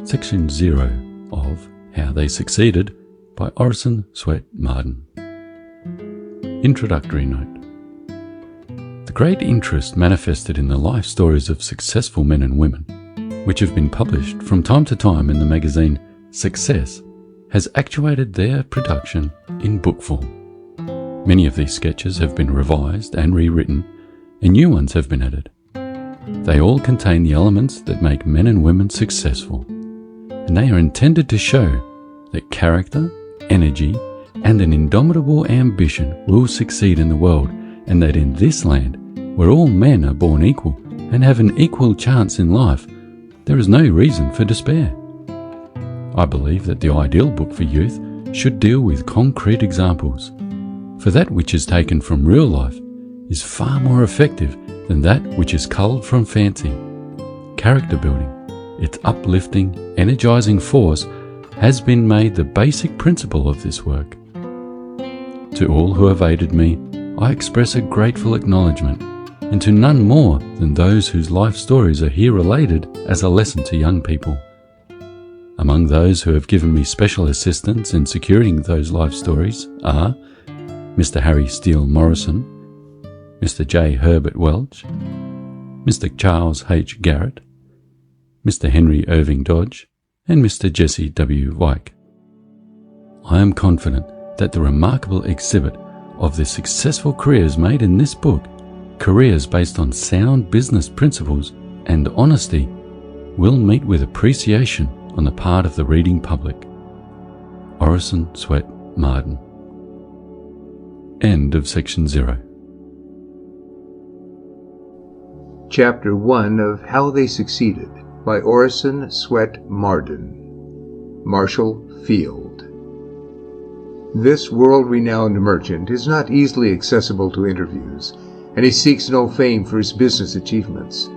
Section 0 of How They Succeeded by Orison Swett Marden. Introductory note. The great interest manifested in the life stories of successful men and women, which have been published from time to time in the magazine Success, has actuated their production in book form. Many of these sketches have been revised and rewritten, and new ones have been added. They all contain the elements that make men and women successful, and they are intended to show that character, energy, and an indomitable ambition will succeed in the world, and that in this land, where all men are born equal and have an equal chance in life, there is no reason for despair. I believe that the ideal book for youth should deal with concrete examples, for that which is taken from real life is far more effective than that which is culled from fancy. Character building, its uplifting, energizing force, has been made the basic principle of this work. To all who have aided me, I express a grateful acknowledgement, and to none more than those whose life stories are here related as a lesson to young people. Among those who have given me special assistance in securing those life stories are Mr. Harry Steele Morrison, Mr. J. Herbert Welch, Mr. Charles H. Garrett, Mr. Henry Irving Dodge, and Mr. Jesse W. Wyke. I am confident that the remarkable exhibit of the successful careers made in this book, careers based on sound business principles and honesty, will meet with appreciation on the part of the reading public. Orison Swett Marden. End of Section 0. Chapter 1 of How They Succeeded by Orison Swett Marden. Marshall Field. This world-renowned merchant is not easily accessible to interviews, and he seeks no fame for his business achievements.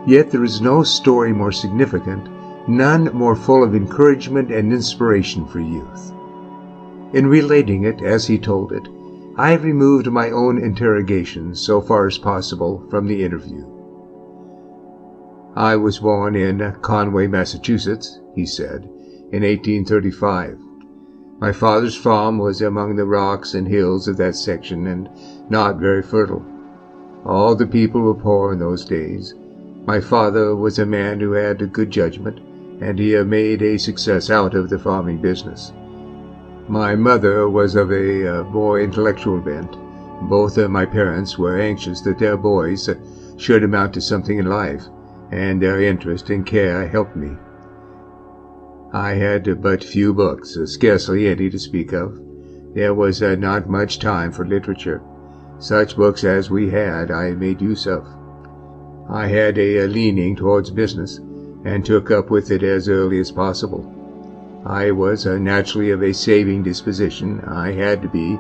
Yet there is no story more significant, none more full of encouragement and inspiration for youth. In relating it as he told it, I have removed my own interrogations so far as possible from the interview. I was born in Conway, Massachusetts, he said, in 1835. My father's farm was among the rocks and hills of that section and not very fertile. All the people were poor in those days. My father was a man who had a good judgment, and he made a success out of the farming business. My mother was of a more intellectual bent. Both of my parents were anxious that their boys should amount to something in life, and their interest and care helped me. I had but few books, scarcely any to speak of. There was not much time for literature. Such books as we had I made use of. I had a leaning towards business, and took up with it as early as possible. I was naturally of a saving disposition. I had to be.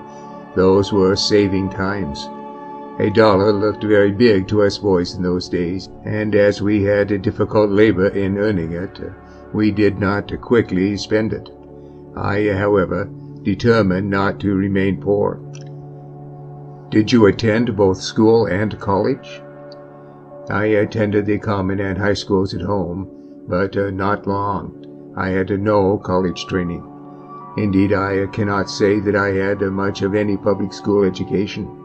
Those were saving times. $1 looked very big to us boys in those days, and as we had a difficult labor in earning it, we did not quickly spend it. I, however, determined not to remain poor. Did you attend both school and college? I attended the common and high schools at home, but not long. I had no college training. Indeed, I cannot say that I had much of any public school education.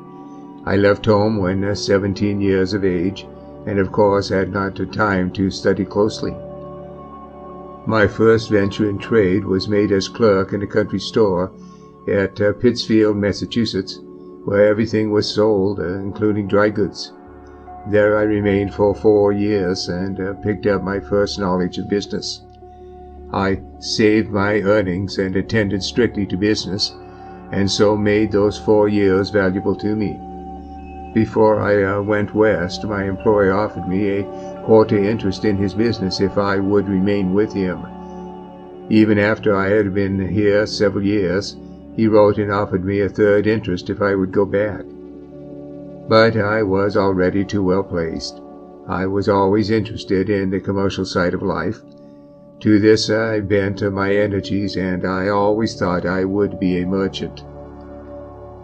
I left home when 17 years of age, and of course had not time to study closely. My first venture in trade was made as clerk in a country store at Pittsfield, Massachusetts, where everything was sold, including dry goods. There I remained for 4 years and picked up my first knowledge of business. I saved my earnings and attended strictly to business, and so made those 4 years valuable to me. Before I went west, my employer offered me a quarter interest in his business if I would remain with him. Even after I had been here several years, he wrote and offered me a third interest if I would go back. But I was already too well placed. I was always interested in the commercial side of life. To this I bent my energies, and I always thought I would be a merchant.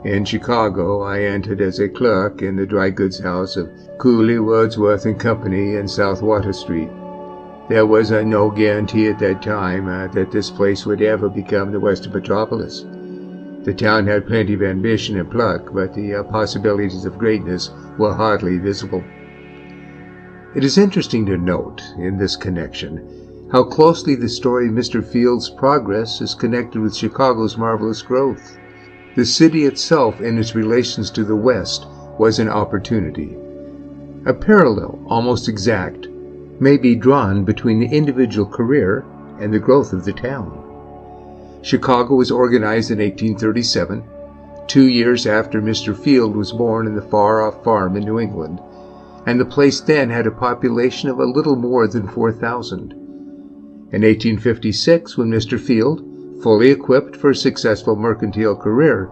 In Chicago, I entered as a clerk in the dry goods house of Cooley, Wordsworth and Company in South Water Street. There was no guarantee at that time that this place would ever become the Western metropolis. The town had plenty of ambition and pluck, but the possibilities of greatness were hardly visible. It is interesting to note, in this connection, how closely the story of Mr. Field's progress is connected with Chicago's marvelous growth. The city itself and its relations to the West was an opportunity. A parallel, almost exact, may be drawn between the individual career and the growth of the town. Chicago was organized in 1837, 2 years after Mr. Field was born in the far-off farm in New England, and the place then had a population of a little more than 4,000. In 1856, when Mr. Field, fully equipped for a successful mercantile career,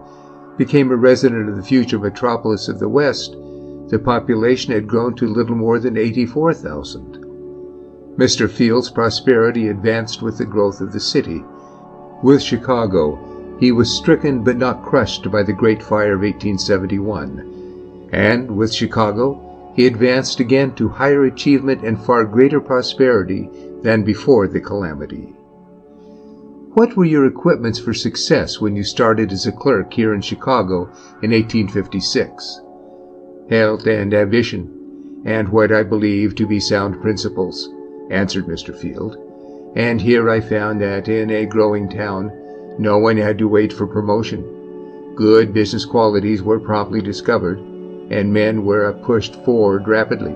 became a resident of the future metropolis of the West, the population had grown to little more than 84,000. Mr. Field's prosperity advanced with the growth of the city. With Chicago, he was stricken but not crushed by the Great Fire of 1871. And with Chicago, he advanced again to higher achievement and far greater prosperity than before the calamity. What were your equipments for success when you started as a clerk here in Chicago in 1856? Health and ambition, and what I believe to be sound principles, answered Mr. Field. And here I found that in a growing town, no one had to wait for promotion. Good business qualities were promptly discovered, and men were pushed forward rapidly.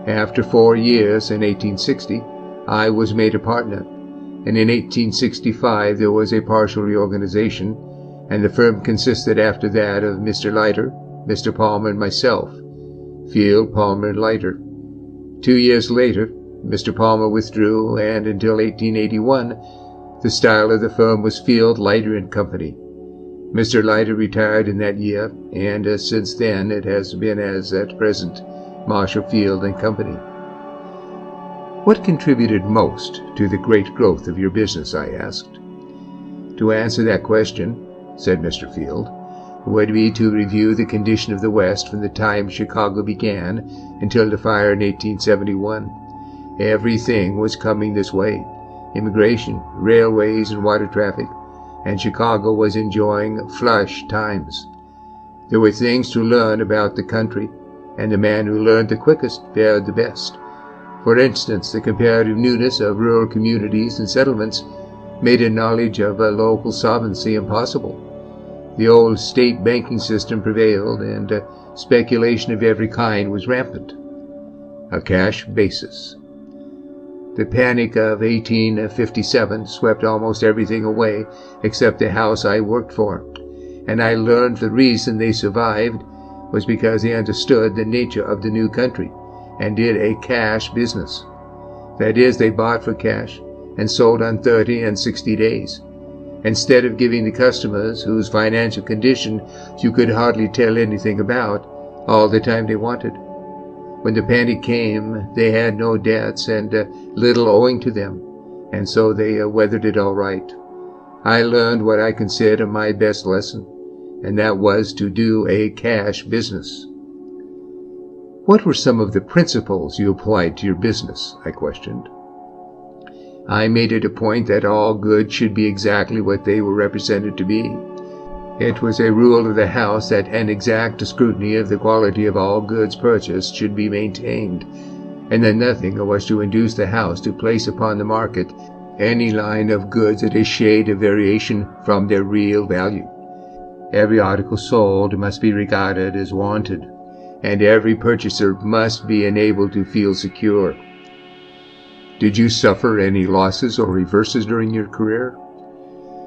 After 4 years, in 1860, I was made a partner, and in 1865 there was a partial reorganization, and the firm consisted after that of Mr. Leiter, Mr. Palmer, and myself, Field, Palmer, and Leiter. 2 years later, Mr. Palmer withdrew, and until 1881, the style of the firm was Field, Leiter and Company. Mr. Leiter retired in that year, and since then it has been as at present, Marshall, Field and Company. What contributed most to the great growth of your business, I asked. To answer that question, said Mr. Field, would be to review the condition of the West from the time Chicago began until the fire in 1871. Everything was coming this way: immigration, railways, and water traffic, and Chicago was enjoying flush times. There were things to learn about the country, and the man who learned the quickest fared the best. For instance, the comparative newness of rural communities and settlements made a knowledge of a local solvency impossible. The old state banking system prevailed, and speculation of every kind was rampant. A cash basis. The panic of 1857 swept almost everything away except the house I worked for, and I learned the reason they survived was because they understood the nature of the new country and did a cash business. That is, they bought for cash and sold on 30 and 60 days, instead of giving the customers, whose financial condition you could hardly tell anything about, all the time they wanted. When the panic came, they had no debts and little owing to them, and so they weathered it all right. I learned what I consider my best lesson, and that was to do a cash business. What were some of the principles you applied to your business? I questioned. I made it a point that all goods should be exactly what they were represented to be. It was a rule of the house that an exact scrutiny of the quality of all goods purchased should be maintained, and that nothing was to induce the house to place upon the market any line of goods at a shade of variation from their real value. Every article sold must be regarded as wanted, and every purchaser must be enabled to feel secure. Did you suffer any losses or reverses during your career?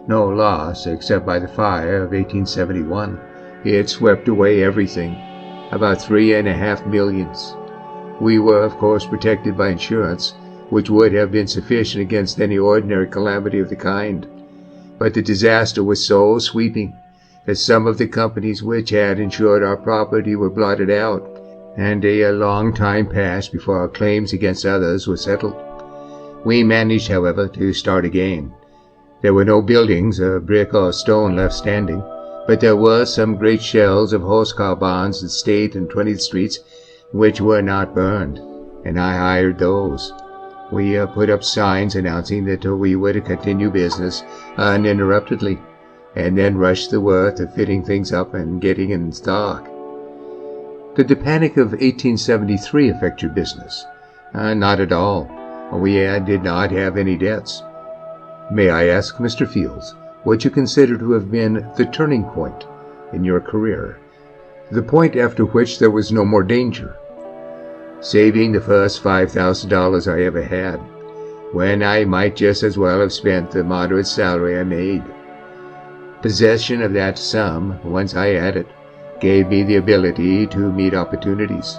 No loss, except by the fire of 1871. It swept away everything, about 3.5 million. We were, of course, protected by insurance, which would have been sufficient against any ordinary calamity of the kind. But the disaster was so sweeping that some of the companies which had insured our property were blotted out, and a long time passed before our claims against others were settled. We managed, however, to start again. There were no buildings of brick or stone left standing, but there were some great shells of horse-car barns at State and 20th Streets which were not burned, and I hired those. We put up signs announcing that we would continue business uninterruptedly, and then rush the work of fitting things up and getting in stock. Did the panic of 1873 affect your business? Not at all. We did not have any debts. May I ask, Mr. Fields, what you consider to have been the turning point in your career, the point after which there was no more danger? Saving the first $5,000 I ever had, when I might just as well have spent the moderate salary I made. Possession of that sum, once I had it, gave me the ability to meet opportunities.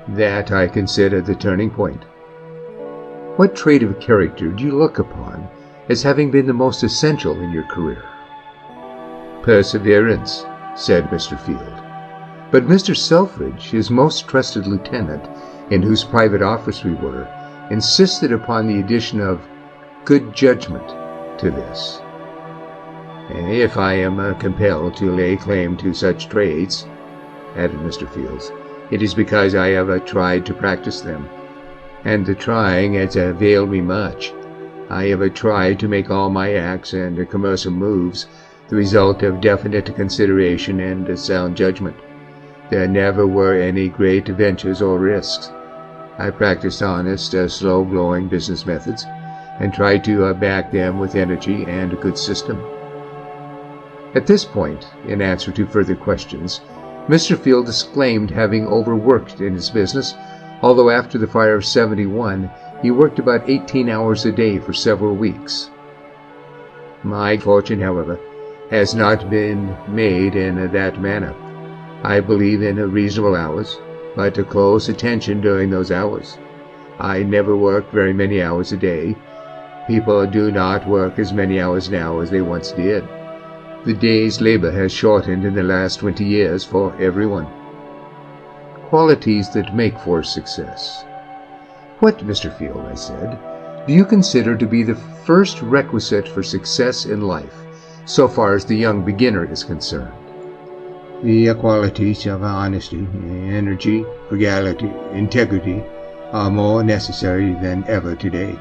That I consider the turning point. What trait of character do you look upon as having been the most essential in your career? Perseverance, said Mr. Field. But Mr. Selfridge, his most trusted lieutenant, in whose private office we were, insisted upon the addition of good judgment to this. If I am compelled to lay claim to such traits, added Mr. Fields, it is because I have tried to practice them, and the trying has availed me much. I have tried to make all my acts and commercial moves the result of definite consideration and sound judgment. There never were any great ventures or risks. I practiced honest, slow-going business methods, and tried to back them with energy and a good system. At this point, in answer to further questions, Mr. Field disclaimed having overworked in his business, although after the fire of '71, he worked about 18 hours a day for several weeks. My fortune, however, has not been made in that manner. I believe in reasonable hours, but a close attention during those hours. I never worked very many hours a day. People do not work as many hours now as they once did. The day's labor has shortened in the last 20 years for everyone. Qualities that make for success. What, Mr. Field, I said, do you consider to be the first requisite for success in life, so far as the young beginner is concerned? The qualities of honesty, energy, frugality, integrity are more necessary than ever today,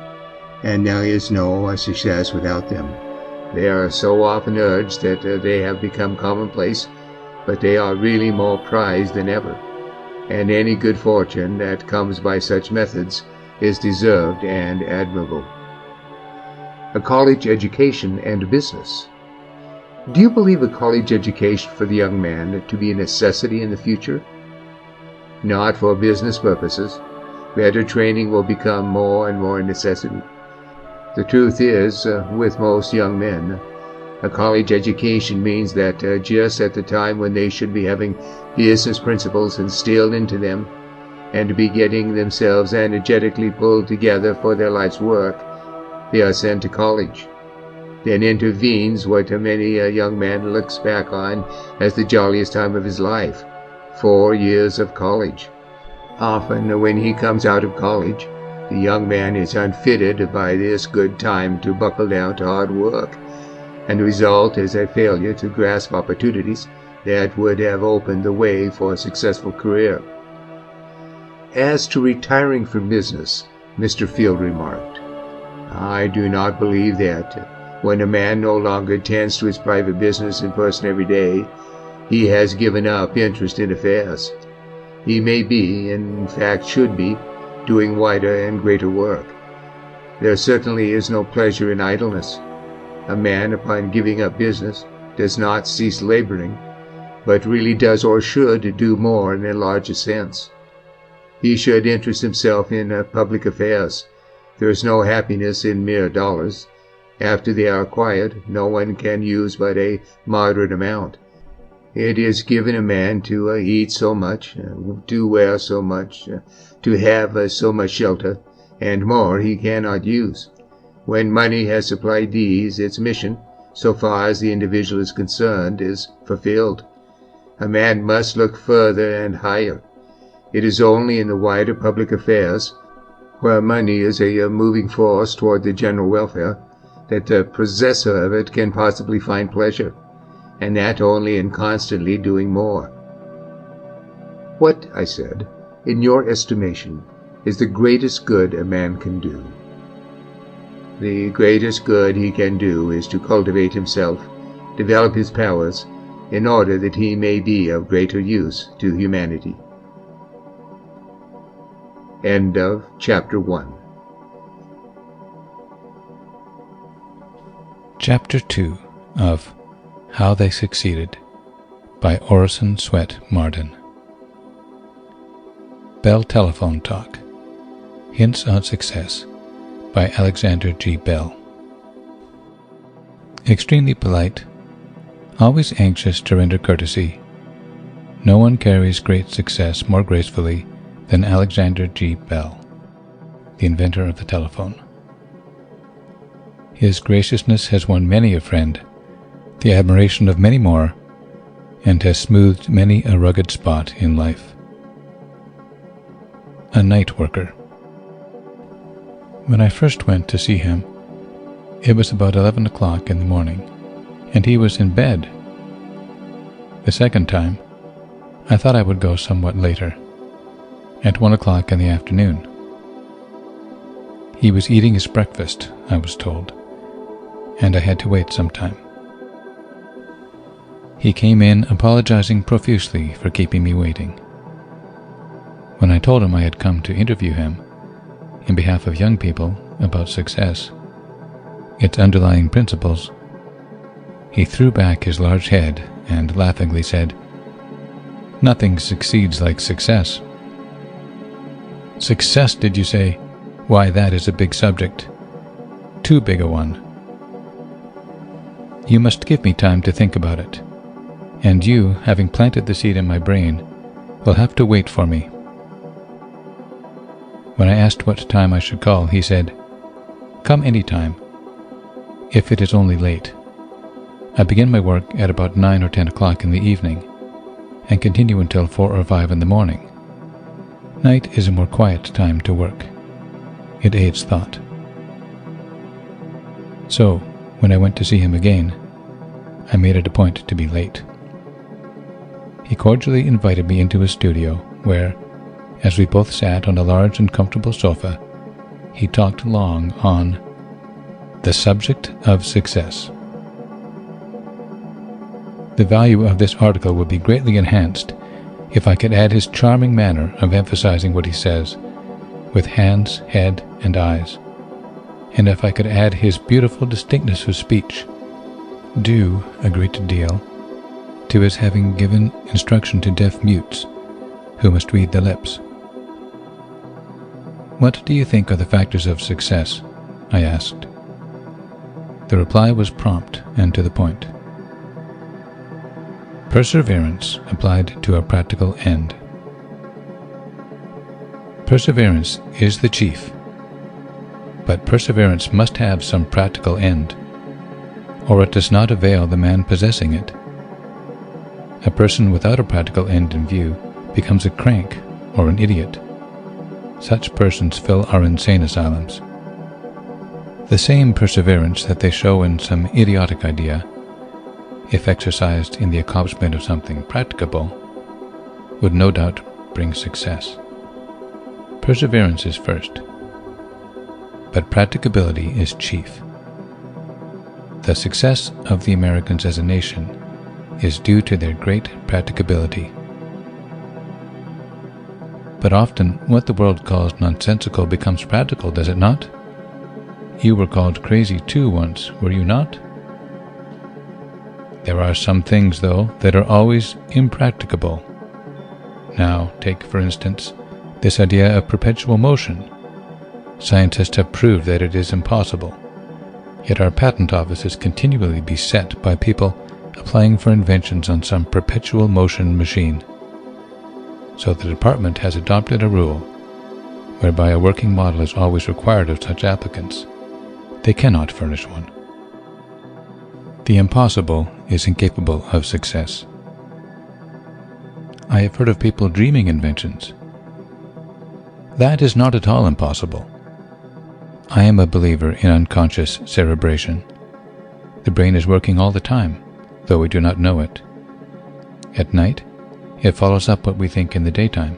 and there is no success without them. They are so often urged that they have become commonplace, but they are really more prized than ever, and any good fortune that comes by such methods is deserved and admirable. A college education and business. Do you believe a college education for the young man to be a necessity in the future? Not for business purposes. Better training will become more and more a necessity. The truth is, with most young men, a college education means that just at the time when they should be having business principles instilled into them and be getting themselves energetically pulled together for their life's work, they are sent to college. Then intervenes what many a young man looks back on as the jolliest time of his life, 4 years of college. Often when he comes out of college, the young man is unfitted by this good time to buckle down to hard work, and the result is a failure to grasp opportunities that would have opened the way for a successful career. As to retiring from business, Mr. Field remarked, I do not believe that, when a man no longer attends to his private business in person every day, he has given up interest in affairs. He may be, in fact should be, doing wider and greater work. There certainly is no pleasure in idleness. A man, upon giving up business, does not cease laboring, but really does or should do more in a larger sense. He should interest himself in public affairs. There is no happiness in mere dollars. After they are acquired, no one can use but a moderate amount. It is given a man to eat so much, to wear so much, to have so much shelter, and more he cannot use. When money has supplied these, its mission, so far as the individual is concerned, is fulfilled. A man must look further and higher. It is only in the wider public affairs, where money is a moving force toward the general welfare, that the possessor of it can possibly find pleasure, and that only in constantly doing more. What, I said, in your estimation, is the greatest good a man can do. The greatest good he can do is to cultivate himself, develop his powers, in order that he may be of greater use to humanity. End of Chapter 1. Chapter 2 of How They Succeeded by Orison Swett Marden. Bell Telephone Talk, Hints on Success by Alexander G. Bell. Extremely polite, always anxious to render courtesy, no one carries great success more gracefully than Alexander G. Bell, the inventor of the telephone. His graciousness has won many a friend, the admiration of many more, and has smoothed many a rugged spot in life. A night worker. When I first went to see him, it was about 11 o'clock in the morning, and he was in bed. The second time, I thought I would go somewhat later, at 1 o'clock in the afternoon. He was eating his breakfast, I was told, and I had to wait some time. He came in apologizing profusely for keeping me waiting. When I told him I had come to interview him, in behalf of young people, about success, its underlying principles, he threw back his large head and laughingly said, "Nothing succeeds like success." "Success, did you say? Why, that is a big subject. Too big a one. You must give me time to think about it, and you, having planted the seed in my brain, will have to wait for me." When I asked what time I should call, he said, "Come any time, if it is only late. I begin my work at about 9 or 10 o'clock in the evening, and continue until 4 or 5 in the morning. Night is a more quiet time to work. It aids thought." So, when I went to see him again, I made it a point to be late. He cordially invited me into his studio, where, as we both sat on a large and comfortable sofa, he talked long on the subject of success. The value of this article would be greatly enhanced if I could add his charming manner of emphasizing what he says, with hands, head, and eyes, and if I could add his beautiful distinctness of speech, due a great deal to his having given instruction to deaf mutes, who must read the lips. "What do you think are the factors of success?" I asked. The reply was prompt and to the point. Perseverance applied to a practical end. Perseverance is the chief, but perseverance must have some practical end, or it does not avail the man possessing it. A person without a practical end in view becomes a crank or an idiot. Such persons fill our insane asylums. The same perseverance that they show in some idiotic idea, if exercised in the accomplishment of something practicable, would no doubt bring success. Perseverance is first, but practicability is chief. The success of the Americans as a nation is due to their great practicability. But often what the world calls nonsensical becomes practical, does it not? You were called crazy too once, were you not? There are some things, though, that are always impracticable. Now, take, for instance, this idea of perpetual motion. Scientists have proved that it is impossible, yet our patent office is continually beset by people applying for inventions on some perpetual motion machine. So the department has adopted a rule whereby a working model is always required of such applicants. They cannot furnish one. The impossible is incapable of success. I have heard of people dreaming inventions. That is not at all impossible. I am a believer in unconscious cerebration. The brain is working all the time, though we do not know it. At night, it follows up what we think in the daytime.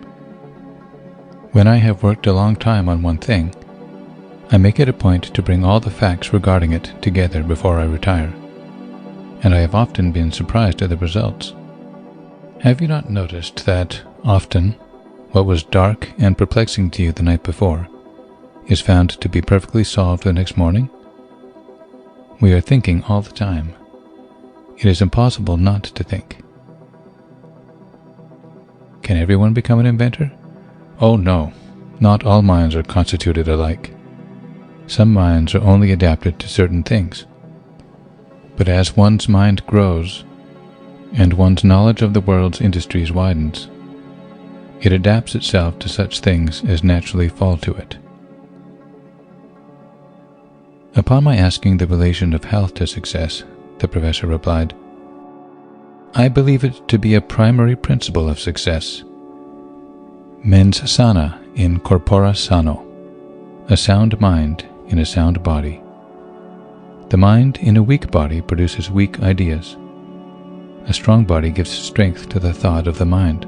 When I have worked a long time on one thing, I make it a point to bring all the facts regarding it together before I retire, and I have often been surprised at the results. Have you not noticed that, often, what was dark and perplexing to you the night before is found to be perfectly solved the next morning? We are thinking all the time. It is impossible not to think. Can everyone become an inventor? Oh no, not all minds are constituted alike. Some minds are only adapted to certain things. But as one's mind grows, and one's knowledge of the world's industries widens, it adapts itself to such things as naturally fall to it. Upon my asking the relation of health to success, the professor replied, I believe it to be a primary principle of success. Mens sana in corpore sano, a sound mind in a sound body. The mind in a weak body produces weak ideas. A strong body gives strength to the thought of the mind.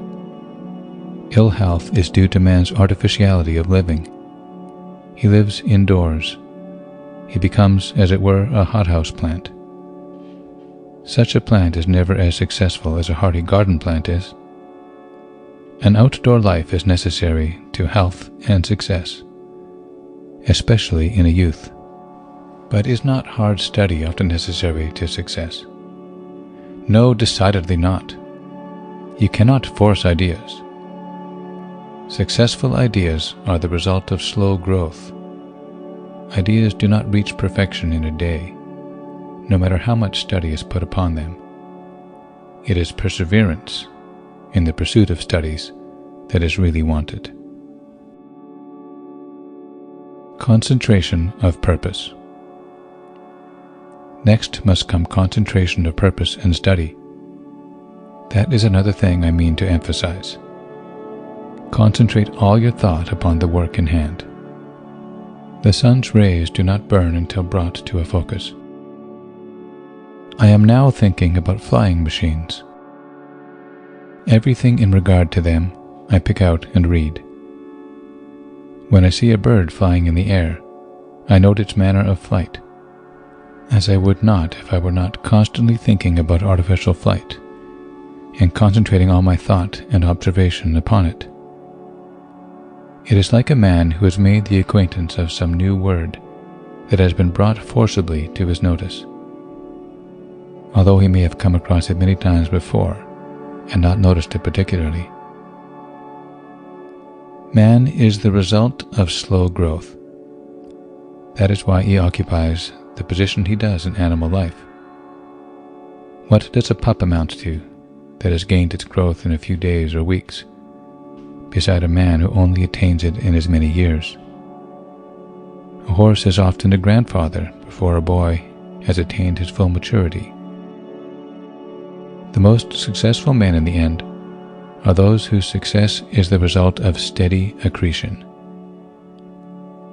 Ill health is due to man's artificiality of living. He lives indoors. He becomes, as it were, a hothouse plant. Such a plant is never as successful as a hardy garden plant is. An outdoor life is necessary to health and success, especially in a youth. But is not hard study often necessary to success? No, decidedly not. You cannot force ideas. Successful ideas are the result of slow growth. Ideas do not reach perfection in a day, no matter how much study is put upon them. It is perseverance in the pursuit of studies that is really wanted. Concentration of purpose. Next must come concentration of purpose and study. That is another thing I mean to emphasize. Concentrate all your thought upon the work in hand. The sun's rays do not burn until brought to a focus. I am now thinking about flying machines. Everything in regard to them I pick out and read. When I see a bird flying in the air, I note its manner of flight, as I would not if I were not constantly thinking about artificial flight, and concentrating all my thought and observation upon it. It is like a man who has made the acquaintance of some new word that has been brought forcibly to his notice, although he may have come across it many times before and not noticed it particularly. Man is the result of slow growth. That is why he occupies the position he does in animal life. What does a pup amount to that has gained its growth in a few days or weeks, beside a man who only attains it in as many years? A horse is often a grandfather before a boy has attained his full maturity. The most successful men in the end are those whose success is the result of steady accretion.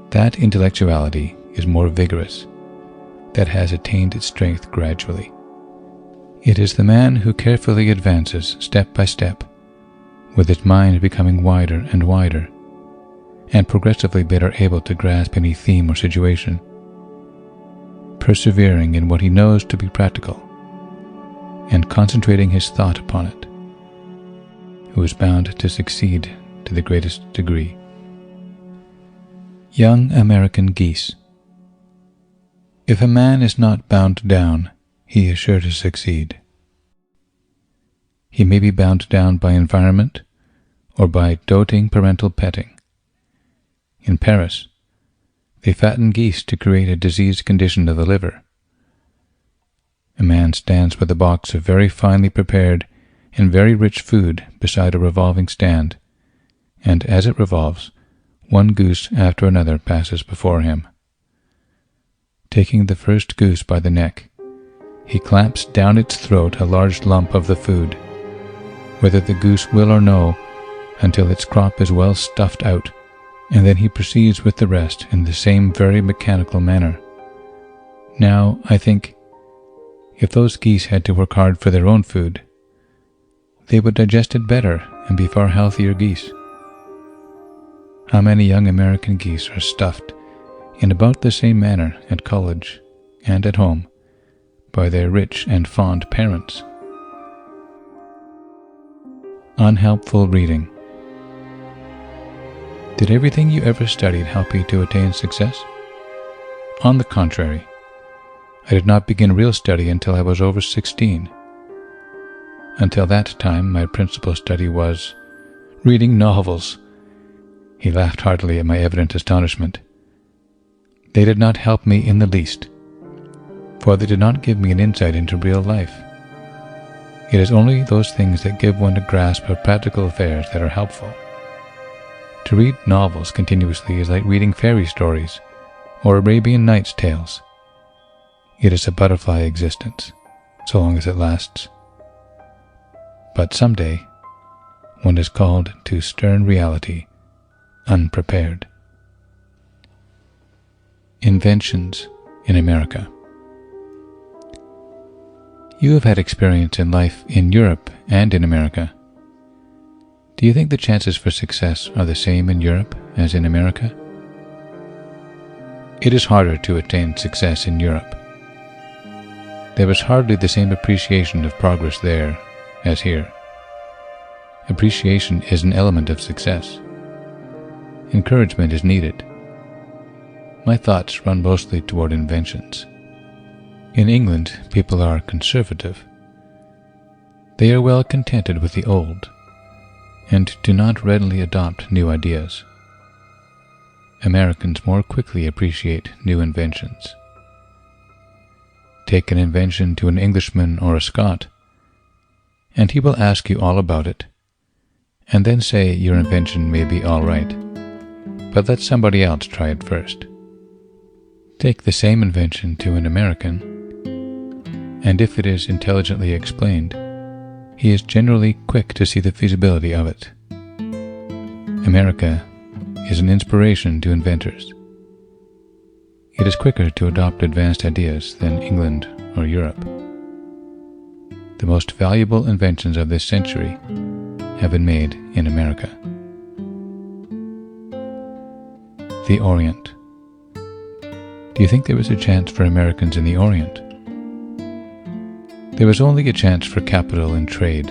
That intellectuality is more vigorous, that has attained its strength gradually. It is the man who carefully advances step by step, with his mind becoming wider and wider, and progressively better able to grasp any theme or situation, persevering in what he knows to be practical, and concentrating his thought upon it, who is bound to succeed to the greatest degree. Young American geese. If a man is not bound down, he is sure to succeed. He may be bound down by environment or by doting parental petting. In Paris, they fatten geese to create a diseased condition of the liver. A man stands with a box of very finely prepared and very rich food beside a revolving stand, and as it revolves, one goose after another passes before him. Taking the first goose by the neck, he clamps down its throat a large lump of the food, whether the goose will or no, until its crop is well stuffed out, and then he proceeds with the rest in the same very mechanical manner. Now, I think, if those geese had to work hard for their own food, they would digest it better and be far healthier geese. how many young American geese are stuffed in about the same manner at college and at home by their rich and fond parents. Unhelpful reading. Did everything you ever studied help you to attain success? On the contrary, I did not begin real study until I was over 16. Until that time, my principal study was reading novels. He laughed heartily at my evident astonishment. They did not help me in the least, for they did not give me an insight into real life. It is only those things that give one a grasp of practical affairs that are helpful. To read novels continuously is like reading fairy stories or Arabian Nights tales. It is a butterfly existence, so long as it lasts. But someday, one is called to stern reality, unprepared. Inventions in America. You have had experience in life in Europe and in America. Do you think the chances for success are the same in Europe as in America? It is harder to attain success in Europe. There is hardly the same appreciation of progress there as here. Appreciation is an element of success. Encouragement is needed. My thoughts run mostly toward inventions. In England, people are conservative. They are well contented with the old, and do not readily adopt new ideas. Americans more quickly appreciate new inventions. Take an invention to an Englishman or a Scot, and he will ask you all about it, and then say your invention may be all right, but let somebody else try it first. Take the same invention to an American, and if it is intelligently explained, he is generally quick to see the feasibility of it. America is an inspiration to inventors. It is quicker to adopt advanced ideas than England or Europe. The most valuable inventions of this century have been made in America. The Orient. Do you think there is a chance for Americans in the Orient? There is only a chance for capital and trade.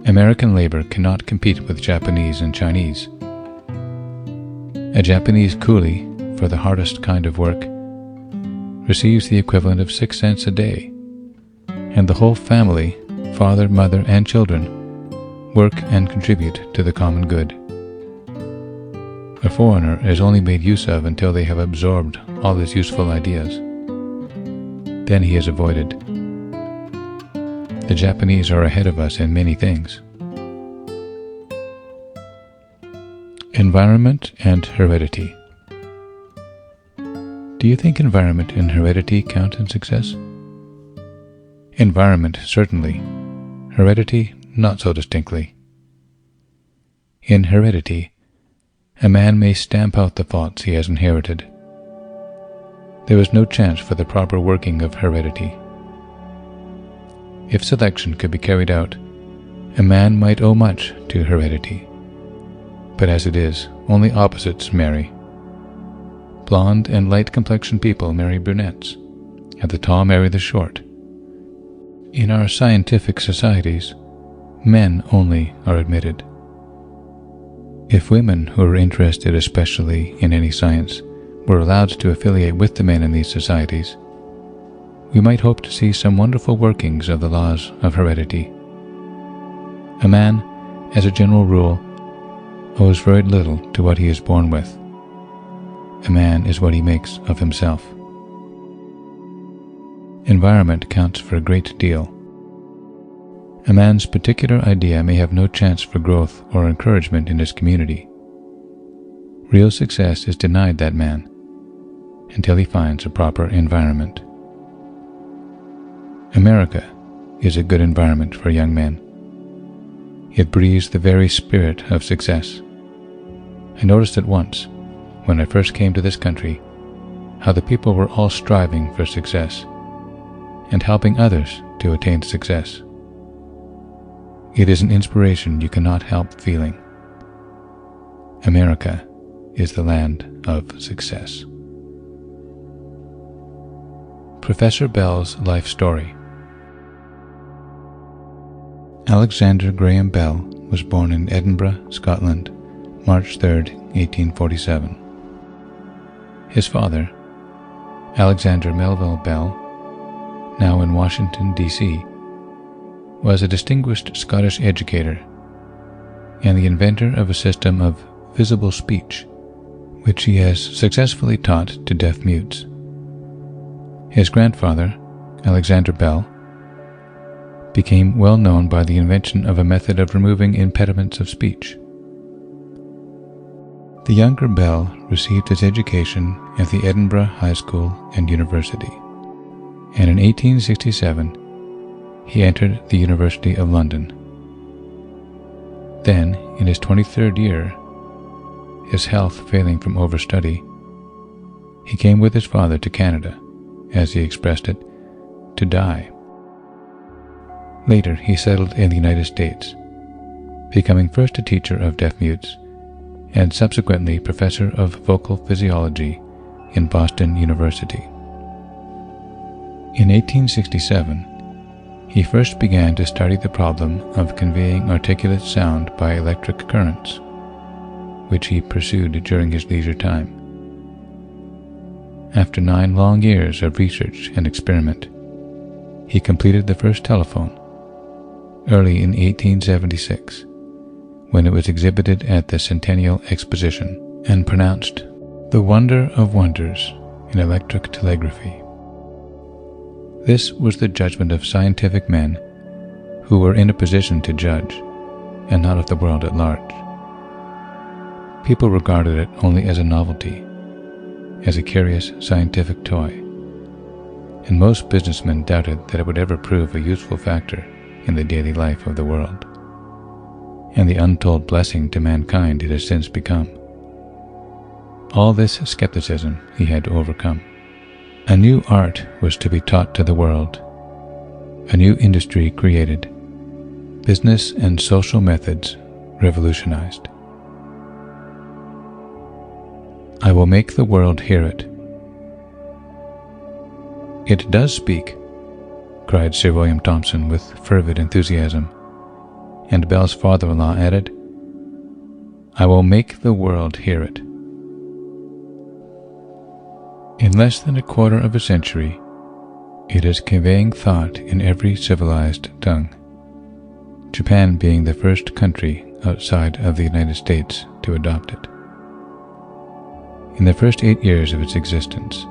American labor cannot compete with Japanese and Chinese. A Japanese coolie, for the hardest kind of work, receives the equivalent of 6 cents a day, and the whole family, father, mother, and children, work and contribute to the common good. A foreigner is only made use of until they have absorbed all his useful ideas. Then he is avoided. The Japanese are ahead of us in many things. Environment and heredity. Do you think environment and heredity count in success? Environment, certainly. Heredity, not so distinctly. In heredity, a man may stamp out the faults he has inherited. There is no chance for the proper working of heredity. If selection could be carried out, a man might owe much to heredity. But as it is, only opposites marry. Blonde and light-complexioned people marry brunettes, and the tall marry the short. In our scientific societies, men only are admitted. If women who are interested especially in any science were allowed to affiliate with the men in these societies, we might hope to see some wonderful workings of the laws of heredity. A man, as a general rule, owes very little to what he is born with. A man is what he makes of himself. Environment counts for a great deal. A man's particular idea may have no chance for growth or encouragement in his community. Real success is denied that man until he finds a proper environment. America is a good environment for young men. It breathes the very spirit of success. I noticed at once, when I first came to this country, how the people were all striving for success and helping others to attain success. It is an inspiration you cannot help feeling. America is the land of success. Professor Bell's life story. Alexander Graham Bell was born in Edinburgh, Scotland, March 3, 1847. His father, Alexander Melville Bell, now in Washington, D.C., was a distinguished Scottish educator and the inventor of a system of visible speech, which he has successfully taught to deaf mutes. His grandfather, Alexander Bell, became well known by the invention of a method of removing impediments of speech. The younger Bell received his education at the Edinburgh High School and University, and in 1867 he entered the University of London. Then, in his 23rd year, his health failing from overstudy, he came with his father to Canada, as he expressed it, to die. Later he settled in the United States, becoming first a teacher of deaf-mutes and subsequently professor of vocal physiology in Boston University. In 1867, he first began to study the problem of conveying articulate sound by electric currents, which he pursued during his leisure time. After 9 long years of research and experiment, he completed the first telephone, early in 1876, when it was exhibited at the Centennial Exposition and pronounced the wonder of wonders in electric telegraphy. This was the judgment of scientific men who were in a position to judge, and not of the world at large. People regarded it only as a novelty, as a curious scientific toy, and most businessmen doubted that it would ever prove a useful factor in the daily life of the world, and the untold blessing to mankind it has since become. All this skepticism he had to overcome. A new art was to be taught to the world, a new industry created, business and social methods revolutionized. I will make the world hear it. It does speak, cried Sir William Thompson with fervid enthusiasm, and Bell's father-in-law added, I will make the world hear it. In less than a quarter of a century, it is conveying thought in every civilized tongue, Japan being the first country outside of the United States to adopt it. In the first 8 years of its existence,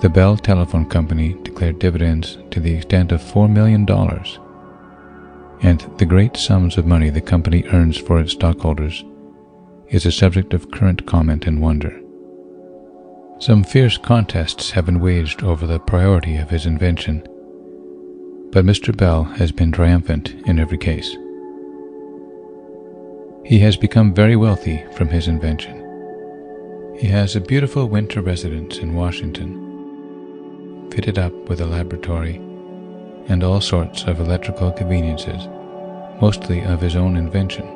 the Bell Telephone Company declared dividends to the extent of $4 million, and the great sums of money the company earns for its stockholders is a subject of current comment and wonder. Some fierce contests have been waged over the priority of his invention, but Mr. Bell has been triumphant in every case. He has become very wealthy from his invention. He has a beautiful winter residence in Washington, fitted up with a laboratory and all sorts of electrical conveniences, mostly of his own invention.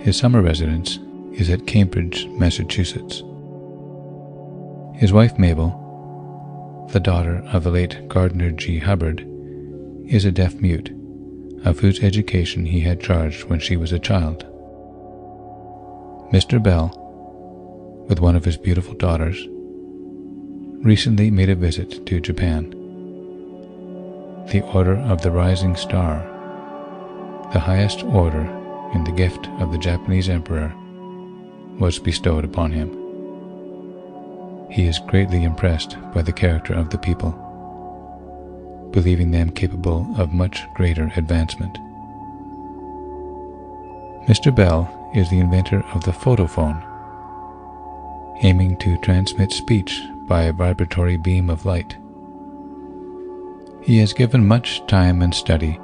His summer residence is at Cambridge, Massachusetts. His wife Mabel, the daughter of the late Gardner G. Hubbard, is a deaf-mute, of whose education he had charge when she was a child. Mr. Bell, with one of his beautiful daughters, recently made a visit to Japan. The Order of the Rising Star, the highest order in the gift of the Japanese Emperor, was bestowed upon him. He is greatly impressed by the character of the people, believing them capable of much greater advancement. Mr. Bell is the inventor of the photophone, aiming to transmit speech by a vibratory beam of light. He has given much time and study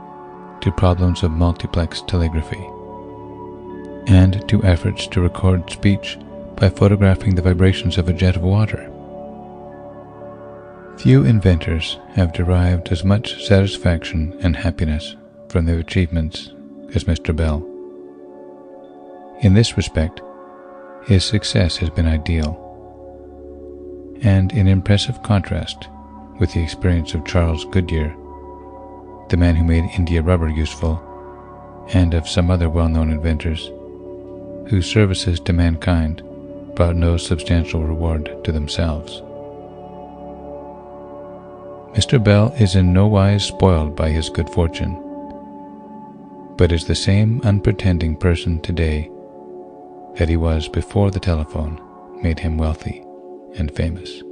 to problems of multiplex telegraphy, and to efforts to record speech by photographing the vibrations of a jet of water. Few inventors have derived as much satisfaction and happiness from their achievements as Mr. Bell. In this respect, his success has been ideal, and in impressive contrast with the experience of Charles Goodyear, the man who made India rubber useful, and of some other well-known inventors, whose services to mankind brought no substantial reward to themselves. Mr. Bell is in no wise spoiled by his good fortune, but is the same unpretending person today that he was before the telephone made him wealthy and famous.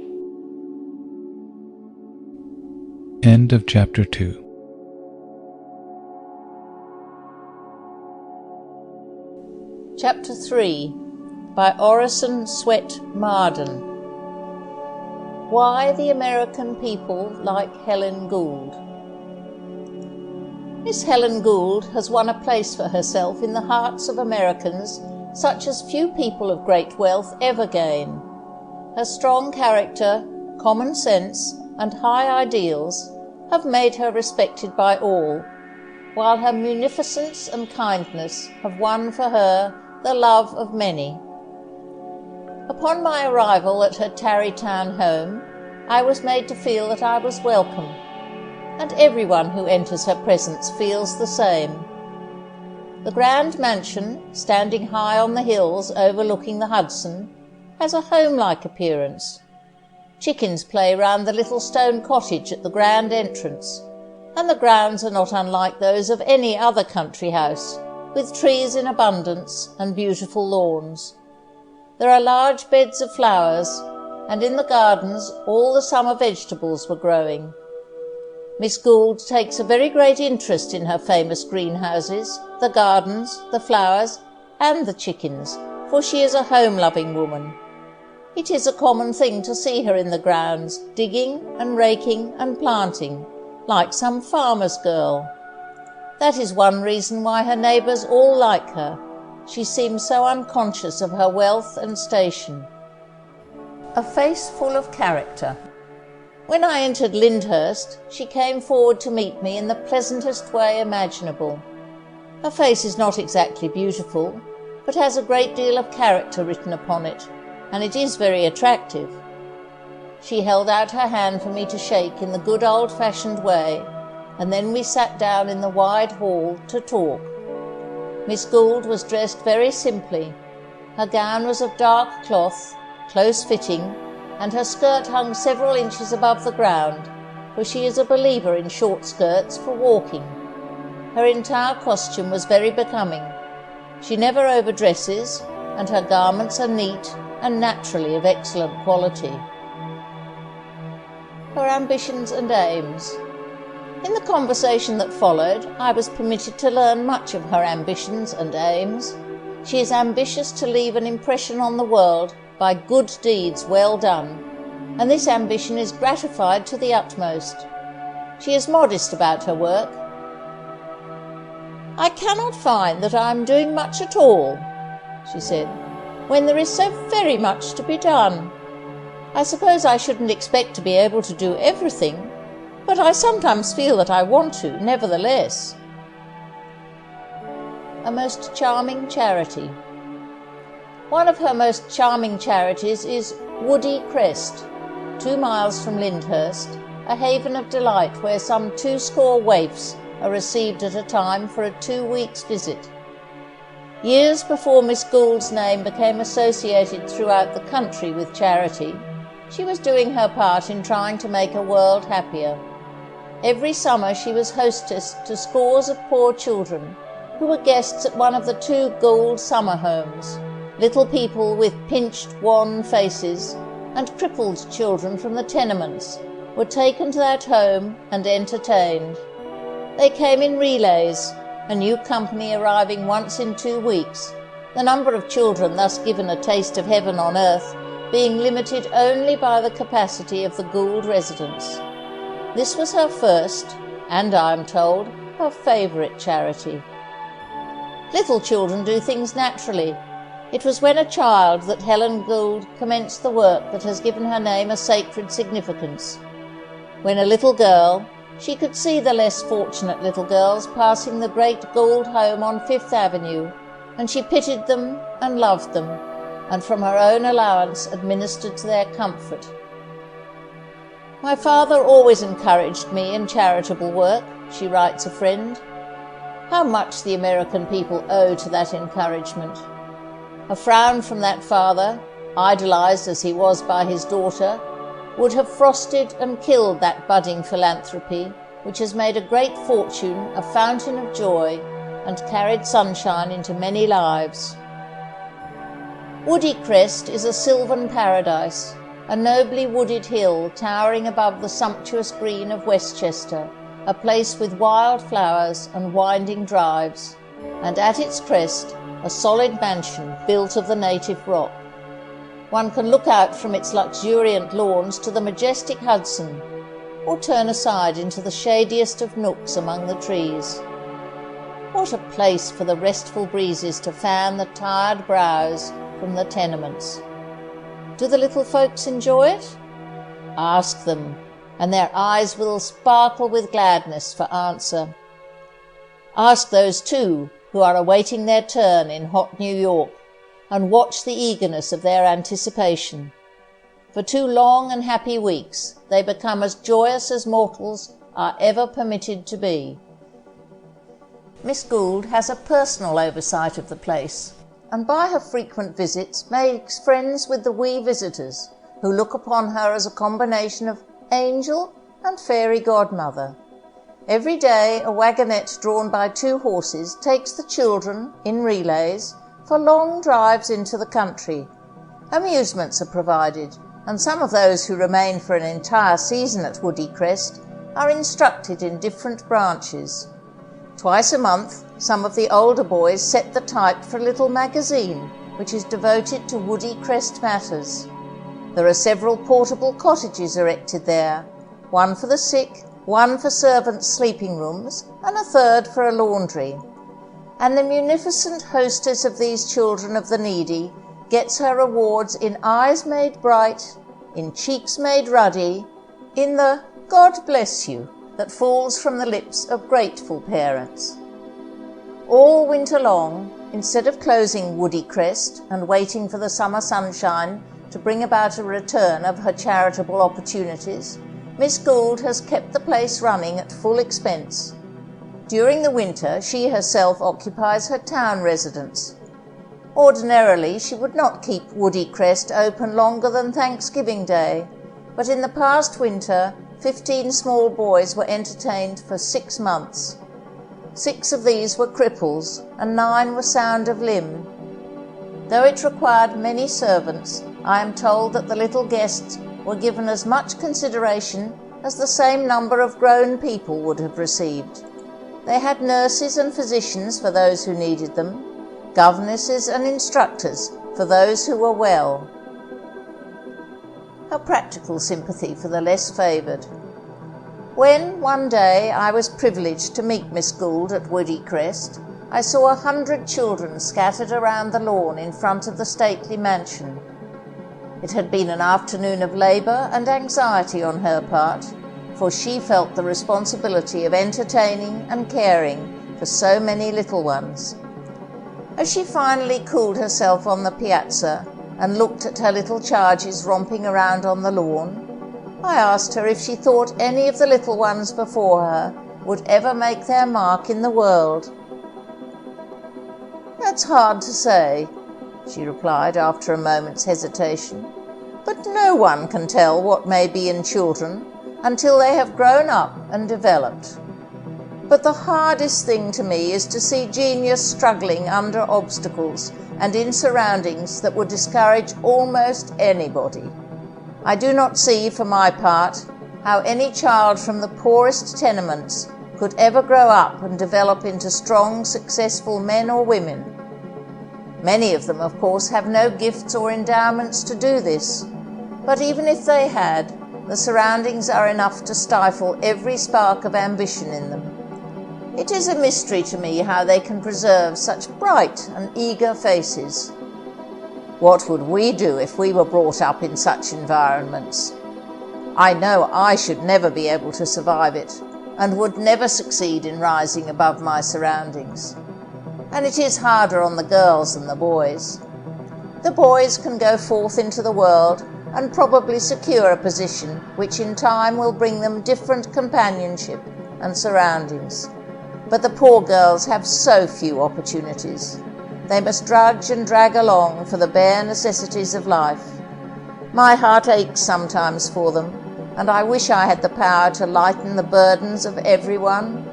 End of Chapter 2. Chapter 3 by Orison Swett Marden. Why the American People Like Helen Gould. Miss Helen Gould has won a place for herself in the hearts of Americans such as few people of great wealth ever gain. Her strong character, common sense, and high ideals have made her respected by all, while her munificence and kindness have won for her the love of many. Upon my arrival at her Tarrytown home, I was made to feel that I was welcome, and everyone who enters her presence feels the same. The grand mansion, standing high on the hills overlooking the Hudson, has a home-like appearance. Chickens play round the little stone cottage at the grand entrance, and the grounds are not unlike those of any other country house, with trees in abundance and beautiful lawns. There are large beds of flowers, and in the gardens all the summer vegetables were growing. Miss Gould takes a very great interest in her famous greenhouses, the gardens, the flowers, and the chickens, for she is a home-loving woman. It is a common thing to see her in the grounds, digging and raking and planting, like some farmer's girl. That is one reason why her neighbours all like her. She seems so unconscious of her wealth and station. A face full of character. When I entered Lyndhurst, she came forward to meet me in the pleasantest way imaginable. Her face is not exactly beautiful, but has a great deal of character written upon it, and it is very attractive. She held out her hand for me to shake in the good old-fashioned way, and then we sat down in the wide hall to talk. Miss Gould was dressed very simply. Her gown was of dark cloth, close-fitting, and her skirt hung several inches above the ground, for she is a believer in short skirts for walking. Her entire costume was very becoming. She never overdresses, and her garments are neat and naturally of excellent quality. Her ambitions and aims. In the conversation that followed, I was permitted to learn much of her ambitions and aims. She is ambitious to leave an impression on the world by good deeds well done, and this ambition is gratified to the utmost. She is modest about her work. "I cannot find that I am doing much at all," she said, "when there is so very much to be done. I suppose I shouldn't expect to be able to do everything, but I sometimes feel that I want to, nevertheless." A most charming charity. One of her most charming charities is Woody Crest, 2 miles from Lyndhurst, a haven of delight where some 20 waifs are received at a time for a 2 weeks' visit. Years before Miss Gould's name became associated throughout the country with charity, she was doing her part in trying to make a world happier. Every summer she was hostess to scores of poor children who were guests at one of the 2 Gould summer homes. Little people with pinched, wan faces and crippled children from the tenements were taken to that home and entertained. They came in relays, a new company arriving once in 2 weeks, the number of children thus given a taste of heaven on earth being limited only by the capacity of the Gould residents. This was her first, and I am told, her favourite charity. Little children do things naturally. It was when a child that Helen Gould commenced the work that has given her name a sacred significance. When a little girl, she could see the less fortunate little girls passing the great Gould home on Fifth Avenue, and she pitied them and loved them, and from her own allowance administered to their comfort. "My father always encouraged me in charitable work," she writes a friend. How much the American people owe to that encouragement! A frown from that father, idolized as he was by his daughter, would have frosted and killed that budding philanthropy which has made a great fortune a fountain of joy and carried sunshine into many lives. Woody Crest is a sylvan paradise, a nobly wooded hill towering above the sumptuous green of Westchester, a place with wild flowers and winding drives, and at its crest a solid mansion built of the native rock. One can look out from its luxuriant lawns to the majestic Hudson, or turn aside into the shadiest of nooks among the trees. What a place for the restful breezes to fan the tired brows from the tenements! Do the little folks enjoy it? Ask them, and their eyes will sparkle with gladness for answer. Ask those, too, who are awaiting their turn in hot New York, and watch the eagerness of their anticipation. For 2 long and happy weeks they become as joyous as mortals are ever permitted to be. Miss Gould has a personal oversight of the place, and by her frequent visits makes friends with the wee visitors, who look upon her as a combination of angel and fairy godmother. Every day a wagonette drawn by 2 horses takes the children, in relays, for long drives into the country. Amusements are provided, and some of those who remain for an entire season at Woody Crest are instructed in different branches. Twice a month, some of the older boys set the type for a little magazine, which is devoted to Woody Crest matters. There are several portable cottages erected there, one for the sick, one for servants' sleeping rooms, and a third for a laundry. And the munificent hostess of these children of the needy gets her rewards in eyes made bright, in cheeks made ruddy, in the "God bless you" that falls from the lips of grateful parents. All winter long, instead of closing Woody Crest and waiting for the summer sunshine to bring about a return of her charitable opportunities, Miss Gould has kept the place running at full expense. During the winter she herself occupies her town residence. Ordinarily she would not keep Woody Crest open longer than Thanksgiving Day, but in the past winter 15 small boys were entertained for 6 months. 6 of these were cripples, and 9 were sound of limb. Though it required many servants, I am told that the little guests were given as much consideration as the same number of grown people would have received. They had nurses and physicians for those who needed them, governesses and instructors for those who were well. A practical sympathy for the less favoured. When, one day, I was privileged to meet Miss Gould at Woody Crest, I saw 100 children scattered around the lawn in front of the stately mansion. It had been an afternoon of labour and anxiety on her part, for she felt the responsibility of entertaining and caring for so many little ones. As she finally cooled herself on the piazza and looked at her little charges romping around on the lawn, I asked her if she thought any of the little ones before her would ever make their mark in the world. "That's hard to say," she replied after a moment's hesitation, "but no one can tell what may be in children until they have grown up and developed. But the hardest thing to me is to see genius struggling under obstacles and in surroundings that would discourage almost anybody. I do not see, for my part, how any child from the poorest tenements could ever grow up and develop into strong, successful men or women. Many of them, of course, have no gifts or endowments to do this, but even if they had, the surroundings are enough to stifle every spark of ambition in them. It is a mystery to me how they can preserve such bright and eager faces. What would we do if we were brought up in such environments? I know I should never be able to survive it, and would never succeed in rising above my surroundings. and it is harder on the girls than the boys. The boys can go forth into the world and probably secure a position which in time will bring them different companionship and surroundings. But the poor girls have so few opportunities. They must drudge and drag along for the bare necessities of life. My heart aches sometimes for them, and I wish I had the power to lighten the burdens of everyone.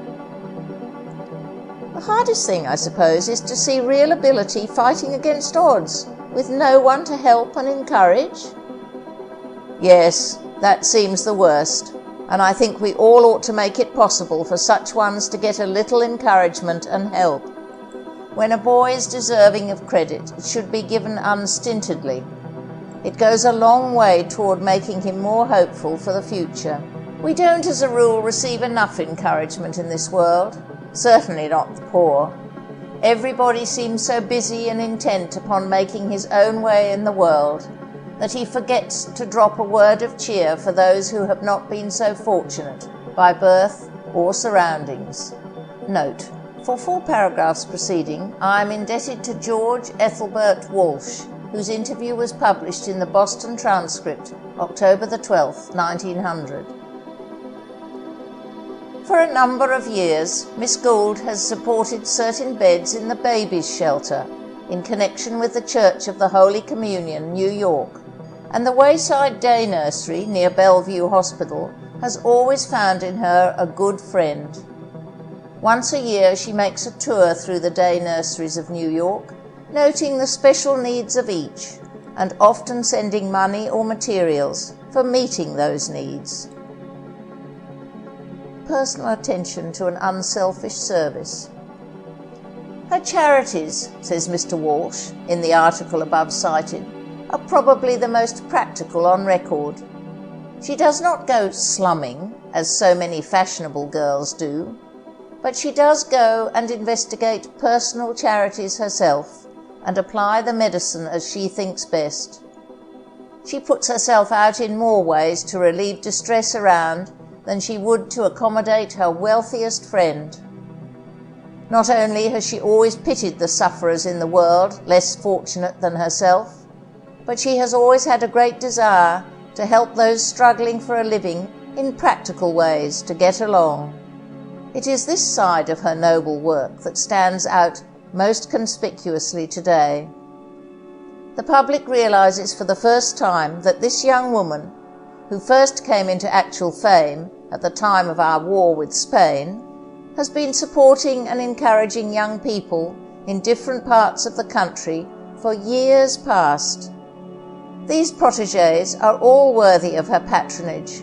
The hardest thing, I suppose, is to see real ability fighting against odds, with no one to help and encourage. Yes, that seems the worst, and I think we all ought to make it possible for such ones to get a little encouragement and help. When a boy is deserving of credit, it should be given unstintedly. It goes a long way toward making him more hopeful for the future. We don't, as a rule, receive enough encouragement in this world, certainly not the poor. Everybody seems so busy and intent upon making his own way in the world that he forgets to drop a word of cheer for those who have not been so fortunate by birth or surroundings. Note: for 4 paragraphs preceding, I am indebted to George Ethelbert Walsh, whose interview was published in the Boston Transcript, October the 12th, 1900. For a number of years, Miss Gould has supported certain beds in the babies' shelter in connection with the Church of the Holy Communion, New York, and the Wayside Day Nursery near Bellevue Hospital has always found in her a good friend. Once a year she makes a tour through the day nurseries of New York, noting the special needs of each, and often sending money or materials for meeting those needs. Personal attention to an unselfish service. Her charities, says Mr. Walsh in the article above cited, are probably the most practical on record. She does not go slumming, as so many fashionable girls do, but she does go and investigate personal charities herself and apply the medicine as she thinks best. She puts herself out in more ways to relieve distress around than she would to accommodate her wealthiest friend. Not only has she always pitied the sufferers in the world less fortunate than herself, but she has always had a great desire to help those struggling for a living in practical ways to get along. It is this side of her noble work that stands out most conspicuously today. The public realizes for the first time that this young woman, who first came into actual fame at the time of our war with Spain, has been supporting and encouraging young people in different parts of the country for years past. These protégés are all worthy of her patronage,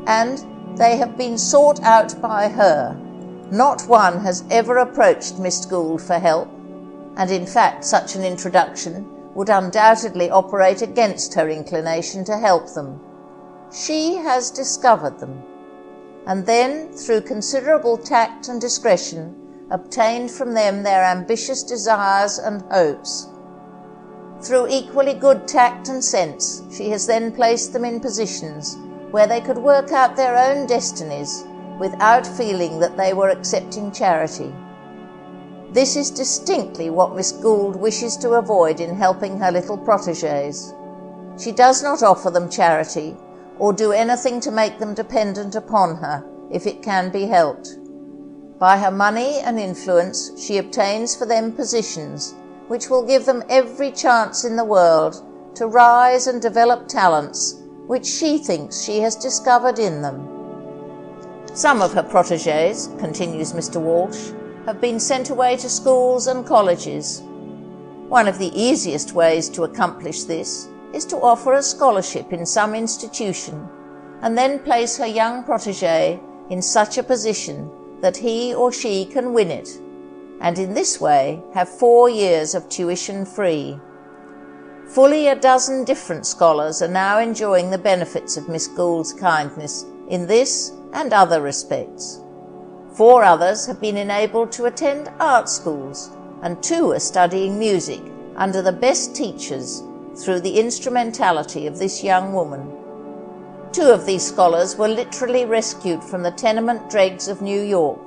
and they have been sought out by her. Not one has ever approached Miss Gould for help, and in fact such an introduction would undoubtedly operate against her inclination to help them. She has discovered them, and then, through considerable tact and discretion, obtained from them their ambitious desires and hopes. Through equally good tact and sense, she has then placed them in positions where they could work out their own destinies without feeling that they were accepting charity. This is distinctly what Miss Gould wishes to avoid in helping her little protégés. She does not offer them charity or do anything to make them dependent upon her, if it can be helped. By her money and influence, she obtains for them positions which will give them every chance in the world to rise and develop talents which she thinks she has discovered in them. Some of her protégés, continues Mr. Walsh, have been sent away to schools and colleges. One of the easiest ways to accomplish this is to offer a scholarship in some institution and then place her young protégé in such a position that he or she can win it, and in this way have 4 years of tuition free. Fully a dozen different scholars are now enjoying the benefits of Miss Gould's kindness in this and other respects. 4 others have been enabled to attend art schools, and 2 are studying music under the best teachers through the instrumentality of this young woman. 2 of these scholars were literally rescued from the tenement dregs of New York,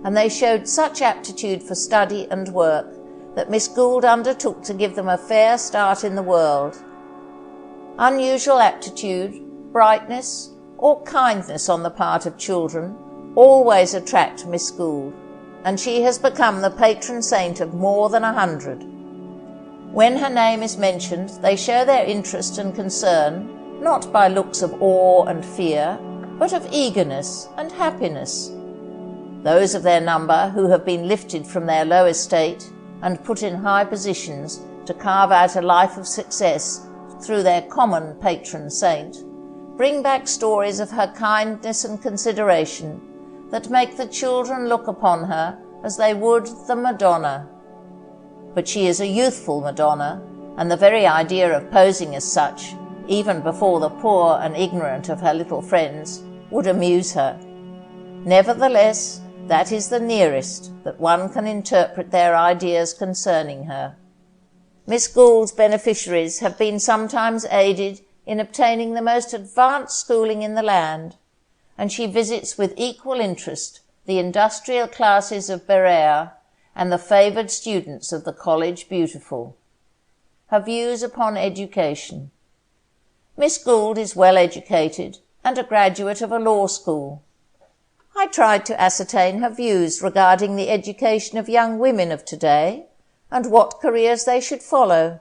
and they showed such aptitude for study and work that Miss Gould undertook to give them a fair start in the world. Unusual aptitude, brightness, or kindness on the part of children always attract Miss Gould, and she has become the patron saint of more than 100. When her name is mentioned, they show their interest and concern, not by looks of awe and fear, but of eagerness and happiness. Those of their number who have been lifted from their low estate and put in high positions to carve out a life of success through their common patron saint, bring back stories of her kindness and consideration that make the children look upon her as they would the Madonna. But she is a youthful Madonna, and the very idea of posing as such, even before the poor and ignorant of her little friends, would amuse her. Nevertheless, that is the nearest that one can interpret their ideas concerning her. Miss Gould's beneficiaries have been sometimes aided in obtaining the most advanced schooling in the land, and she visits with equal interest the industrial classes of Berea and the favoured students of the College Beautiful. Her views upon education. Miss Gould is well educated and a graduate of a law school. I tried to ascertain her views regarding the education of young women of today and what careers they should follow.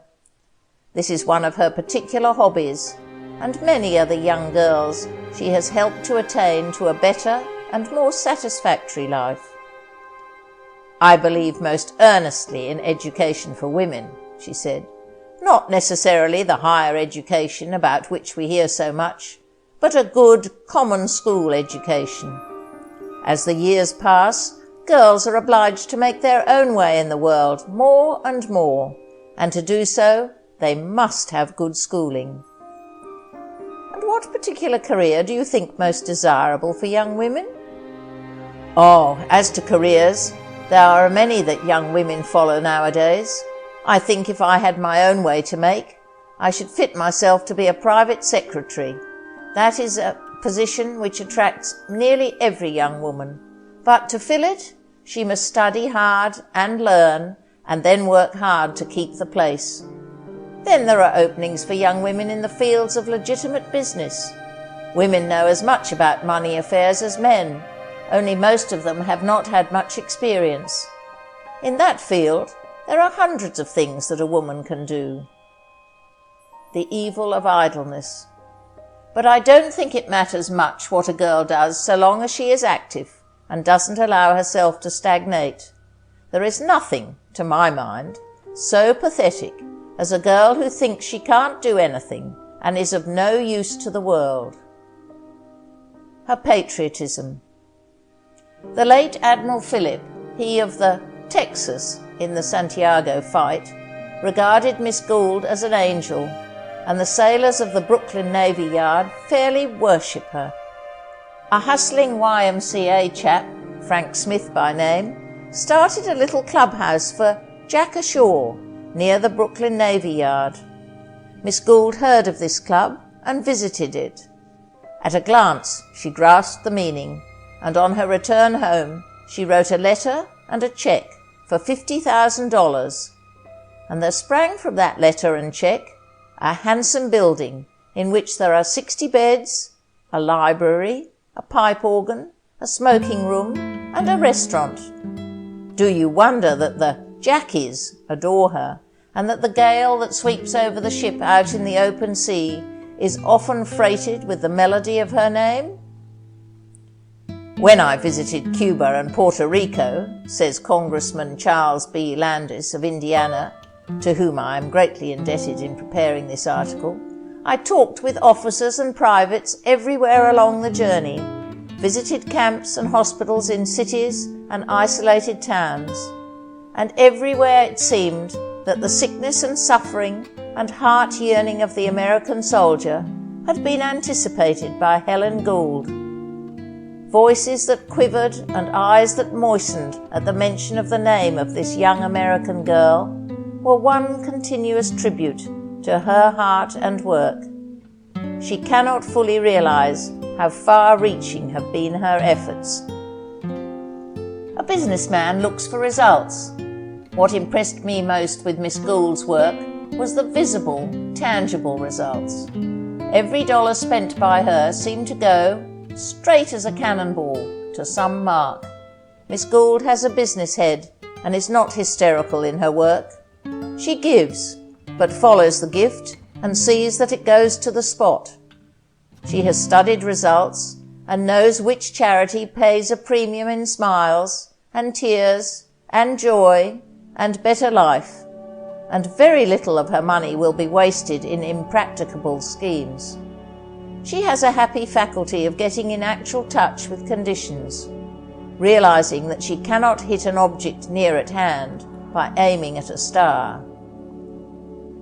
This is one of her particular hobbies, and many other young girls she has helped to attain to a better and more satisfactory life. I believe most earnestly in education for women, she said, not necessarily the higher education about which we hear so much, but a good common school education. As the years pass, girls are obliged to make their own way in the world more and more, and to do so they must have good schooling. And what particular career do you think most desirable for young women? Oh, as to careers, there are many that young women follow nowadays. I think if I had my own way to make, I should fit myself to be a private secretary. That is a position which attracts nearly every young woman, but to fill it, she must study hard and learn, and then work hard to keep the place. Then there are openings for young women in the fields of legitimate business. Women know as much about money affairs as men, only most of them have not had much experience. In that field, there are hundreds of things that a woman can do. The evil of idleness. But I don't think it matters much what a girl does so long as she is active and doesn't allow herself to stagnate. There is nothing, to my mind, so pathetic as a girl who thinks she can't do anything and is of no use to the world. Her patriotism. The late Admiral Phillip, he of the Texas in the Santiago fight, regarded Miss Gould as an angel, and the sailors of the Brooklyn Navy Yard fairly worship her. A hustling YMCA chap, Frank Smith by name, started a little clubhouse for Jack Ashore near the Brooklyn Navy Yard. Miss Gould heard of this club and visited it. At a glance she grasped the meaning, and on her return home she wrote a letter and a cheque for $50,000, and there sprang from that letter and cheque a handsome building in which there are 60 beds, a library, a pipe organ, a smoking room, and a restaurant. Do you wonder that the Jackies adore her, and that the gale that sweeps over the ship out in the open sea is often freighted with the melody of her name? When I visited Cuba and Puerto Rico, says Congressman Charles B. Landis of Indiana, to whom I am greatly indebted in preparing this article, I talked with officers and privates everywhere along the journey, visited camps and hospitals in cities and isolated towns, and everywhere it seemed that the sickness and suffering and heart yearning of the American soldier had been anticipated by Helen Gould. Voices that quivered and eyes that moistened at the mention of the name of this young American girl were one continuous tribute to her heart and work. She cannot fully realize how far-reaching have been her efforts. A businessman looks for results. What impressed me most with Miss Gould's work was the visible, tangible results. Every dollar spent by her seemed to go, straight as a cannonball, to some mark. Miss Gould has a business head and is not hysterical in her work. She gives, but follows the gift and sees that it goes to the spot. She has studied results and knows which charity pays a premium in smiles and tears and joy and better life, and very little of her money will be wasted in impracticable schemes. She has a happy faculty of getting in actual touch with conditions, realizing that she cannot hit an object near at hand by aiming at a star.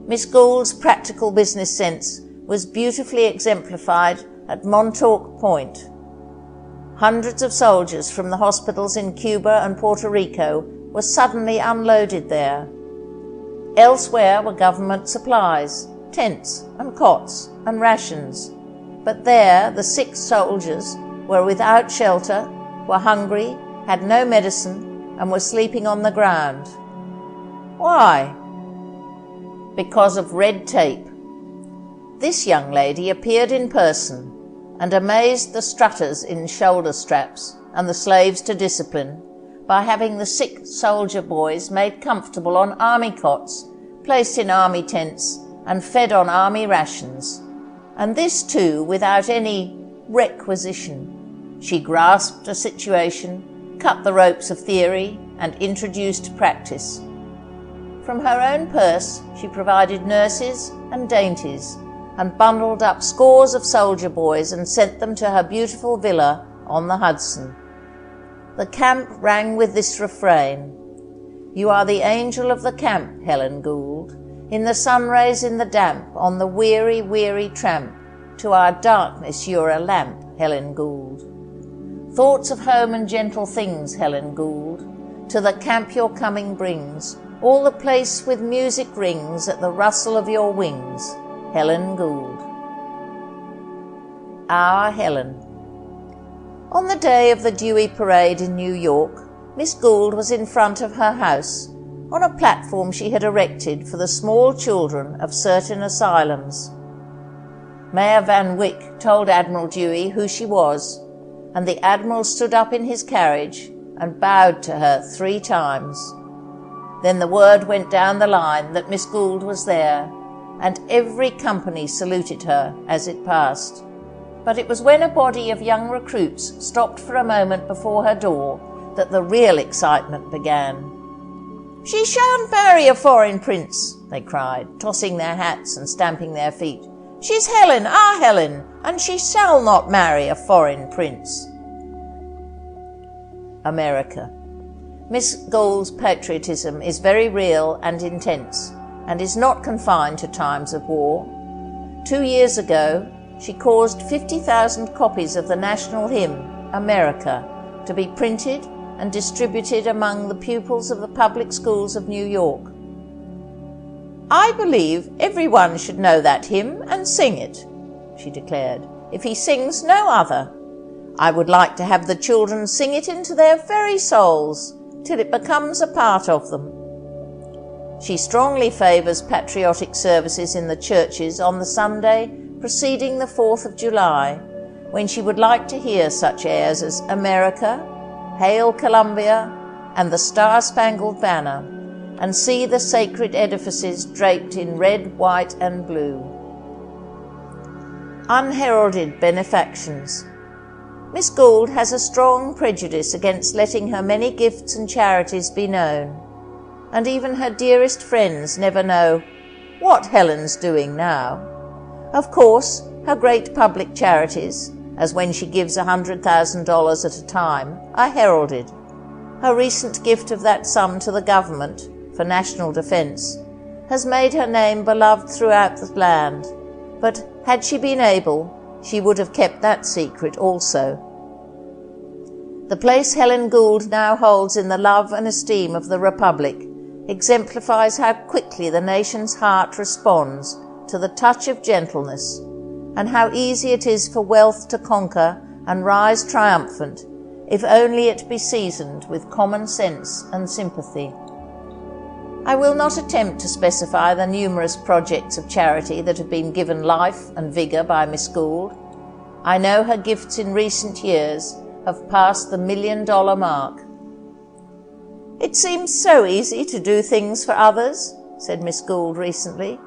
Miss Gould's practical business sense was beautifully exemplified at Montauk Point. Hundreds of soldiers from the hospitals in Cuba and Puerto Rico were suddenly unloaded there. Elsewhere were government supplies, tents and cots and rations, but there the sick soldiers were without shelter, were hungry, had no medicine, and were sleeping on the ground. Why? Because of red tape. This young lady appeared in person and amazed the strutters in shoulder straps and the slaves to discipline by having the sick soldier boys made comfortable on army cots, placed in army tents and fed on army rations, and this too without any requisition. She grasped a situation, cut the ropes of theory, and introduced practice. From her own purse she provided nurses and dainties, and bundled up scores of soldier boys and sent them to her beautiful villa on the Hudson. The camp rang with this refrain: "You are the angel of the camp, Helen Gould, in the sun rays in the damp, on the weary, weary tramp, to our darkness you're a lamp, Helen Gould. Thoughts of home and gentle things, Helen Gould, to the camp your coming brings, all the place with music rings at the rustle of your wings, Helen Gould." Our Helen. On the day of the Dewey Parade in New York, Miss Gould was in front of her house, on a platform she had erected for the small children of certain asylums. Mayor Van Wyck told Admiral Dewey who she was, and the Admiral stood up in his carriage and bowed to her 3 times. Then the word went down the line that Miss Gould was there, and every company saluted her as it passed. But it was when a body of young recruits stopped for a moment before her door that the real excitement began. "She shan't marry a foreign prince," they cried, tossing their hats and stamping their feet. "She's Helen, our Helen, and she shall not marry a foreign prince." America. Miss Gould's patriotism is very real and intense, and is not confined to times of war. 2 years ago, she caused 50,000 copies of the national hymn, America, to be printed and distributed among the pupils of the public schools of New York. "I believe everyone should know that hymn and sing it," she declared, "if he sings no other. I would like to have the children sing it into their very souls, till it becomes a part of them." She strongly favours patriotic services in the churches on the Sunday preceding the 4th of July, when she would like to hear such airs as America, Hail Columbia, and the Star-Spangled Banner, and see the sacred edifices draped in red, white, and blue. Unheralded benefactions. Miss Gould has a strong prejudice against letting her many gifts and charities be known, and even her dearest friends never know what Helen's doing now. Of course, her great public charities, as when she gives $100,000 at a time, are heralded. Her recent gift of that sum to the government for national defence has made her name beloved throughout the land, but had she been able, she would have kept that secret also. The place Helen Gould now holds in the love and esteem of the Republic exemplifies how quickly the nation's heart responds to the touch of gentleness, and how easy it is for wealth to conquer and rise triumphant if only it be seasoned with common sense and sympathy. I will not attempt to specify the numerous projects of charity that have been given life and vigour by Miss Gould. I know her gifts in recent years have passed the $1 million mark. "It seems so easy to do things for others," said Miss Gould recently.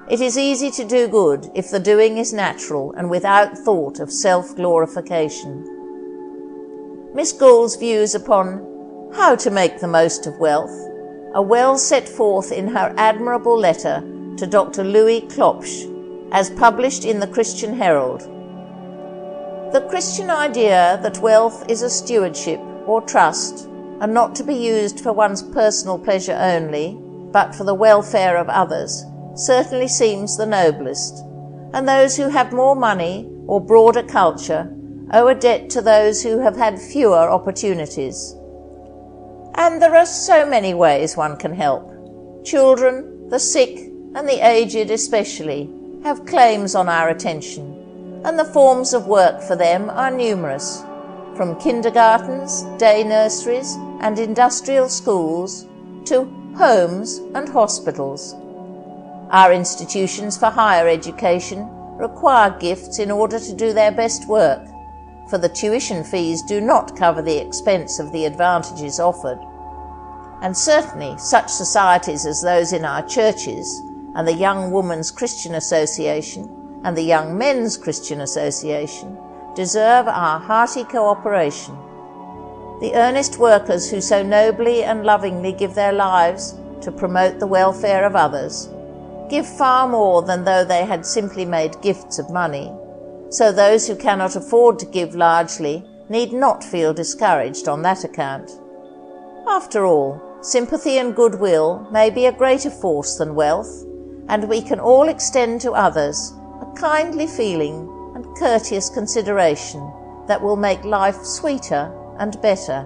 "It is easy to do good if the doing is natural and without thought of self-glorification." Miss Gould's views upon how to make the most of wealth are well set forth in her admirable letter to Dr. Louis Klopsch, as published in the Christian Herald. The Christian idea that wealth is a stewardship or trust, and not to be used for one's personal pleasure only, but for the welfare of others, certainly seems the noblest, and those who have more money or broader culture owe a debt to those who have had fewer opportunities. And there are so many ways one can help. Children, the sick, and the aged especially, have claims on our attention, and the forms of work for them are numerous, from kindergartens, day nurseries, and industrial schools, to homes and hospitals. Our institutions for higher education require gifts in order to do their best work, for the tuition fees do not cover the expense of the advantages offered. And certainly such societies as those in our churches, and the Young Women's Christian Association, and the Young Men's Christian Association, deserve our hearty cooperation. The earnest workers who so nobly and lovingly give their lives to promote the welfare of others give far more than though they had simply made gifts of money, so those who cannot afford to give largely need not feel discouraged on that account. After all, sympathy and goodwill may be a greater force than wealth, and we can all extend to others a kindly feeling and courteous consideration that will make life sweeter and better.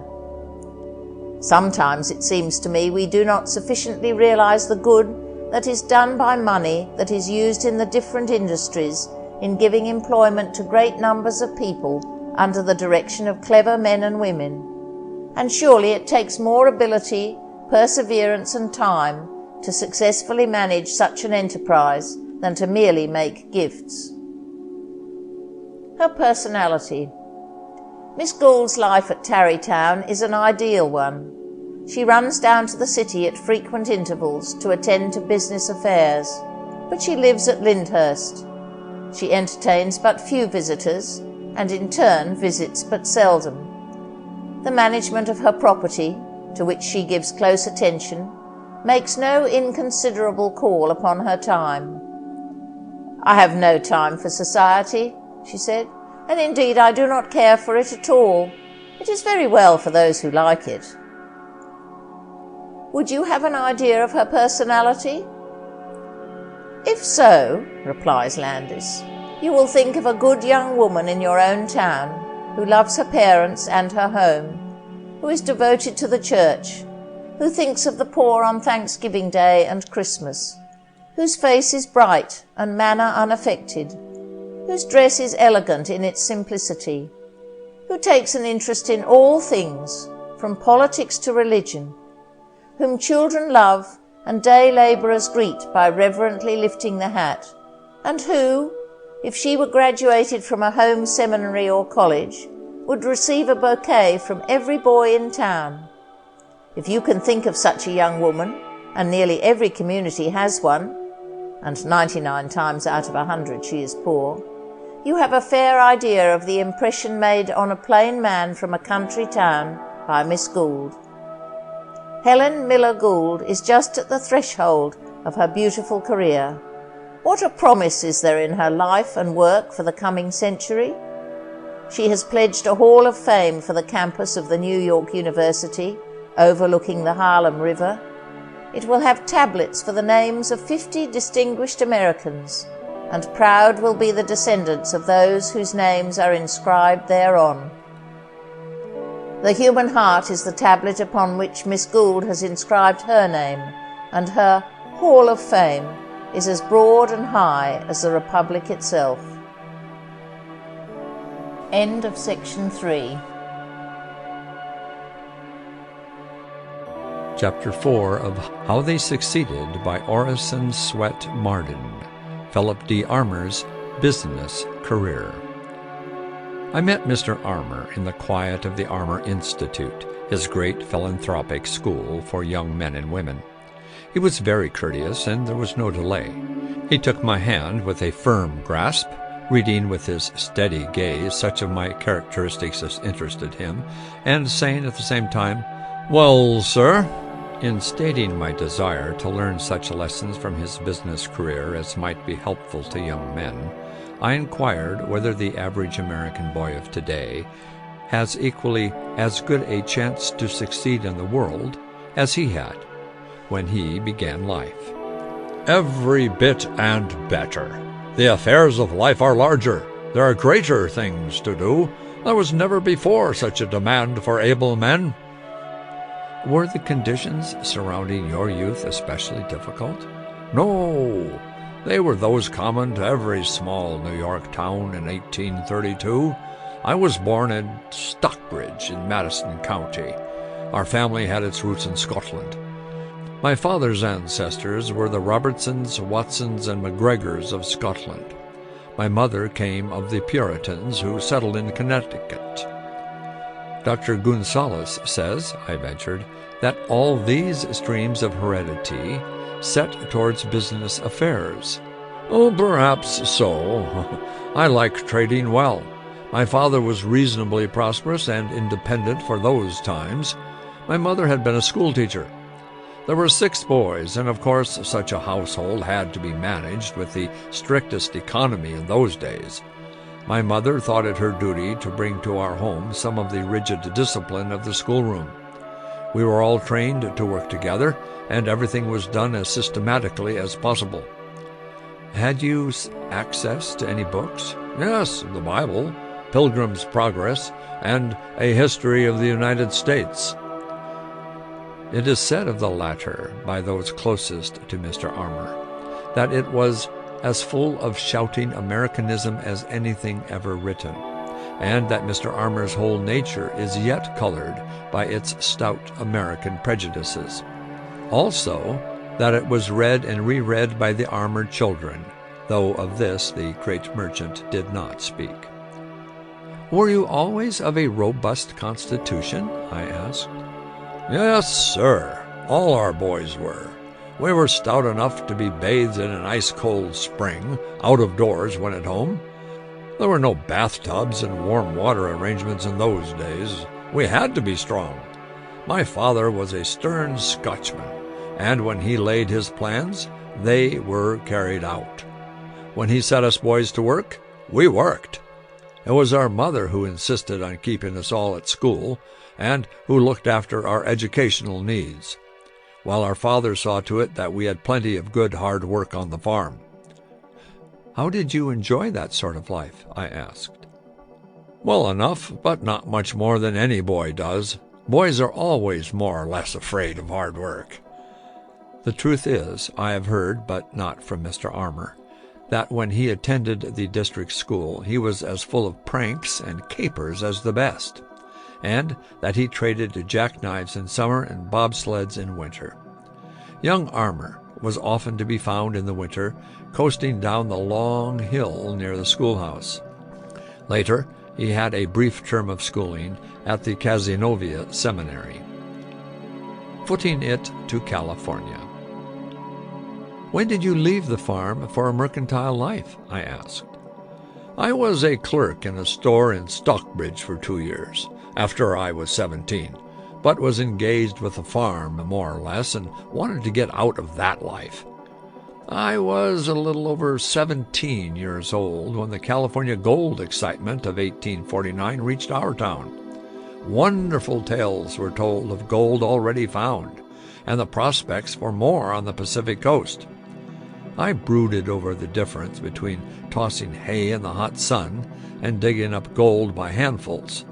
Sometimes it seems to me we do not sufficiently realize the good that is done by money that is used in the different industries in giving employment to great numbers of people under the direction of clever men and women. And surely it takes more ability, perseverance and time to successfully manage such an enterprise than to merely make gifts. Her personality. Miss Gould's life at Tarrytown is an ideal one. She runs down to the city at frequent intervals to attend to business affairs, but she lives at Lyndhurst. She entertains but few visitors, and in turn visits but seldom. The management of her property, to which she gives close attention, makes no inconsiderable call upon her time. "I have no time for society," she said, "and indeed I do not care for it at all. It is very well for those who like it." Would you have an idea of her personality? "If so," replies Landis, "you will think of a good young woman in your own town, who loves her parents and her home, who is devoted to the church, who thinks of the poor on Thanksgiving Day and Christmas, whose face is bright and manner unaffected, whose dress is elegant in its simplicity, who takes an interest in all things, from politics to religion, whom children love and day labourers greet by reverently lifting the hat, and who, if she were graduated from a home seminary or college, would receive a bouquet from every boy in town. If you can think of such a young woman, and nearly every community has one, and 99 times out of 100 she is poor, you have a fair idea of the impression made on a plain man from a country town by Miss Gould. Helen Miller Gould is just at the threshold of her beautiful career. What a promise is there in her life and work for the coming century? She has pledged a Hall of Fame for the campus of the New York University, overlooking the Harlem River. It will have tablets for the names of 50 distinguished Americans, and proud will be the descendants of those whose names are inscribed thereon. The human heart is the tablet upon which Miss Gould has inscribed her name, and her Hall of Fame is as broad and high as the Republic itself. End of section 3. Chapter 4 of How They Succeeded by Orison Swett Marden, Philip D. Armour's Business Career. I met Mr. Armour in the quiet of the Armour Institute, his great philanthropic school for young men and women. He was very courteous, and there was no delay. He took my hand with a firm grasp, reading with his steady gaze such of my characteristics as interested him, and saying at the same time, "Well, sir," in stating my desire to learn such lessons from his business career as might be helpful to young men, I inquired whether the average American boy of today has equally as good a chance to succeed in the world as he had when he began life. "Every bit and better. The affairs of life are larger. There are greater things to do. There was never before such a demand for able men." Were the conditions surrounding your youth especially difficult? No. They were those common to every small New York town in 1832. I was born in Stockbridge in Madison County. Our family had its roots in Scotland. My father's ancestors were the Robertsons, Watsons, and McGregors of Scotland. My mother came of the Puritans who settled in Connecticut. Dr. Gonzalez says, I ventured, that all these streams of heredity set towards business affairs. Oh, perhaps so. I like trading well. My father was reasonably prosperous and independent for those times. My mother had been a schoolteacher. There were 6 boys, and of course such a household had to be managed with the strictest economy in those days. My mother thought it her duty to bring to our home some of the rigid discipline of the schoolroom. We were all trained to work together, and everything was done as systematically as possible. Had you access to any books? Yes, the Bible, Pilgrim's Progress, and a history of the United States. It is said of the latter by those closest to Mr. Armour that it was as full of shouting Americanism as anything ever written, and that Mr. Armour's whole nature is yet colored by its stout American prejudices. Also, that it was read and reread by the Armour children, though of this the great merchant did not speak. "Were you always of a robust constitution?" I asked. "Yes, sir. All our boys were. We were stout enough to be bathed in an ice-cold spring, out of doors when at home. There were no bathtubs and warm water arrangements in those days. We had to be strong. My father was a stern Scotchman, and when he laid his plans, they were carried out. When he set us boys to work, we worked. It was our mother who insisted on keeping us all at school, and who looked after our educational needs, while our father saw to it that we had plenty of good hard work on the farm." "How did you enjoy that sort of life?" I asked. "Well enough, but not much more than any boy does. Boys are always more or less afraid of hard work." The truth is, I have heard, but not from Mr. Armour, that when he attended the district school he was as full of pranks and capers as the best, and that he traded jackknives in summer and bobsleds in winter. Young Armour was often to be found in the winter coasting down the long hill near the schoolhouse. Later, he had a brief term of schooling at the Cazenovia Seminary. Footing it to California. "When did you leave the farm for a mercantile life?" I asked. "I was a clerk in a store in Stockbridge for 2 years, after I was 17, but was engaged with the farm more or less and wanted to get out of that life. I was a little over 17 years old when the California gold excitement of 1849 reached our town. Wonderful tales were told of gold already found, and the prospects for more on the Pacific coast. I brooded over the difference between tossing hay in the hot sun and digging up gold by handfuls,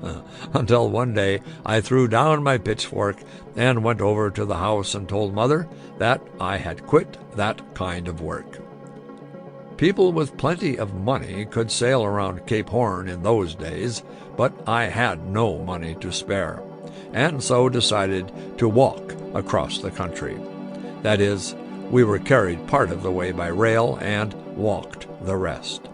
until one day I threw down my pitchfork and went over to the house and told Mother that I had quit that kind of work. People with plenty of money could sail around Cape Horn in those days, but I had no money to spare. and so decided to walk across the country. That is, we were carried part of the way by rail and walked the rest.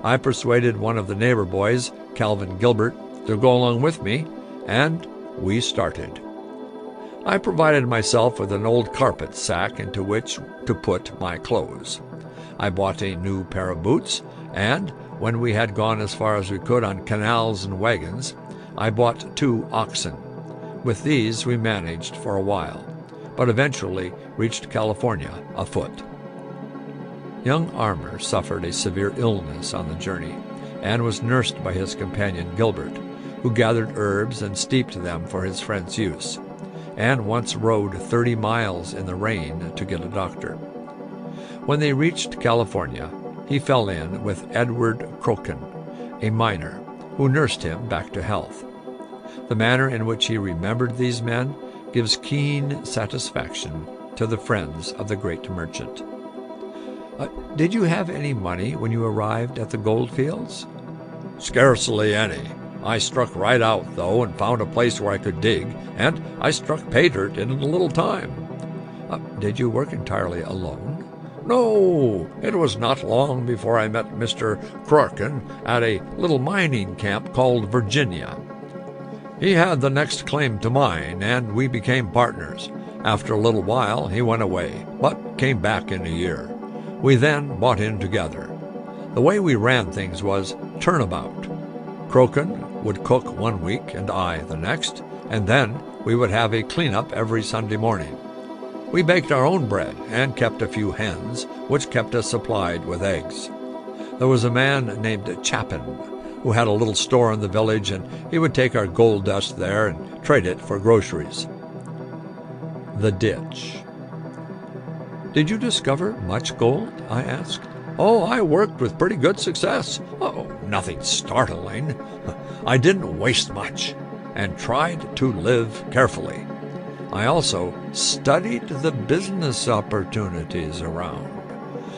I persuaded one of the neighbor boys, Calvin Gilbert, to go along with me, and we started. I provided myself with an old carpet sack into which to put my clothes. I bought a new pair of boots, and when we had gone as far as we could on canals and wagons, I bought 2 oxen. With these we managed for a while, but eventually reached California afoot. Young Armour suffered a severe illness on the journey, and was nursed by his companion Gilbert, who gathered herbs and steeped them for his friend's use, and once rode 30 miles in the rain to get a doctor. When they reached California, he fell in with Edward Crocon, a miner, who nursed him back to health. The manner in which he remembered these men gives keen satisfaction to the friends of the great merchant. Did you have any money when you arrived at the gold fields? Scarcely any. I struck right out, though, and found a place where I could dig, and I struck pay dirt in a little time. Did you work entirely alone? No, it was not long before I met Mr. Crocon at a little mining camp called Virginia. He had the next claim to mine, and we became partners. After a little while, he went away, but came back in a year. We then bought in together. The way we ran things was turnabout. Crocon would cook one week and I the next, and then we would have a cleanup every Sunday morning. We baked our own bread and kept a few hens, which kept us supplied with eggs. There was a man named Chapin, who had a little store in the village, and he would take our gold dust there and trade it for groceries. The ditch. Did you discover much gold? I asked. Oh, I worked with pretty good success. Oh, nothing startling. I didn't waste much and tried to live carefully. I also studied the business opportunities around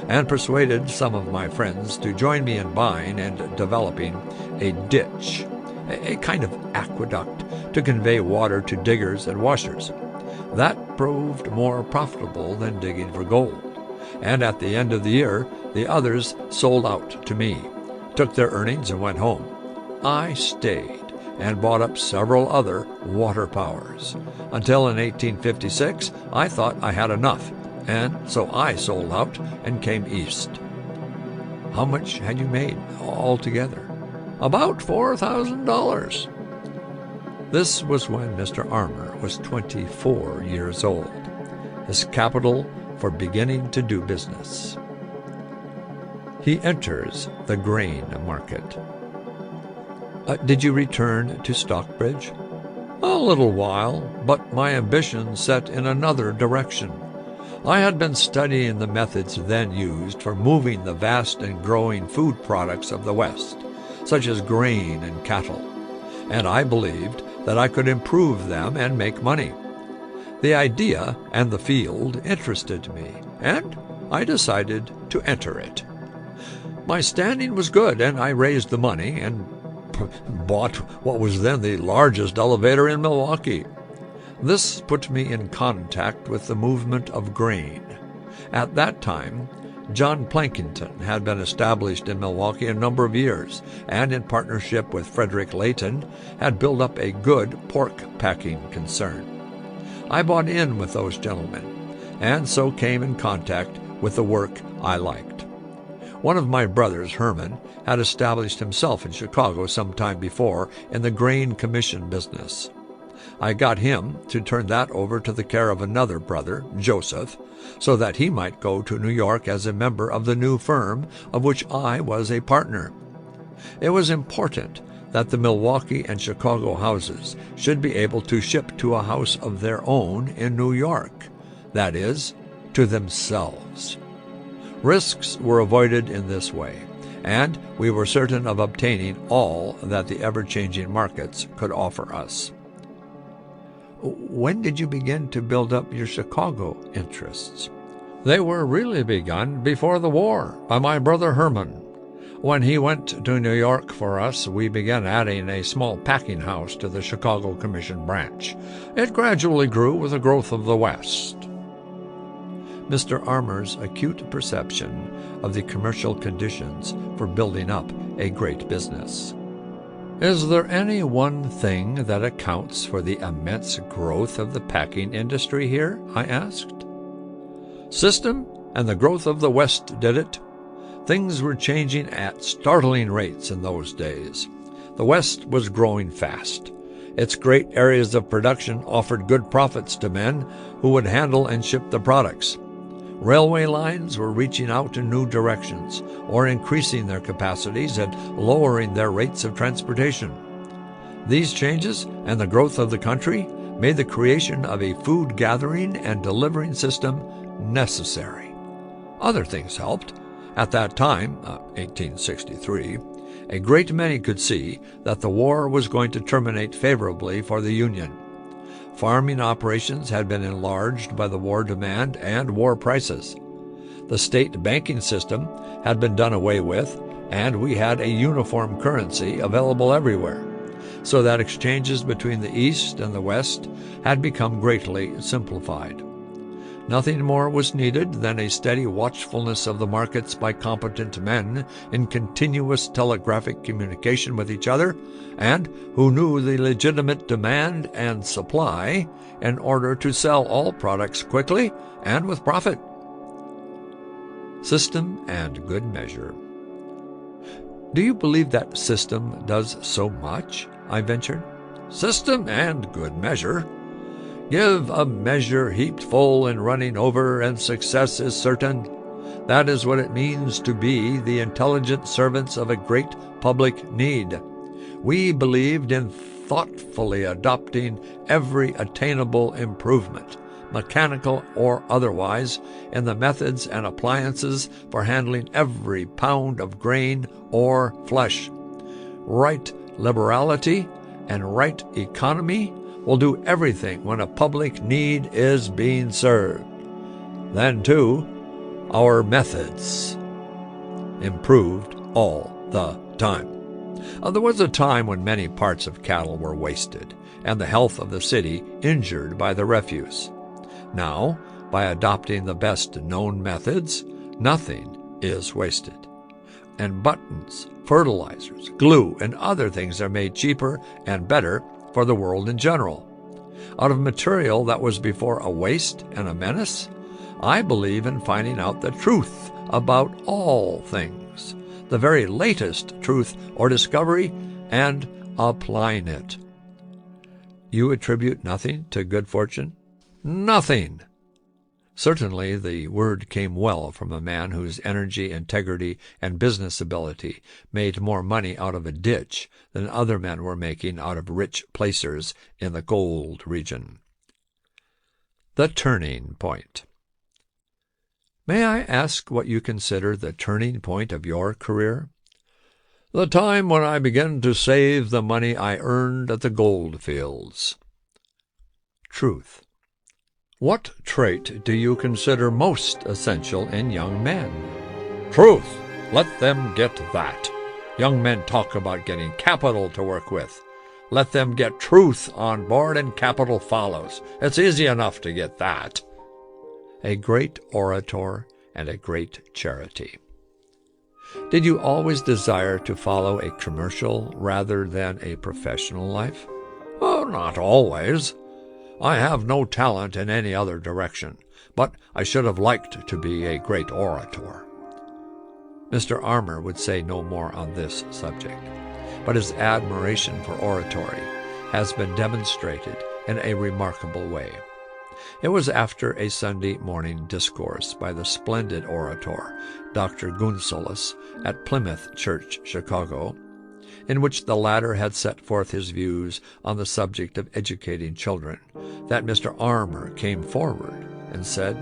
and persuaded some of my friends to join me in buying and developing a ditch, a kind of aqueduct to convey water to diggers and washers. That proved more profitable than digging for gold, and at the end of the year, the others sold out to me, took their earnings and went home. I stayed and bought up several other water powers, until in 1856 I thought I had enough, and so I sold out and came east. How much had you made altogether? About $4,000. This was when Mr. Armour was 24 years old, his capital for beginning to do business. He enters the grain market. Did you return to Stockbridge? A little while, but my ambition set in another direction. I had been studying the methods then used for moving the vast and growing food products of the West, such as grain and cattle, and I believed that I could improve them and make money. The idea and the field interested me, and I decided to enter it. My standing was good, and I raised the money and bought what was then the largest elevator in Milwaukee. This put me in contact with the movement of grain. At that time, John Plankington had been established in Milwaukee a number of years, and in partnership with Frederick Layton had built up a good pork-packing concern. I bought in with those gentlemen, and so came in contact with the work I liked. One of my brothers, Herman, had established himself in Chicago some time before in the grain commission business. I got him to turn that over to the care of another brother, Joseph, so that he might go to New York as a member of the new firm of which I was a partner. It was important that the Milwaukee and Chicago houses should be able to ship to a house of their own in New York, that is, to themselves. Risks were avoided in this way, and we were certain of obtaining all that the ever-changing markets could offer us. When did you begin to build up your Chicago interests? They were really begun before the war by my brother Herman. When he went to New York for us, we began adding a small packing house to the Chicago Commission branch. It gradually grew with the growth of the West. Mr. Armour's acute perception of the commercial conditions for building up a great business. Is there any one thing that accounts for the immense growth of the packing industry here? I asked. System and the growth of the West did it. Things were changing at startling rates in those days. The West was growing fast. Its great areas of production offered good profits to men who would handle and ship the products. Railway lines were reaching out in new directions, or increasing their capacities and lowering their rates of transportation. These changes and the growth of the country made the creation of a food gathering and delivering system necessary. Other things helped. At that time, 1863, a great many could see that the war was going to terminate favorably for the Union. Farming operations had been enlarged by the war demand and war prices. The state banking system had been done away with, and we had a uniform currency available everywhere, so that exchanges between the East and the West had become greatly simplified. Nothing more was needed than a steady watchfulness of the markets by competent men in continuous telegraphic communication with each other, and who knew the legitimate demand and supply in order to sell all products quickly and with profit. System and good measure. Do you believe that system does so much? I ventured. System and good measure. Give a measure heaped full and running over, and success is certain. That is what it means to be the intelligent servants of a great public need. We believed in thoughtfully adopting every attainable improvement, mechanical or otherwise, in the methods and appliances for handling every pound of grain or flesh. Right liberality and right economy will do everything when a public need is being served. Then, too, our methods improved all the time. There was a time when many parts of cattle were wasted, and the health of the city injured by the refuse. Now, by adopting the best known methods, nothing is wasted. And buttons, fertilizers, glue, and other things are made cheaper and better for the world in general. Out of material that was before a waste and a menace, I believe in finding out the truth about all things, the very latest truth or discovery, and applying it. You attribute nothing to good fortune? Nothing! Certainly the word came well from a man whose energy, integrity, and business ability made more money out of a ditch than other men were making out of rich placers in the gold region. The turning point. May I ask what you consider the turning point of your career? The time when I began to save the money I earned at the gold fields. Truth. What trait do you consider most essential in young men? Truth. Let them get that. Young men talk about getting capital to work with. Let them get truth on board and capital follows. It's easy enough to get that. A great orator and a great charity. Did you always desire to follow a commercial rather than a professional life? Oh, not always. I have no talent in any other direction, but I should have liked to be a great orator. Mr. Armour would say no more on this subject, but his admiration for oratory has been demonstrated in a remarkable way. It was after a Sunday morning discourse by the splendid orator, Dr. Gunsaulus, at Plymouth Church, Chicago, in which the latter had set forth his views on the subject of educating children, that Mr. Armour came forward and said,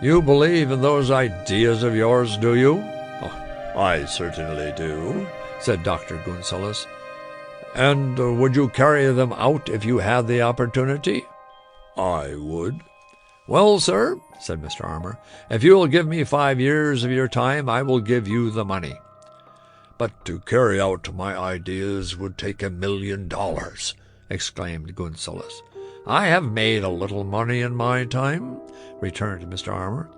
"You believe in those ideas of yours, do you?" "Oh, I certainly do," said Dr. Gunsaulus. "And would you carry them out if you had the opportunity?" "I would." "Well, sir," said Mr. Armour, "if you will give me 5 years of your time, I will give you the money." "But to carry out my ideas would take $1 million, exclaimed Gunsaulus. "I have made a little money in my time," returned Mr. Armour.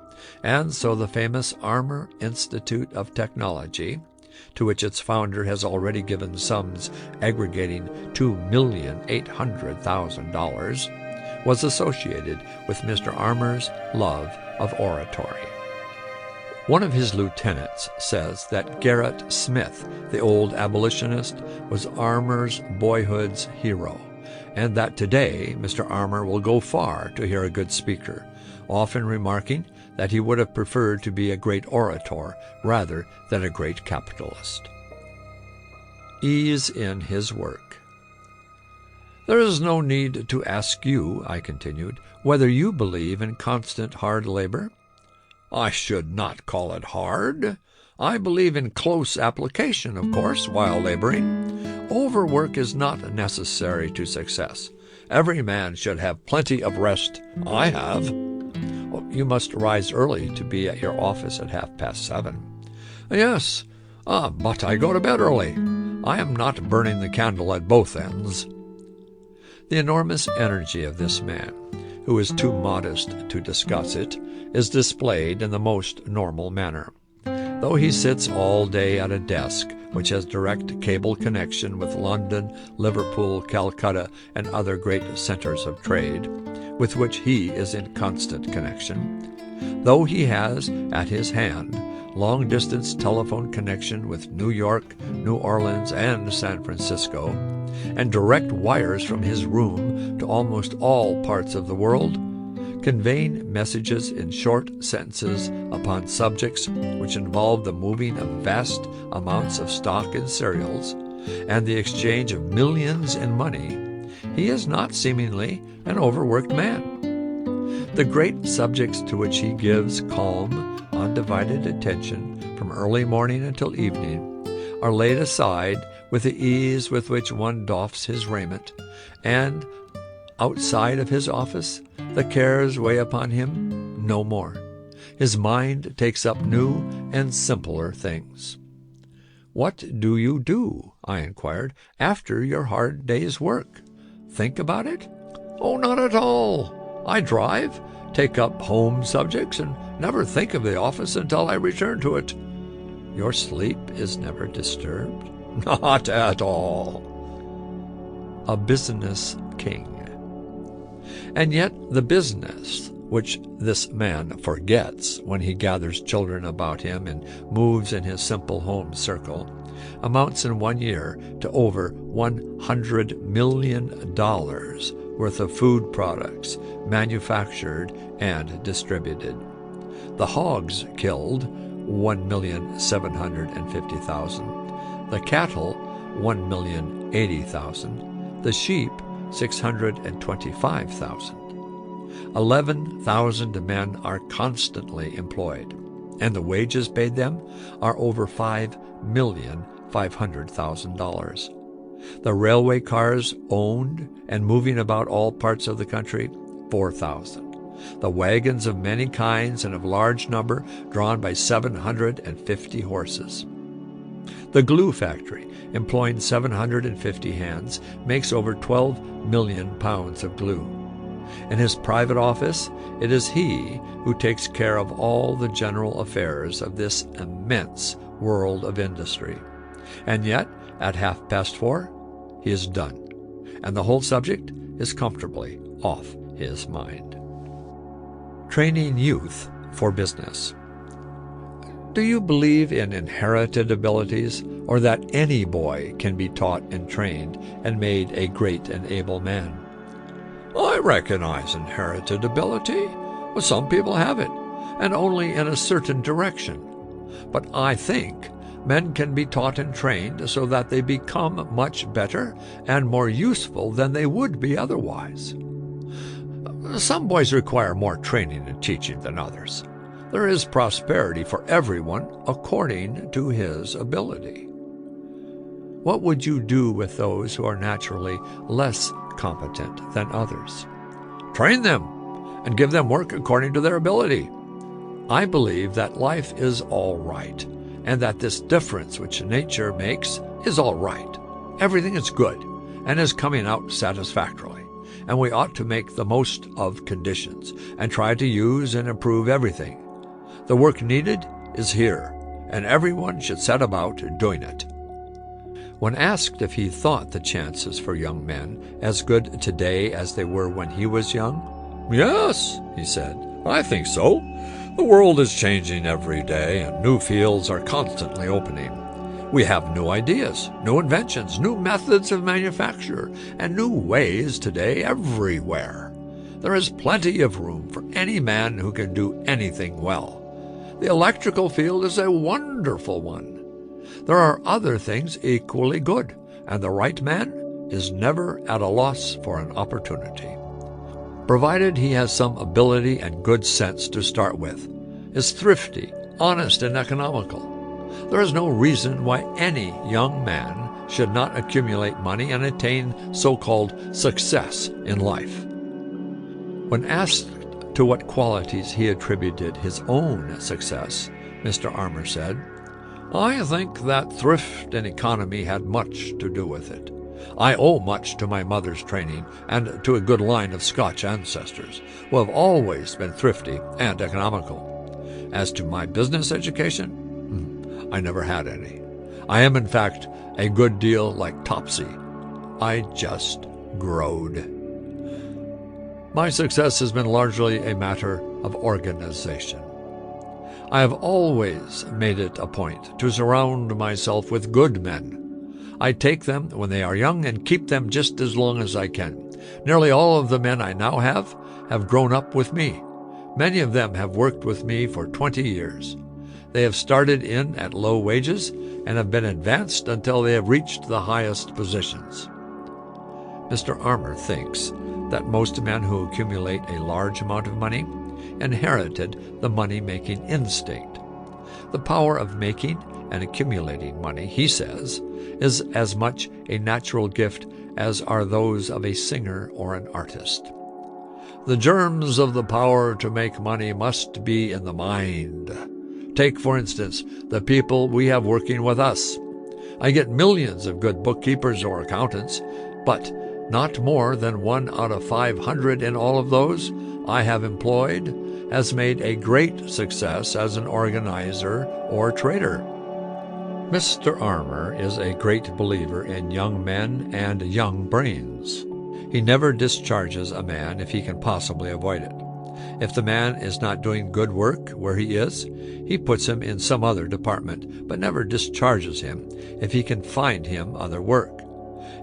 And so the famous Armour Institute of Technology, to which its founder has already given sums aggregating $2,800,000, was associated with Mr. Armour's love of oratory. One of his lieutenants says that Gerrit Smith, the old abolitionist, was Armour's boyhood's hero, and that today Mr. Armour will go far to hear a good speaker, often remarking that he would have preferred to be a great orator rather than a great capitalist. Ease in his work. "There is no need to ask you," I continued, "whether you believe in constant hard labor." "I should not call it hard. I believe in close application, of course, while laboring. Overwork is not necessary to success. Every man should have plenty of rest. I have." "You must rise early to be at your office at 7:30. "Yes, but I go to bed early. I am not burning the candle at both ends." The enormous energy of this man, who is too modest to discuss it, is displayed in the most normal manner. Though he sits all day at a desk which has direct cable connection with London, Liverpool, Calcutta, and other great centers of trade, with which he is in constant connection, though he has at his hand long-distance telephone connection with New York, New Orleans, and San Francisco, and direct wires from his room to almost all parts of the world, conveying messages in short sentences upon subjects which involve the moving of vast amounts of stock and cereals, and the exchange of millions in money, he is not seemingly an overworked man. The great subjects to which he gives calm, undivided attention from early morning until evening are laid aside with the ease with which one doffs his raiment, and outside of his office the cares weigh upon him no more. His mind takes up new and simpler things. "What do you do," I inquired, "after your hard day's work? Think about it?" "Oh, not at all. I drive, take up home subjects, and never think of the office until I return to it." "Your sleep is never disturbed?" "Not at all." A business king. And yet the business which this man forgets when he gathers children about him and moves in his simple home circle amounts in 1 year to over $100 million worth of food products manufactured and distributed. The hogs killed, 1,750,000. The cattle, 1,080,000. The sheep, 625,000. 11,000 men are constantly employed, and the wages paid them are over $5,500,000. The railway cars owned and moving about all parts of the country, 4,000. The wagons of many kinds and of large number, drawn by 750 horses. The glue factory, employing 750 hands, makes over 12 million pounds of glue. In his private office, it is he who takes care of all the general affairs of this immense world of industry. And yet, at 4:30, he is done, and the whole subject is comfortably off his mind. Training youth for business. Do you believe in inherited abilities, or that any boy can be taught and trained and made a great and able man? I recognize inherited ability. Well, some people have it, and only in a certain direction. But I think men can be taught and trained so that they become much better and more useful than they would be otherwise. Some boys require more training and teaching than others. There is prosperity for everyone according to his ability. What would you do with those who are naturally less competent than others? Train them and give them work according to their ability. I believe that life is all right, and that this difference which nature makes is all right. Everything is good and is coming out satisfactorily, and we ought to make the most of conditions and try to use and improve everything. The work needed is here, and everyone should set about doing it. When asked if he thought the chances for young men as good today as they were when he was young, "Yes," he said, "I think so. The world is changing every day, and new fields are constantly opening. We have new ideas, new inventions, new methods of manufacture, and new ways today everywhere. There is plenty of room for any man who can do anything well. The electrical field is a wonderful one. There are other things equally good, and the right man is never at a loss for an opportunity, provided he has some ability and good sense to start with, is thrifty, honest, and economical. There is no reason why any young man should not accumulate money and attain so-called success in life." When asked to what qualities he attributed his own success, Mr. Armour said, "I think that thrift and economy had much to do with it. I owe much to my mother's training and to a good line of Scotch ancestors, who have always been thrifty and economical. As to my business education, I never had any. I am, in fact, a good deal like Topsy. I just growed. My success has been largely a matter of organization. I have always made it a point to surround myself with good men. I take them when they are young and keep them just as long as I can. Nearly all of the men I now have grown up with me. Many of them have worked with me for 20 years. They have started in at low wages and have been advanced until they have reached the highest positions." Mr. Armour thinks that most men who accumulate a large amount of money inherited the money-making instinct. The power of making and accumulating money, he says, is as much a natural gift as are those of a singer or an artist. The germs of the power to make money must be in the mind. Take, for instance, the people we have working with us. I get millions of good bookkeepers or accountants, but not more than 1 out of 500 in all of those I have employed has made a great success as an organizer or trader. Mr. Armour is a great believer in young men and young brains. He never discharges a man if he can possibly avoid it. If the man is not doing good work where he is, he puts him in some other department, but never discharges him if he can find him other work.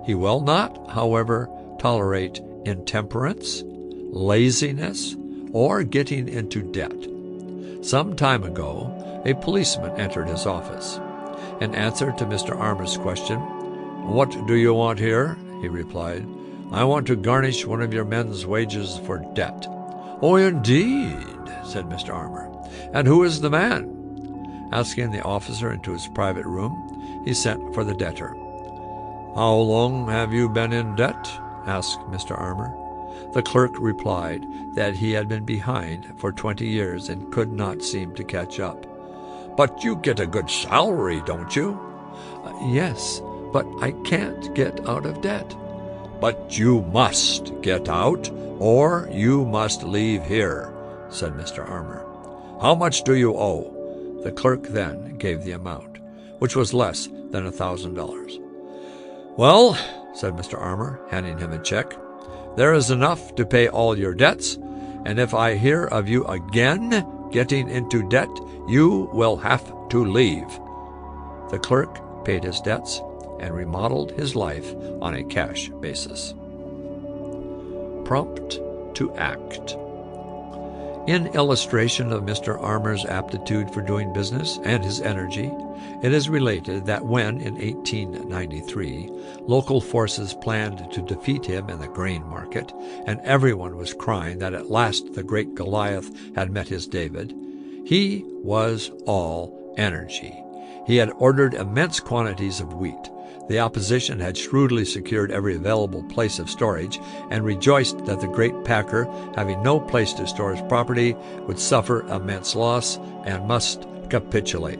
He will not, however, tolerate intemperance, laziness, or getting into debt. Some time ago, a policeman entered his office. In answer to Mr. Armour's question, "What do you want here?" he replied, "I want to garnish one of your men's wages for debt." "Oh, indeed," said Mr. Armour. "And who is the man?" Asking the officer into his private room, he sent for the debtor. "How long have you been in debt?" asked Mr. Armour. The clerk replied that he had been behind for 20 years and could not seem to catch up. "But you get a good salary, don't you?" "Yes, but I can't get out of debt." "But you must get out, or you must leave here," said Mr. Armour. "How much do you owe?" The clerk then gave the amount, which was less than $1,000. "Well," said Mr. Armour, handing him a check, "there is enough to pay all your debts, and if I hear of you again getting into debt, you will have to leave." The clerk paid his debts and remodeled his life on a cash basis. Prompt to act. In illustration of Mr. Armour's aptitude for doing business and his energy, it is related that when, in 1893, local forces planned to defeat him in the grain market, and everyone was crying that at last the great Goliath had met his David, he was all energy. He had ordered immense quantities of wheat. The opposition had shrewdly secured every available place of storage and rejoiced that the great packer, having no place to store his property, would suffer immense loss and must capitulate.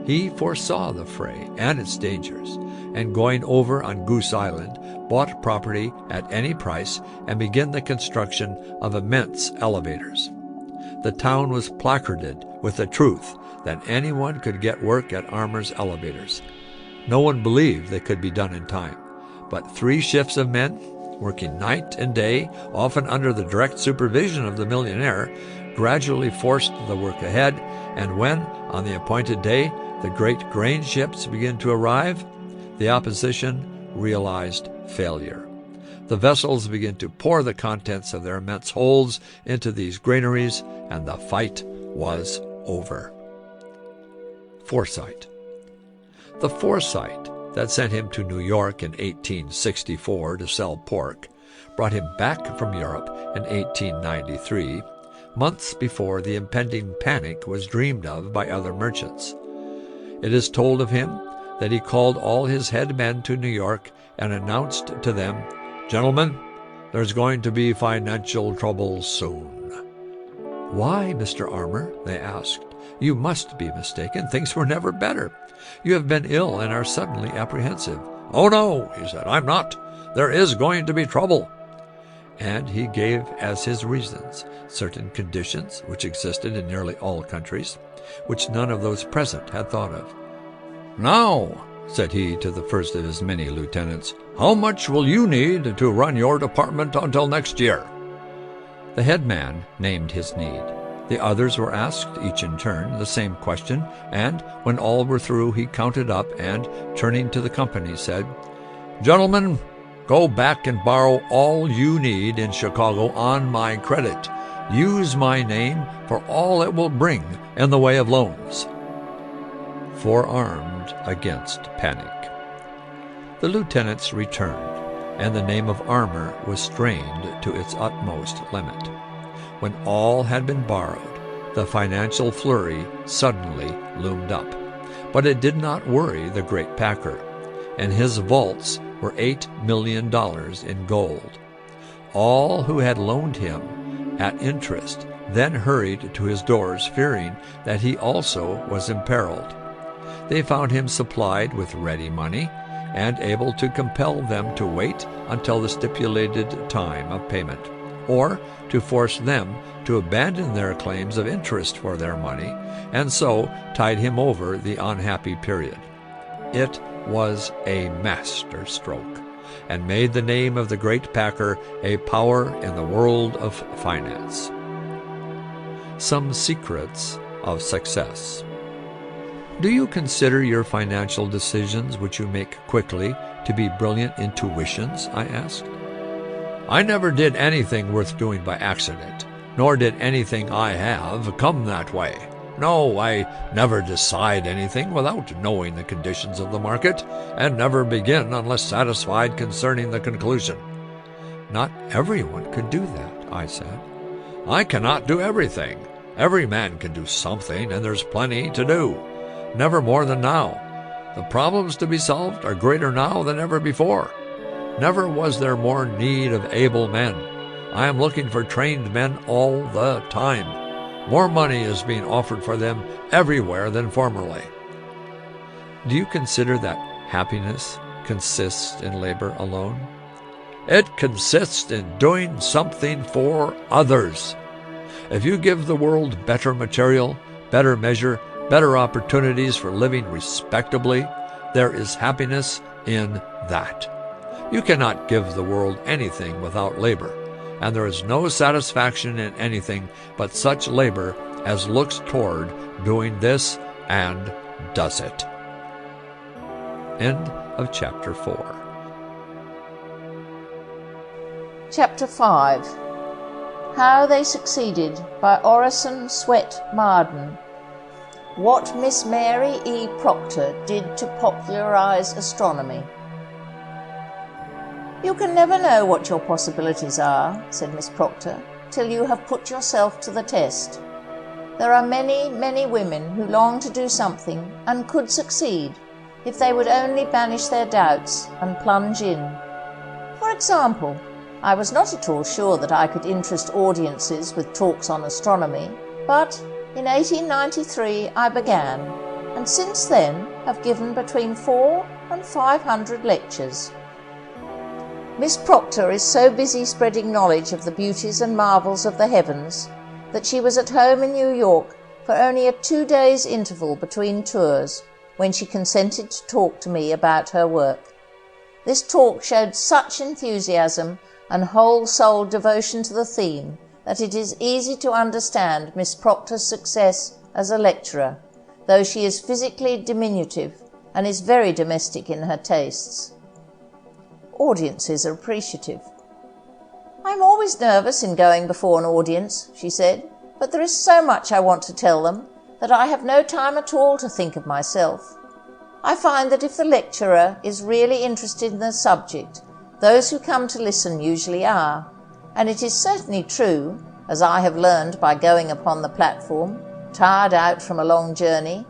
He foresaw the fray and its dangers, and going over on Goose Island, bought property at any price and began the construction of immense elevators. The town was placarded with the truth that anyone could get work at Armour's elevators. No one believed they could be done in time, but 3 shifts of men, working night and day, often under the direct supervision of the millionaire, gradually forced the work ahead, and when, on the appointed day, the great grain ships began to arrive, the opposition realized failure. The vessels began to pour the contents of their immense holds into these granaries, and the fight was over. Foresight. The foresight that sent him to New York in 1864 to sell pork brought him back from Europe in 1893, months before the impending panic was dreamed of by other merchants. It is told of him that he called all his head men to New York and announced to them, "Gentlemen, there's going to be financial trouble soon." "Why, Mr. Armour?" they asked. "You must be mistaken. Things were never better. You have been ill and are suddenly apprehensive." "Oh, no," he said, "I'm not. There is going to be trouble." And he gave as his reasons certain conditions which existed in nearly all countries, which none of those present had thought of. "Now," said he to the first of his many lieutenants, "how much will you need to run your department until next year?" The head man named his need. The others were asked, each in turn, the same question, and when all were through, he counted up and, turning to the company, said, "Gentlemen, go back and borrow all you need in Chicago on my credit. Use my name for all it will bring in the way of loans." Forearmed against panic. The lieutenants returned, and the name of Armour was strained to its utmost limit. When all had been borrowed, the financial flurry suddenly loomed up. But it did not worry the great packer. In his vaults were $8 million in gold. All who had loaned him at interest then hurried to his doors, fearing that he also was imperiled. They found him supplied with ready money and able to compel them to wait until the stipulated time of payment, or to force them to abandon their claims of interest for their money, and so tide him over the unhappy period. It was a master stroke, and made the name of the great packer a power in the world of finance. Some secrets of success. Do you consider your financial decisions, which you make quickly, to be brilliant intuitions? I asked. I never did anything worth doing by accident, nor did anything I have come that way. No, I never decide anything without knowing the conditions of the market, and never begin unless satisfied concerning the conclusion. Not everyone can do that, I said. I cannot do everything. Every man can do something, and there's plenty to do. Never more than now. The problems to be solved are greater now than ever before. Never was there more need of able men. I am looking for trained men all the time. More money is being offered for them everywhere than formerly. Do you consider that happiness consists in labor alone? It consists in doing something for others. If you give the world better material, better measure, better opportunities for living respectably, there is happiness in that. You cannot give the world anything without labor, and there is no satisfaction in anything but such labor as looks toward doing this and does it. End of chapter 4. Chapter 5. How They Succeeded, by Orison Swett Marden. What Miss Mary E. Proctor Did to Popularize Astronomy. You can never know what your possibilities are, said Miss Proctor, till you have put yourself to the test. There are many, many women who long to do something and could succeed if they would only banish their doubts and plunge in. For example, I was not at all sure that I could interest audiences with talks on astronomy, but in 1893 I began, and since then have given between 400 and 500 lectures. Miss Proctor is so busy spreading knowledge of the beauties and marvels of the heavens that she was at home in New York for only a 2 days interval between tours when she consented to talk to me about her work. This talk showed such enthusiasm and whole-souled devotion to the theme that it is easy to understand Miss Proctor's success as a lecturer, though she is physically diminutive and is very domestic in her tastes. Audiences are appreciative. "I'm always nervous in going before an audience," she said, "but there is so much I want to tell them that I have no time at all to think of myself. I find that if the lecturer is really interested in the subject, those who come to listen usually are, and it is certainly true, as I have learned by going upon the platform, tired out from a long journey,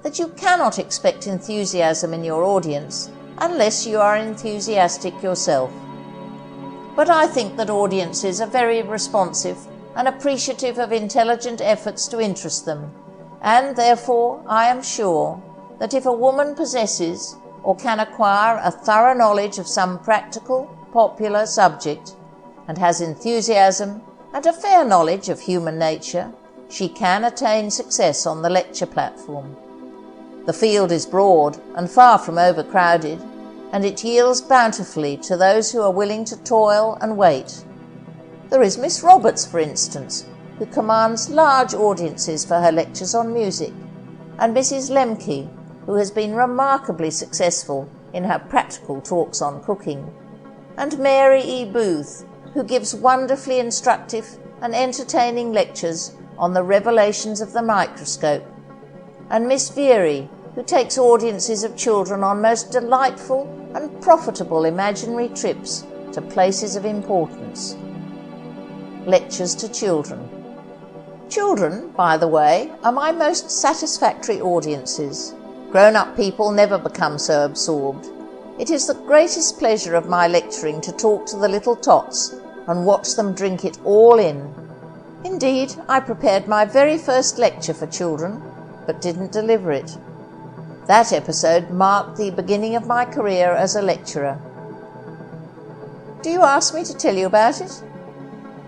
that you cannot expect enthusiasm in your audience unless you are enthusiastic yourself. But I think that audiences are very responsive and appreciative of intelligent efforts to interest them, and therefore I am sure that if a woman possesses or can acquire a thorough knowledge of some practical, popular subject, and has enthusiasm and a fair knowledge of human nature, she can attain success on the lecture platform. The field is broad and far from overcrowded, and it yields bountifully to those who are willing to toil and wait. There is Miss Roberts, for instance, who commands large audiences for her lectures on music, and Mrs. Lemke, who has been remarkably successful in her practical talks on cooking, and Mary E. Booth, who gives wonderfully instructive and entertaining lectures on the revelations of the microscope, and Miss Veery, who takes audiences of children on most delightful and profitable imaginary trips to places of importance. Lectures to children. Children, by the way, are my most satisfactory audiences. Grown-up people never become so absorbed. It is the greatest pleasure of my lecturing to talk to the little tots and watch them drink it all in. Indeed, I prepared my very first lecture for children, but didn't deliver it. That episode marked the beginning of my career as a lecturer. Do you ask me to tell you about it?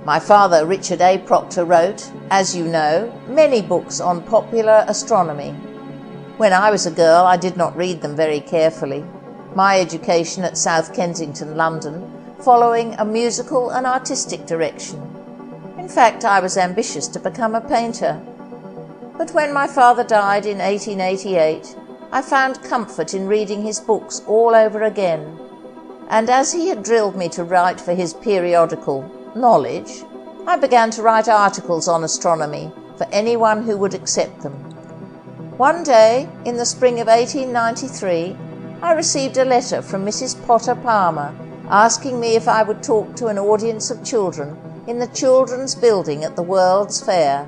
My father, Richard A. Proctor, wrote, as you know, many books on popular astronomy. When I was a girl, I did not read them very carefully, my education at South Kensington, London, following a musical and artistic direction. In fact, I was ambitious to become a painter. But when my father died in 1888, I found comfort in reading his books all over again, and as he had drilled me to write for his periodical, Knowledge, I began to write articles on astronomy for anyone who would accept them. One day, in the spring of 1893, I received a letter from Mrs. Potter Palmer asking me if I would talk to an audience of children in the Children's Building at the World's Fair.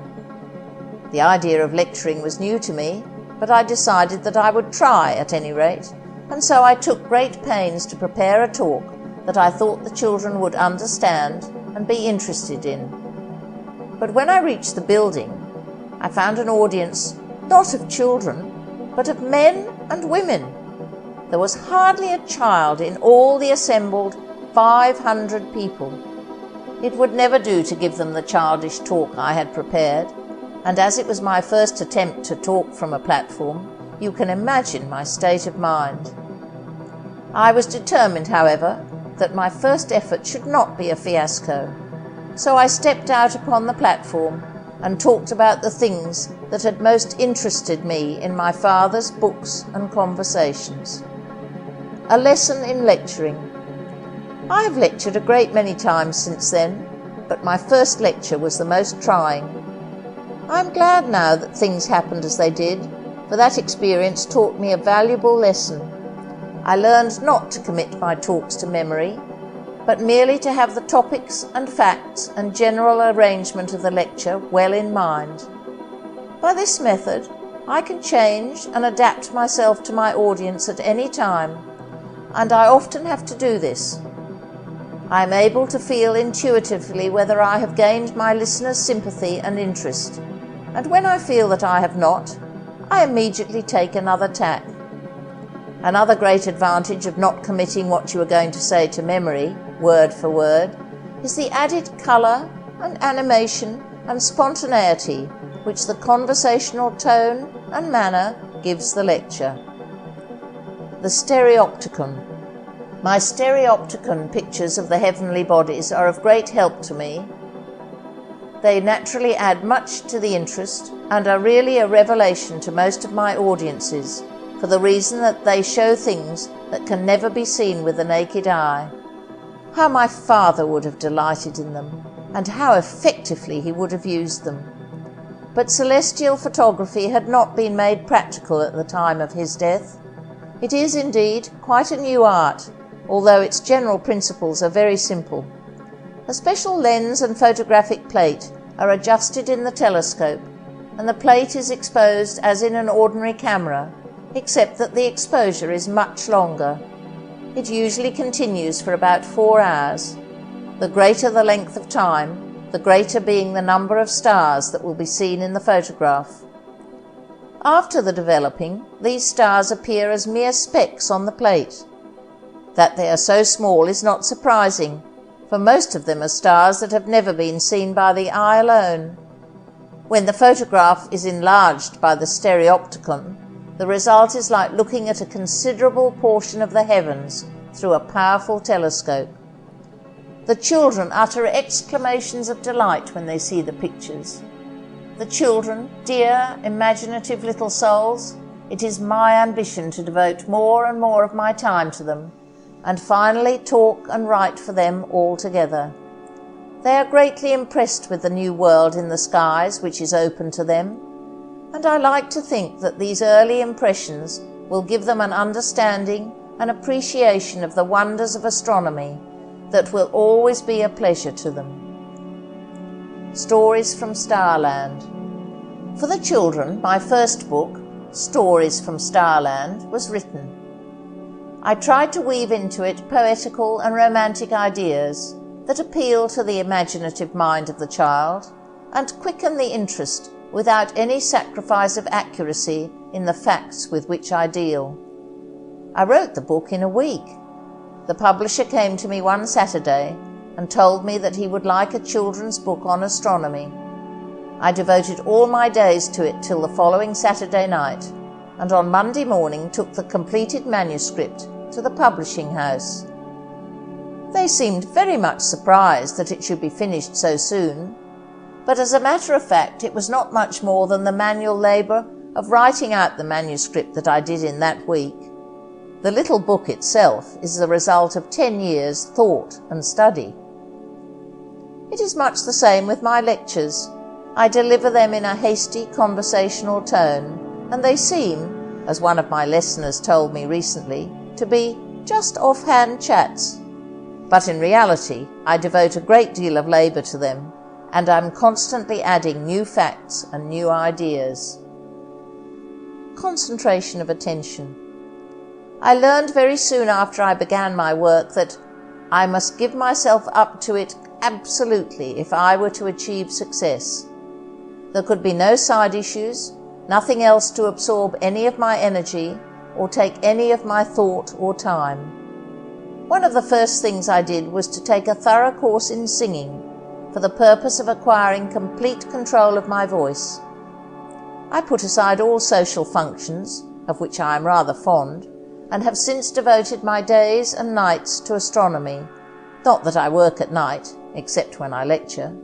The idea of lecturing was new to me, but I decided that I would try at any rate, and so I took great pains to prepare a talk that I thought the children would understand and be interested in. But when I reached the building, I found an audience not of children, but of men and women. There was hardly a child in all the assembled 500 people. It would never do to give them the childish talk I had prepared, and as it was my first attempt to talk from a platform, you can imagine my state of mind. I was determined, however, that my first effort should not be a fiasco, so I stepped out upon the platform and talked about the things that had most interested me in my father's books and conversations. A lesson in lecturing. I have lectured a great many times since then, but my first lecture was the most trying. I am glad now that things happened as they did, for that experience taught me a valuable lesson. I learned not to commit my talks to memory, but merely to have the topics and facts and general arrangement of the lecture well in mind. By this method, I can change and adapt myself to my audience at any time, and I often have to do this. I am able to feel intuitively whether I have gained my listeners' sympathy and interest, and when I feel that I have not, I immediately take another tack. Another great advantage of not committing what you are going to say to memory, word for word, is the added colour and animation and spontaneity which the conversational tone and manner gives the lecture. The stereopticon. My stereopticon pictures of the heavenly bodies are of great help to me. They naturally add much to the interest and are really a revelation to most of my audiences, for the reason that they show things that can never be seen with the naked eye. How my father would have delighted in them, and how effectively he would have used them. But celestial photography had not been made practical at the time of his death. It is indeed quite a new art, although its general principles are very simple. A special lens and photographic plate are adjusted in the telescope, and the plate is exposed as in an ordinary camera, except that the exposure is much longer. It usually continues for about 4 hours. The greater the length of time, the greater being the number of stars that will be seen in the photograph. After the developing, these stars appear as mere specks on the plate. That they are so small is not surprising, for most of them are stars that have never been seen by the eye alone. When the photograph is enlarged by the stereopticon, the result is like looking at a considerable portion of the heavens through a powerful telescope. The children utter exclamations of delight when they see the pictures. The children, dear, imaginative little souls, it is my ambition to devote more and more of my time to them, and finally talk and write for them all together. They are greatly impressed with the new world in the skies which is open to them, and I like to think that these early impressions will give them an understanding and appreciation of the wonders of astronomy that will always be a pleasure to them. Stories from Starland. For the children, my first book, Stories from Starland, was written. I tried to weave into it poetical and romantic ideas that appeal to the imaginative mind of the child and quicken the interest without any sacrifice of accuracy in the facts with which I deal. I wrote the book in a week. The publisher came to me one Saturday and told me that he would like a children's book on astronomy. I devoted all my days to it till the following Saturday night, and on Monday morning took the completed manuscript to the publishing house. They seemed very much surprised that it should be finished so soon, but as a matter of fact it was not much more than the manual labour of writing out the manuscript that I did in that week. The little book itself is the result of 10 years' thought and study. It is much the same with my lectures. I deliver them in a hasty conversational tone, and they seem, as one of my listeners told me recently, to be just offhand chats. But in reality, I devote a great deal of labour to them, and I'm constantly adding new facts and new ideas. Concentration of attention. I learned very soon after I began my work that I must give myself up to it absolutely if I were to achieve success. There could be no side issues, nothing else to absorb any of my energy or take any of my thought or time. One of the first things I did was to take a thorough course in singing for the purpose of acquiring complete control of my voice. I put aside all social functions, of which I am rather fond, and have since devoted my days and nights to astronomy. Not that I work at night, except when I lecture.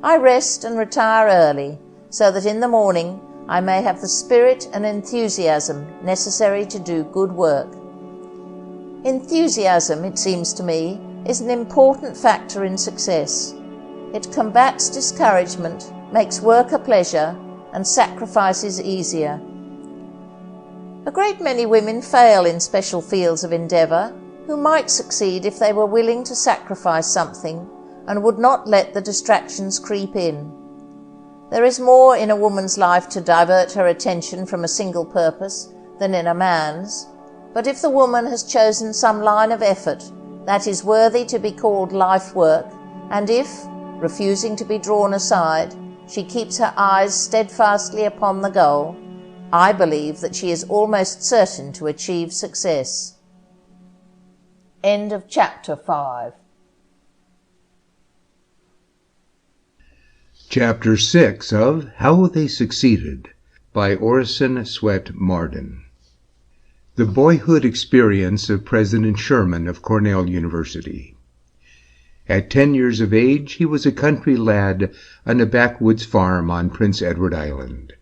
I rest and retire early, so that in the morning I may have the spirit and enthusiasm necessary to do good work. Enthusiasm, it seems to me, is an important factor in success. It combats discouragement, makes work a pleasure, and sacrifices easier. A great many women fail in special fields of endeavour who might succeed if they were willing to sacrifice something and would not let the distractions creep in. There is more in a woman's life to divert her attention from a single purpose than in a man's, but if the woman has chosen some line of effort that is worthy to be called life work, and if, refusing to be drawn aside, she keeps her eyes steadfastly upon the goal, I believe that she is almost certain to achieve success. End of chapter 5. Chapter 6 of How They Succeeded by Orison Swett Marden. The boyhood experience of President Sherman of Cornell University. At 10 years of age, he was a country lad on a backwoods farm on Prince Edward Island.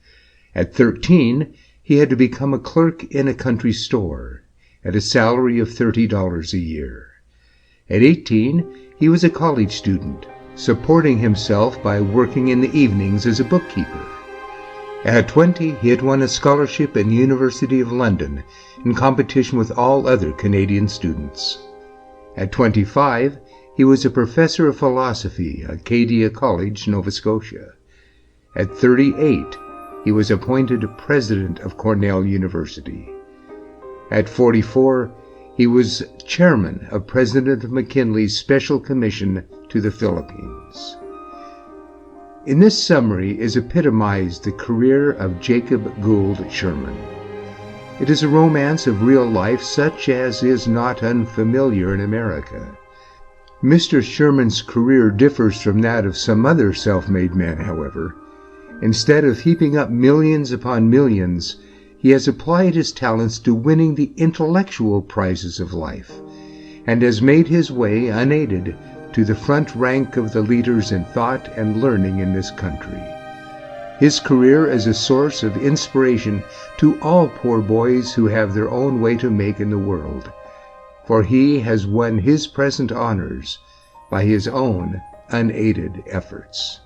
At 13, he had to become a clerk in a country store at a salary of $30 a year. At 18, he was a college student, supporting himself by working in the evenings as a bookkeeper. At 20, he had won a scholarship at the University of London in competition with all other Canadian students. At 25, he was a professor of philosophy at Acadia College, Nova Scotia. At 38, he was appointed president of Cornell University. At 44, he was chairman of President McKinley's Special Commission to the Philippines. In this summary is epitomized the career of Jacob Gould Sherman. It is a romance of real life such as is not unfamiliar in America. Mr. Sherman's career differs from that of some other self-made men, however. Instead of heaping up millions upon millions, he has applied his talents to winning the intellectual prizes of life, and has made his way unaided to the front rank of the leaders in thought and learning in this country. His career is a source of inspiration to all poor boys who have their own way to make in the world, for he has won his present honors by his own unaided efforts.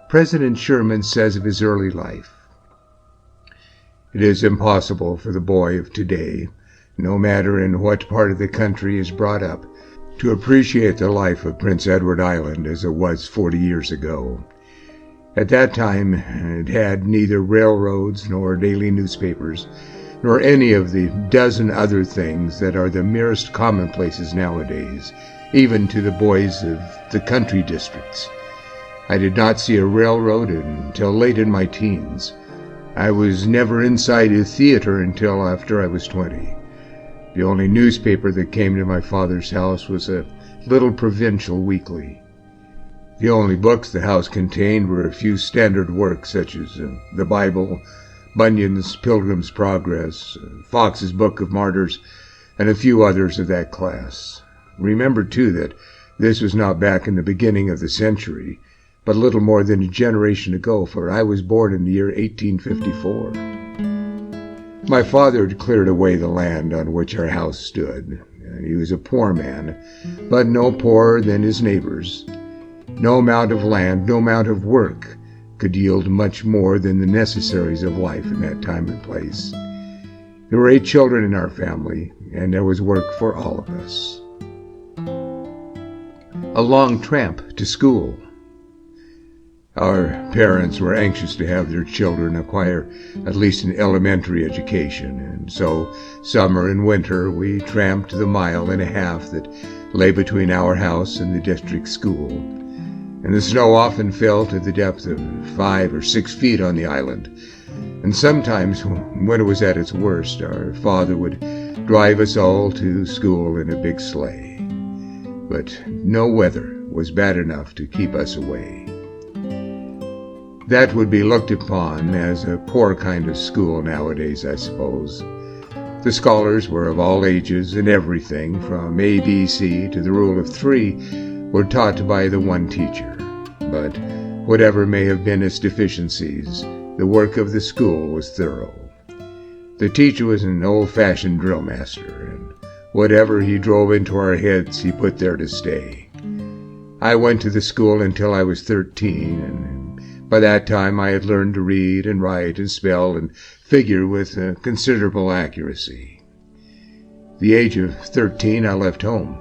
President Sherman says of his early life, "It is impossible for the boy of today, no matter in what part of the country he is brought up, to appreciate the life of Prince Edward Island as it was 40 years ago. At that time, it had neither railroads nor daily newspapers, nor any of the dozen other things that are the merest commonplaces nowadays, even to the boys of the country districts. I did not see a railroad until late in my teens. I was never inside a theater until after I was 20. The only newspaper that came to my father's house was a little provincial weekly. The only books the house contained were a few standard works such as the Bible, Bunyan's Pilgrim's Progress, Fox's Book of Martyrs, and a few others of that class. Remember, too, that this was not back in the beginning of the century, but little more than a generation ago, for I was born in the year 1854. My father had cleared away the land on which our house stood. He was a poor man, but no poorer than his neighbors. No amount of land, no amount of work could yield much more than the necessaries of life in that time and place. There were 8 children in our family, and there was work for all of us. A long tramp to school. Our parents were anxious to have their children acquire at least an elementary education, and so summer and winter we tramped the 1.5 miles that lay between our house and the district school. And the snow often fell to the depth of 5 or 6 feet on the island, and sometimes when it was at its worst, our father would drive us all to school in a big sleigh. But no weather was bad enough to keep us away. That would be looked upon as a poor kind of school nowadays, I suppose. The scholars were of all ages, and everything from ABC to the Rule of 3 were taught by the one teacher. But whatever may have been its deficiencies, the work of the school was thorough. The teacher was an old-fashioned drill master, and whatever he drove into our heads he put there to stay. I went to the school until I was 13, and by that time I had learned to read and write and spell and figure with considerable accuracy. At the age of 13 I left home.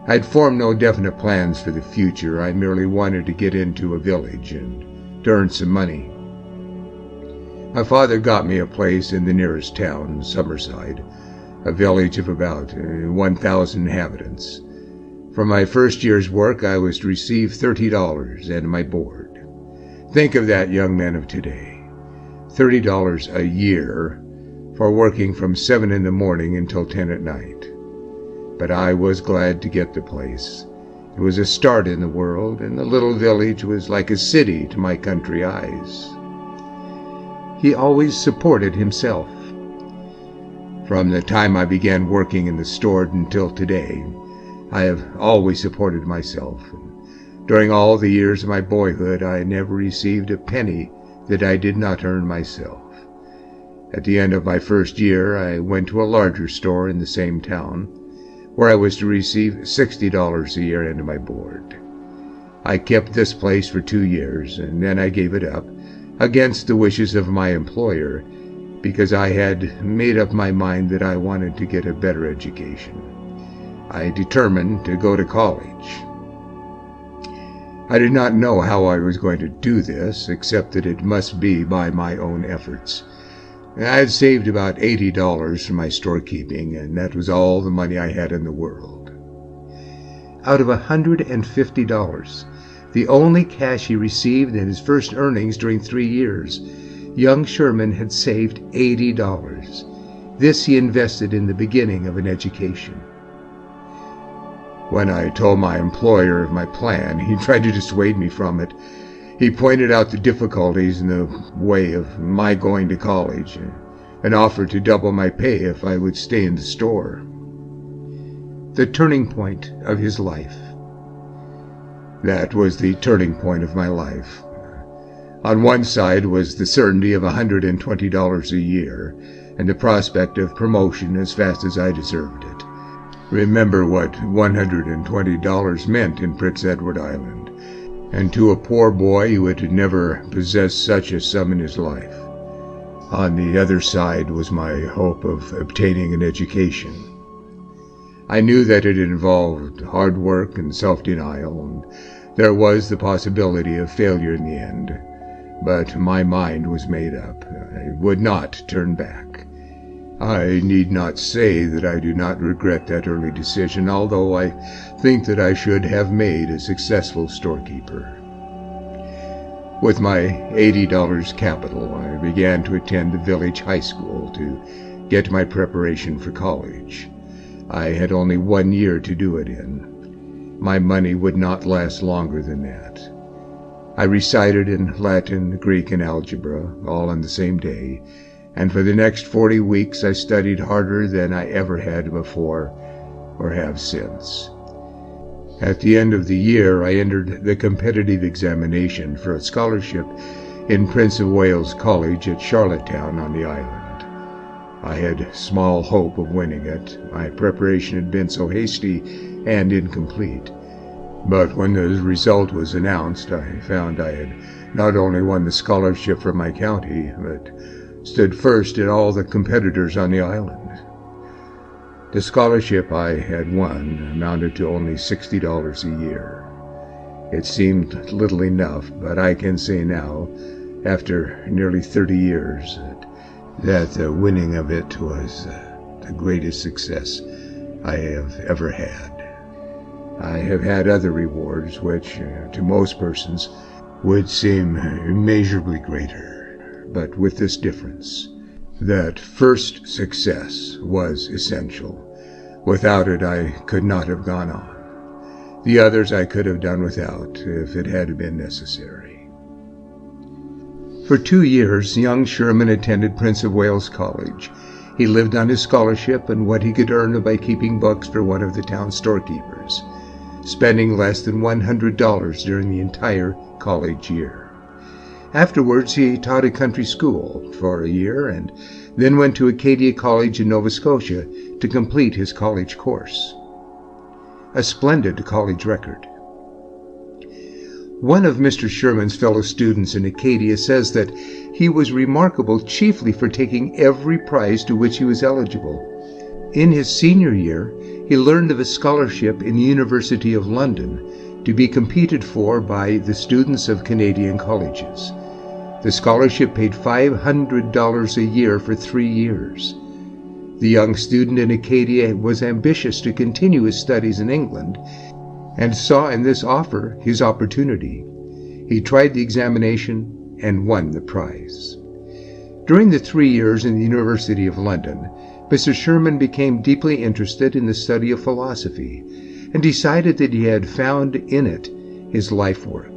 I had formed no definite plans for the future. I merely wanted to get into a village and to earn some money. My father got me a place in the nearest town, Summerside, a village of about 1,000 inhabitants. For my first year's work I was to receive $30 and my board. Think of that, young men of today. $30 a year for working from 7 in the morning until 10 at night. But I was glad to get the place. It was a start in the world, and the little village was like a city to my country eyes. He always supported himself. From the time I began working in the store until today, I have always supported myself. During all the years of my boyhood, I never received a penny that I did not earn myself. At the end of my first year, I went to a larger store in the same town, where I was to receive $60 a year into my board. I kept this place for 2 years, and then I gave it up, against the wishes of my employer, because I had made up my mind that I wanted to get a better education. I determined to go to college. I did not know how I was going to do this, except that it must be by my own efforts. I had saved about $80 from my storekeeping, and that was all the money I had in the world. Out of $150, the only cash he received in his first earnings during 3 years, young Sherman had saved $80. This he invested in the beginning of an education. When I told my employer of my plan, he tried to dissuade me from it. He pointed out the difficulties in the way of my going to college and offered to double my pay if I would stay in the store. The turning point of his life. That was the turning point of my life. On one side was the certainty of $120 a year and the prospect of promotion as fast as I deserved it. Remember what $120 meant in Prince Edward Island, and to a poor boy who had never possessed such a sum in his life. On the other side was my hope of obtaining an education. I knew that it involved hard work and self-denial, and there was the possibility of failure in the end. But my mind was made up. I would not turn back. I need not say that I do not regret that early decision, although I think that I should have made a successful storekeeper. With my $80 capital, I began to attend the village high school to get my preparation for college. I had only 1 year to do it in. My money would not last longer than that. I recited in Latin, Greek, and algebra, all on the same day, and for the next 40 weeks I studied harder than I ever had before or have since. At the end of the year, I entered the competitive examination for a scholarship in Prince of Wales College at Charlottetown on the island. I had small hope of winning it. My preparation had been so hasty and incomplete. But when the result was announced, I found I had not only won the scholarship from my county, but stood first in all the competitors on the island. The scholarship I had won amounted to only $60 a year. It seemed little enough, but I can say now, after nearly 30 years, that the winning of it was the greatest success I have ever had. I have had other rewards which, to most persons, would seem immeasurably greater, but with this difference, that first success was essential. Without it, I could not have gone on. The others I could have done without, if it had been necessary. For 2 years, young Sherman attended Prince of Wales College. He lived on his scholarship and what he could earn by keeping books for one of the town storekeepers, spending less than $100 during the entire college year. Afterwards, he taught a country school for a year and then went to Acadia College in Nova Scotia to complete his college course. A splendid college record. One of Mr. Sherman's fellow students in Acadia says that he was remarkable chiefly for taking every prize to which he was eligible. In his senior year, he learned of a scholarship in the University of London to be competed for by the students of Canadian colleges. The scholarship paid $500 a year for 3 years. The young student in Acadia was ambitious to continue his studies in England and saw in this offer his opportunity. He tried the examination and won the prize. During the 3 years in the University of London, Mr. Sherman became deeply interested in the study of philosophy and decided that he had found in it his life work.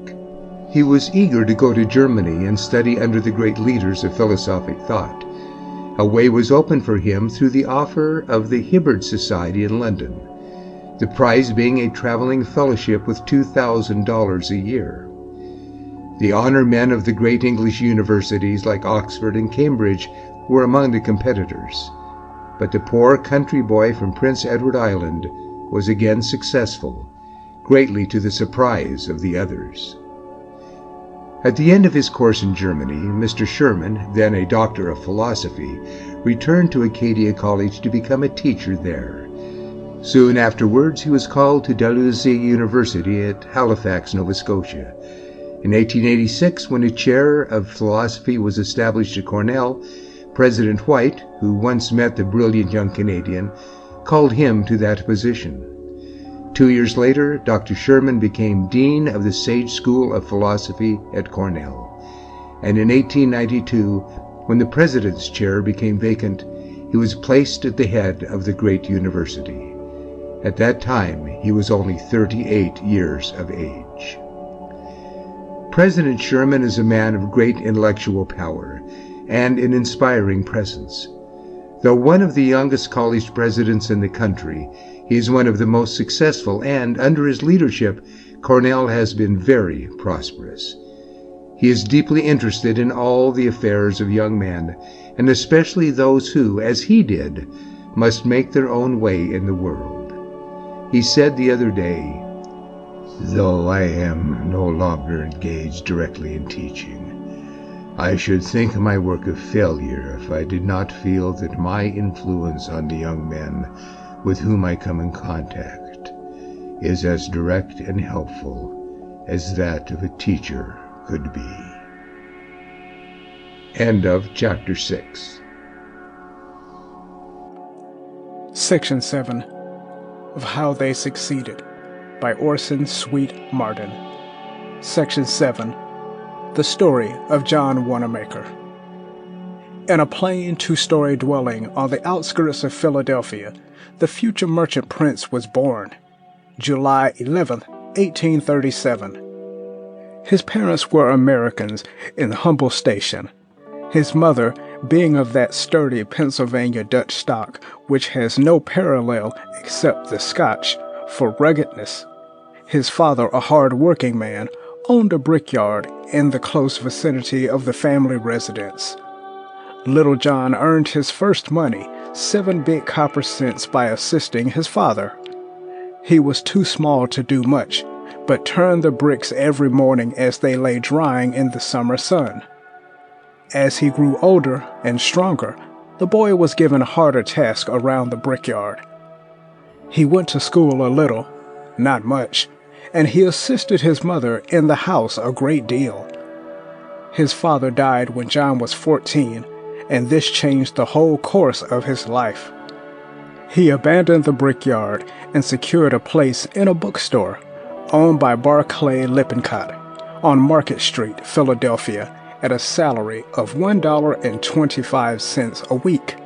He was eager to go to Germany and study under the great leaders of philosophic thought. A way was opened for him through the offer of the Hibbard Society in London, the prize being a traveling fellowship with $2,000 a year. The honor men of the great English universities like Oxford and Cambridge were among the competitors, but the poor country boy from Prince Edward Island was again successful, greatly to the surprise of the others. At the end of his course in Germany, Mr. Sherman, then a doctor of philosophy, returned to Acadia College to become a teacher there. Soon afterwards, he was called to Dalhousie University at Halifax, Nova Scotia. In 1886, when a chair of philosophy was established at Cornell, President White, who once met the brilliant young Canadian, called him to that position. 2 years later, Dr. Sherman became Dean of the Sage School of Philosophy at Cornell. And in 1892, when the President's chair became vacant, he was placed at the head of the great university. At that time, he was only 38 years of age. President Sherman is a man of great intellectual power and an inspiring presence. Though one of the youngest college presidents in the country, he is one of the most successful, and under his leadership, Cornell has been very prosperous. He is deeply interested in all the affairs of young men, and especially those who, as he did, must make their own way in the world. He said the other day, "Though I am no longer engaged directly in teaching, I should think my work a failure if I did not feel that my influence on the young men with whom I come in contact is as direct and helpful as that of a teacher could be." End of chapter 6. Section 7 of How They Succeeded by Orison Swett Marden. Section 7. The Story of John Wanamaker. In a plain 2-story dwelling on the outskirts of Philadelphia, the future merchant prince was born, July 11, 1837. His parents were Americans in humble station, his mother being of that sturdy Pennsylvania Dutch stock which has no parallel except the Scotch for ruggedness. His father, a hard-working man, owned a brickyard in the close vicinity of the family residence. Little John earned his first money, 7 big copper cents, by assisting his father. He was too small to do much, but turned the bricks every morning as they lay drying in the summer sun. As he grew older and stronger, the boy was given harder tasks around the brickyard. He went to school a little, not much, and he assisted his mother in the house a great deal. His father died when John was 14, and this changed the whole course of his life. He abandoned the brickyard and secured a place in a bookstore owned by Barclay Lippincott on Market Street, Philadelphia, at a salary of $1.25 a week.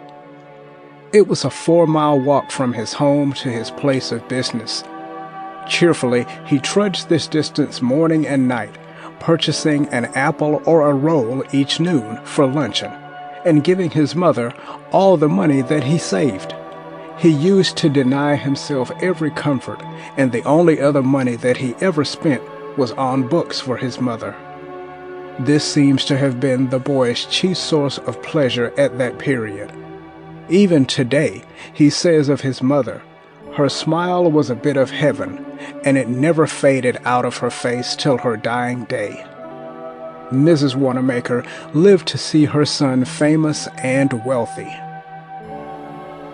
It was a 4-mile walk from his home to his place of business. Cheerfully, he trudged this distance morning and night, purchasing an apple or a roll each noon for luncheon, and giving his mother all the money that he saved. He used to deny himself every comfort, and the only other money that he ever spent was on books for his mother. This seems to have been the boy's chief source of pleasure at that period. Even today, he says of his mother, "Her smile was a bit of heaven, and it never faded out of her face till her dying day." Mrs. Wanamaker lived to see her son famous and wealthy.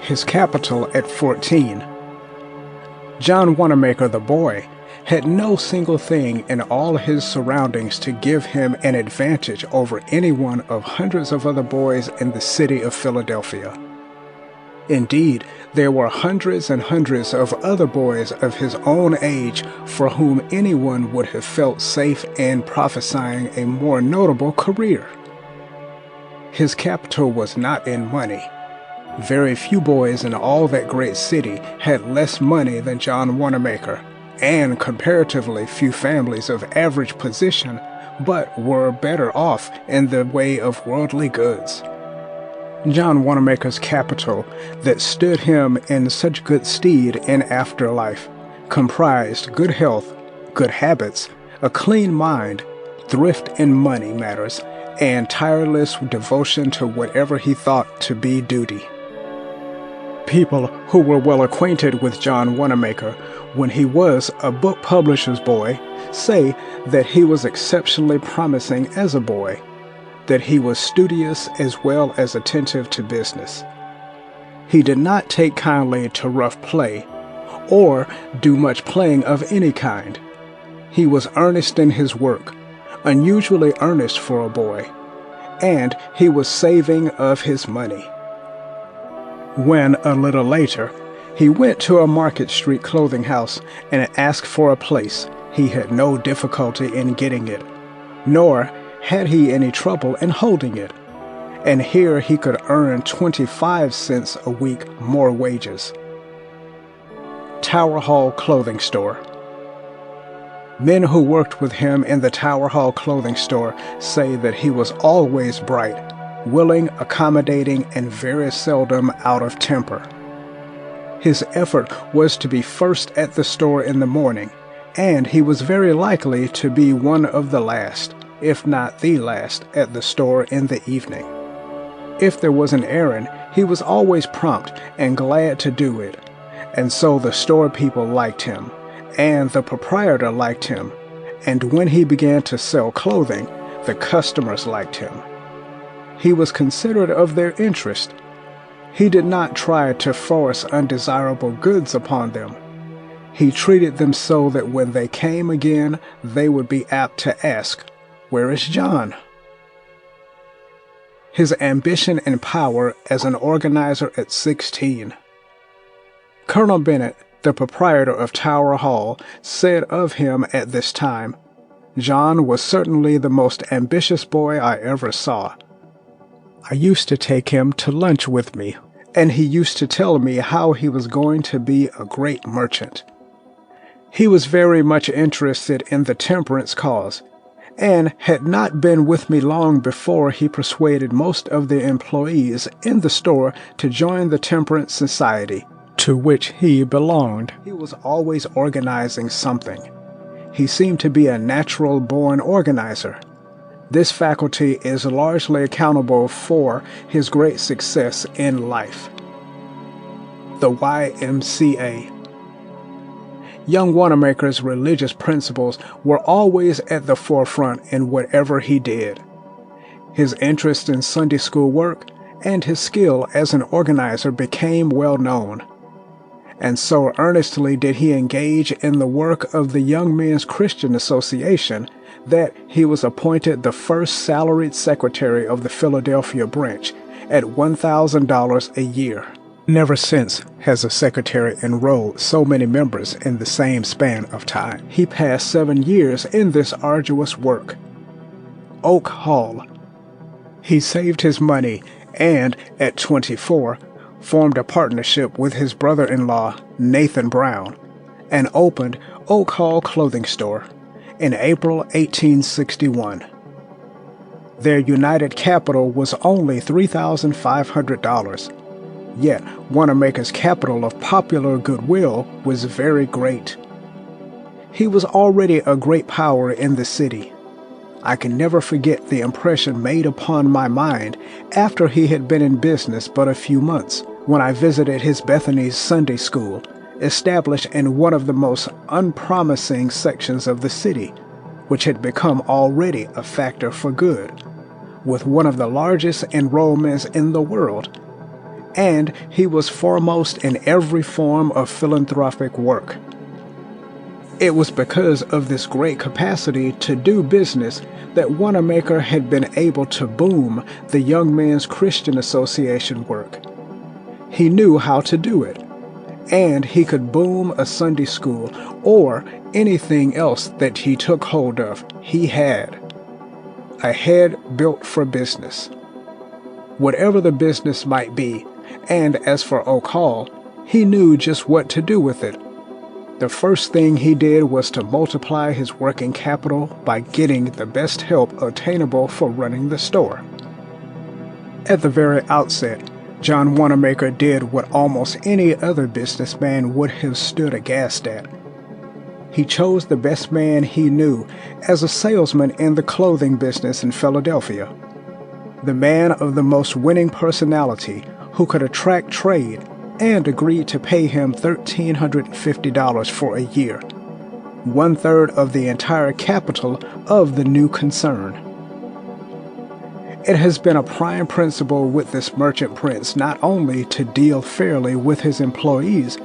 His capital at 14. John Wanamaker the boy had no single thing in all his surroundings to give him an advantage over any one of hundreds of other boys in the city of Philadelphia. Indeed, there were hundreds and hundreds of other boys of his own age for whom anyone would have felt safe in prophesying a more notable career. His capital was not in money. Very few boys in all that great city had less money than John Wanamaker, and comparatively few families of average position, but were better off in the way of worldly goods. John Wanamaker's capital, that stood him in such good stead in afterlife, comprised good health, good habits, a clean mind, thrift in money matters, and tireless devotion to whatever he thought to be duty. People who were well acquainted with John Wanamaker when he was a book publisher's boy say that he was exceptionally promising as a boy, that he was studious as well as attentive to business. He did not take kindly to rough play, or do much playing of any kind. He was earnest in his work, unusually earnest for a boy, and he was saving of his money. When, a little later, he went to a Market Street clothing house and asked for a place, he had no difficulty in getting it, nor had he any trouble in holding it, and here he could earn 25 cents a week more wages. Tower Hall Clothing Store. Men who worked with him in the Tower Hall clothing store say that he was always bright, willing, accommodating, and very seldom out of temper. His effort was to be first at the store in the morning, and he was very likely to be one of the last, if not the last, at the store in the evening. If there was an errand, he was always prompt and glad to do it, and so the store people liked him, and the proprietor liked him, and when he began to sell clothing, the customers liked him. He was considerate of their interest. He did not try to force undesirable goods upon them. He treated them so that when they came again, they would be apt to ask, "Where is John?" His ambition and power as an organizer at 16. Colonel Bennett, the proprietor of Tower Hall, said of him at this time, "John was certainly the most ambitious boy I ever saw. I used to take him to lunch with me, and he used to tell me how he was going to be a great merchant. He was very much interested in the temperance cause, and had not been with me long before he persuaded most of the employees in the store to join the temperance society, to which he belonged. He was always organizing something. He seemed to be a natural-born organizer. This faculty is largely accountable for his great success in life." The YMCA. Young Wanamaker's religious principles were always at the forefront in whatever he did. His interest in Sunday school work and his skill as an organizer became well known. And so earnestly did he engage in the work of the Young Men's Christian Association that he was appointed the first salaried secretary of the Philadelphia branch at $1,000 a year. Never since has a secretary enrolled so many members in the same span of time. He passed 7 years in this arduous work. Oak Hall. He saved his money and, at 24, formed a partnership with his brother-in-law, Nathan Brown, and opened Oak Hall Clothing Store in April 1861. Their united capital was only $3,500, yet Wanamaker's capital of popular goodwill was very great. He was already a great power in the city. I can never forget the impression made upon my mind after he had been in business but a few months, when I visited his Bethany's Sunday School, established in one of the most unpromising sections of the city, which had become already a factor for good, with one of the largest enrollments in the world, and he was foremost in every form of philanthropic work. It was because of this great capacity to do business that Wanamaker had been able to boom the Young Men's Christian Association work. He knew how to do it, and he could boom a Sunday school or anything else that he took hold of. He had a head built for business. whatever the business might be, and as for Oak Hall, he knew just what to do with it. The first thing he did was to multiply his working capital by getting the best help attainable for running the store. At the very outset, John Wanamaker did what almost any other businessman would have stood aghast at. He chose the best man he knew as a salesman in the clothing business in Philadelphia. The man of the most winning personality who could attract trade, and agreed to pay him $1,350 for a year, 1/3 of the entire capital of the new concern. It has been a prime principle with this merchant prince not only to deal fairly with his employees,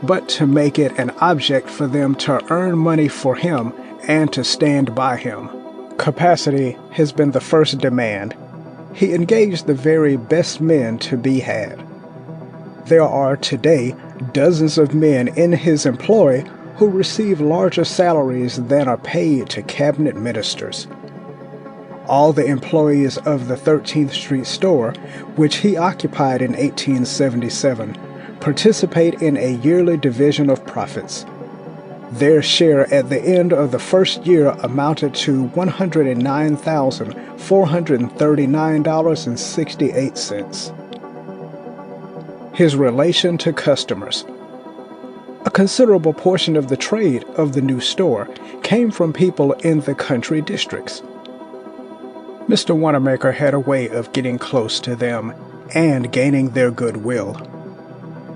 but to make it an object for them to earn money for him and to stand by him. Capacity has been the first demand. He engaged the very best men to be had. There are today dozens of men in his employ who receive larger salaries than are paid to cabinet ministers. All the employees of the 13th Street store, which he occupied in 1877, participate in a yearly division of profits. Their share at the end of the first year amounted to $109,439.68. His relation to customers. A considerable portion of the trade of the new store came from people in the country districts. Mr. Wanamaker had a way of getting close to them and gaining their goodwill.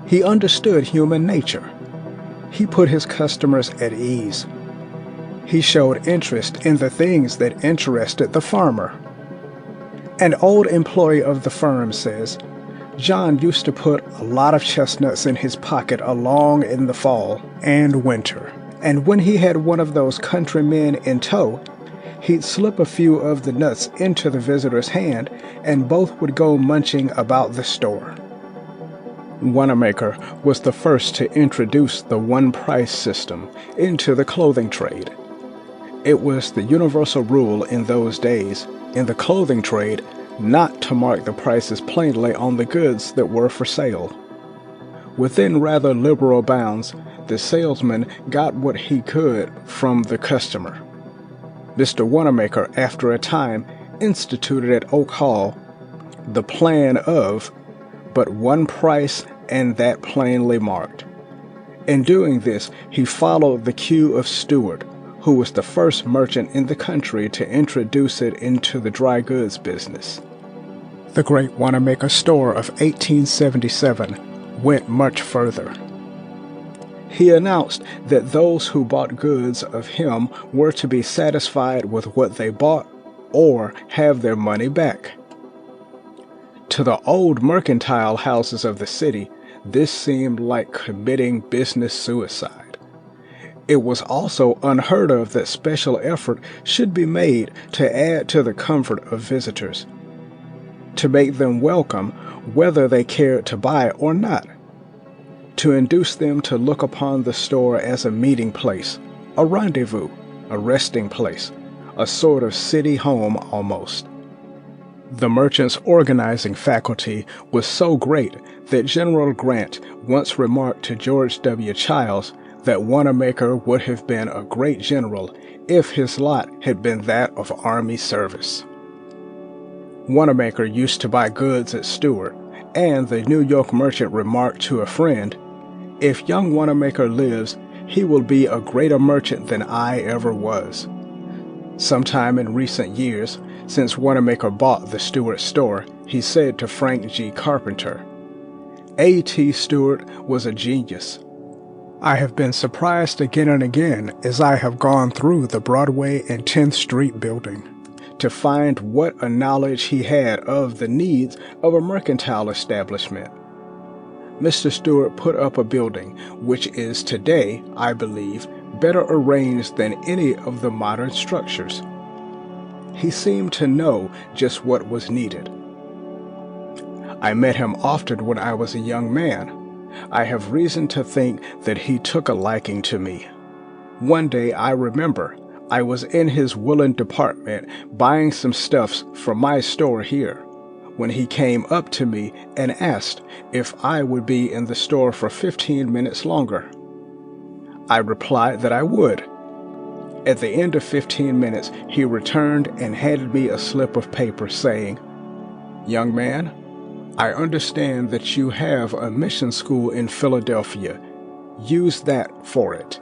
He understood human nature. He put his customers at ease. He showed interest in the things that interested the farmer. An old employee of the firm says, John used to put a lot of chestnuts in his pocket along in the fall and winter, and when he had one of those countrymen in tow, he'd slip a few of the nuts into the visitor's hand, and both would go munching about the store. Wanamaker was the first to introduce the one-price system into the clothing trade. It was the universal rule in those days, in the clothing trade, not to mark the prices plainly on the goods that were for sale. Within rather liberal bounds, the salesman got what he could from the customer. Mr. Wanamaker, after a time, instituted at Oak Hall the plan of but one price, and that plainly marked. In doing this, he followed the cue of Stewart, who was the first merchant in the country to introduce it into the dry goods business. The great Wanamaker store of 1877 went much further. He announced that those who bought goods of him were to be satisfied with what they bought or have their money back. To the old mercantile houses of the city, this seemed like committing business suicide. It was also unheard of that special effort should be made to add to the comfort of visitors, to make them welcome whether they cared to buy or not, to induce them to look upon the store as a meeting place, a rendezvous, a resting place, a sort of city home almost. The merchants' organizing faculty was so great that General Grant once remarked to George W. Childs that Wanamaker would have been a great general if his lot had been that of army service. Wanamaker used to buy goods at Stewart, and the New York merchant remarked to a friend, "If young Wanamaker lives, he will be a greater merchant than I ever was." Sometime in recent years, since Wanamaker bought the Stewart store, he said to Frank G. Carpenter, "A.T. Stewart was a genius. I have been surprised again and again as I have gone through the Broadway and 10th Street building to find what a knowledge he had of the needs of a mercantile establishment. Mr. Stewart put up a building which is today, I believe, better arranged than any of the modern structures. He seemed to know just what was needed. I met him often when I was a young man. I have reason to think that he took a liking to me. One day, I remember, I was in his woolen department buying some stuffs from my store here, when he came up to me and asked if I would be in the store for 15 minutes longer. I replied that I would. At the end of 15 minutes, he returned and handed me a slip of paper saying, "Young man, I understand that you have a mission school in Philadelphia. Use that for it."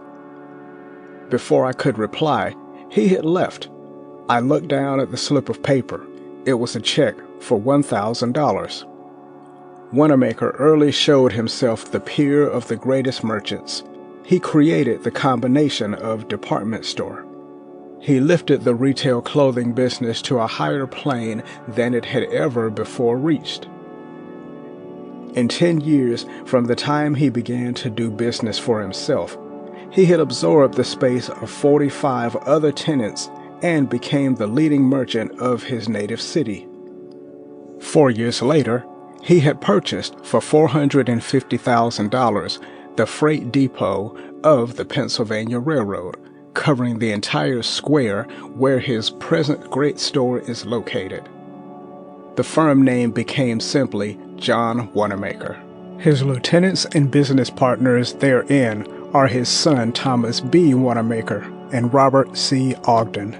Before I could reply, he had left. I looked down at the slip of paper. It was a check for $1,000. Wanamaker early showed himself the peer of the greatest merchants. He created the combination of department store. He lifted the retail clothing business to a higher plane than it had ever before reached. In 10 years from the time he began to do business for himself, he had absorbed the space of 45 other tenants and became the leading merchant of his native city. 4 years later, he had purchased for $450,000 the freight depot of the Pennsylvania Railroad, covering the entire square where his present great store is located. The firm name became simply John Wanamaker. His lieutenants and business partners therein are his son Thomas B. Wanamaker and Robert C. Ogden.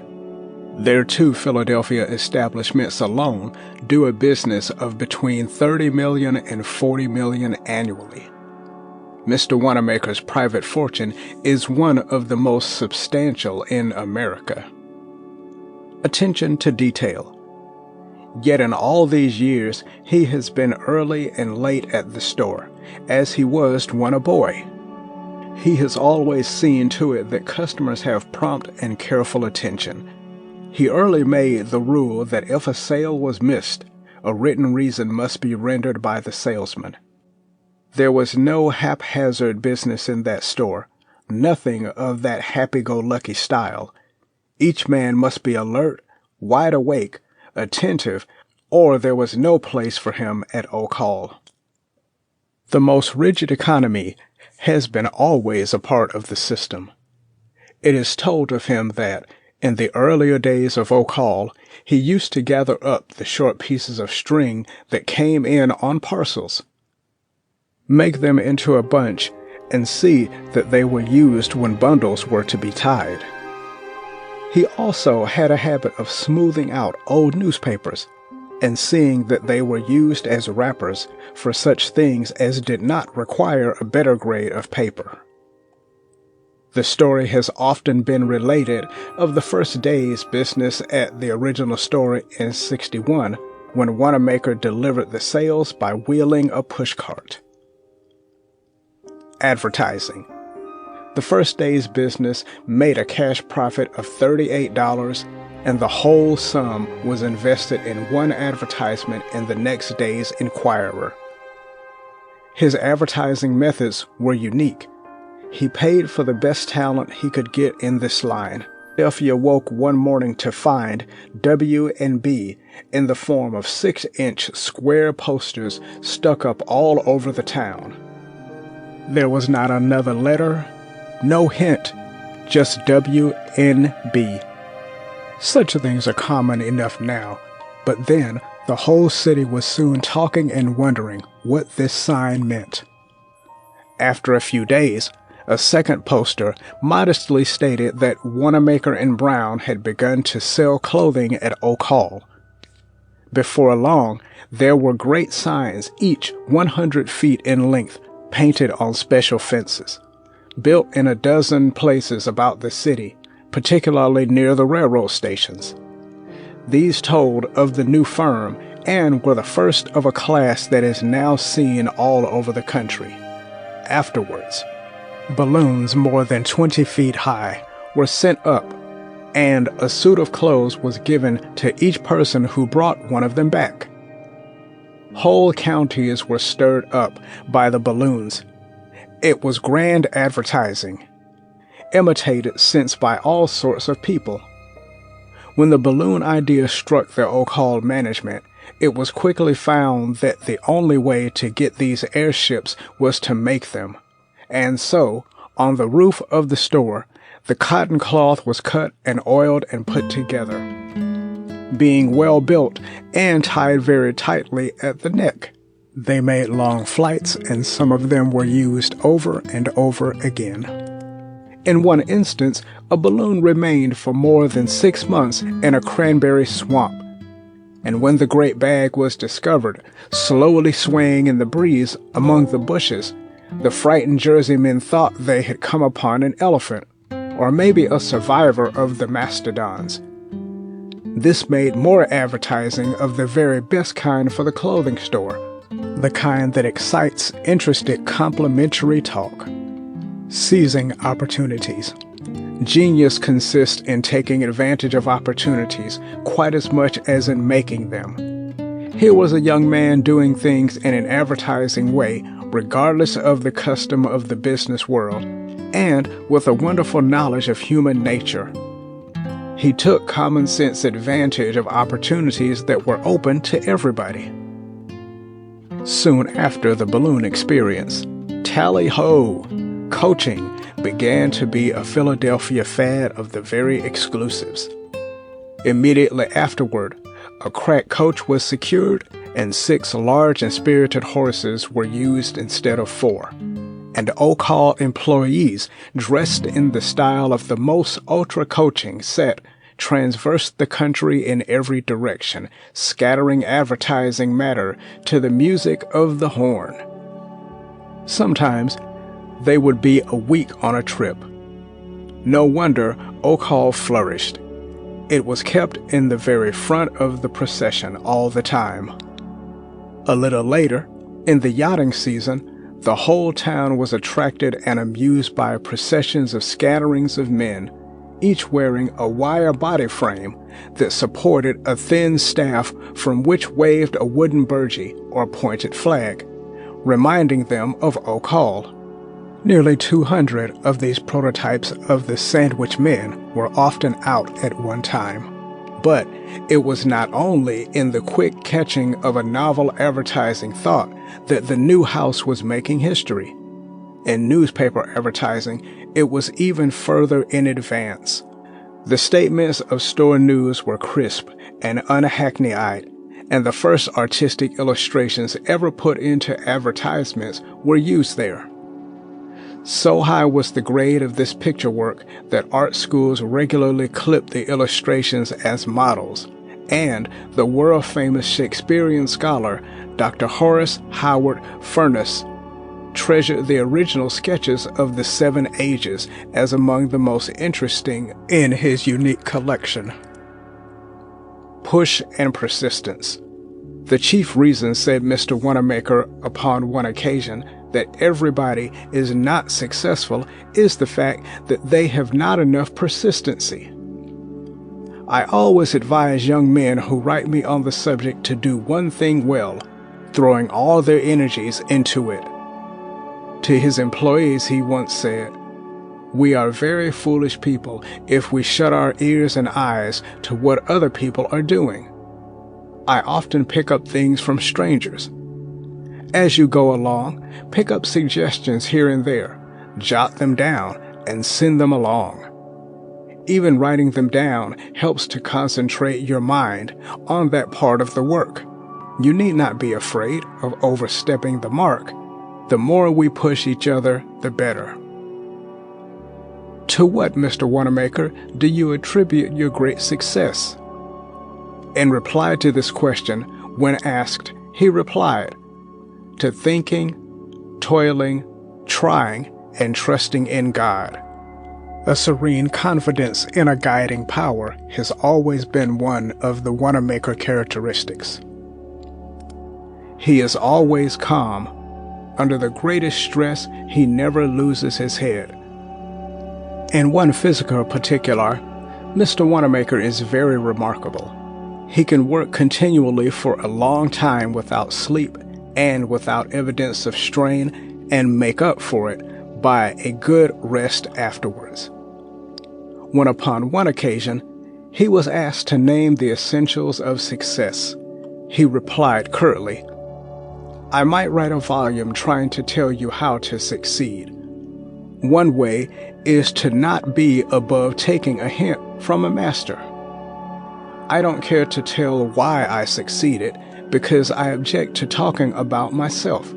Their 2 Philadelphia establishments alone do a business of between $30 million and $40 million annually. Mr. Wanamaker's private fortune is one of the most substantial in America. Attention to detail. Yet in all these years, he has been early and late at the store, as he was when a boy. He has always seen to it that customers have prompt and careful attention. He early made the rule that if a sale was missed, a written reason must be rendered by the salesman. There was no haphazard business in that store, nothing of that happy-go-lucky style. Each man must be alert, wide awake, attentive, or there was no place for him at Oak Hall. The most rigid economy has been always a part of the system. It is told of him that, in the earlier days of Oak Hall, he used to gather up the short pieces of string that came in on parcels, make them into a bunch, and see that they were used when bundles were to be tied. He also had a habit of smoothing out old newspapers and seeing that they were used as wrappers for such things as did not require a better grade of paper. The story has often been related of the first day's business at the original store in '61, when Wanamaker delivered the sales by wheeling a pushcart. Advertising. The first day's business made a cash profit of $38, and the whole sum was invested in one advertisement in the next day's Inquirer. His advertising methods were unique. He paid for the best talent he could get in this line. Philadelphia awoke one morning to find W&B in the form of 6-inch square posters stuck up all over the town. There was not another letter, no hint, just W&B. Such things are common enough now, but then the whole city was soon talking and wondering what this sign meant. After a few days, a second poster modestly stated that Wanamaker and Brown had begun to sell clothing at Oak Hall. Before long, there were great signs, each 100 feet in length, painted on special fences, built in a dozen places about the city, particularly near the railroad stations. These told of the new firm and were the first of a class that is now seen all over the country. Afterwards, balloons more than 20 feet high were sent up, and a suit of clothes was given to each person who brought one of them back. Whole counties were stirred up by the balloons. It was grand advertising, imitated since by all sorts of people. When the balloon idea struck the Oak Hall management, it was quickly found that the only way to get these airships was to make them. And so, on the roof of the store, the cotton cloth was cut and oiled and put together. being well built and tied very tightly at the neck. They made long flights, and some of them were used over and over again. In one instance, a balloon remained for more than 6 months in a cranberry swamp, and when the great bag was discovered, slowly swaying in the breeze among the bushes, the frightened Jerseymen thought they had come upon an elephant, or maybe a survivor of the mastodons. This made more advertising of the very best kind for the clothing store, the kind that excites interested complimentary talk. Seizing opportunities. Genius consists in taking advantage of opportunities quite as much as in making them. Here was a young man doing things in an advertising way, regardless of the custom of the business world, and with a wonderful knowledge of human nature. He took common sense advantage of opportunities that were open to everybody. Soon after the balloon experience, tally-ho! Coaching began to be a Philadelphia fad of the very exclusives. Immediately afterward, a crack coach was secured, and 6 large and spirited horses were used instead of 4. And O'Call employees, dressed in the style of the most ultra-coaching set, traversed the country in every direction, scattering advertising matter to the music of the horn. Sometimes they would be a week on a trip. No wonder O'Call flourished. It was kept in the very front of the procession all the time. A little later, in the yachting season, the whole town was attracted and amused by processions of scatterings of men, each wearing a wire body frame that supported a thin staff from which waved a wooden burgee or pointed flag, reminding them of O'Call. Nearly 200 of these prototypes of the Sandwich Men were often out at one time. But it was not only in the quick catching of a novel advertising thought that the new house was making history. In newspaper advertising, it was even further in advance. The statements of store news were crisp and unhackneyed, and the first artistic illustrations ever put into advertisements were used there. So high was the grade of this picture work that art schools regularly clipped the illustrations as models, and the world-famous Shakespearean scholar Dr. Horace Howard Furness treasured the original sketches of the 7 Ages as among the most interesting in his unique collection. Push and persistence. The chief reason, said Mr. Wanamaker upon one occasion, that everybody is not successful is the fact that they have not enough persistency. I always advise young men who write me on the subject to do one thing well, throwing all their energies into it. To his employees, he once said, "We are very foolish people if we shut our ears and eyes to what other people are doing. I often pick up things from strangers. As you go along, pick up suggestions here and there, jot them down, and send them along. Even writing them down helps to concentrate your mind on that part of the work. You need not be afraid of overstepping the mark. The more we push each other, the better." To what, Mr. Wanamaker, do you attribute your great success? In reply to this question, when asked, he replied, "To thinking, toiling, trying, and trusting in God." A serene confidence in a guiding power has always been one of the Wanamaker characteristics. He is always calm. Under the greatest stress, he never loses his head. In one physical particular, Mr. Wanamaker is very remarkable. He can work continually for a long time without sleep and without evidence of strain, and make up for it by a good rest afterwards. When upon one occasion he was asked to name the essentials of success, he replied curtly, "I might write a volume trying to tell you how to succeed. One way is to not be above taking a hint from a master." I don't care to tell why I succeeded because I object to talking about myself.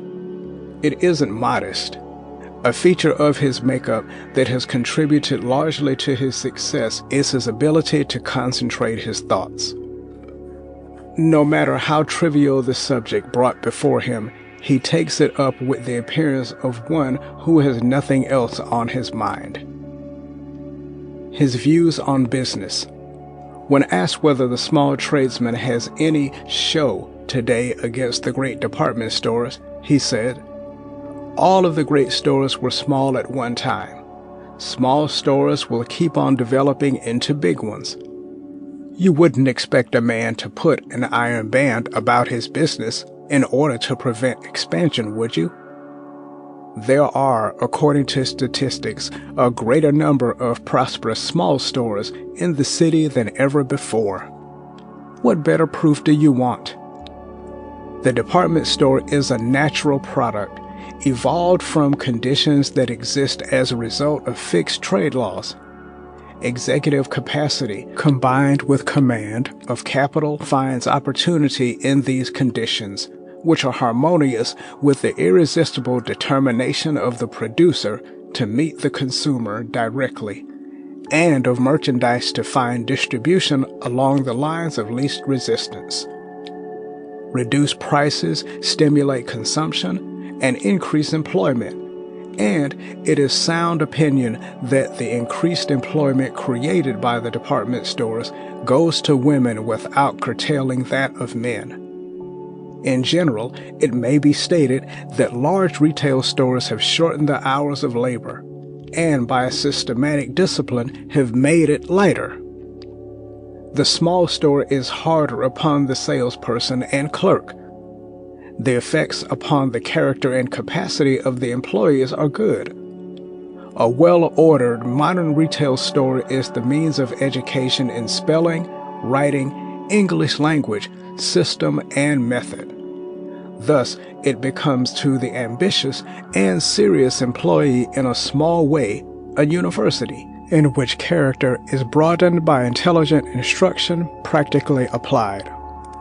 It isn't modest. A feature of his makeup that has contributed largely to his success is his ability to concentrate his thoughts. No matter how trivial the subject brought before him, he takes it up with the appearance of one who has nothing else on his mind. His views on business. When asked whether the small tradesman has any show today against the great department stores, he said, "All of the great stores were small at one time. Small stores will keep on developing into big ones. You wouldn't expect a man to put an iron band about his business in order to prevent expansion, would you? There are, according to statistics, a greater number of prosperous small stores in the city than ever before. What better proof do you want? The department store is a natural product, evolved from conditions that exist as a result of fixed trade laws. Executive capacity combined with command of capital finds opportunity in these conditions, which are harmonious with the irresistible determination of the producer to meet the consumer directly, and of merchandise to find distribution along the lines of least resistance. Reduce prices, stimulate consumption, and increase employment. And it is sound opinion that the increased employment created by the department stores goes to women without curtailing that of men. In general, it may be stated that large retail stores have shortened the hours of labor, and by a systematic discipline have made it lighter. The small store is harder upon the salesperson and clerk. The effects upon the character and capacity of the employees are good. A well-ordered modern retail store is the means of education in spelling, writing, English language, system, and method. Thus, it becomes to the ambitious and serious employee in a small way a university, in which character is broadened by intelligent instruction practically applied.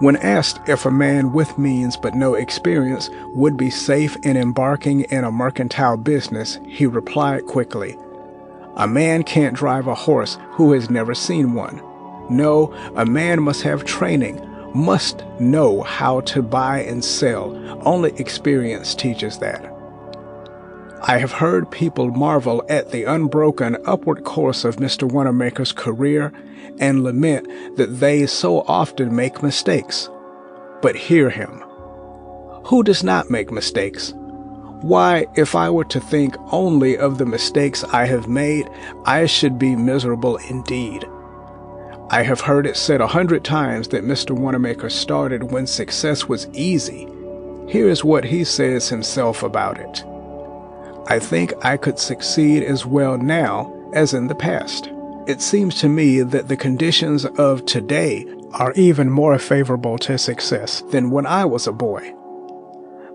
When asked if a man with means but no experience would be safe in embarking in a mercantile business, he replied quickly, "A man can't drive a horse who has never seen one. No, a man must have training, must know how to buy and sell. Only experience teaches that." I have heard people marvel at the unbroken upward course of Mr. Wanamaker's career and lament that they so often make mistakes. But hear him. Who does not make mistakes? Why, if I were to think only of the mistakes I have made, I should be miserable indeed. I have heard it said 100 times that Mr. Wanamaker started when success was easy. Here is what he says himself about it. "I think I could succeed as well now as in the past. It seems to me that the conditions of today are even more favorable to success than when I was a boy.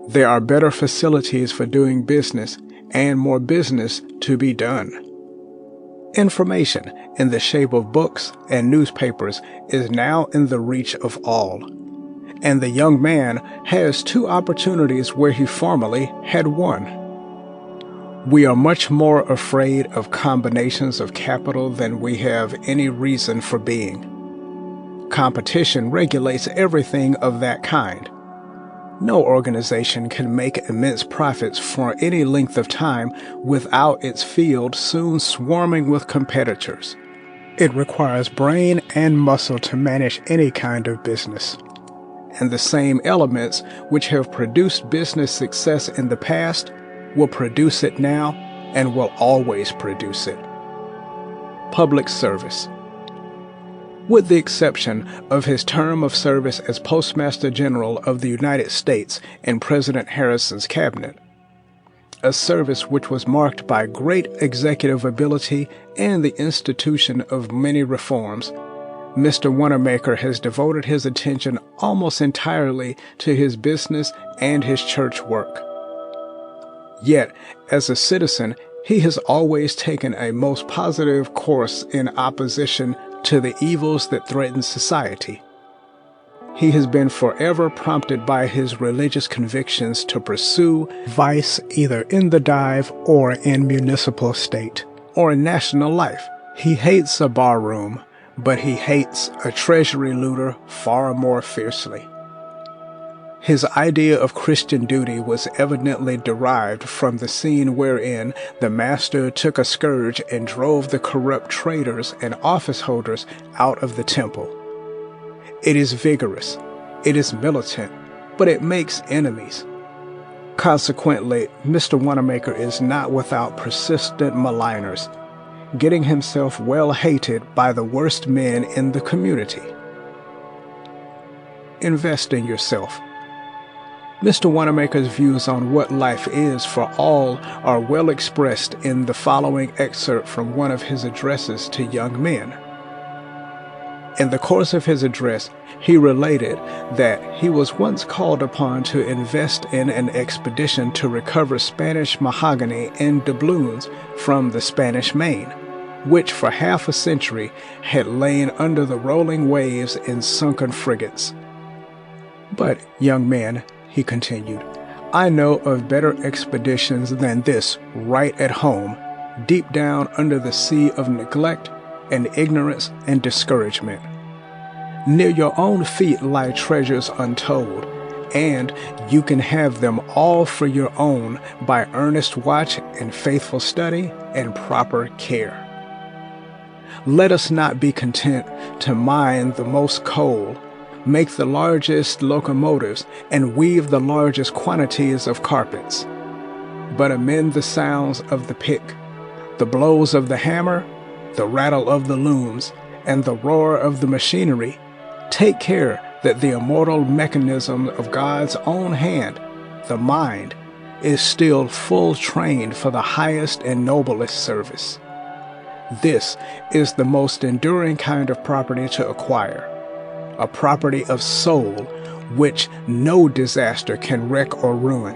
There are better facilities for doing business and more business to be done. Information in the shape of books and newspapers is now in the reach of all, and the young man has 2 opportunities where he formerly had 1. We are much more afraid of combinations of capital than we have any reason for being. Competition regulates everything of that kind. No organization can make immense profits for any length of time without its field soon swarming with competitors. It requires brain and muscle to manage any kind of business. And the same elements which have produced business success in the past will produce it now and will always produce it. Public service. With the exception of his term of service as Postmaster General of the United States in President Harrison's cabinet, a service which was marked by great executive ability and the institution of many reforms, Mr. Wanamaker has devoted his attention almost entirely to his business and his church work. Yet, as a citizen, he has always taken a most positive course in opposition to the evils that threaten society. He has been forever prompted by his religious convictions to pursue vice either in the dive or in municipal state or in national life. He hates a barroom, but he hates a treasury looter far more fiercely. His idea of Christian duty was evidently derived from the scene wherein the master took a scourge and drove the corrupt traders and office holders out of the temple. It is vigorous, it is militant, but it makes enemies. Consequently, Mr. Wanamaker is not without persistent maligners, getting himself well hated by the worst men in the community. Invest in yourself. Mr. Wanamaker's views on what life is for all are well expressed in the following excerpt from one of his addresses to young men. In the course of his address, he related that he was once called upon to invest in an expedition to recover Spanish mahogany and doubloons from the Spanish Main, which for half a century had lain under the rolling waves in sunken frigates. But, young man, he continued, I know of better expeditions than this right at home, deep down under the sea of neglect and ignorance and discouragement. Near your own feet lie treasures untold, and you can have them all for your own by earnest watch and faithful study and proper care. Let us not be content to mine the most coal, make the largest locomotives, and weave the largest quantities of carpets, but amend the sounds of the pick, the blows of the hammer, the rattle of the looms, and the roar of the machinery. Take care that the immortal mechanism of God's own hand, the mind, is still full trained for the highest and noblest service. This is the most enduring kind of property to acquire, a property of soul which no disaster can wreck or ruin.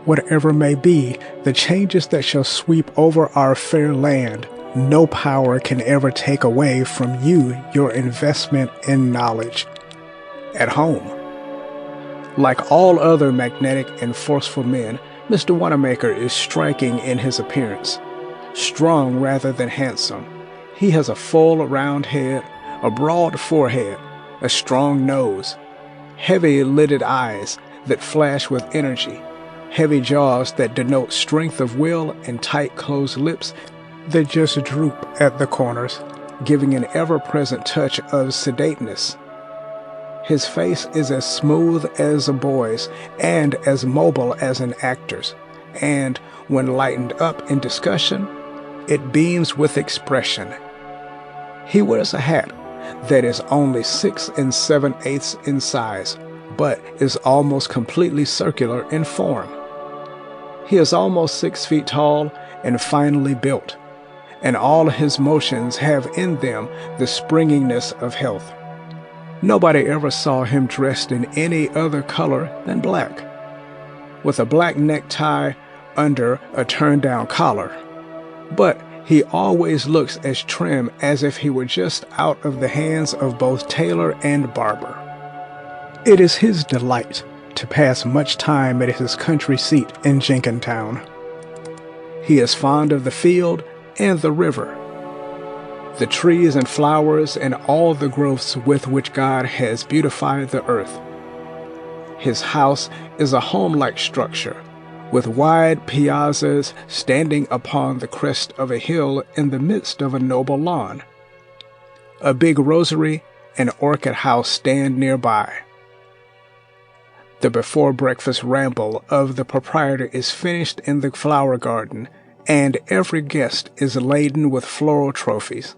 Whatever may be the changes that shall sweep over our fair land, no power can ever take away from you your investment in knowledge. At home. Like all other magnetic and forceful men, Mr. Wanamaker is striking in his appearance, strong rather than handsome. He has a full round head, a broad forehead, a strong nose, heavy-lidded eyes that flash with energy, heavy jaws that denote strength of will, and tight-closed lips that just droop at the corners, giving an ever-present touch of sedateness. His face is as smooth as a boy's and as mobile as an actor's, and when lightened up in discussion, it beams with expression. He wears a hat that is only 6 7/8 in size, but is almost completely circular in form. He is almost 6 feet tall and finely built, and all his motions have in them the springiness of health. Nobody ever saw him dressed in any other color than black, with a black necktie under a turned-down collar. But he always looks as trim as if he were just out of the hands of both tailor and barber. It is his delight to pass much time at his country seat in Jenkintown. He is fond of the field and the river, the trees and flowers and all the growths with which God has beautified the earth. His house is a home-like structure, with wide piazzas standing upon the crest of a hill in the midst of a noble lawn. A big rosary and orchid house stand nearby. The before-breakfast ramble of the proprietor is finished in the flower garden, and every guest is laden with floral trophies.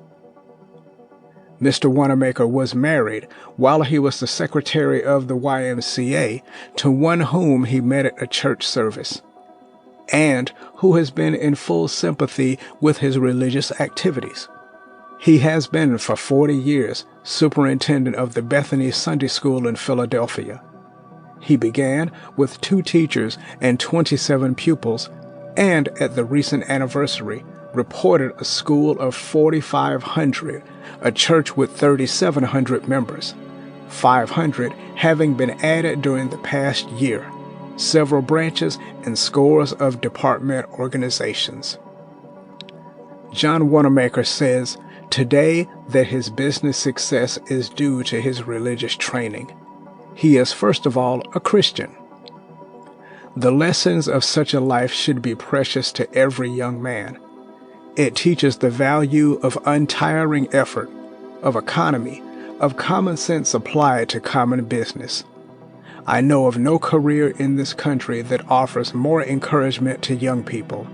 Mr. Wanamaker was married while he was the secretary of the YMCA to one whom he met at a church service, and who has been in full sympathy with his religious activities. He has been for 40 years superintendent of the Bethany Sunday School in Philadelphia. He began with 2 teachers and 27 pupils, and at the recent anniversary reported a school of 4,500, a church with 3,700 members, 500 having been added during the past year, several branches, and scores of department organizations. John Wanamaker says today that his business success is due to his religious training. He is, first of all, a Christian. The lessons of such a life should be precious to every young man. It teaches the value of untiring effort, of economy, of common sense applied to common business. I know of no career in this country that offers more encouragement to young people.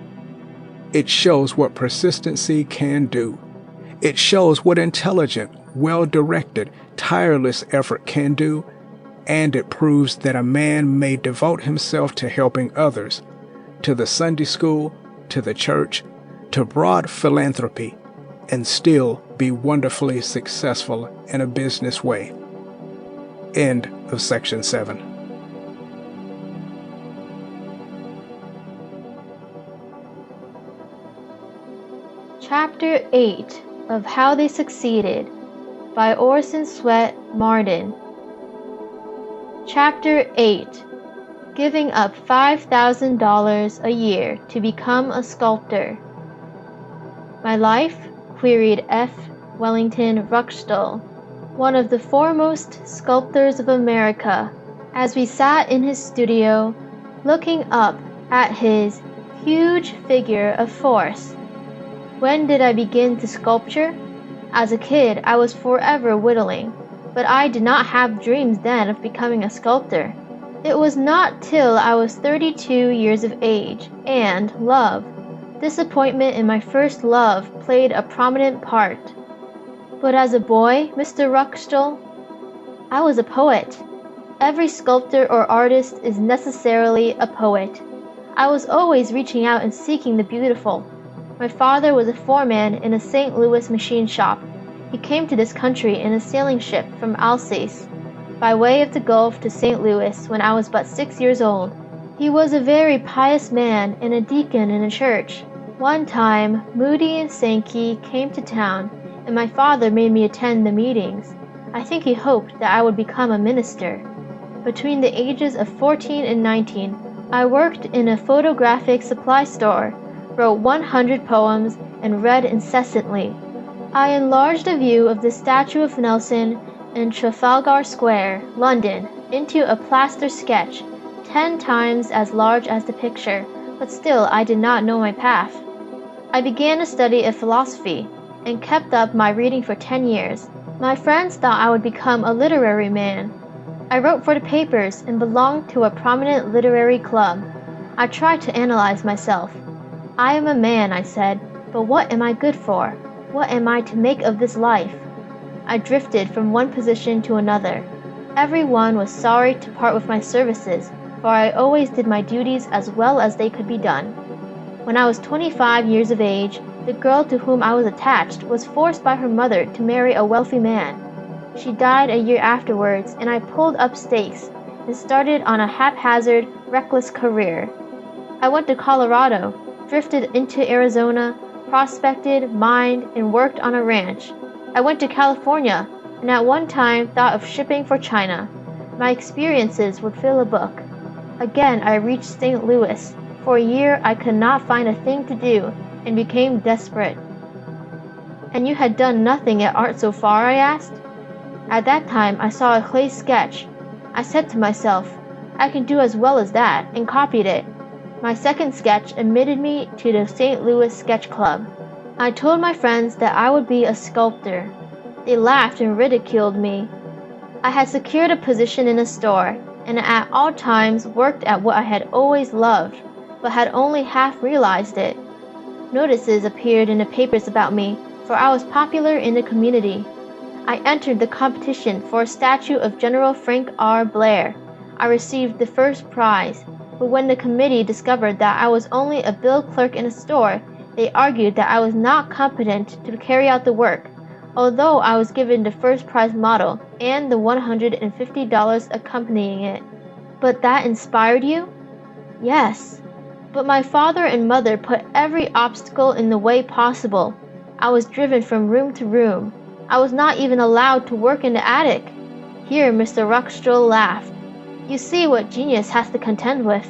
It shows what persistency can do. It shows what intelligent, well-directed, tireless effort can do, and it proves that a man may devote himself to helping others, to the Sunday school, to the church, to broad philanthropy, and still be wonderfully successful in a business way. End of section 7. Chapter 8 of How They Succeeded by Orison Swett Marden. Chapter 8 Giving Up $5,000 a year to Become a Sculptor. My life? Queried F. Wellington Ruckstuhl, one of the foremost sculptors of America, as we sat in his studio, looking up at his huge figure of force. When did I begin to sculpture? As a kid, I was forever whittling, but I did not have dreams then of becoming a sculptor. It was not till I was 32 years of age, and love, disappointment in my first love, played a prominent part. But as a boy, Mr. Ruckstuhl, I was a poet. Every sculptor or artist is necessarily a poet. I was always reaching out and seeking the beautiful. My father was a foreman in a St. Louis machine shop. He came to this country in a sailing ship from Alsace, by way of the Gulf to St. Louis when I was but 6 years old. He was a very pious man and a deacon in a church. One time, Moody and Sankey came to town, and my father made me attend the meetings. I think he hoped that I would become a minister. Between the ages of 14 and 19, I worked in a photographic supply store, wrote 100 poems, and read incessantly. I enlarged a view of the statue of Nelson in Trafalgar Square, London, into a plaster sketch, 10 times as large as the picture, but still I did not know my path. I began a study of philosophy, and kept up my reading for 10 years. My friends thought I would become a literary man. I wrote for the papers and belonged to a prominent literary club. I tried to analyze myself. I am a man, I said, but what am I good for? What am I to make of this life? I drifted from one position to another. Everyone was sorry to part with my services, for I always did my duties as well as they could be done. When I was 25 years of age, the girl to whom I was attached was forced by her mother to marry a wealthy man. She died a year afterwards, and I pulled up stakes and started on a haphazard, reckless career. I went to Colorado, drifted into Arizona, prospected, mined, and worked on a ranch. I went to California, and at one time thought of shipping for China. My experiences would fill a book. Again I reached St. Louis. For a year I could not find a thing to do, and became desperate. And you had done nothing at art so far? I asked. At that time I saw a clay sketch. I said to myself, I can do as well as that, and copied it. My second sketch admitted me to the St. Louis Sketch Club. I told my friends that I would be a sculptor. They laughed and ridiculed me. I had secured a position in a store, and at all times worked at what I had always loved, but had only half realized it. Notices appeared in the papers about me, for I was popular in the community. I entered the competition for a statue of General Frank R. Blair. I received the first prize, but when the committee discovered that I was only a bill clerk in a store, they argued that I was not competent to carry out the work, although I was given the first prize model and the $150 accompanying it. But that inspired you? Yes. But my father and mother put every obstacle in the way possible. I was driven from room to room. I was not even allowed to work in the attic. Here Mr. Ruckstuhl laughed. You see what genius has to contend with.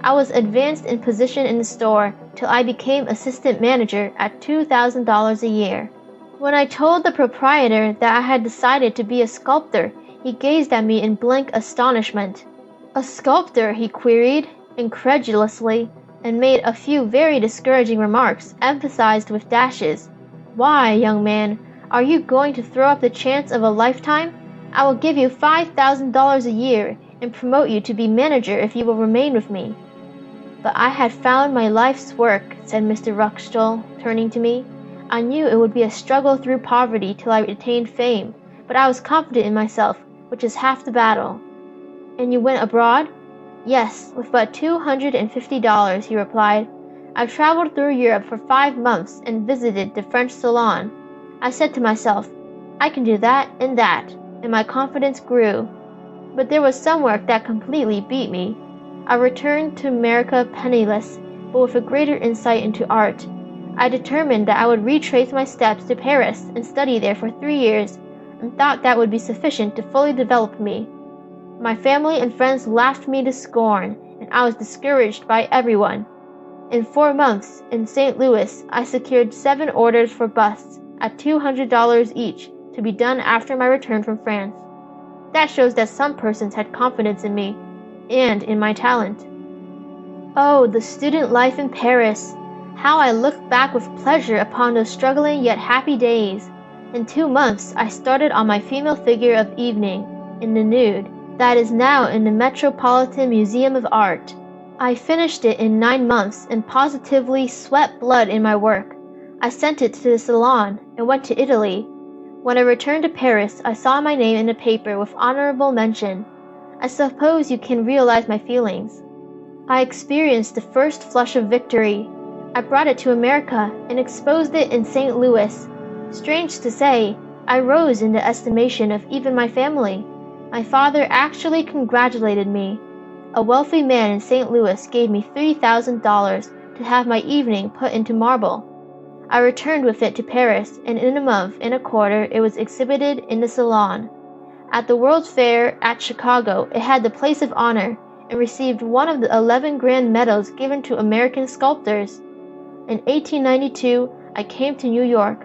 I was advanced in position in the store till I became assistant manager at $2,000 a year. When I told the proprietor that I had decided to be a sculptor, he gazed at me in blank astonishment. A sculptor, he queried, incredulously, and made a few very discouraging remarks, emphasized with dashes. Why, young man, are you going to throw up the chance of a lifetime? I will give you $5,000 a year and promote you to be manager if you will remain with me. But I had found my life's work, said Mr. Ruckstuhl, turning to me. I knew it would be a struggle through poverty till I attained fame, but I was confident in myself, which is half the battle. And you went abroad? Yes, with but $250, he replied. I traveled through Europe for 5 months and visited the French Salon. I said to myself, I can do that, and my confidence grew. But there was some work that completely beat me. I returned to America penniless, but with a greater insight into art. I determined that I would retrace my steps to Paris and study there for 3 years, and thought that would be sufficient to fully develop me. My family and friends laughed me to scorn, and I was discouraged by everyone. In 4 months, in St. Louis, I secured 7 orders for busts at $200 each to be done after my return from France. That shows that some persons had confidence in me, and in my talent. Oh, the student life in Paris! How I look back with pleasure upon those struggling yet happy days. In 2 months, I started on my female figure of evening, in the nude, that is now in the Metropolitan Museum of Art. I finished it in 9 months and positively sweat blood in my work. I sent it to the Salon and went to Italy. When I returned to Paris, I saw my name in the paper with honorable mention. I suppose you can realize my feelings. I experienced the first flush of victory. I brought it to America and exposed it in St. Louis. Strange to say, I rose in the estimation of even my family. My father actually congratulated me. A wealthy man in St. Louis gave me $3,000 to have my evening put into marble. I returned with it to Paris, and in a month and a quarter it was exhibited in the Salon. At the World's Fair at Chicago, it had the place of honor and received one of the 11 grand medals given to American sculptors. In 1892, I came to New York.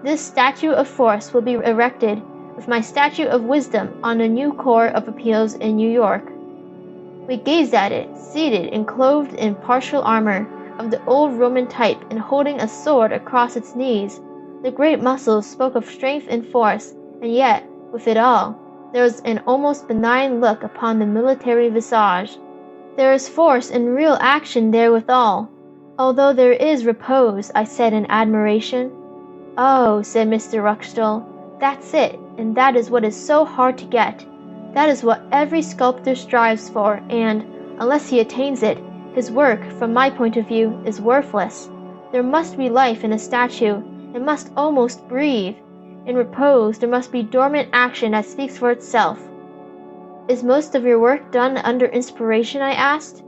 This statue of force will be erected with my statue of wisdom on the new Court of Appeals in New York. We gazed at it, seated and clothed in partial armor of the old Roman type and holding a sword across its knees. The great muscles spoke of strength and force, and yet, with it all, there was an almost benign look upon the military visage. There is force and real action therewithal, although there is repose, I said in admiration. Oh, said Mr. Ruckstuhl, that's it, and that is what is so hard to get. That is what every sculptor strives for, and, unless he attains it, his work, from my point of view, is worthless. There must be life in a statue. It must almost breathe. In repose, there must be dormant action that speaks for itself. Is most of your work done under inspiration? I asked.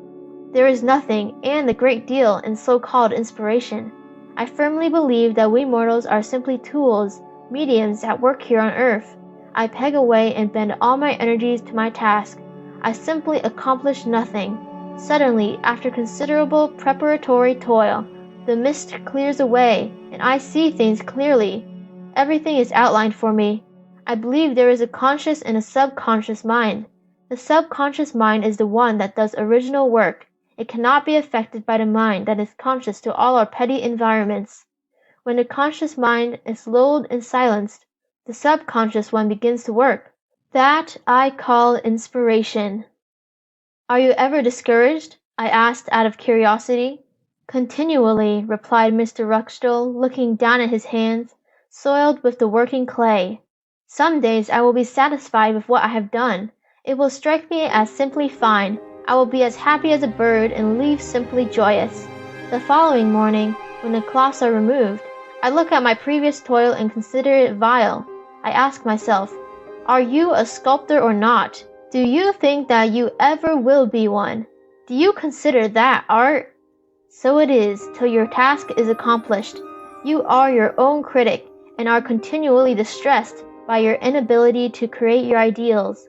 There is nothing, and a great deal, in so-called inspiration. I firmly believe that we mortals are simply tools, mediums at work here on earth. I peg away and bend all my energies to my task. I simply accomplish nothing. Suddenly, after considerable preparatory toil, the mist clears away, and I see things clearly. Everything is outlined for me. I believe there is a conscious and a subconscious mind. The subconscious mind is the one that does original work. It cannot be affected by the mind that is conscious to all our petty environments. When the conscious mind is lulled and silenced, the subconscious one begins to work. That I call inspiration. Are you ever discouraged? I asked out of curiosity. Continually, replied Mr. Ruckstuhl, looking down at his hands, soiled with the working clay. Some days I will be satisfied with what I have done. It will strike me as simply fine. I will be as happy as a bird and leave simply joyous. The following morning, when the cloths are removed, I look at my previous toil and consider it vile. I ask myself, are you a sculptor or not? Do you think that you ever will be one? Do you consider that art? So it is till your task is accomplished. You are your own critic and are continually distressed by your inability to create your ideals.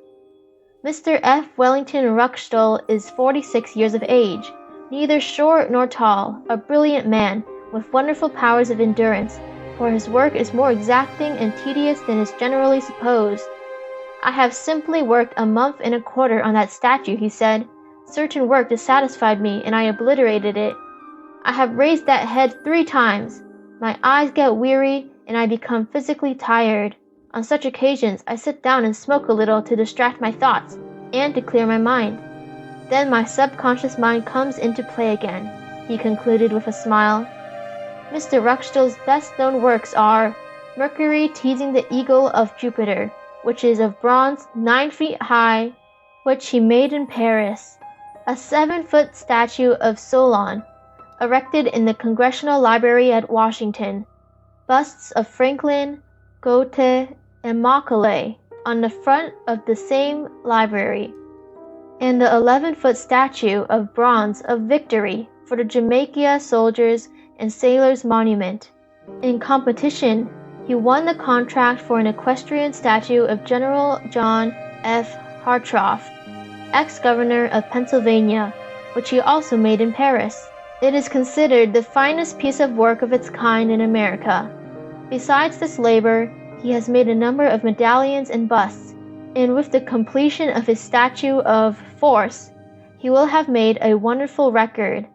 Mr. F. Wellington Ruckstuhl is 46 years of age, neither short nor tall, a brilliant man with wonderful powers of endurance, for his work is more exacting and tedious than is generally supposed. I have simply worked a month and a quarter on that statue, he said. Certain work dissatisfied me, and I obliterated it. I have raised that head 3 times. My eyes get weary, and I become physically tired. On such occasions, I sit down and smoke a little to distract my thoughts, and to clear my mind. Then my subconscious mind comes into play again, he concluded with a smile. Mr. Ruckstuhl's best-known works are Mercury Teasing the Eagle of Jupiter, which is of bronze 9 feet high, which he made in Paris, a 7-foot statue of Solon, erected in the Congressional Library at Washington, busts of Franklin, Goethe, and Macaulay on the front of the same library, and the 11-foot statue of bronze of Victory for the Jamaica Soldiers and Sailors Monument. In competition, he won the contract for an equestrian statue of General John F. Hartranft, ex-governor of Pennsylvania, which he also made in Paris. It is considered the finest piece of work of its kind in America. Besides this labor, he has made a number of medallions and busts, and with the completion of his statue of Force, he will have made a wonderful record.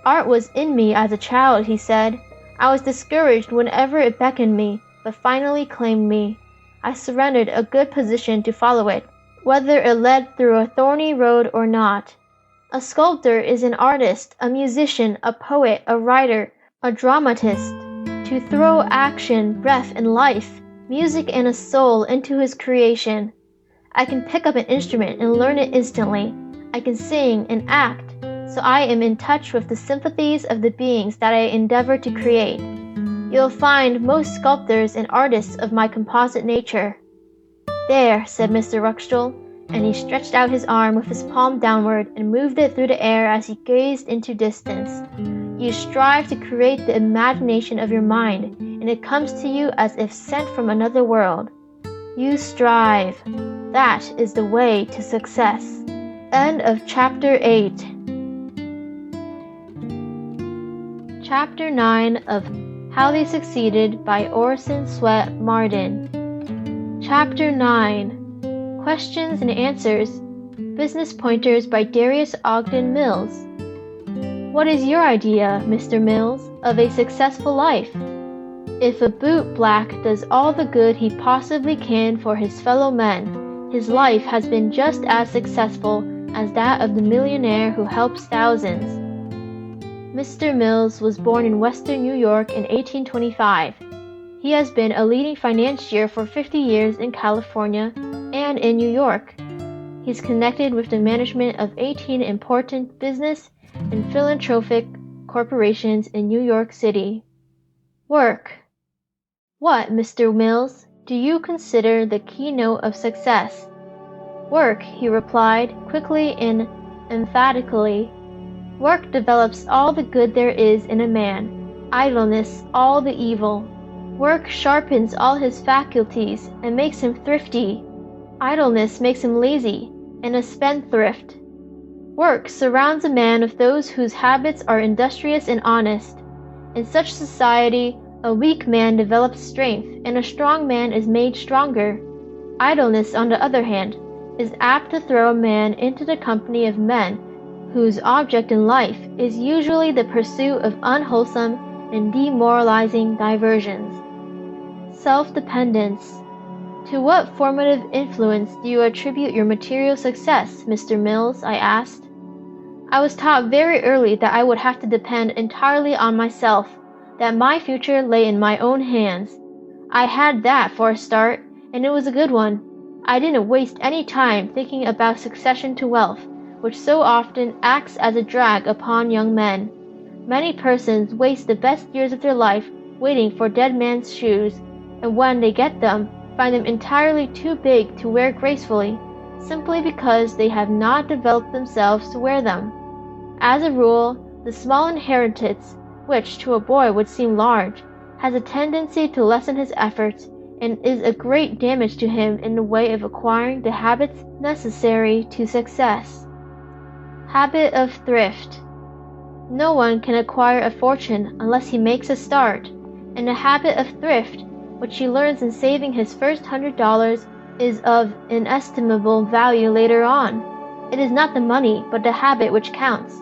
Art was in me as a child, he said. I was discouraged whenever it beckoned me, but finally claimed me. I surrendered a good position to follow it, whether it led through a thorny road or not. A sculptor is an artist, a musician, a poet, a writer, a dramatist. To throw action, breath, and life, music and a soul into his creation. I can pick up an instrument and learn it instantly. I can sing and act, so I am in touch with the sympathies of the beings that I endeavor to create. You'll find most sculptors and artists of my composite nature. There, said Mr. Ruckstuhl, and he stretched out his arm with his palm downward and moved it through the air as he gazed into distance. You strive to create the imagination of your mind, and it comes to you as if sent from another world. You strive. That is the way to success. End of Chapter 8. Chapter 9 of How They Succeeded by Orison Swett Marden. Chapter 9. Questions and Answers. Business Pointers by Darius Ogden Mills. What is your idea, Mr. Mills, of a successful life? If a bootblack does all the good he possibly can for his fellow men, his life has been just as successful as that of the millionaire who helps thousands. Mr. Mills was born in Western New York in 1825. He has been a leading financier for 50 years in California and in New York. He's connected with the management of 18 important business and philanthropic corporations in New York City. Work. What, Mr. Mills, do you consider the keynote of success? Work, he replied, quickly and emphatically. Work develops all the good there is in a man, idleness all the evil. Work sharpens all his faculties and makes him thrifty. Idleness makes him lazy and a spendthrift. Work surrounds a man with those whose habits are industrious and honest. In such society, a weak man develops strength, and a strong man is made stronger. Idleness, on the other hand, is apt to throw a man into the company of men whose object in life is usually the pursuit of unwholesome and demoralizing diversions. Self-dependence. To what formative influence do you attribute your material success, Mr. Mills? I asked. I was taught very early that I would have to depend entirely on myself, that my future lay in my own hands. I had that for a start, and it was a good one. I didn't waste any time thinking about succession to wealth, which so often acts as a drag upon young men. Many persons waste the best years of their life waiting for dead man's shoes, and when they get them, find them entirely too big to wear gracefully, simply because they have not developed themselves to wear them. As a rule, The small inheritance, which to a boy would seem large, has a tendency to lessen his efforts and is a great damage to him in the way of acquiring the habits necessary to success. Habit of thrift. No one can acquire a fortune unless he makes a start, and a habit of thrift, which he learns in saving his first $100, is of inestimable value later on. It is not the money, but the habit which counts.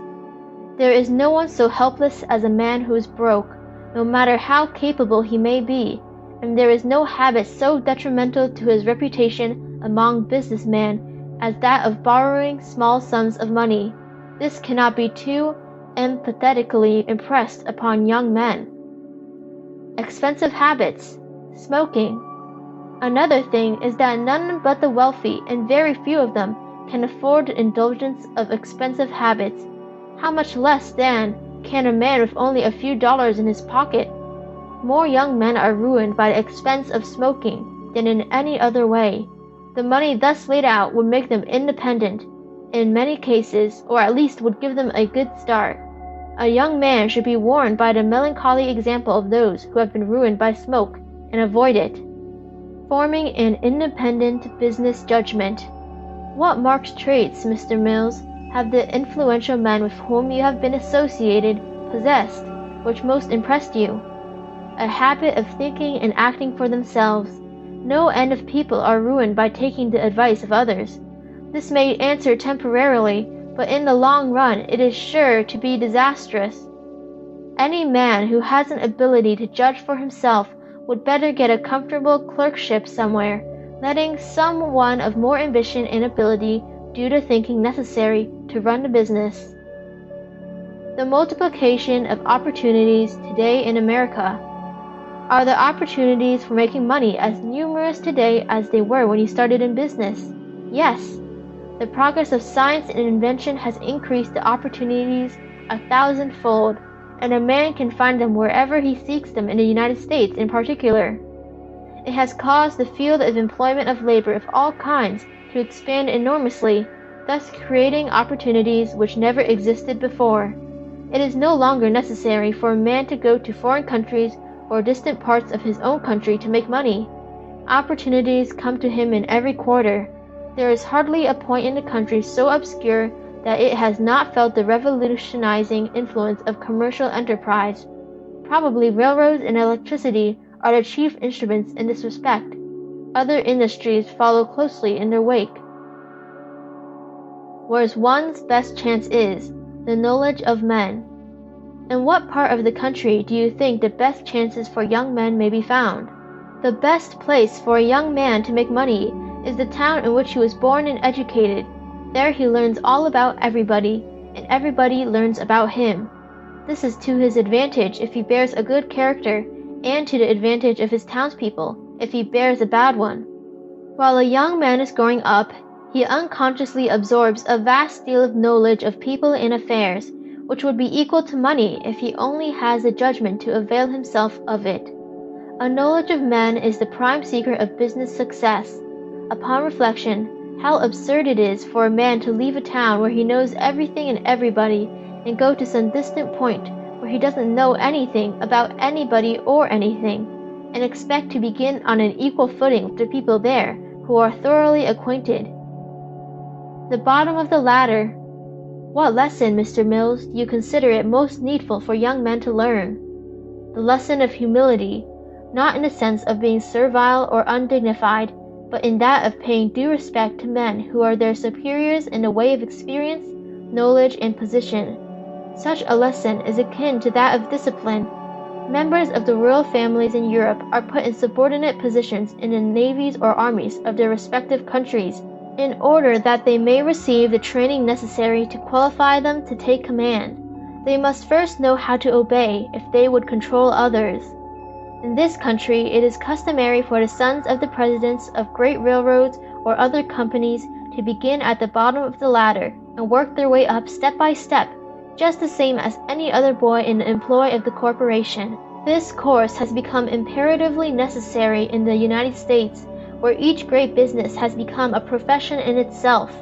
There is no one so helpless as a man who is broke, no matter how capable he may be, and there is no habit so detrimental to his reputation among businessmen as that of borrowing small sums of money. This cannot be too emphatically impressed upon young men. Expensive habits. Smoking. Another thing is that none but the wealthy, and very few of them, can afford the indulgence of expensive habits. How much less, then, can a man with only a few dollars in his pocket? More young men are ruined by the expense of smoking than in any other way. The money thus laid out would make them independent, in many cases, or at least would give them a good start. A young man should be warned by the melancholy example of those who have been ruined by smoke, and avoid it. Forming an independent business judgment. What marked traits, Mr. Mills, have the influential men with whom you have been associated possessed, which most impressed you? A habit of thinking and acting for themselves. No end of people are ruined by taking the advice of others. This may answer temporarily, but in the long run it is sure to be disastrous. Any man who has an ability to judge for himself would better get a comfortable clerkship somewhere, letting someone of more ambition and ability do the thinking necessary to run the business. The multiplication of opportunities today in America. Are the opportunities for making money as numerous today as they were when you started in business? Yes. The progress of science and invention has increased the opportunities 1,000-fold, and a man can find them wherever he seeks them in the United States in particular. It has caused the field of employment of labor of all kinds to expand enormously, thus creating opportunities which never existed before. It is no longer necessary for a man to go to foreign countries or distant parts of his own country to make money. Opportunities come to him in every quarter. There is hardly a point in the country so obscure that it has not felt the revolutionizing influence of commercial enterprise. Probably railroads and electricity are the chief instruments in this respect. Other industries follow closely in their wake. Whereas one's best chance is the knowledge of men. In what part of the country do you think the best chances for young men may be found? The best place for a young man to make money is the town in which he was born and educated. There he learns all about everybody, and everybody learns about him. This is to his advantage if he bears a good character, and to the advantage of his townspeople if he bears a bad one. While a young man is growing up, he unconsciously absorbs a vast deal of knowledge of people and affairs, which would be equal to money if he only has the judgment to avail himself of it. A knowledge of men is the prime secret of business success. Upon reflection, how absurd it is for a man to leave a town where he knows everything and everybody and go to some distant point where he doesn't know anything about anybody or anything, and expect to begin on an equal footing with the people there who are thoroughly acquainted. The bottom of the ladder. What lesson, Mr. Mills, do you consider it most needful for young men to learn? The lesson of humility, not in the sense of being servile or undignified, but in that of paying due respect to men who are their superiors in the way of experience, knowledge, and position. Such a lesson is akin to that of discipline. Members of the royal families in Europe are put in subordinate positions in the navies or armies of their respective countries, in order that they may receive the training necessary to qualify them to take command. They must first know how to obey if they would control others. In this country, it is customary for the sons of the presidents of great railroads or other companies to begin at the bottom of the ladder and work their way up step by step, just the same as any other boy in the employ of the corporation. This course has become imperatively necessary in the United States, where each great business has become a profession in itself.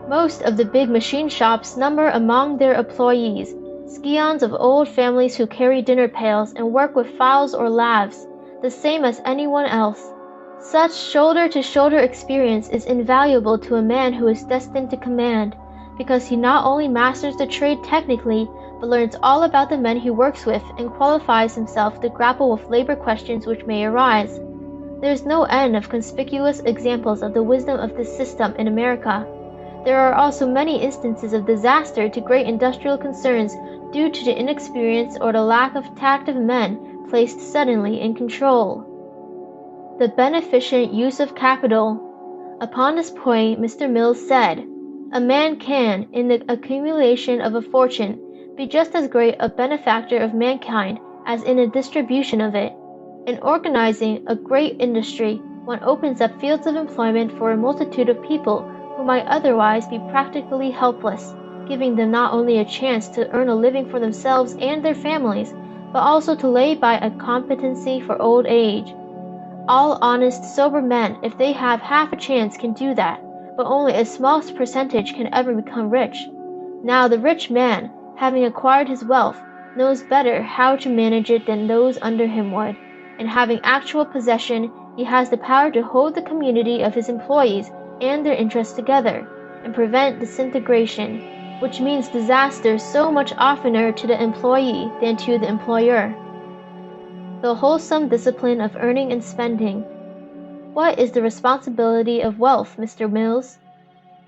Most of the big machine shops number among their employees Scions of old families who carry dinner pails and work with files or laths, the same as anyone else. Such shoulder-to-shoulder experience is invaluable to a man who is destined to command, because he not only masters the trade technically, but learns all about the men he works with and qualifies himself to grapple with labor questions which may arise. There is no end of conspicuous examples of the wisdom of this system in America. There are also many instances of disaster to great industrial concerns due to the inexperience or the lack of tact of men placed suddenly in control. The beneficent use of capital. Upon this point, Mr. Mills said, "A man can, in the accumulation of a fortune, be just as great a benefactor of mankind as in the distribution of it. In organizing a great industry, one opens up fields of employment for a multitude of people who might otherwise be practically helpless, giving them not only a chance to earn a living for themselves and their families, but also to lay by a competency for old age. All honest, sober men, if they have half a chance, can do that, but only a small percentage can ever become rich. Now the rich man, having acquired his wealth, knows better how to manage it than those under him would, and having actual possession, he has the power to hold the community of his employees and their interests together, and prevent disintegration, which means disaster so much oftener to the employee than to the employer. The wholesome discipline of earning and spending. What is the responsibility of wealth, Mr. Mills?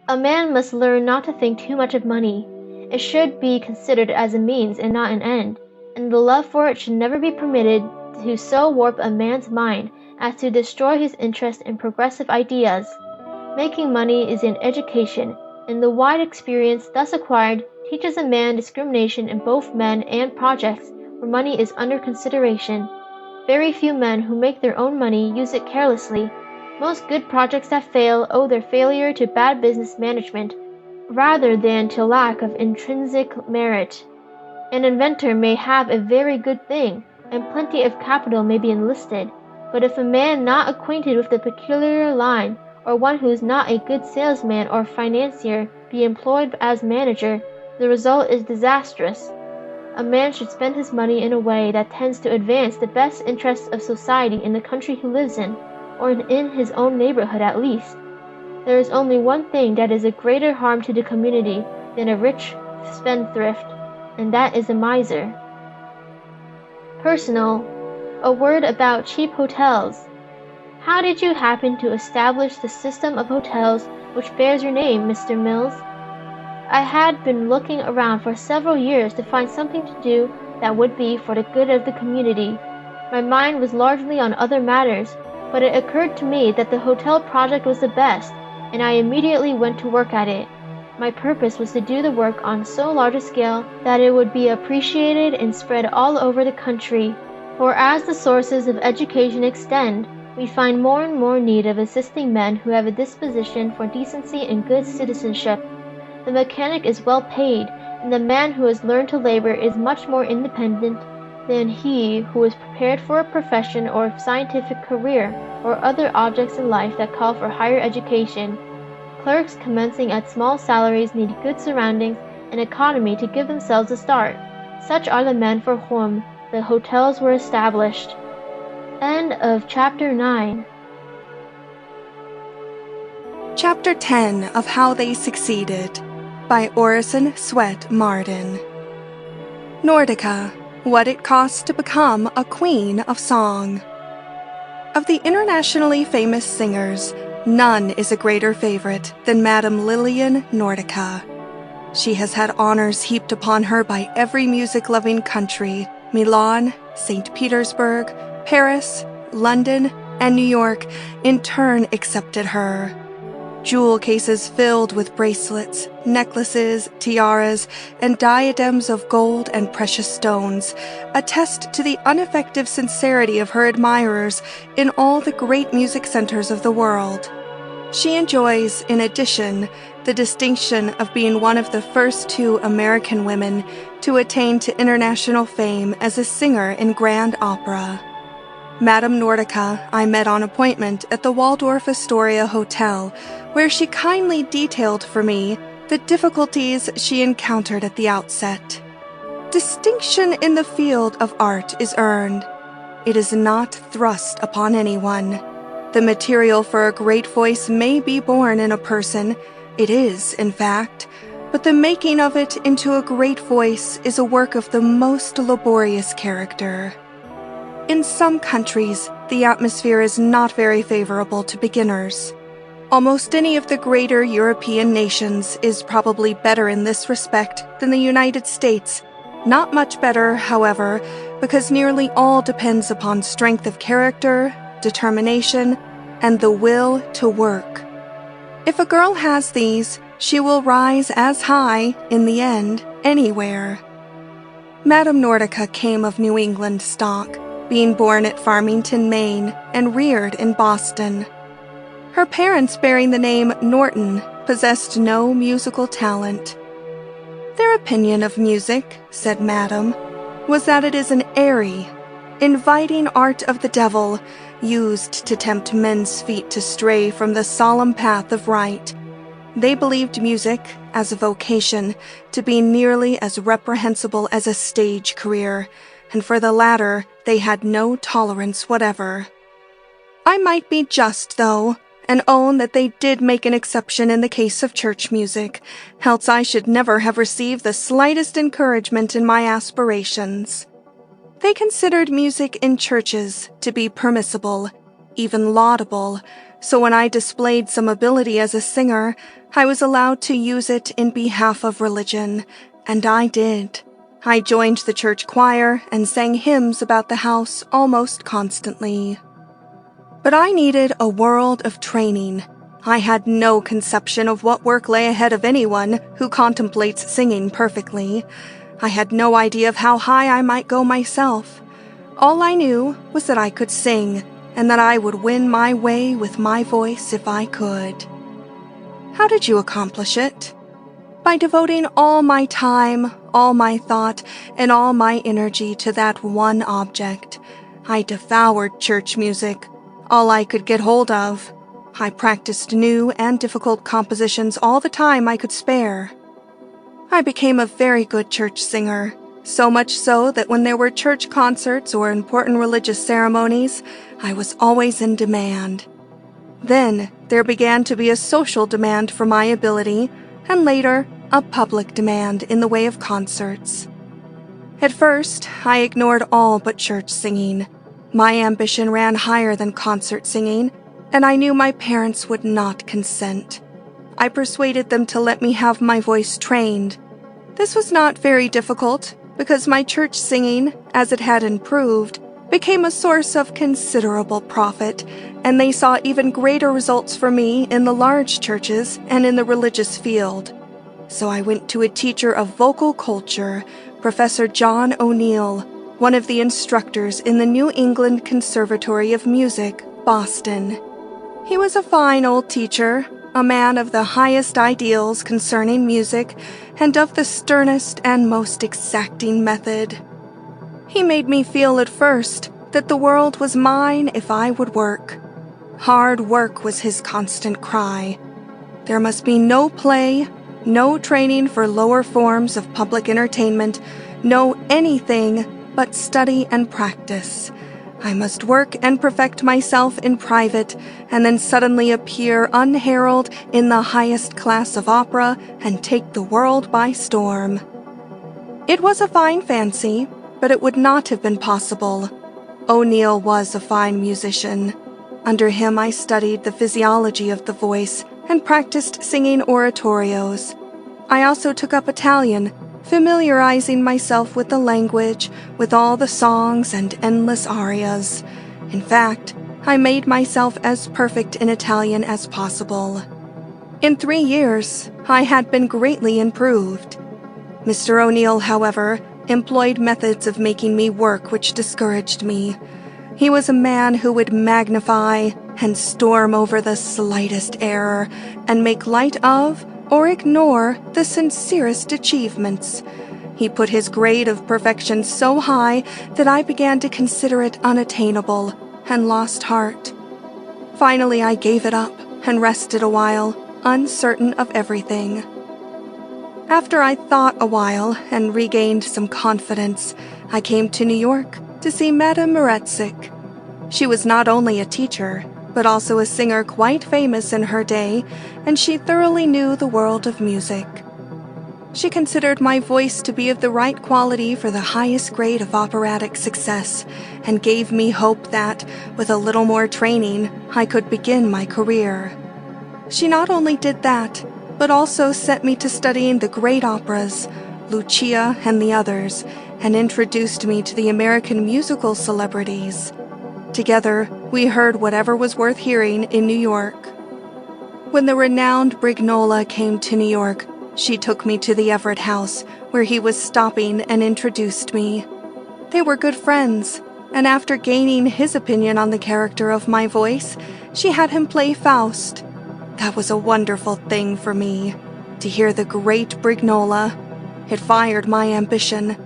A man must learn not to think too much of money. It should be considered as a means and not an end, and the love for it should never be permitted to so warp a man's mind as to destroy his interest in progressive ideas. Making money is an education, and the wide experience thus acquired teaches a man discrimination in both men and projects where money is under consideration. Very few men who make their own money use it carelessly. Most good projects that fail owe their failure to bad business management, rather than to lack of intrinsic merit. An inventor may have a very good thing, and plenty of capital may be enlisted, but if a man not acquainted with the peculiar line, or one who is not a good salesman or financier, be employed as manager, the result is disastrous. A man should spend his money in a way that tends to advance the best interests of society in the country he lives in, or in his own neighborhood at least. There is only one thing that is a greater harm to the community than a rich spendthrift, and that is a miser. Personal. A word about cheap hotels. How did you happen to establish the system of hotels which bears your name, Mr. Mills? I had been looking around for several years to find something to do that would be for the good of the community. My mind was largely on other matters, but it occurred to me that the hotel project was the best, and I immediately went to work at it. My purpose was to do the work on so large a scale that it would be appreciated and spread all over the country. For as the sources of education extend, we find more and more need of assisting men who have a disposition for decency and good citizenship. The mechanic is well paid, and the man who has learned to labor is much more independent than he who is prepared for a profession or scientific career or other objects in life that call for higher education. Clerks commencing at small salaries need good surroundings and economy to give themselves a start. Such are the men for whom the hotels were established. End of Chapter 9. Chapter 10 of How They Succeeded by Orison Swett Marden. Nordica, What It Costs to Become a Queen of Song. Of the internationally famous singers, none is a greater favorite than Madame Lillian Nordica. She has had honors heaped upon her by every music-loving country. Milan, St. Petersburg, Paris, London, and New York in turn accepted her. Jewel cases filled with bracelets, necklaces, tiaras, and diadems of gold and precious stones attest to the unaffected sincerity of her admirers in all the great music centers of the world. She enjoys, in addition, the distinction of being one of the first 2 American women to attain to international fame as a singer in grand opera. Madame Nordica I met on appointment at the Waldorf Astoria Hotel, where she kindly detailed for me the difficulties she encountered at the outset. Distinction in the field of art is earned. It is not thrust upon anyone. The material for a great voice may be born in a person. It is, in fact, but the making of it into a great voice is a work of the most laborious character. In some countries, the atmosphere is not very favorable to beginners. Almost any of the greater European nations is probably better in this respect than the United States. Not much better, however, because nearly all depends upon strength of character, determination, and the will to work. If a girl has these, she will rise as high, in the end, anywhere. Madame Nordica came of New England stock, being born at Farmington, Maine, and reared in Boston. Her parents, bearing the name Norton, possessed no musical talent. Their opinion of music, said Madame, was that it is an airy, inviting art of the devil, used to tempt men's feet to stray from the solemn path of right. They believed music, as a vocation, to be nearly as reprehensible as a stage career, and for the latter they had no tolerance whatever. I might be just, though, and own that they did make an exception in the case of church music, else I should never have received the slightest encouragement in my aspirations. They considered music in churches to be permissible, even laudable, so when I displayed some ability as a singer, I was allowed to use it in behalf of religion, and I did. I joined the church choir and sang hymns about the house almost constantly. But I needed a world of training. I had no conception of what work lay ahead of anyone who contemplates singing perfectly. I had no idea of how high I might go myself. All I knew was that I could sing, and that I would win my way with my voice if I could. How did you accomplish it? By devoting all my time, all my thought, and all my energy to that one object. I devoured church music, all I could get hold of. I practiced new and difficult compositions all the time I could spare. I became a very good church singer, so much so that when there were church concerts or important religious ceremonies, I was always in demand. Then there began to be a social demand for my ability, and later, a public demand in the way of concerts. At first, I ignored all but church singing. My ambition ran higher than concert singing, and I knew my parents would not consent. I persuaded them to let me have my voice trained. This was not very difficult, because my church singing, as it had improved, became a source of considerable profit, and they saw even greater results for me in the large churches and in the religious field. So I went to a teacher of vocal culture, Professor John O'Neill, one of the instructors in the New England Conservatory of Music, Boston. He was a fine old teacher, a man of the highest ideals concerning music, and of the sternest and most exacting method. He made me feel at first that the world was mine if I would work. Hard work was his constant cry. There must be no play, no training for lower forms of public entertainment, no anything but study and practice. I must work and perfect myself in private, and then suddenly appear unheralded in the highest class of opera and take the world by storm. It was a fine fancy, but it would not have been possible. O'Neill was a fine musician. Under him I studied the physiology of the voice and practiced singing oratorios. I also took up Italian, familiarizing myself with the language, with all the songs and endless arias. In fact, I made myself as perfect in Italian as possible. In 3 years, I had been greatly improved. Mr. O'Neill, however, employed methods of making me work which discouraged me. He was a man who would magnify and storm over the slightest error and make light of or ignore the sincerest achievements. He put his grade of perfection so high that I began to consider it unattainable and lost heart. Finally, I gave it up and rested a while, uncertain of everything. After I thought a while and regained some confidence, I came to New York to see Madame Moretzik. She was not only a teacher, but also a singer quite famous in her day, and she thoroughly knew the world of music. She considered my voice to be of the right quality for the highest grade of operatic success, and gave me hope that, with a little more training, I could begin my career. She not only did that, but also set me to studying the great operas, Lucia and the others, and introduced me to the American musical celebrities. Together, we heard whatever was worth hearing in New York. When the renowned Brignola came to New York, she took me to the Everett House, where he was stopping, and introduced me. They were good friends, and after gaining his opinion on the character of my voice, she had him play Faust. That was a wonderful thing for me, to hear the great Brignola. It fired my ambition.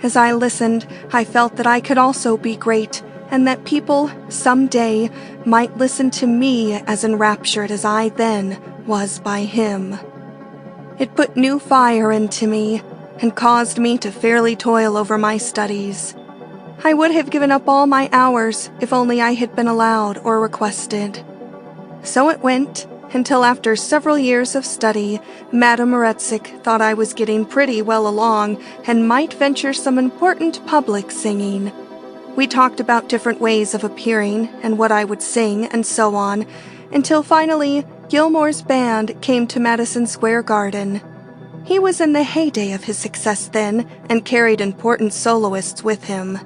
As I listened, I felt that I could also be great, and that people, someday, might listen to me as enraptured as I then was by him. It put new fire into me, and caused me to fairly toil over my studies. I would have given up all my hours if only I had been allowed or requested. So it went, until after several years of study, Madame Moretzik thought I was getting pretty well along and might venture some important public singing. We talked about different ways of appearing and what I would sing and so on, until finally Gilmore's band came to Madison Square Garden. He was in the heyday of his success then and carried important soloists with him.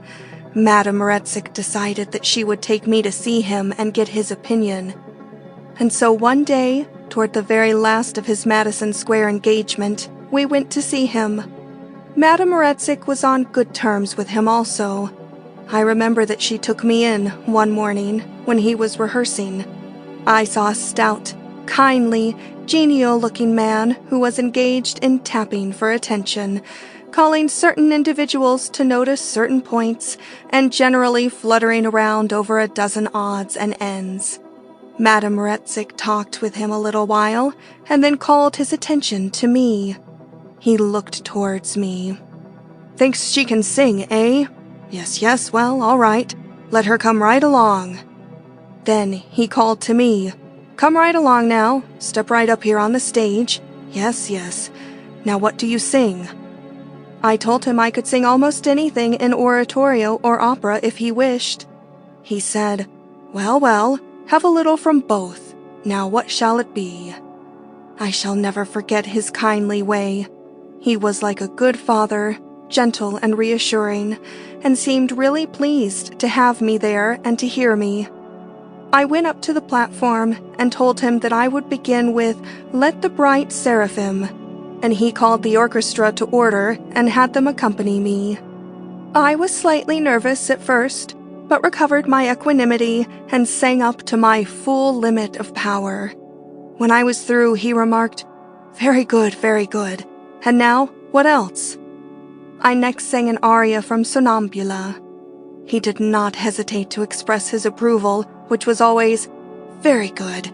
Madame Moretzik decided that she would take me to see him and get his opinion. And so one day, toward the very last of his Madison Square engagement, we went to see him. Madame Moretzik was on good terms with him also. I remember that she took me in one morning when he was rehearsing. I saw a stout, kindly, genial-looking man who was engaged in tapping for attention, calling certain individuals to notice certain points, and generally fluttering around over a dozen odds and ends. Madame Moretzik talked with him a little while, and then called his attention to me. He looked towards me. "Thinks she can sing, eh? Yes, well, all right. Let her come right along." Then he called to me. "Come right along now. Step right up here on the stage. Yes. Now what do you sing?" I told him I could sing almost anything in oratorio or opera if he wished. He said, Well, have a little from both. Now what shall it be?" I shall never forget his kindly way. He was like a good father, gentle and reassuring, and seemed really pleased to have me there and to hear me. I went up to the platform and told him that I would begin with "Let the Bright Seraphim," and he called the orchestra to order and had them accompany me. I was slightly nervous at first, but recovered my equanimity and sang up to my full limit of power. When I was through, he remarked, very good. And now, what else?" I next sang an aria from Sonnambula. He did not hesitate to express his approval, which was always, very good.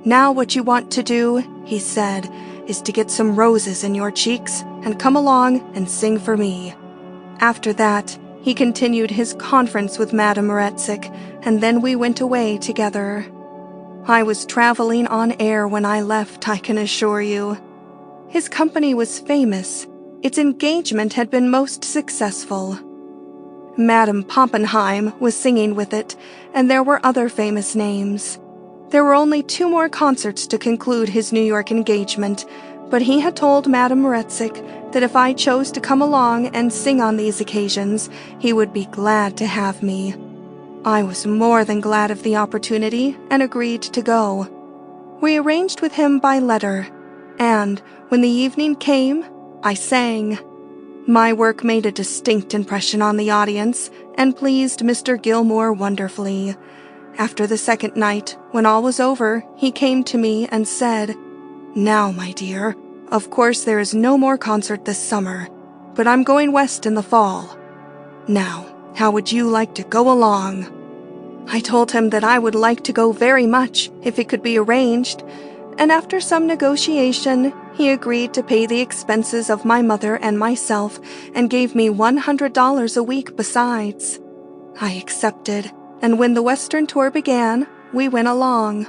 Now what you want to do," he said, "is to get some roses in your cheeks and come along and sing for me." After that, he continued his conference with Madame Moretzik, and then we went away together. I was traveling on air when I left, I can assure you. His company was famous. Its engagement had been most successful. Madame Poppenheim was singing with it, and there were other famous names. There were only 2 more concerts to conclude his New York engagement, but he had told Madame Moretzik that if I chose to come along and sing on these occasions, he would be glad to have me. I was more than glad of the opportunity and agreed to go. We arranged with him by letter, and when the evening came, I sang. My work made a distinct impression on the audience and pleased Mr. Gilmore wonderfully. After the second night, when all was over, he came to me and said, "Now, my dear, of course there is no more concert this summer, but I'm going west in the fall. Now, how would you like to go along?" I told him that I would like to go very much if it could be arranged, and after some negotiation, he agreed to pay the expenses of my mother and myself and gave me $100 a week besides. I accepted, and when the Western tour began, we went along.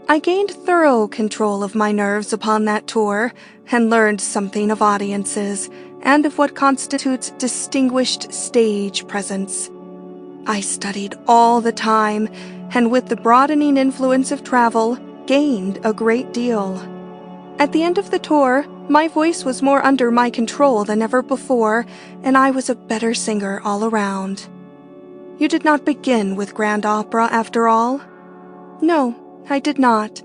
I gained thorough control of my nerves upon that tour and learned something of audiences and of what constitutes distinguished stage presence. I studied all the time, and with the broadening influence of travel, gained a great deal. At the end of the tour, my voice was more under my control than ever before, and I was a better singer all around. You did not begin with grand opera, after all? No, I did not.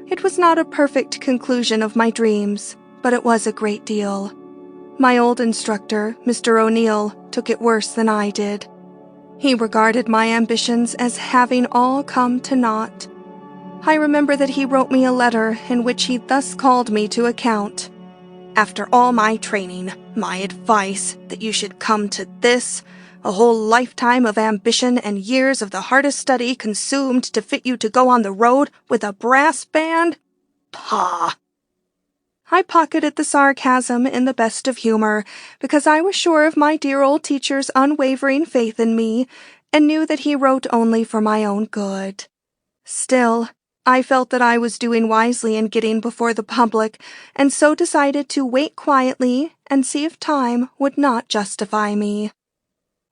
It was not a perfect conclusion of my dreams, but it was a great deal. My old instructor, Mr. O'Neill, took it worse than I did. He regarded my ambitions as having all come to naught. I remember that he wrote me a letter in which he thus called me to account. "After all my training, my advice that you should come to this, a whole lifetime of ambition and years of the hardest study consumed to fit you to go on the road with a brass band? Pah!" I pocketed the sarcasm in the best of humor, because I was sure of my dear old teacher's unwavering faith in me, and knew that he wrote only for my own good. Still, I felt that I was doing wisely in getting before the public, and so decided to wait quietly and see if time would not justify me.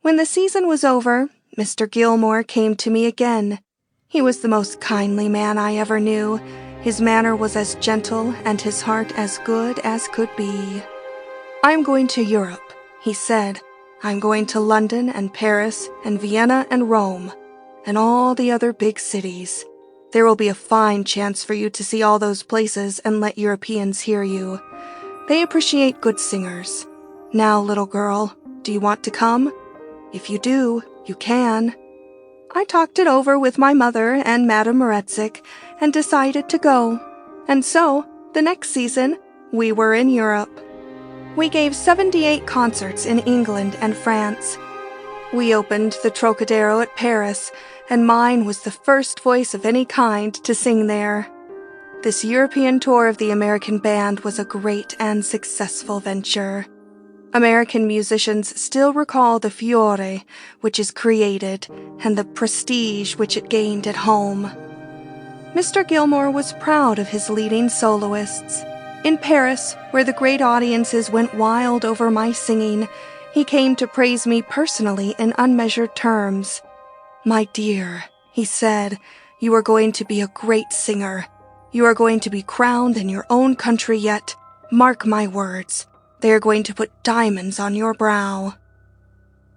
When the season was over, Mr. Gilmore came to me again. He was the most kindly man I ever knew. His manner was as gentle and his heart as good as could be. "I'm going to Europe," he said. "I'm going to London and Paris and Vienna and Rome, and all the other big cities. There will be a fine chance for you to see all those places and let Europeans hear you. They appreciate good singers. Now, little girl, do you want to come? If you do, you can." I talked it over with my mother and Madame Moretzik and decided to go. And so, the next season, we were in Europe. We gave 78 concerts in England and France. We opened the Trocadero at Paris, and mine was the first voice of any kind to sing there. This European tour of the American band was a great and successful venture. American musicians still recall the furore which is created and the prestige which it gained at home. Mr. Gilmore was proud of his leading soloists. In Paris, where the great audiences went wild over my singing, he came to praise me personally in unmeasured terms. "My dear," he said, "you are going to be a great singer. You are going to be crowned in your own country yet. Mark my words. They are going to put diamonds on your brow."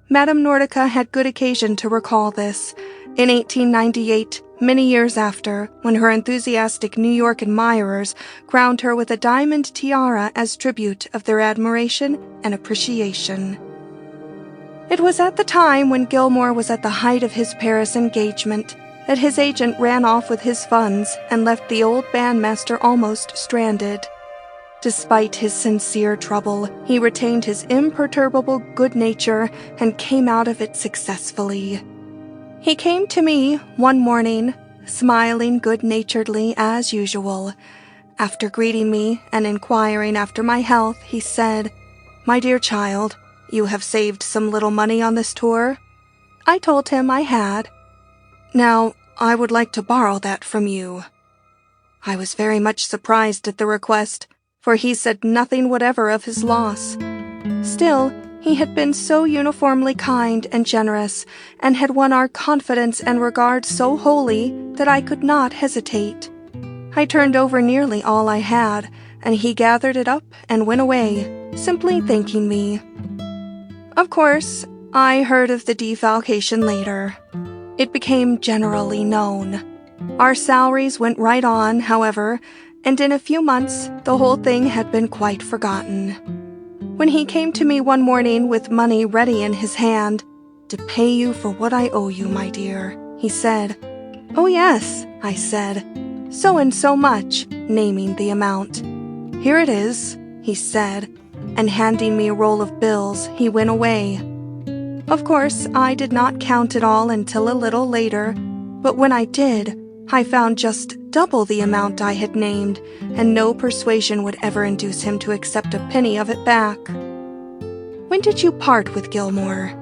Madame Nordica had good occasion to recall this. In 1898, many years after, when her enthusiastic New York admirers crowned her with a diamond tiara as tribute of their admiration and appreciation. It was at the time when Gilmore was at the height of his Paris engagement that his agent ran off with his funds and left the old bandmaster almost stranded. Despite his sincere trouble, he retained his imperturbable good nature and came out of it successfully. He came to me one morning, smiling good-naturedly as usual. After greeting me and inquiring after my health, he said, "My dear child, you have saved some little money on this tour?" I told him I had. "Now, I would like to borrow that from you." I was very much surprised at the request, for he said nothing whatever of his loss. Still, he had been so uniformly kind and generous, and had won our confidence and regard so wholly that I could not hesitate. I turned over nearly all I had, and he gathered it up and went away, simply thanking me. Of course, I heard of the defalcation later. It became generally known. Our salaries went right on, however, and in a few months the whole thing had been quite forgotten. When he came to me one morning with money ready in his hand, "To pay you for what I owe you, my dear," he said. "Oh yes," I said, "so and so much," naming the amount. "Here it is," he said, and handing me a roll of bills, he went away. Of course, I did not count it all until a little later, but when I did, I found just double the amount I had named, and no persuasion would ever induce him to accept a penny of it back. When did you part with Gilmore?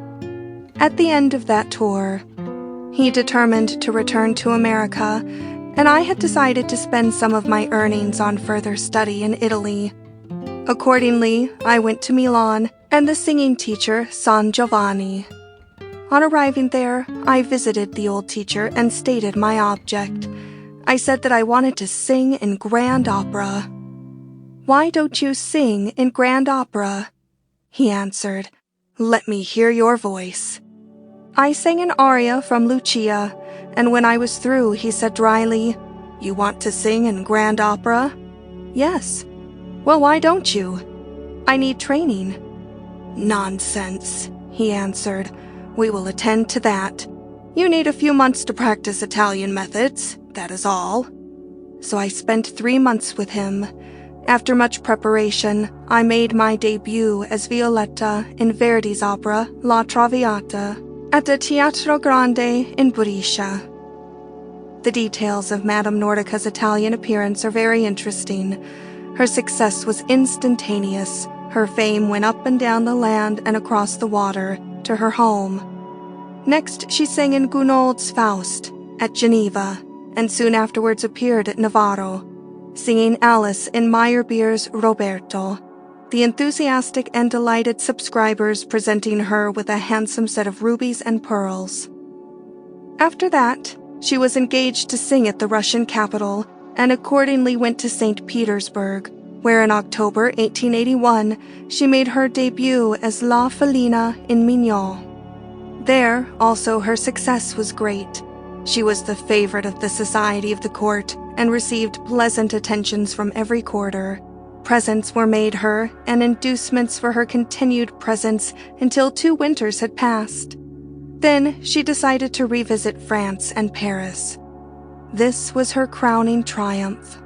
At the end of that tour. He determined to return to America, and I had decided to spend some of my earnings on further study in Italy. Accordingly, I went to Milan and the singing teacher San Giovanni. On arriving there, I visited the old teacher and stated my object. I said that I wanted to sing in grand opera. "Why don't you sing in grand opera?" He answered, "Let me hear your voice." I sang an aria from Lucia, and when I was through, he said dryly, "You want to sing in grand opera?" "Yes." "Well, why don't you?" "I need training." "Nonsense," he answered. "We will attend to that. You need a few months to practice Italian methods, that is all." So I spent 3 months with him. After much preparation, I made my debut as Violetta in Verdi's opera La Traviata at the Teatro Grande in Brescia. The details of Madame Nordica's Italian appearance are very interesting. Her success was instantaneous. Her fame went up and down the land and across the water to her home. Next, she sang in Gounod's Faust at Geneva, and soon afterwards appeared at Navarro, singing Alice in Meyerbeer's Roberto, the enthusiastic and delighted subscribers presenting her with a handsome set of rubies and pearls. After that, she was engaged to sing at the Russian capital, and accordingly went to St. Petersburg, where in October 1881 she made her debut as La Felina in Mignon. There, also, her success was great. She was the favorite of the society of the court and received pleasant attentions from every quarter. Presents were made her, and inducements for her continued presence until 2 winters had passed. Then she decided to revisit France and Paris. This was her crowning triumph.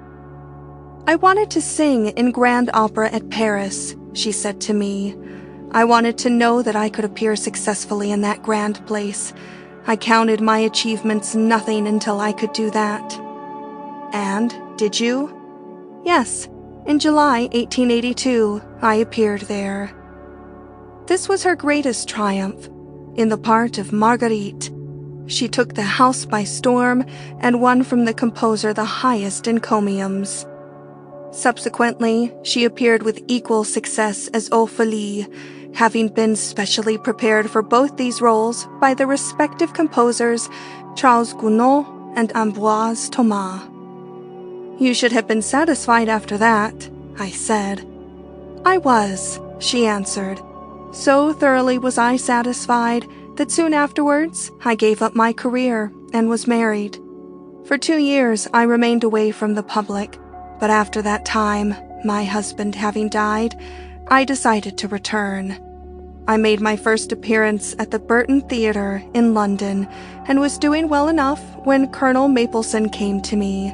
"I wanted to sing in grand opera at Paris," she said to me. "I wanted to know that I could appear successfully in that grand place. I counted my achievements nothing until I could do that." "And, did you?" "Yes. In July 1882, I appeared there." This was her greatest triumph, in the part of Marguerite. She took the house by storm and won from the composer the highest encomiums. Subsequently, she appeared with equal success as Ophélie, having been specially prepared for both these roles by the respective composers Charles Gounod and Ambroise Thomas. "You should have been satisfied after that," I said. "I was," she answered. "So thoroughly was I satisfied that soon afterwards I gave up my career and was married. For 2 years I remained away from the public, but after that time, my husband having died, I decided to return. I made my first appearance at the Burton Theatre in London and was doing well enough when Colonel Mapleson came to me.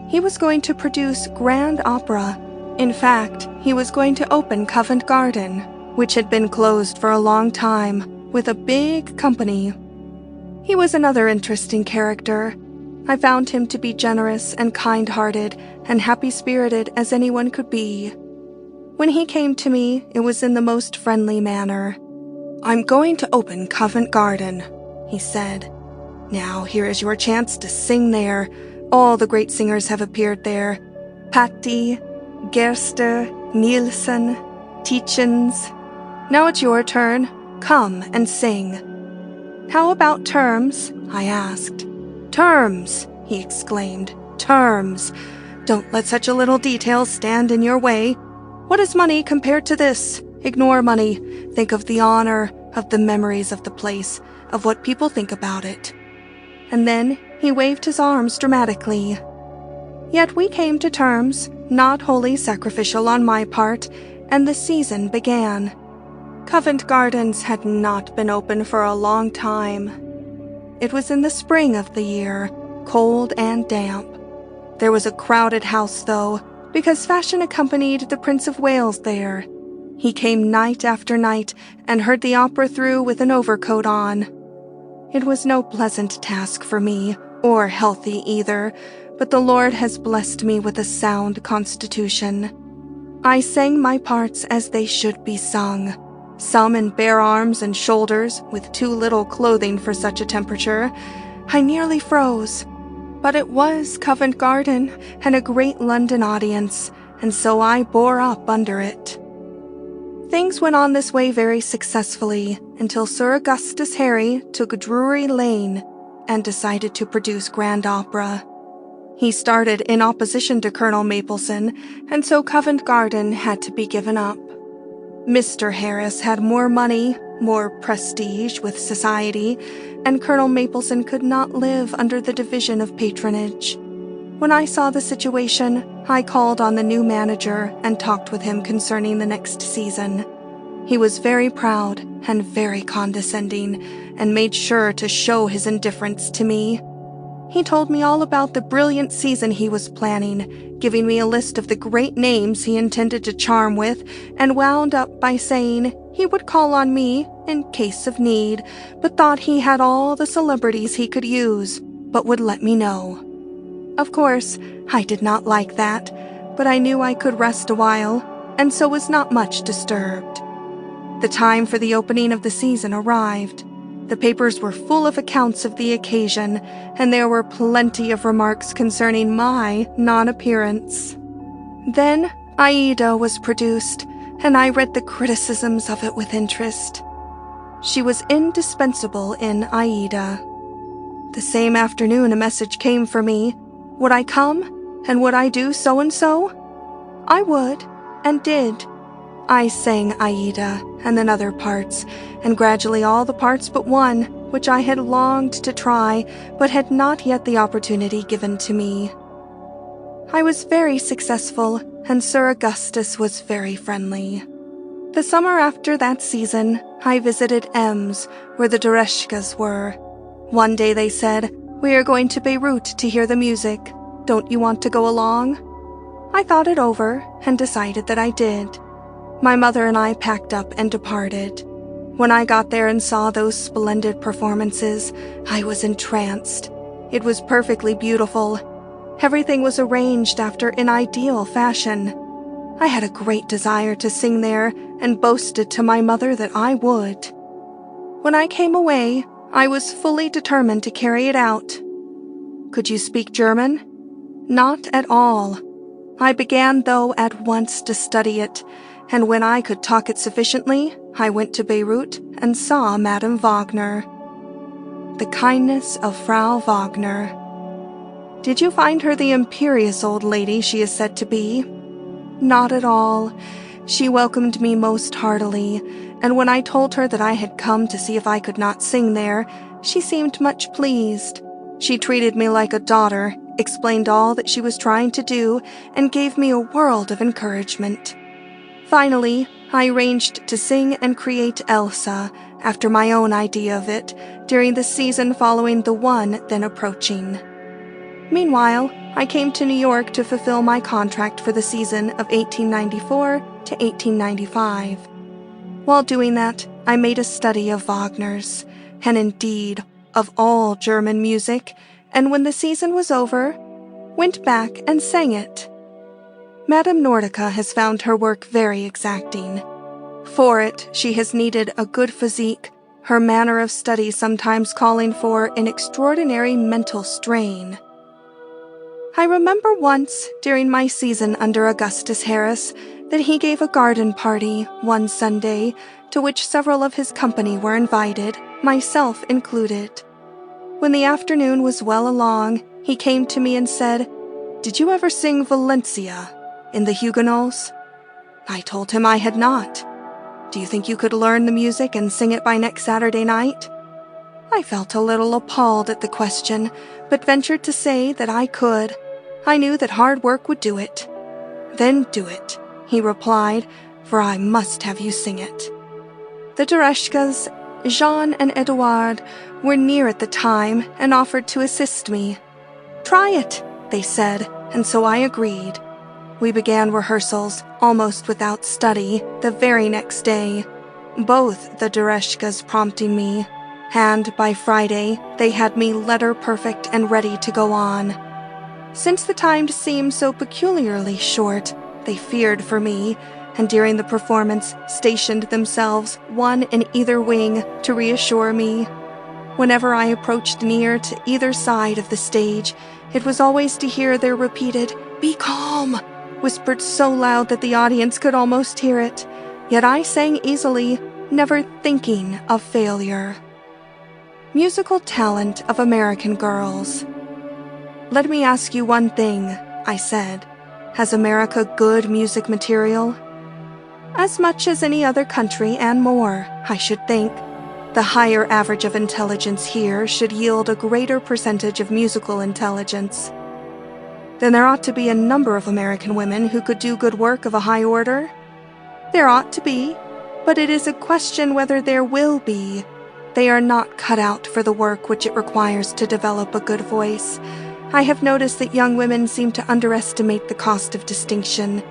He was going to produce grand opera. In fact, he was going to open Covent Garden, which had been closed for a long time, with a big company. He was another interesting character. I found him to be generous and kind-hearted and happy-spirited as anyone could be. When he came to me, it was in the most friendly manner. "I'm going to open Covent Garden," he said. "Now here is your chance to sing there. All the great singers have appeared there. Patti, Gerster, Nielsen, Tietjens. Now it's your turn. Come and sing." "How about terms?" I asked. "Terms!" he exclaimed. "Terms! Don't let such a little detail stand in your way. What is money compared to this? Ignore money. Think of the honor, of the memories of the place, of what people think about it." And then he waved his arms dramatically. Yet we came to terms, not wholly sacrificial on my part, and the season began. Covent Gardens had not been open for a long time. It was in the spring of the year, cold and damp. There was a crowded house, though, because fashion accompanied the Prince of Wales there. He came night after night and heard the opera through with an overcoat on. It was no pleasant task for me, or healthy either, but the Lord has blessed me with a sound constitution. I sang my parts as they should be sung, some in bare arms and shoulders, with too little clothing for such a temperature. I nearly froze. But it was Covent Garden and a great London audience, and so I bore up under it. Things went on this way very successfully until Sir Augustus Harry took Drury Lane and decided to produce grand opera. He started in opposition to Colonel Mapleson, and so Covent Garden had to be given up. Mr. Harris had more money, more prestige with society, and Colonel Mapleson could not live under the division of patronage. When I saw the situation, I called on the new manager and talked with him concerning the next season. He was very proud and very condescending, and made sure to show his indifference to me. He told me all about the brilliant season he was planning, giving me a list of the great names he intended to charm with, and wound up by saying he would call on me in case of need, but thought he had all the celebrities he could use, but would let me know. Of course, I did not like that, but I knew I could rest a while, and so was not much disturbed. The time for the opening of the season arrived. The papers were full of accounts of the occasion, and there were plenty of remarks concerning my non-appearance. Then Aida was produced, and I read the criticisms of it with interest. She was indispensable in Aida. The same afternoon a message came for me. Would I come, and would I do so-and-so? I would, and did. I sang Aida, and then other parts, and gradually all the parts but one, which I had longed to try, but had not yet the opportunity given to me. I was very successful, and Sir Augustus was very friendly. The summer after that season, I visited Ems, where the Dereshkas were. One day they said, "We are going to Beirut to hear the music. Don't you want to go along?" I thought it over, and decided that I did. My mother and I packed up and departed. When I got there and saw those splendid performances, I was entranced. It was perfectly beautiful. Everything was arranged after an ideal fashion. I had a great desire to sing there, and boasted to my mother that I would. When I came away, I was fully determined to carry it out. Could you speak German? Not at all. I began, though, at once to study it, and when I could talk it sufficiently, I went to Beirut and saw Madame Wagner. The kindness of Frau Wagner. Did you find her the imperious old lady she is said to be? Not at all. She welcomed me most heartily, and when I told her that I had come to see if I could not sing there, she seemed much pleased. She treated me like a daughter, explained all that she was trying to do, and gave me a world of encouragement. Finally, I arranged to sing and create Elsa, after my own idea of it, during the season following the one then approaching. Meanwhile, I came to New York to fulfill my contract for the season of 1894 to 1895. While doing that, I made a study of Wagner's, and indeed, of all German music, and when the season was over, went back and sang it. Madame Nordica has found her work very exacting. For it, she has needed a good physique, her manner of study sometimes calling for an extraordinary mental strain. I remember once, during my season under Augustus Harris, that he gave a garden party one Sunday, to which several of his company were invited, myself included. When the afternoon was well along, he came to me and said, "Did you ever sing Valencia in the Huguenots?" I told him I had not. "Do you think you could learn the music and sing it by next Saturday night?" I felt a little appalled at the question, but ventured to say that I could. I knew that hard work would do it. "Then do it," he replied, "for I must have you sing it." The Dereshkas, Jean and Edouard, were near at the time and offered to assist me. "Try it," they said, and so I agreed. We began rehearsals, almost without study, the very next day, both the Dereshkas prompting me, and by Friday they had me letter perfect and ready to go on. Since the time seemed so peculiarly short, they feared for me, and during the performance stationed themselves one in either wing to reassure me. Whenever I approached near to either side of the stage, it was always to hear their repeated, "Be calm," whispered so loud that the audience could almost hear it. Yet I sang easily, never thinking of failure. Musical talent of American girls. "Let me ask you one thing," I said. "Has America good music material?" "As much as any other country and more, I should think. The higher average of intelligence here should yield a greater percentage of musical intelligence." "Then there ought to be a number of American women who could do good work of a high order?" "There ought to be, but it is a question whether there will be. They are not cut out for the work which it requires to develop a good voice. I have noticed that young women seem to underestimate the cost of distinction.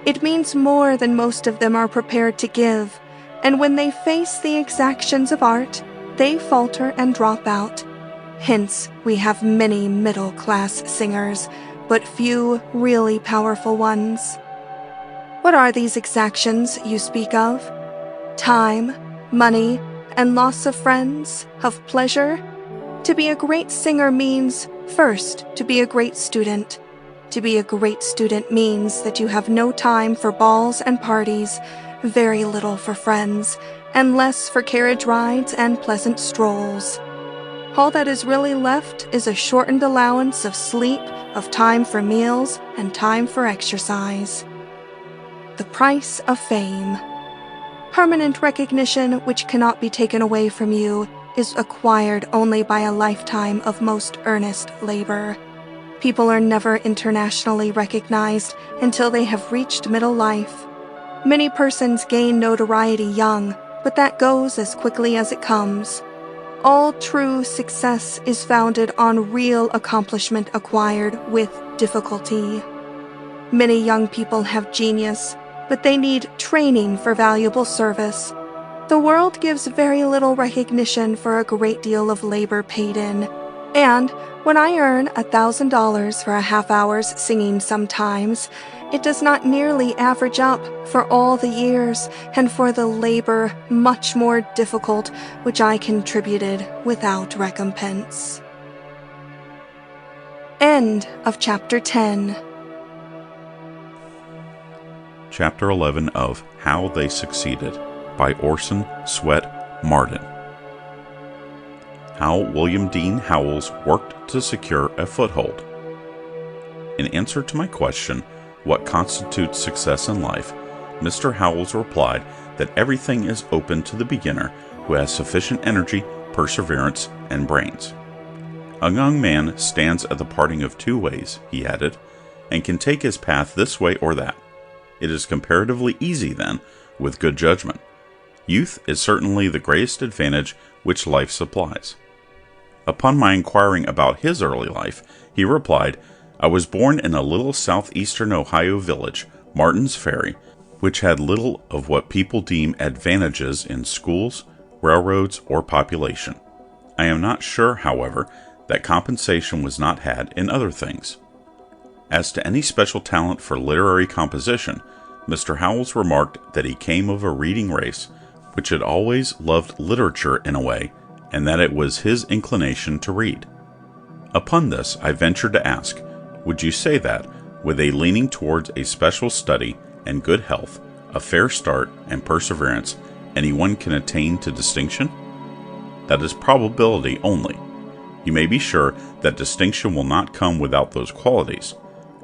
It means more than most of them are prepared to give, and when they face the exactions of art, they falter and drop out. Hence, we have many middle-class singers, but few really powerful ones." "What are these exactions you speak of?" "Time, money, and loss of friends, of pleasure. To be a great singer means, first, to be a great student. To be a great student means that you have no time for balls and parties, very little for friends, and less for carriage rides and pleasant strolls. All that is really left is a shortened allowance of sleep, of time for meals, and time for exercise." The price of fame. Permanent recognition which cannot be taken away from you is acquired only by a lifetime of most earnest labor. People are never internationally recognized until they have reached middle life. Many persons gain notoriety young, but that goes as quickly as it comes. All true success is founded on real accomplishment acquired with difficulty. Many young people have genius, but they need training for valuable service. The world gives very little recognition for a great deal of labor paid in, and when I earn $1,000 for a half hour's singing sometimes, it does not nearly average up for all the years and for the labor much more difficult which I contributed without recompense. End of Chapter 10. Chapter 11 of How They Succeeded by Orison Swett Marden. How William Dean Howells worked to secure a foothold. In answer to my question, what constitutes success in life, Mr. Howells replied that everything is open to the beginner who has sufficient energy, perseverance, and brains. A young man stands at the parting of two ways, he added, and can take his path this way or that. It is comparatively easy, then, with good judgment. Youth is certainly the greatest advantage which life supplies. Upon my inquiring about his early life, he replied, "I was born in a little southeastern Ohio village, Martin's Ferry, which had little of what people deem advantages in schools, railroads, or population. I am not sure, however, that compensation was not had in other things." As to any special talent for literary composition, Mr. Howells remarked that he came of a reading race which had always loved literature in a way, and that it was his inclination to read. Upon this, I ventured to ask, would you say that, with a leaning towards a special study and good health, a fair start and perseverance, anyone can attain to distinction? That is probability only. You may be sure that distinction will not come without those qualities.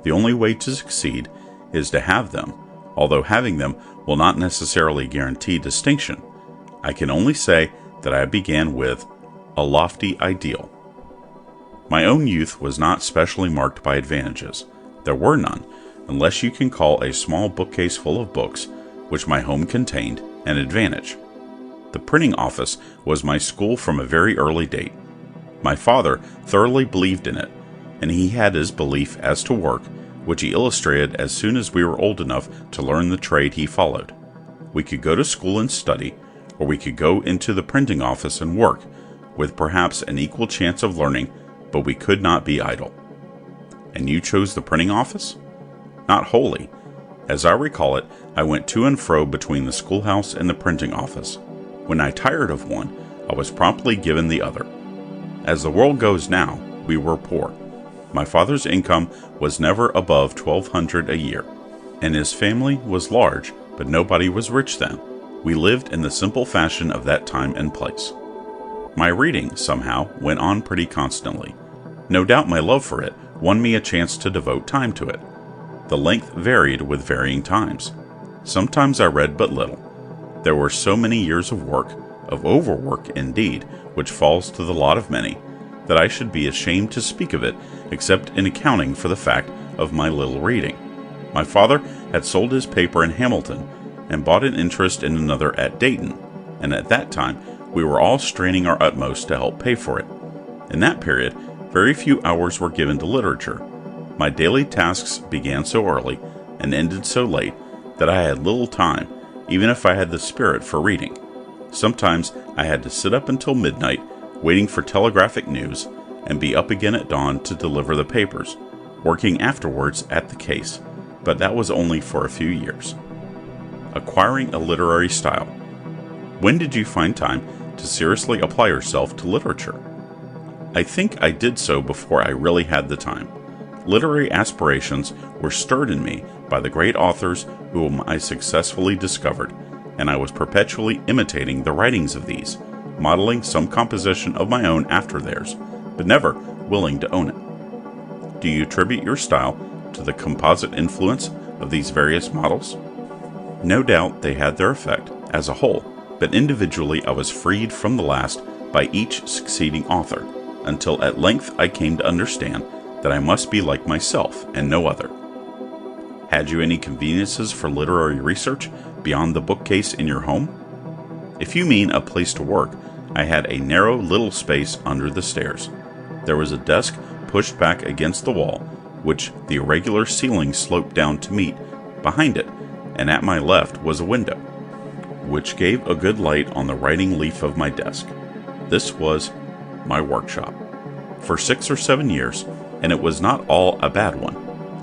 The only way to succeed is to have them, although having them will not necessarily guarantee distinction. I can only say that I began with a lofty ideal. My own youth was not specially marked by advantages. There were none, unless you can call a small bookcase full of books, which my home contained, an advantage. The printing office was my school from a very early date. My father thoroughly believed in it, and he had his belief as to work, which he illustrated as soon as we were old enough to learn the trade he followed. We could go to school and study, or we could go into the printing office and work, with perhaps an equal chance of learning, but we could not be idle. And you chose the printing office? Not wholly. As I recall it, I went to and fro between the schoolhouse and the printing office. When I tired of one, I was promptly given the other. As the world goes now, we were poor. My father's income was never above $1,200 a year, and his family was large, but nobody was rich then. We lived in the simple fashion of that time and place. My reading, somehow, went on pretty constantly. No doubt my love for it won me a chance to devote time to it. The length varied with varying times. Sometimes I read but little. There were so many years of work, of overwork indeed, which falls to the lot of many, that I should be ashamed to speak of it except in accounting for the fact of my little reading. My father had sold his paper in Hamilton and bought an interest in another at Dayton, and at that time we were all straining our utmost to help pay for it. In that period, very few hours were given to literature. My daily tasks began so early and ended so late that I had little time, even if I had the spirit for reading. Sometimes I had to sit up until midnight waiting for telegraphic news and be up again at dawn to deliver the papers, working afterwards at the case, but that was only for a few years. Acquiring a literary style. When did you find time to seriously apply yourself to literature? I think I did so before I really had the time. Literary aspirations were stirred in me by the great authors whom I successfully discovered, and I was perpetually imitating the writings of these, modeling some composition of my own after theirs, but never willing to own it. Do you attribute your style to the composite influence of these various models? No doubt they had their effect as a whole, but individually I was freed from the last by each succeeding author, until at length I came to understand that I must be like myself and no other. Had you any conveniences for literary research beyond the bookcase in your home? If you mean a place to work, I had a narrow little space under the stairs. There was a desk pushed back against the wall, which the irregular ceiling sloped down to meet. Behind it, and at my left, was a window, which gave a good light on the writing leaf of my desk. This was my workshop. For 6 or 7 years, and it was not all a bad one.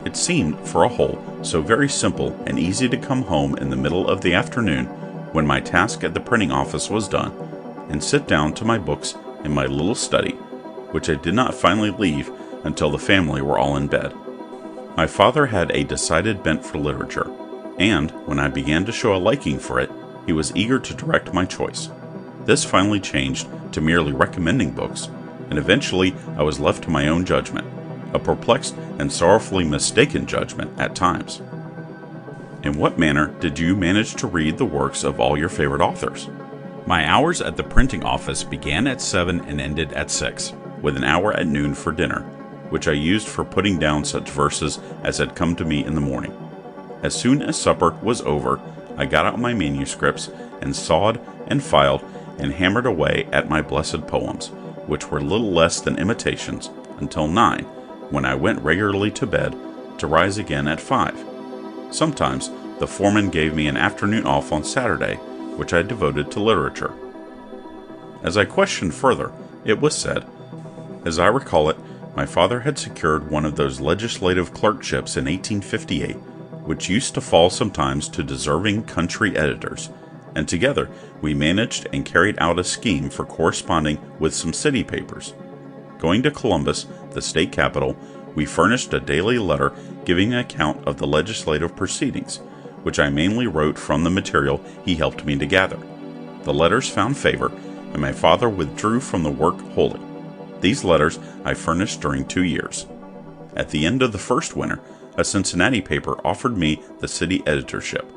It seemed, for a whole, so very simple and easy to come home in the middle of the afternoon when my task at the printing office was done, and sit down to my books in my little study, which I did not finally leave until the family were all in bed. My father had a decided bent for literature, and when I began to show a liking for it, he was eager to direct my choice. This finally changed to merely recommending books, and eventually I was left to my own judgment, a perplexed and sorrowfully mistaken judgment at times. In what manner did you manage to read the works of all your favorite authors? My hours at the printing office began at 7 and ended at 6, with an hour at noon for dinner, which I used for putting down such verses as had come to me in the morning. As soon as supper was over, I got out my manuscripts and sawed and filed and hammered away at my blessed poems, which were little less than imitations, until 9, when I went regularly to bed, to rise again at 5. Sometimes the foreman gave me an afternoon off on Saturday, which I devoted to literature. As I questioned further, it was said, as I recall it, my father had secured one of those legislative clerkships in 1858, which used to fall sometimes to deserving country editors, and together we managed and carried out a scheme for corresponding with some city papers. Going to Columbus, the state capital, we furnished a daily letter giving an account of the legislative proceedings, which I mainly wrote from the material he helped me to gather. The letters found favor, and my father withdrew from the work wholly. These letters I furnished during 2 years. At the end of the first winter, a Cincinnati paper offered me the city editorship,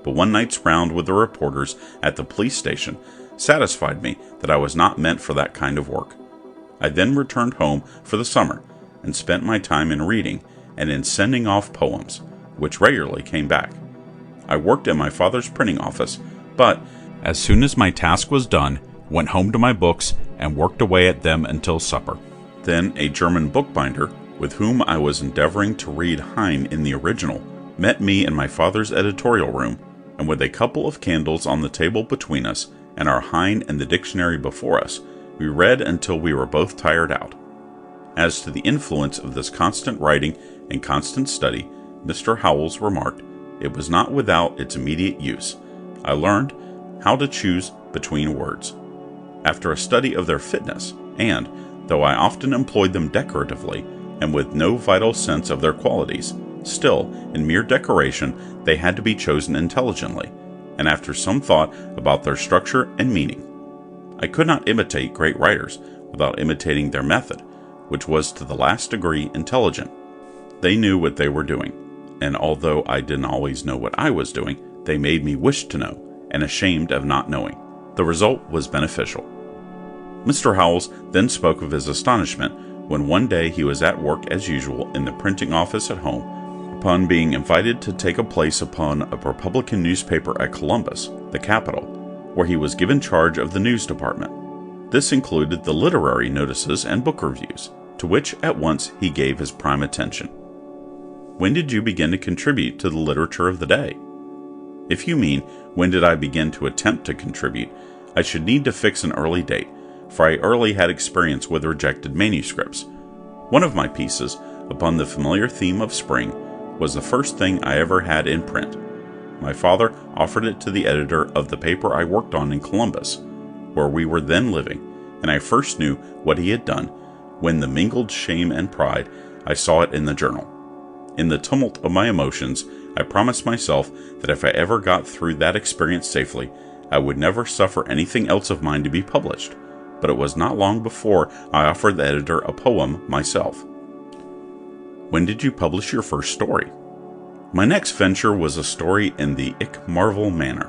but one night's round with the reporters at the police station satisfied me that I was not meant for that kind of work. I then returned home for the summer and spent my time in reading and in sending off poems, which regularly came back. I worked at my father's printing office, but as soon as my task was done, went home to my books and worked away at them until supper. Then a German bookbinder, with whom I was endeavoring to read Heine in the original, met me in my father's editorial room, and with a couple of candles on the table between us and our Heine and the dictionary before us, we read until we were both tired out. As to the influence of this constant writing and constant study, Mr. Howells remarked, it was not without its immediate use. I learned how to choose between words. After a study of their fitness, and, though I often employed them decoratively, and with no vital sense of their qualities, still, in mere decoration, they had to be chosen intelligently, and after some thought about their structure and meaning. I could not imitate great writers without imitating their method, which was to the last degree intelligent. They knew what they were doing, and although I didn't always know what I was doing, they made me wish to know, and ashamed of not knowing. The result was beneficial. Mr. Howells then spoke of his astonishment when one day he was at work as usual in the printing office at home, upon being invited to take a place upon a Republican newspaper at Columbus, the capital, where he was given charge of the news department. This included the literary notices and book reviews, to which at once he gave his prime attention. When did you begin to contribute to the literature of the day? If you mean, when did I begin to attempt to contribute, I should need to fix an early date, for I early had experience with rejected manuscripts. One of my pieces, upon the familiar theme of spring, was the first thing I ever had in print. My father offered it to the editor of the paper I worked on in Columbus, where we were then living, and I first knew what he had done when, the mingled shame and pride, I saw it in the journal. In the tumult of my emotions, I promised myself that if I ever got through that experience safely, I would never suffer anything else of mine to be published. But it was not long before I offered the editor a poem myself. When did you publish your first story? My next venture was a story in the Marvel manner,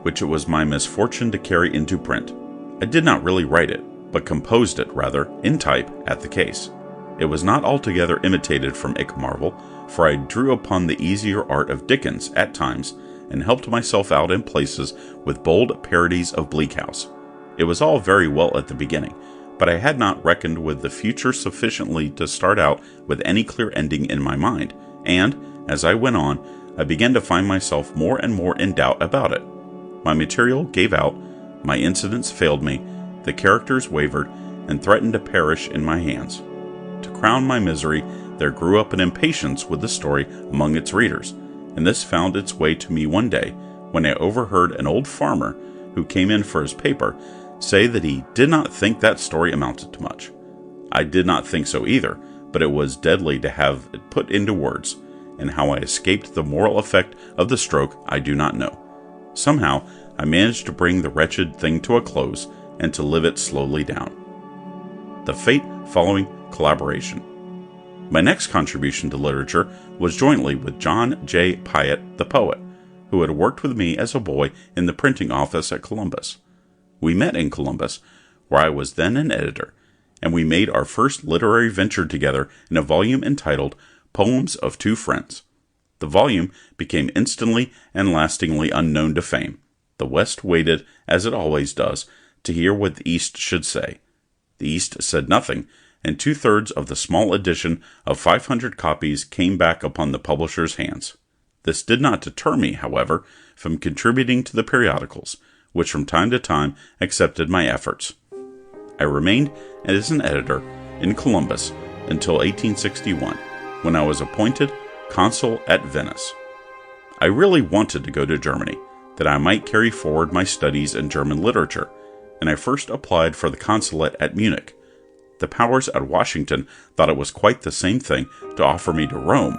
which it was my misfortune to carry into print. I did not really write it, but composed it, rather, in type at the case. It was not altogether imitated from Marvel, for I drew upon the easier art of Dickens at times, and helped myself out in places with bold parodies of Bleak House. It was all very well at the beginning, but I had not reckoned with the future sufficiently to start out with any clear ending in my mind, and, as I went on, I began to find myself more and more in doubt about it. My material gave out, my incidents failed me, the characters wavered, and threatened to perish in my hands. To crown my misery, there grew up an impatience with the story among its readers, and this found its way to me one day, when I overheard an old farmer, who came in for his paper, say that he did not think that story amounted to much. I did not think so either, but it was deadly to have it put into words, and how I escaped the moral effect of the stroke I do not know. Somehow, I managed to bring the wretched thing to a close, and to live it slowly down. The fate following collaboration. My next contribution to literature was jointly with John J. Pyatt, the poet, who had worked with me as a boy in the printing office at Columbus. We met in Columbus, where I was then an editor, and we made our first literary venture together in a volume entitled Poems of Two Friends. The volume became instantly and lastingly unknown to fame. The West waited, as it always does, to hear what the East should say. The East said nothing, and 2/3 of the small edition of 500 copies came back upon the publisher's hands. This did not deter me, however, from contributing to the periodicals, which from time to time accepted my efforts. I remained as an editor in Columbus until 1861, when I was appointed consul at Venice. I really wanted to go to Germany, that I might carry forward my studies in German literature, and I first applied for the consulate at Munich. The powers at Washington thought it was quite the same thing to offer me to Rome,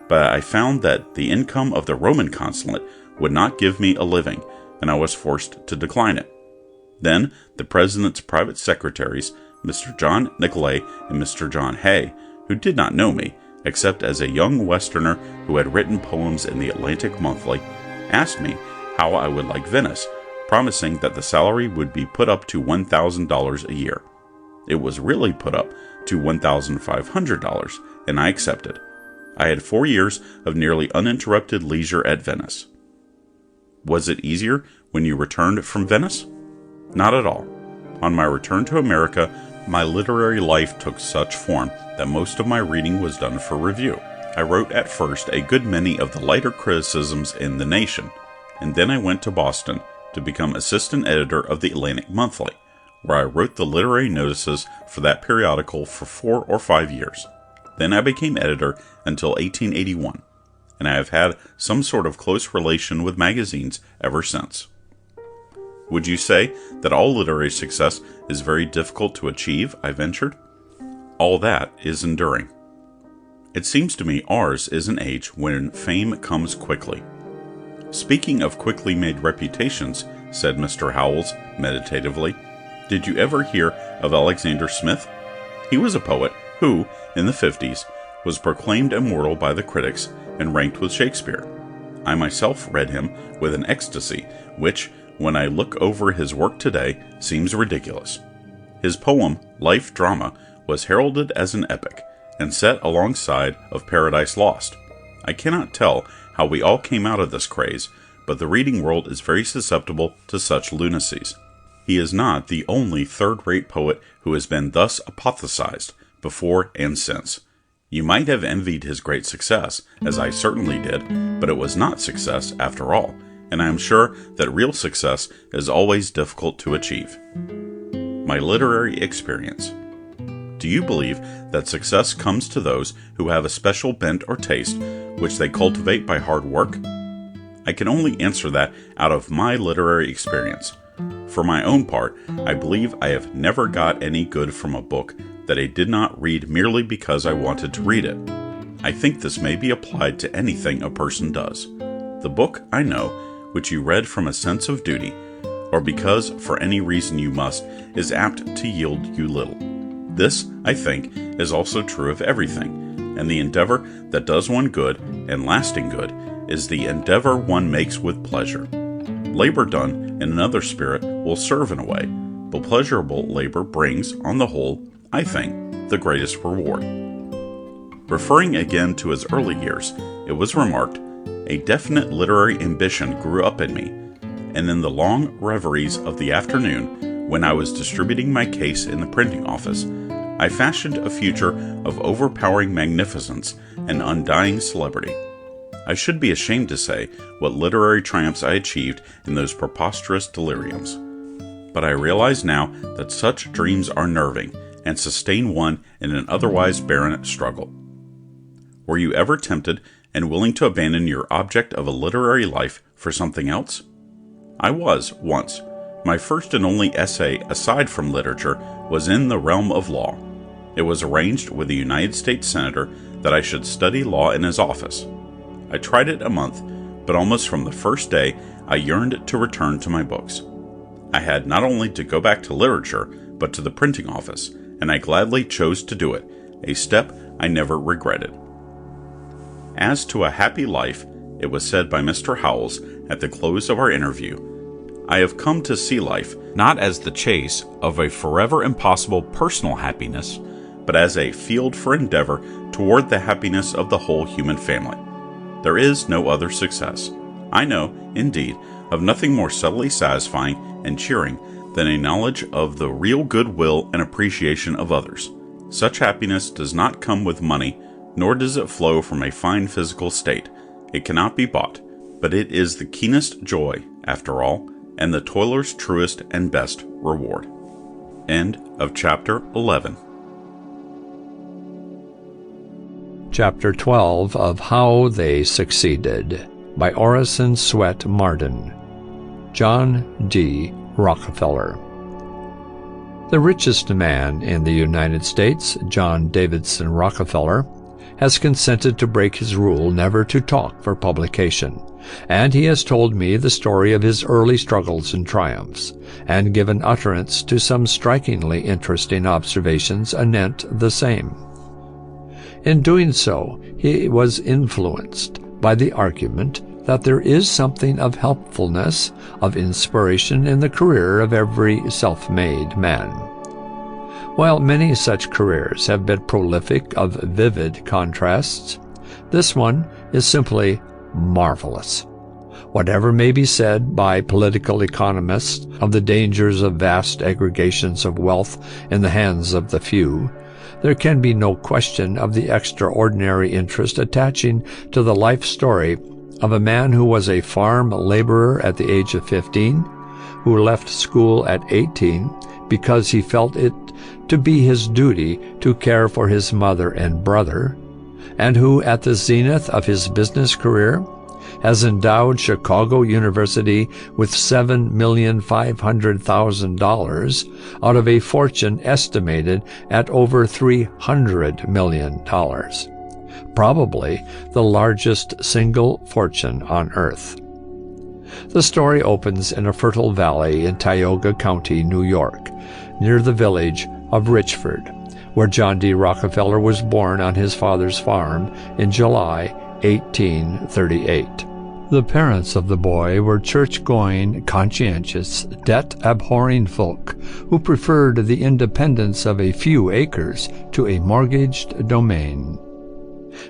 but I found that the income of the Roman consulate would not give me a living, and I was forced to decline it. Then the president's private secretaries, Mr. John Nicolay and Mr. John Hay, who did not know me, except as a young Westerner who had written poems in the Atlantic Monthly, asked me how I would like Venice, promising that the salary would be put up to $1,000 a year. It was really put up to $1,500, and I accepted. I had 4 years of nearly uninterrupted leisure at Venice. Was it easier when you returned from Venice? Not at all. On my return to America, my literary life took such form that most of my reading was done for review. I wrote at first a good many of the lighter criticisms in The Nation, and then I went to Boston to become assistant editor of the Atlantic Monthly, where I wrote the literary notices for that periodical for 4 or 5 years. Then I became editor until 1881, and I have had some sort of close relation with magazines ever since. Would you say that all literary success is very difficult to achieve? I ventured. All that is enduring. It seems to me ours is an age when fame comes quickly. Speaking of quickly made reputations, said Mr. Howells meditatively, did you ever hear of Alexander Smith? He was a poet who, in the 50s, was proclaimed immortal by the critics and ranked with Shakespeare. I myself read him with an ecstasy which, when I look over his work today, seems ridiculous. His poem, Life Drama, was heralded as an epic, and set alongside of Paradise Lost. I cannot tell how we all came out of this craze, but the reading world is very susceptible to such lunacies. He is not the only third-rate poet who has been thus apotheosized, before and since. You might have envied his great success, as I certainly did, but it was not success after all, and I am sure that real success is always difficult to achieve. My literary experience. Do you believe that success comes to those who have a special bent or taste, which they cultivate by hard work? I can only answer that out of my literary experience. For my own part, I believe I have never got any good from a book that I did not read merely because I wanted to read it. I think this may be applied to anything a person does. The book, I know, which you read from a sense of duty, or because for any reason you must, is apt to yield you little. This, I think, is also true of everything, and the endeavor that does one good, and lasting good, is the endeavor one makes with pleasure. Labor done in another spirit will serve in a way, but pleasurable labor brings, on the whole, I think, the greatest reward. Referring again to his early years, it was remarked, a definite literary ambition grew up in me, and in the long reveries of the afternoon, when I was distributing my case in the printing office, I fashioned a future of overpowering magnificence and undying celebrity. I should be ashamed to say what literary triumphs I achieved in those preposterous deliriums. But I realize now that such dreams are nerving and sustain one in an otherwise barren struggle. Were you ever tempted and willing to abandon your object of a literary life for something else? I was, once. My first and only essay aside from literature was in the realm of law. It was arranged with a United States Senator that I should study law in his office. I tried it a month, but almost from the first day I yearned to return to my books. I had not only to go back to literature, but to the printing office, and I gladly chose to do it, a step I never regretted. As to a happy life, it was said by Mr. Howells at the close of our interview, I have come to see life not as the chase of a forever impossible personal happiness, but as a field for endeavor toward the happiness of the whole human family. There is no other success. I know, indeed, of nothing more subtly satisfying and cheering than a knowledge of the real goodwill and appreciation of others. Such happiness does not come with money, nor does it flow from a fine physical state. It cannot be bought, but it is the keenest joy, after all, and the toiler's truest and best reward. End of Chapter 11. Chapter 12 of How They Succeeded by Orison Swett Marden. John D. Rockefeller. The richest man in the United States, John Davidson Rockefeller, has consented to break his rule never to talk for publication, and he has told me the story of his early struggles and triumphs, and given utterance to some strikingly interesting observations anent the same. In doing so, he was influenced by the argument that there is something of helpfulness, of inspiration in the career of every self-made man. While many such careers have been prolific of vivid contrasts, this one is simply marvelous. Whatever may be said by political economists of the dangers of vast aggregations of wealth in the hands of the few, there can be no question of the extraordinary interest attaching to the life story of a man who was a farm laborer at the age of 15, who left school at 18, because he felt it to be his duty to care for his mother and brother, and who, at the zenith of his business career, has endowed Chicago University with $7,500,000 out of a fortune estimated at over $300 million, probably the largest single fortune on earth. The story opens in a fertile valley in Tioga County, New York, near the village of Richford, where John D. Rockefeller was born on his father's farm in July 1838. The parents of the boy were church-going, conscientious, debt-abhorring folk who preferred the independence of a few acres to a mortgaged domain.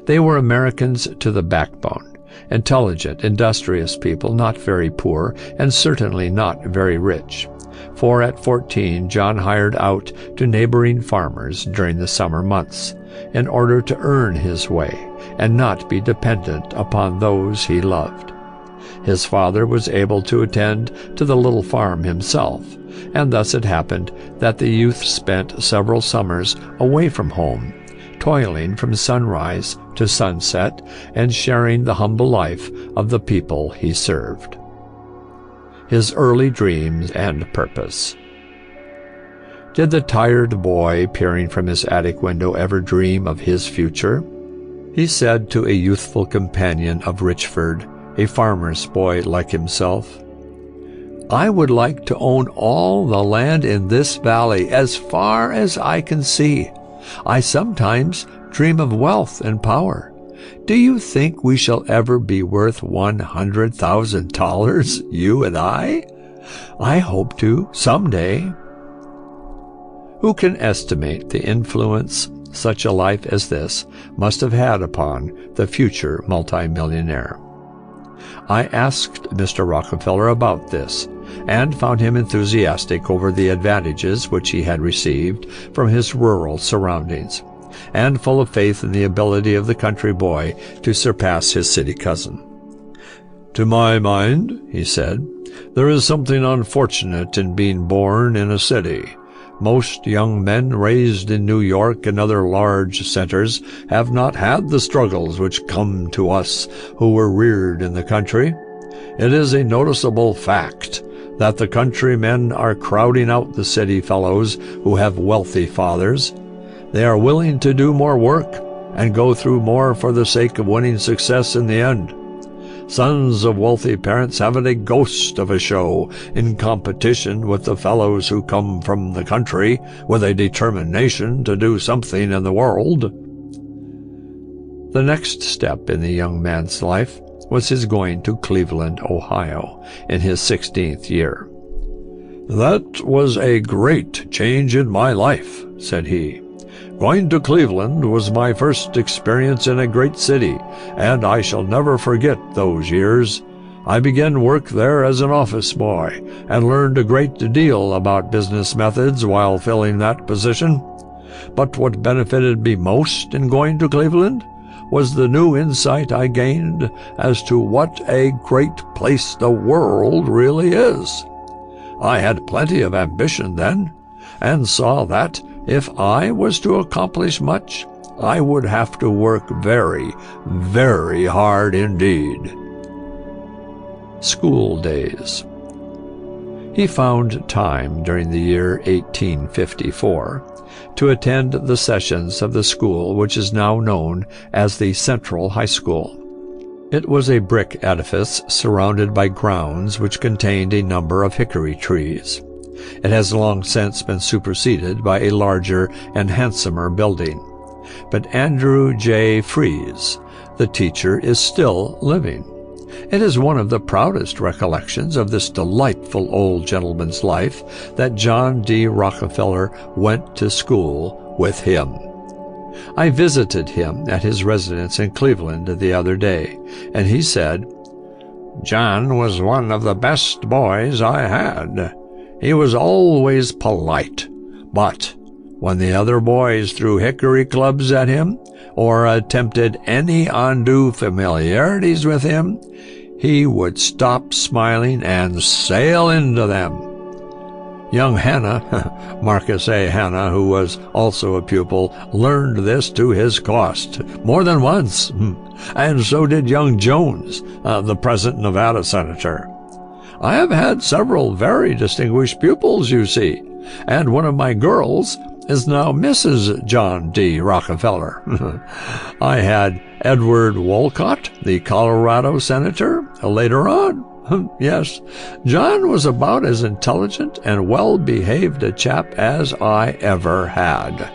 They were Americans to the backbone, intelligent, industrious people, not very poor, and certainly not very rich. For at 14, John hired out to neighboring farmers during the summer months in order to earn his way and not be dependent upon those he loved. His father was able to attend to the little farm himself, and thus it happened that the youth spent several summers away from home, toiling from sunrise to sunset and sharing the humble life of the people he served. His early dreams and purpose. Did the tired boy peering from his attic window ever dream of his future? He said to a youthful companion of Richford, a farmer's boy like himself, "I would like to own all the land in this valley as far as I can see. I sometimes dream of wealth and power. Do you think we shall ever be worth $100,000, you and I? I hope to, someday." Who can estimate the influence such a life as this must have had upon the future multimillionaire? I asked Mr. Rockefeller about this, and found him enthusiastic over the advantages which he had received from his rural surroundings, and full of faith in the ability of the country boy to surpass his city cousin. "To my mind," he said, "there is something unfortunate in being born in a city. Most young men raised in New York and other large centers have not had the struggles which come to us who were reared in the country. It is a noticeable fact that the countrymen are crowding out the city fellows who have wealthy fathers. They are willing to do more work and go through more for the sake of winning success in the end. Sons of wealthy parents haven't a ghost of a show in competition with the fellows who come from the country with a determination to do something in the world." The next step in the young man's life was his going to Cleveland, Ohio, in his 16th year. "That was a great change in my life," said he. "Going to Cleveland was my first experience in a great city, and I shall never forget those years. I began work there as an office boy, and learned a great deal about business methods while filling that position. But what benefited me most in going to Cleveland was the new insight I gained as to what a great place the world really is. I had plenty of ambition then, and saw that if I was to accomplish much, I would have to work very, very hard indeed." School days. He found time during the year 1854 to attend the sessions of the school which is now known as the Central High School. It was a brick edifice surrounded by grounds which contained a number of hickory trees. It has long since been superseded by a larger and handsomer building. But Andrew J. Fries, the teacher, is still living. It is one of the proudest recollections of this delightful old gentleman's life that John D. Rockefeller went to school with him. I visited him at his residence in Cleveland the other day, and he said, "John was one of the best boys I had. He was always polite, but when the other boys threw hickory clubs at him or attempted any undue familiarities with him, he would stop smiling and sail into them. Young Hanna, Marcus A. Hanna, who was also a pupil, learned this to his cost more than once, and so did young Jones, the present Nevada senator. I have had several very distinguished pupils, you see, and one of my girls is now Mrs. John D. Rockefeller. I had Edward Wolcott, the Colorado senator, later on. Yes, John was about as intelligent and well-behaved a chap as I ever had.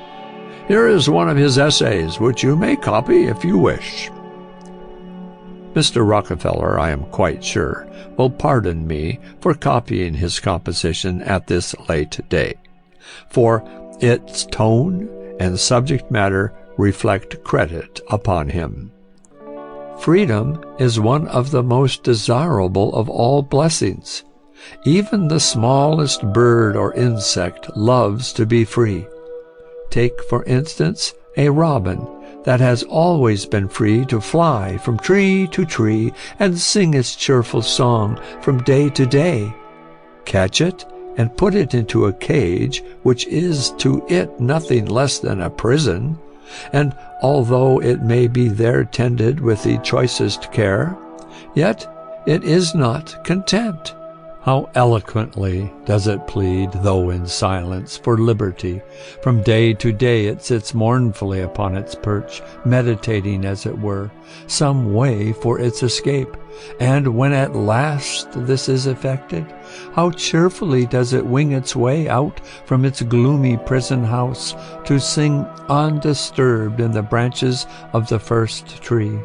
Here is one of his essays, which you may copy if you wish. Mr. Rockefeller, I am quite sure, will pardon me for copying his composition at this late day, for its tone and subject matter reflect credit upon him. Freedom is one of the most desirable of all blessings. Even the smallest bird or insect loves to be free. Take, for instance, a robin that has always been free to fly from tree to tree and sing its cheerful song from day to day. Catch it and put it into a cage which is to it nothing less than a prison, and although it may be there tended with the choicest care, yet it is not content. How eloquently does it plead, though in silence, for liberty. From day to day it sits mournfully upon its perch, meditating, as it were, some way for its escape. And when at last this is effected, how cheerfully does it wing its way out from its gloomy prison house to sing undisturbed in the branches of the first tree.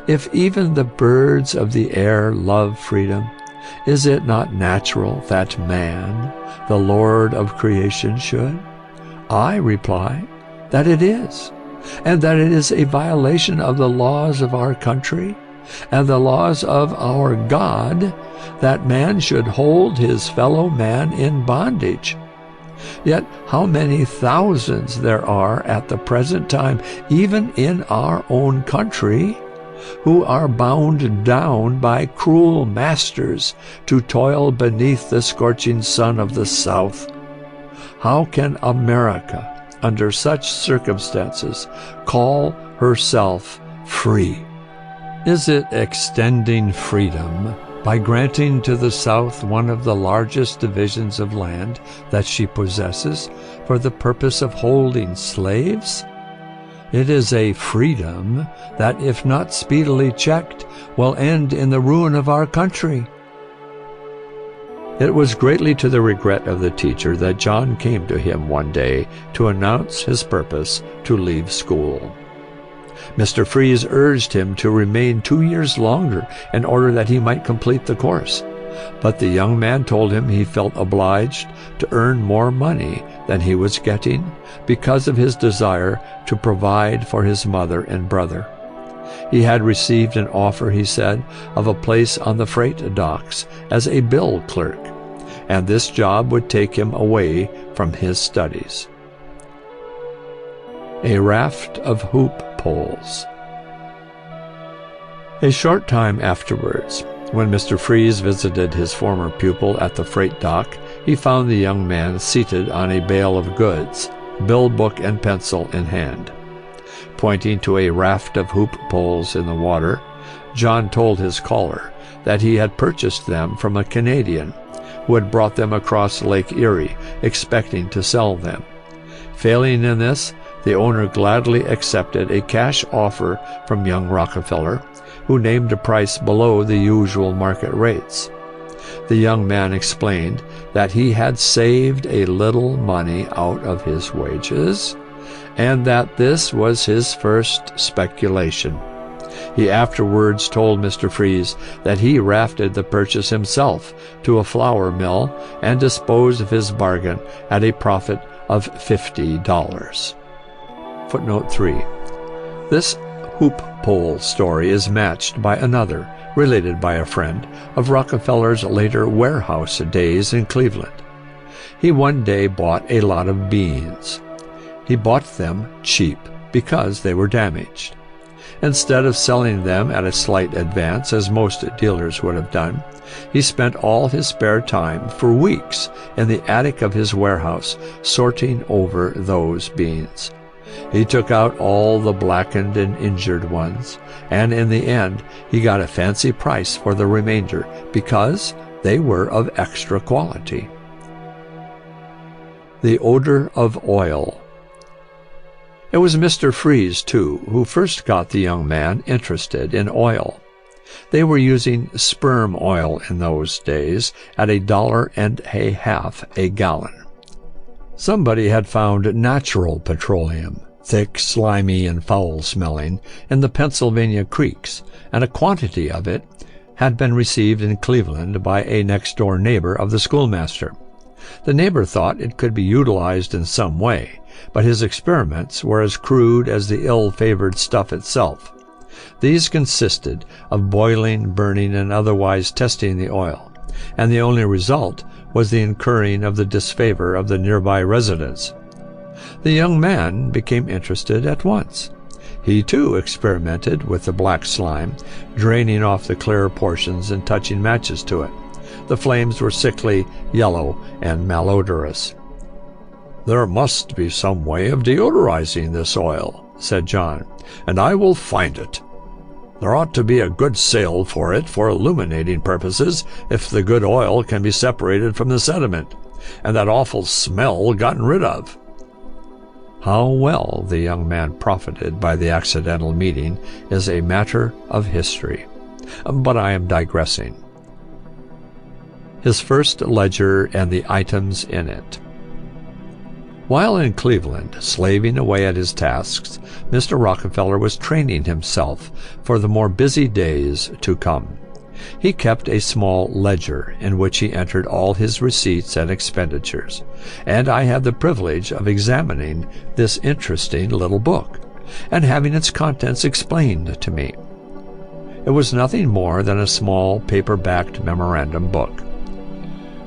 If even the birds of the air love freedom, is it not natural that man, the Lord of creation, should? I reply that it is, and that it is a violation of the laws of our country and the laws of our God that man should hold his fellow man in bondage. Yet how many thousands there are at the present time, even in our own country, who are bound down by cruel masters to toil beneath the scorching sun of the South. How can America, under such circumstances, call herself free? Is it extending freedom by granting to the South one of the largest divisions of land that she possesses for the purpose of holding slaves? It is a freedom that, if not speedily checked, will end in the ruin of our country. It was greatly to the regret of the teacher that John came to him one day to announce his purpose to leave school. Mr. Freeze urged him to remain 2 years longer in order that he might complete the course, but the young man told him he felt obliged to earn more money than he was getting because of his desire to provide for his mother and brother. He had received an offer, he said, of a place on the freight docks as a bill clerk, and this job would take him away from his studies. A raft of hoop poles. A short time afterwards, when Mr. Freeze visited his former pupil at the freight dock, he found the young man seated on a bale of goods, bill book and pencil in hand. Pointing to a raft of hoop poles in the water, John told his caller that he had purchased them from a Canadian who had brought them across Lake Erie, expecting to sell them. Failing in this, the owner gladly accepted a cash offer from young Rockefeller, who named a price below the usual market rates. The young man explained that he had saved a little money out of his wages, and that this was his first speculation. He afterwards told Mr. Freeze that he rafted the purchase himself to a flour mill and disposed of his bargain at a profit of $50. Footnote 3. This hoop pole story is matched by another, related by a friend, of Rockefeller's later warehouse days in Cleveland. He one day bought a lot of beans. He bought them cheap because they were damaged. Instead of selling them at a slight advance, as most dealers would have done, he spent all his spare time for weeks in the attic of his warehouse sorting over those beans. He took out all the blackened and injured ones, and in the end he got a fancy price for the remainder because they were of extra quality. The odor of oil. It was Mr. Freeze, too, who first got the young man interested in oil. They were using sperm oil in those days at $1.50 a gallon. Somebody had found natural petroleum, thick, slimy, and foul-smelling, in the Pennsylvania creeks, and a quantity of it had been received in Cleveland by a next-door neighbor of the schoolmaster. The neighbor thought it could be utilized in some way, but his experiments were as crude as the ill-favored stuff itself. These consisted of boiling, burning, and otherwise testing the oil, and the only result was the incurring of the disfavor of the nearby residents. The young man became interested at once. He, too, experimented with the black slime, draining off the clear portions and touching matches to it. The flames were sickly, yellow, and malodorous. "There must be some way of deodorizing this oil," said John, "and I will find it. There ought to be a good sale for it for illuminating purposes if the good oil can be separated from the sediment, and that awful smell gotten rid of." How well the young man profited by the accidental meeting is a matter of history. But I am digressing. His first ledger and the items in it. While in Cleveland, slaving away at his tasks, Mr. Rockefeller was training himself for the more busy days to come. He kept a small ledger in which he entered all his receipts and expenditures, and I had the privilege of examining this interesting little book and having its contents explained to me. It was nothing more than a small paper-backed memorandum book.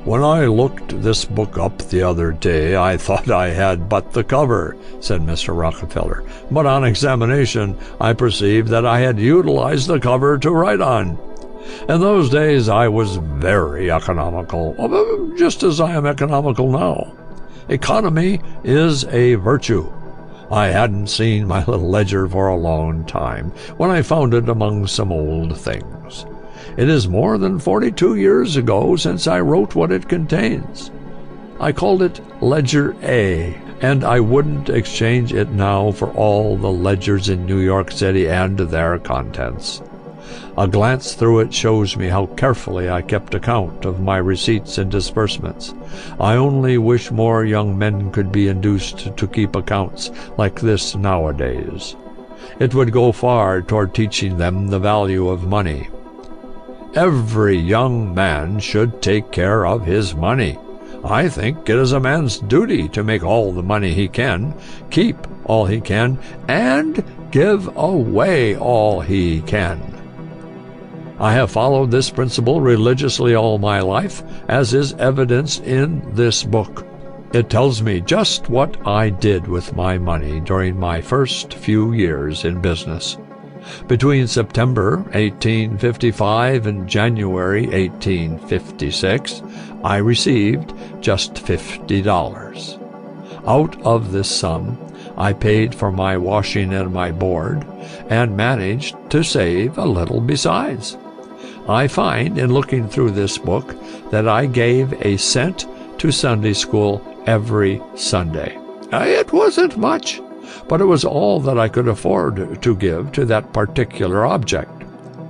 "When I looked this book up the other day, I thought I had but the cover," said Mr. Rockefeller, "but on examination I perceived that I had utilized the cover to write on. In those days I was very economical, just as I am economical now. Economy is a virtue. I hadn't seen my little ledger for a long time when I found it among some old things. It is more than 42 years ago since I wrote what it contains. I called it Ledger A, and I wouldn't exchange it now for all the ledgers in New York City and their contents. A glance through it shows me how carefully I kept account of my receipts and disbursements. I only wish more young men could be induced to keep accounts like this nowadays. It would go far toward teaching them the value of money. Every young man should take care of his money. I think it is a man's duty to make all the money he can, keep all he can, and give away all he can. I have followed this principle religiously all my life, as is evidenced in this book. It tells me just what I did with my money during my first few years in business. Between September 1855 and January 1856, I received just $50. Out of this sum, I paid for my washing and my board, and managed to save a little besides. I find, in looking through this book, that I gave a cent to Sunday school every Sunday. It wasn't much, but it was all that I could afford to give to that particular object.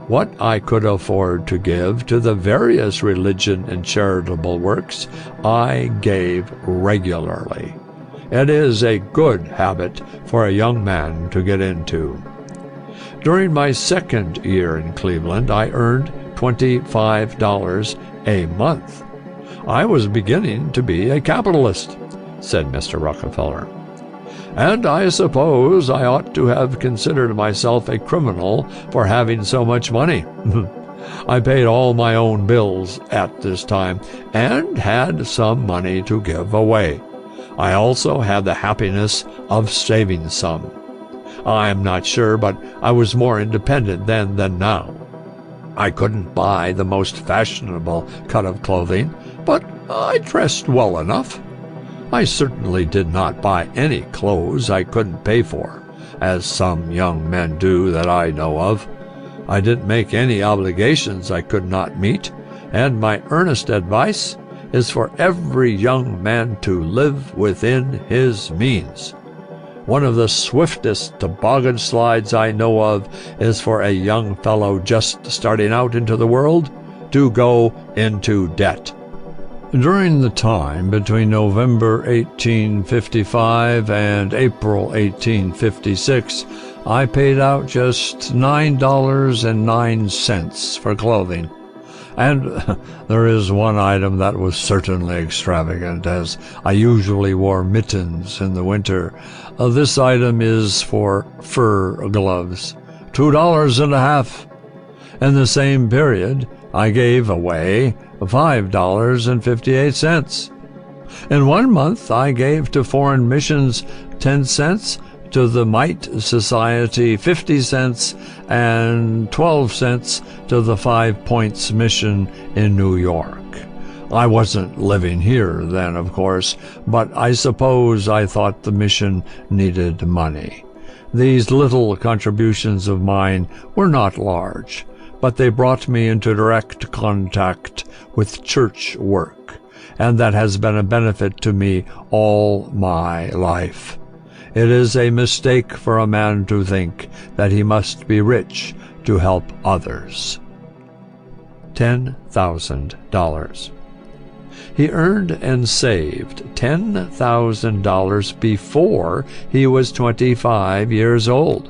What I could afford to give to the various religion and charitable works, I gave regularly. It is a good habit for a young man to get into. During my second year in Cleveland, I earned $25 a month. I was beginning to be a capitalist, said Mr. Rockefeller. And I suppose I ought to have considered myself a criminal for having so much money. I paid all my own bills at this time and had some money to give away. I also had the happiness of saving some. I'm not sure, but I was more independent then than now. I couldn't buy the most fashionable cut of clothing, but I dressed well enough. I certainly did not buy any clothes I couldn't pay for, as some young men do that I know of. I didn't make any obligations I could not meet, and my earnest advice is for every young man to live within his means. One of the swiftest toboggan slides I know of is for a young fellow just starting out into the world to go into debt. During the time between November 1855 and April 1856, I paid out just $9.09 for clothing. And there is one item that was certainly extravagant, as I usually wore mittens in the winter. This item is for fur gloves, $2.50. In the same period, I gave away $5.58. In 1 month, I gave to foreign missions 10 cents, to the Mite Society 50 cents, and 12 cents to the 5 Points Mission in New York. I wasn't living here then, of course, but I suppose I thought the mission needed money. These little contributions of mine were not large, but they brought me into direct contact with church work, and that has been a benefit to me all my life. It is a mistake for a man to think that he must be rich to help others. $10,000. He earned and saved $10,000 before he was 25 years old.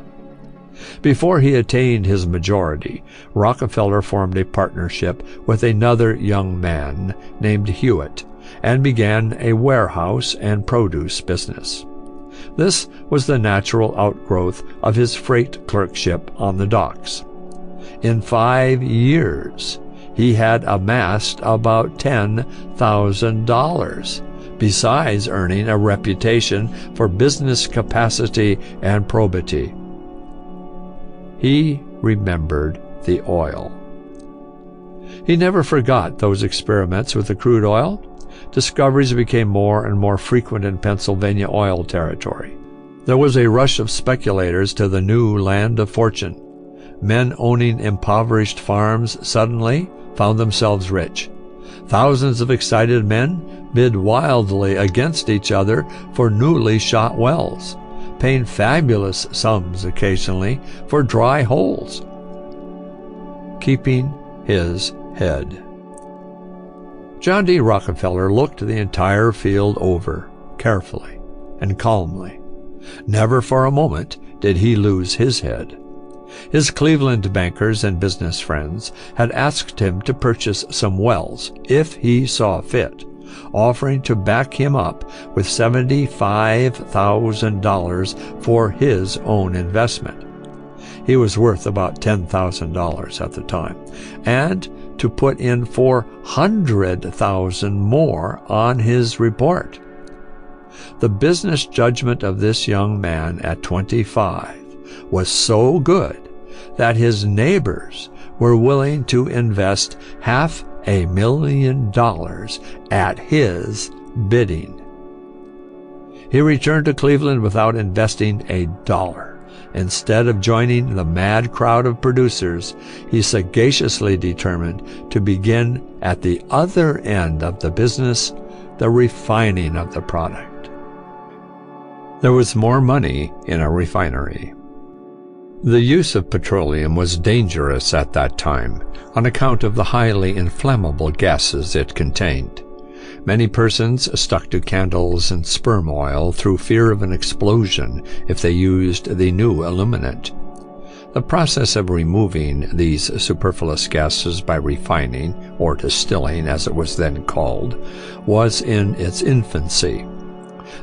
Before he attained his majority, Rockefeller formed a partnership with another young man named Hewitt and began a warehouse and produce business. This was the natural outgrowth of his freight clerkship on the docks. In 5 years, he had amassed about $10,000, besides earning a reputation for business capacity and probity. He remembered the oil. He never forgot those experiments with the crude oil. Discoveries became more and more frequent in Pennsylvania oil territory. There was a rush of speculators to the new land of fortune. Men owning impoverished farms suddenly found themselves rich. Thousands of excited men bid wildly against each other for newly shot wells, paying fabulous sums occasionally for dry holes. Keeping his head. John D. Rockefeller looked the entire field over, carefully and calmly. Never for a moment did he lose his head. His Cleveland bankers and business friends had asked him to purchase some wells, if he saw fit, offering to back him up with $75,000 for his own investment. He was worth about $10,000 at the time, and to put in $400,000 more on his report. The business judgment of this young man at 25 was so good that his neighbors were willing to invest $500,000 at his bidding. He returned to Cleveland without investing a dollar. Instead of joining the mad crowd of producers, he sagaciously determined to begin at the other end of the business, the refining of the product. There was more money in a refinery. The use of petroleum was dangerous at that time on account of the highly inflammable gases it contained. Many persons stuck to candles and sperm oil through fear of an explosion if they used the new illuminant. The process of removing these superfluous gases by refining, or distilling as it was then called, was in its infancy.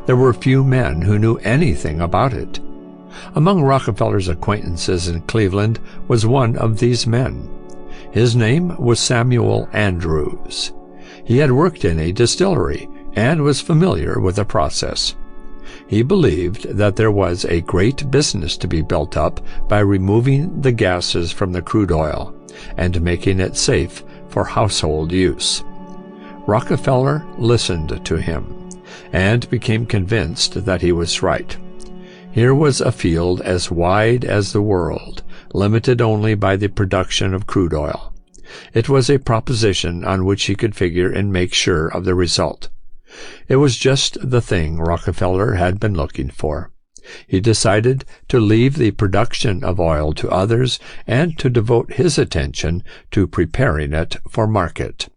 There were few men who knew anything about it. Among Rockefeller's acquaintances in Cleveland was one of these men. His name was Samuel Andrews. He had worked in a distillery and was familiar with the process. He believed that there was a great business to be built up by removing the gases from the crude oil and making it safe for household use. Rockefeller listened to him and became convinced that he was right. Here was a field as wide as the world, limited only by the production of crude oil. It was a proposition on which he could figure and make sure of the result. It was just the thing Rockefeller had been looking for. He decided to leave the production of oil to others and to devote his attention to preparing it for market.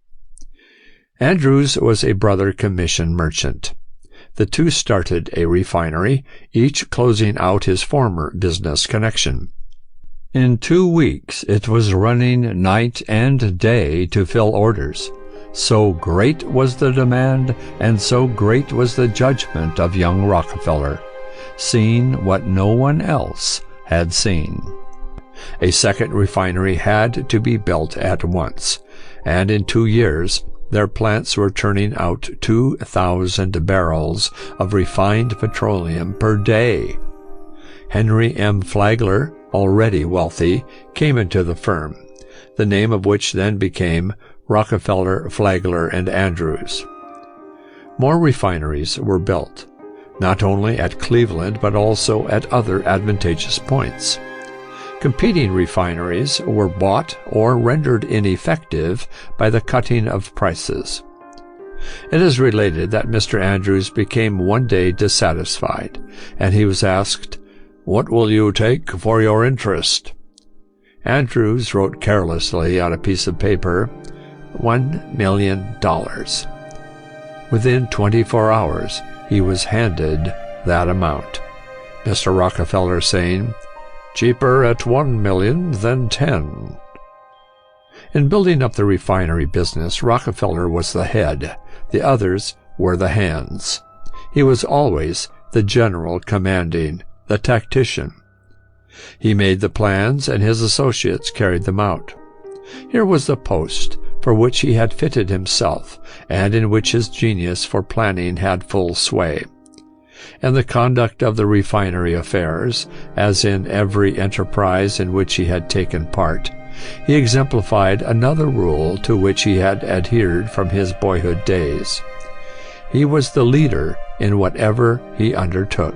Andrews was a brother commission merchant. The two started a refinery, each closing out his former business connection. In 2 weeks it was running night and day to fill orders. So great was the demand, and so great was the judgment of young Rockefeller, seeing what no one else had seen. A second refinery had to be built at once, and in 2 years their plants were turning out 2,000 barrels of refined petroleum per day. Henry M. Flagler, already wealthy, came into the firm, the name of which then became Rockefeller, Flagler, and Andrews. More refineries were built, not only at Cleveland but also at other advantageous points. Competing refineries were bought or rendered ineffective by the cutting of prices. It is related that Mr. Andrews became one day dissatisfied, and he was asked, "What will you take for your interest?" Andrews wrote carelessly on a piece of paper, $1 million. Within 24 hours, he was handed that amount. Mr. Rockefeller saying, "Cheaper at 1 million than 10. In building up the refinery business, Rockefeller was the head. The others were the hands. He was always the general commanding, the tactician. He made the plans, and his associates carried them out. Here was the post for which he had fitted himself, and in which his genius for planning had full sway. In the conduct of the refinery affairs, as in every enterprise in which he had taken part, he exemplified another rule to which he had adhered from his boyhood days. He was the leader in whatever he undertook.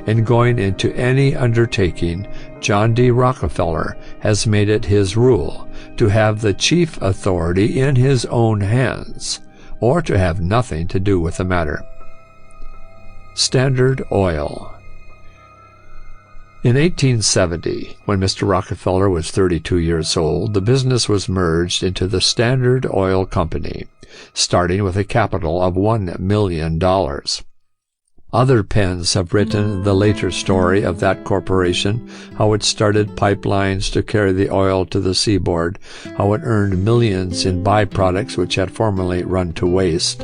In going into any undertaking, John D. Rockefeller has made it his rule to have the chief authority in his own hands, or to have nothing to do with the matter. Standard Oil. In 1870, when Mr. Rockefeller was 32 years old, the business was merged into the Standard Oil Company, starting with a capital of $1 million. Other pens have written the later story of that corporation, how it started pipelines to carry the oil to the seaboard, how it earned millions in byproducts which had formerly run to waste,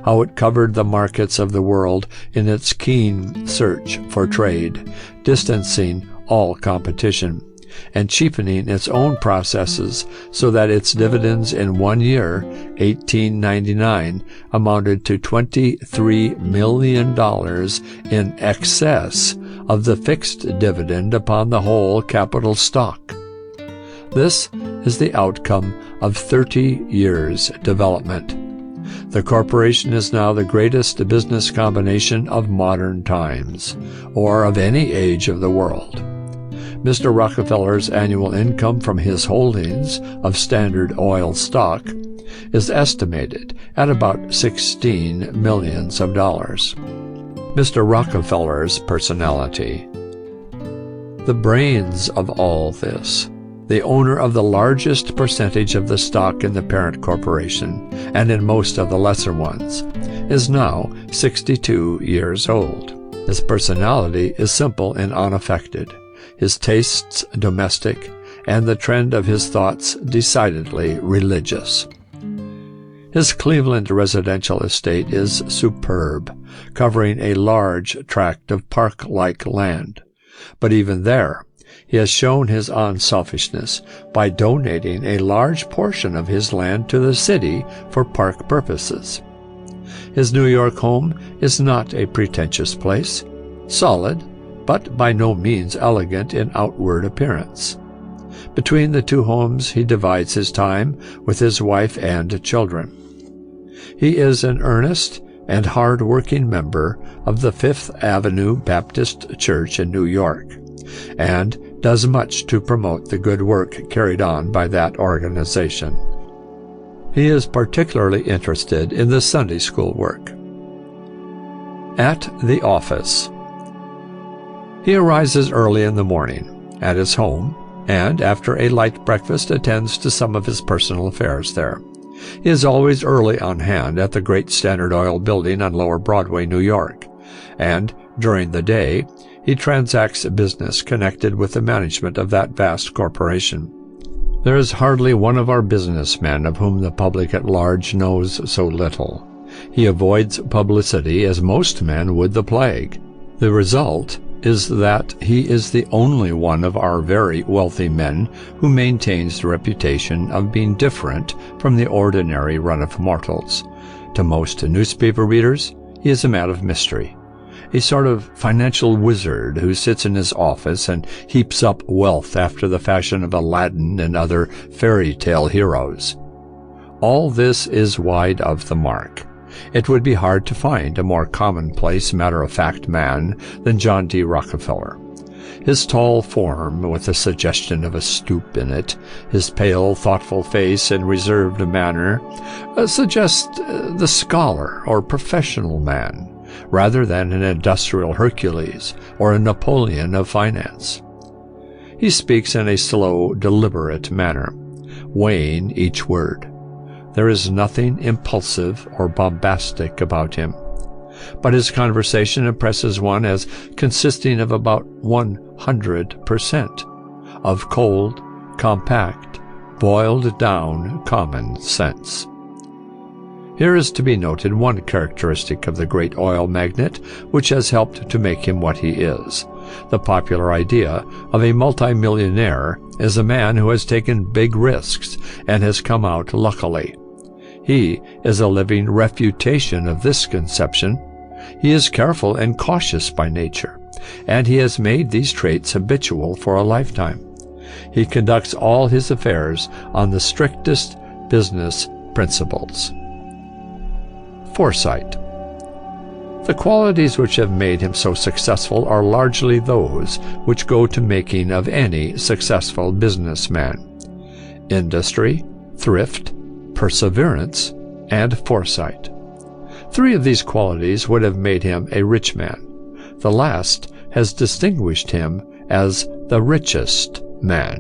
how it covered the markets of the world in its keen search for trade, distancing all competition, and cheapening its own processes so that its dividends in 1 year, 1899, amounted to $23 million in excess of the fixed dividend upon the whole capital stock. This is the outcome of 30 years' development. The corporation is now the greatest business combination of modern times, or of any age of the world. Mr. Rockefeller's annual income from his holdings of Standard Oil stock is estimated at about $16 million. Mr. Rockefeller's personality. The brains of all this, the owner of the largest percentage of the stock in the parent corporation, and in most of the lesser ones, is now 62 years old. His personality is simple and unaffected, his tastes domestic, and the trend of his thoughts decidedly religious. His Cleveland residential estate is superb, covering a large tract of park-like land. But even there, he has shown his unselfishness by donating a large portion of his land to the city for park purposes. His New York home is not a pretentious place, solid, but by no means elegant in outward appearance. Between the two homes he divides his time with his wife and children. He is an earnest and hard-working member of the Fifth Avenue Baptist Church in New York, and does much to promote the good work carried on by that organization. He is particularly interested in the Sunday school work. At the office. He arises early in the morning at his home, and after a light breakfast attends to some of his personal affairs there. He is always early on hand at the great Standard Oil building on Lower Broadway, New York, and during the day he transacts business connected with the management of that vast corporation. There is hardly one of our businessmen of whom the public at large knows so little. He avoids publicity as most men would the plague. The result is that he is the only one of our very wealthy men who maintains the reputation of being different from the ordinary run of mortals. To most newspaper readers, he is a man of mystery, a sort of financial wizard who sits in his office and heaps up wealth after the fashion of Aladdin and other fairy tale heroes. All this is wide of the mark. It would be hard to find a more commonplace, matter-of-fact man than John D. Rockefeller. His tall form, with a suggestion of a stoop in it, his pale, thoughtful face and reserved manner, suggest the scholar or professional man, rather than an industrial Hercules or a Napoleon of finance. He speaks in a slow, deliberate manner, weighing each word. There is nothing impulsive or bombastic about him, but his conversation impresses one as consisting of about 100% of cold, compact, boiled-down common sense. Here is to be noted one characteristic of the great oil magnate which has helped to make him what he is. The popular idea of a multimillionaire is a man who has taken big risks and has come out luckily. He is a living refutation of this conception. He is careful and cautious by nature, and he has made these traits habitual for a lifetime. He conducts all his affairs on the strictest business principles. Foresight. The qualities which have made him so successful are largely those which go to making of any successful businessman: industry, thrift, perseverance, and foresight. 3 of these qualities would have made him a rich man. The last has distinguished him as the richest man.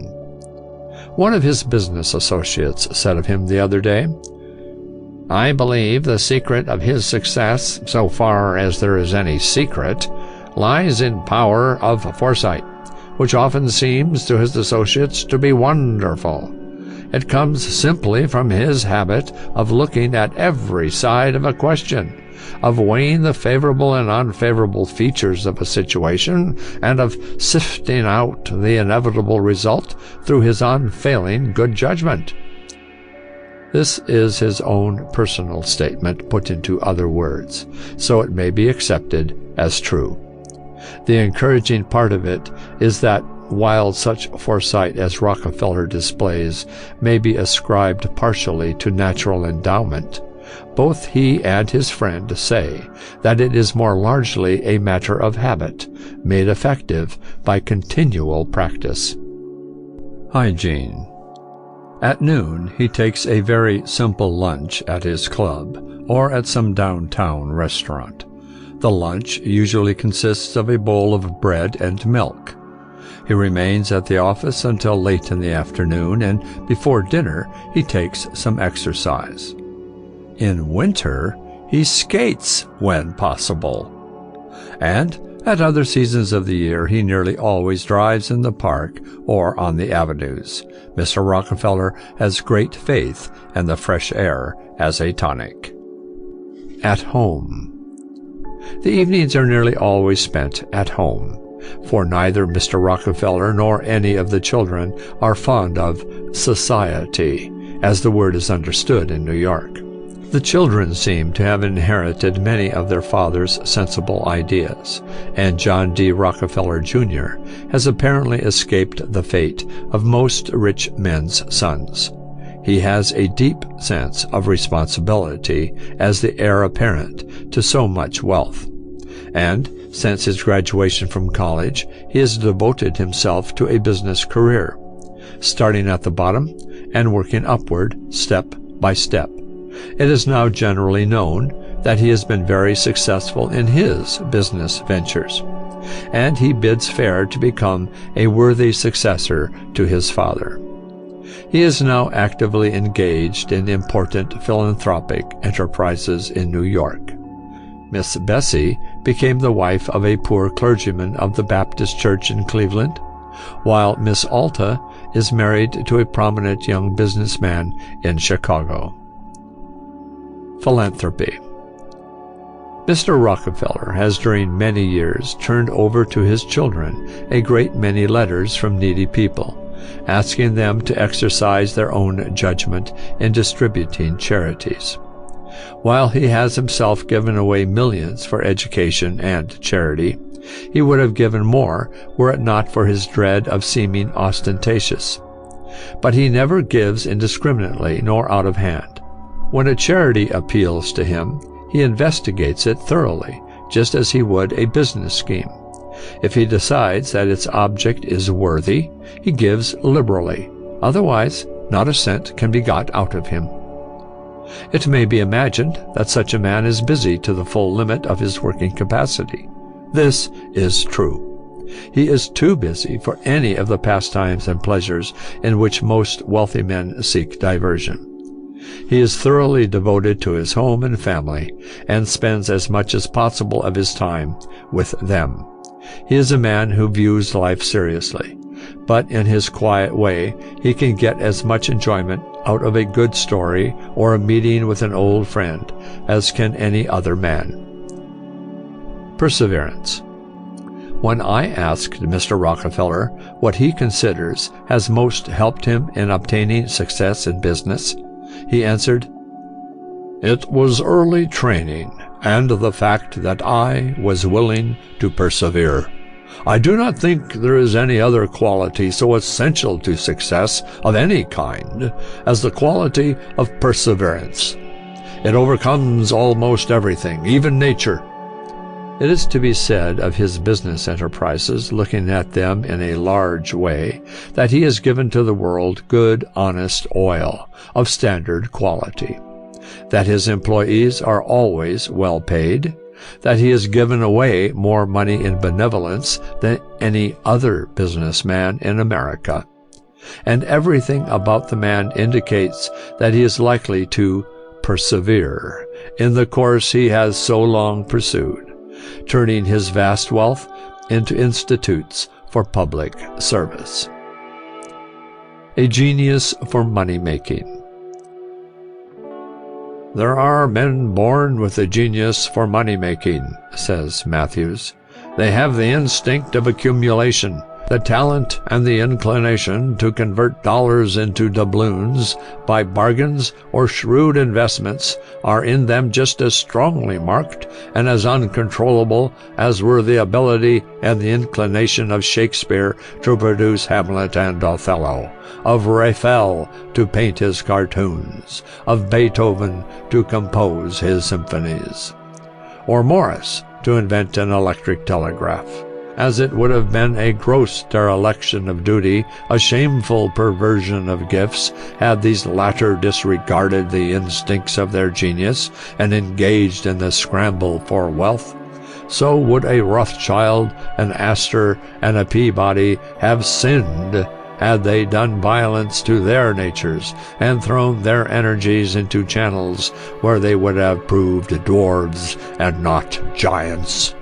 One of his business associates said of him the other day, "I believe the secret of his success, so far as there is any secret, lies in power of foresight, which often seems to his associates to be wonderful. It comes simply from his habit of looking at every side of a question, of weighing the favorable and unfavorable features of a situation, and of sifting out the inevitable result through his unfailing good judgment." This is his own personal statement put into other words, so it may be accepted as true. The encouraging part of it is that while such foresight as Rockefeller displays may be ascribed partially to natural endowment, both he and his friend say that it is more largely a matter of habit, made effective by continual practice. Hygiene. At noon he takes a very simple lunch at his club or at some downtown restaurant. The lunch usually consists of a bowl of bread and milk. He remains at the office until late in the afternoon, and before dinner he takes some exercise. In winter, he skates when possible. And at other seasons of the year, he nearly always drives in the park or on the avenues. Mr. Rockefeller has great faith in the fresh air as a tonic. At home. The evenings are nearly always spent at home, for neither Mr. Rockefeller nor any of the children are fond of society, as the word is understood in New York. The children seem to have inherited many of their father's sensible ideas, and John D. Rockefeller Jr. has apparently escaped the fate of most rich men's sons. He has a deep sense of responsibility as the heir apparent to so much wealth. And since his graduation from college, he has devoted himself to a business career, starting at the bottom and working upward step by step. It is now generally known that he has been very successful in his business ventures, and he bids fair to become a worthy successor to his father. He is now actively engaged in important philanthropic enterprises in New York. Miss Bessie became the wife of a poor clergyman of the Baptist Church in Cleveland, while Miss Alta is married to a prominent young businessman in Chicago. Philanthropy. Mr. Rockefeller has during many years turned over to his children a great many letters from needy people, asking them to exercise their own judgment in distributing charities. While he has himself given away millions for education and charity, he would have given more were it not for his dread of seeming ostentatious. But he never gives indiscriminately nor out of hand. When a charity appeals to him, he investigates it thoroughly, just as he would a business scheme. If he decides that its object is worthy, he gives liberally. Otherwise, not a cent can be got out of him. It may be imagined that such a man is busy to the full limit of his working capacity. This is true. He is too busy for any of the pastimes and pleasures in which most wealthy men seek diversion. He is thoroughly devoted to his home and family, and spends as much as possible of his time with them. He is a man who views life seriously, but in his quiet way he can get as much enjoyment out of a good story or a meeting with an old friend as can any other man. Perseverance. When I asked Mr. Rockefeller what he considers has most helped him in obtaining success in business, he answered, "It was early training, and the fact that I was willing to persevere. I do not think there is any other quality so essential to success of any kind as the quality of perseverance. It overcomes almost everything, even nature." It is to be said of his business enterprises, looking at them in a large way, that he has given to the world good, honest oil of standard quality, that his employees are always well paid, that he has given away more money in benevolence than any other businessman in America, and everything about the man indicates that he is likely to persevere in the course he has so long pursued, turning his vast wealth into institutes for public service. A genius for money-making. "There are men born with a genius for money-making," says Matthews. "They have the instinct of accumulation, the talent and the inclination to convert dollars into doubloons by bargains or shrewd investments are in them just as strongly marked and as uncontrollable as were the ability and the inclination of Shakespeare to produce Hamlet and Othello, of Raphael to paint his cartoons, of Beethoven to compose his symphonies, or Morris to invent an electric telegraph. As it would have been a gross dereliction of duty, a shameful perversion of gifts, had these latter disregarded the instincts of their genius and engaged in the scramble for wealth, so would a Rothschild, an Astor, and a Peabody have sinned had they done violence to their natures and thrown their energies into channels where they would have proved dwarves and not giants.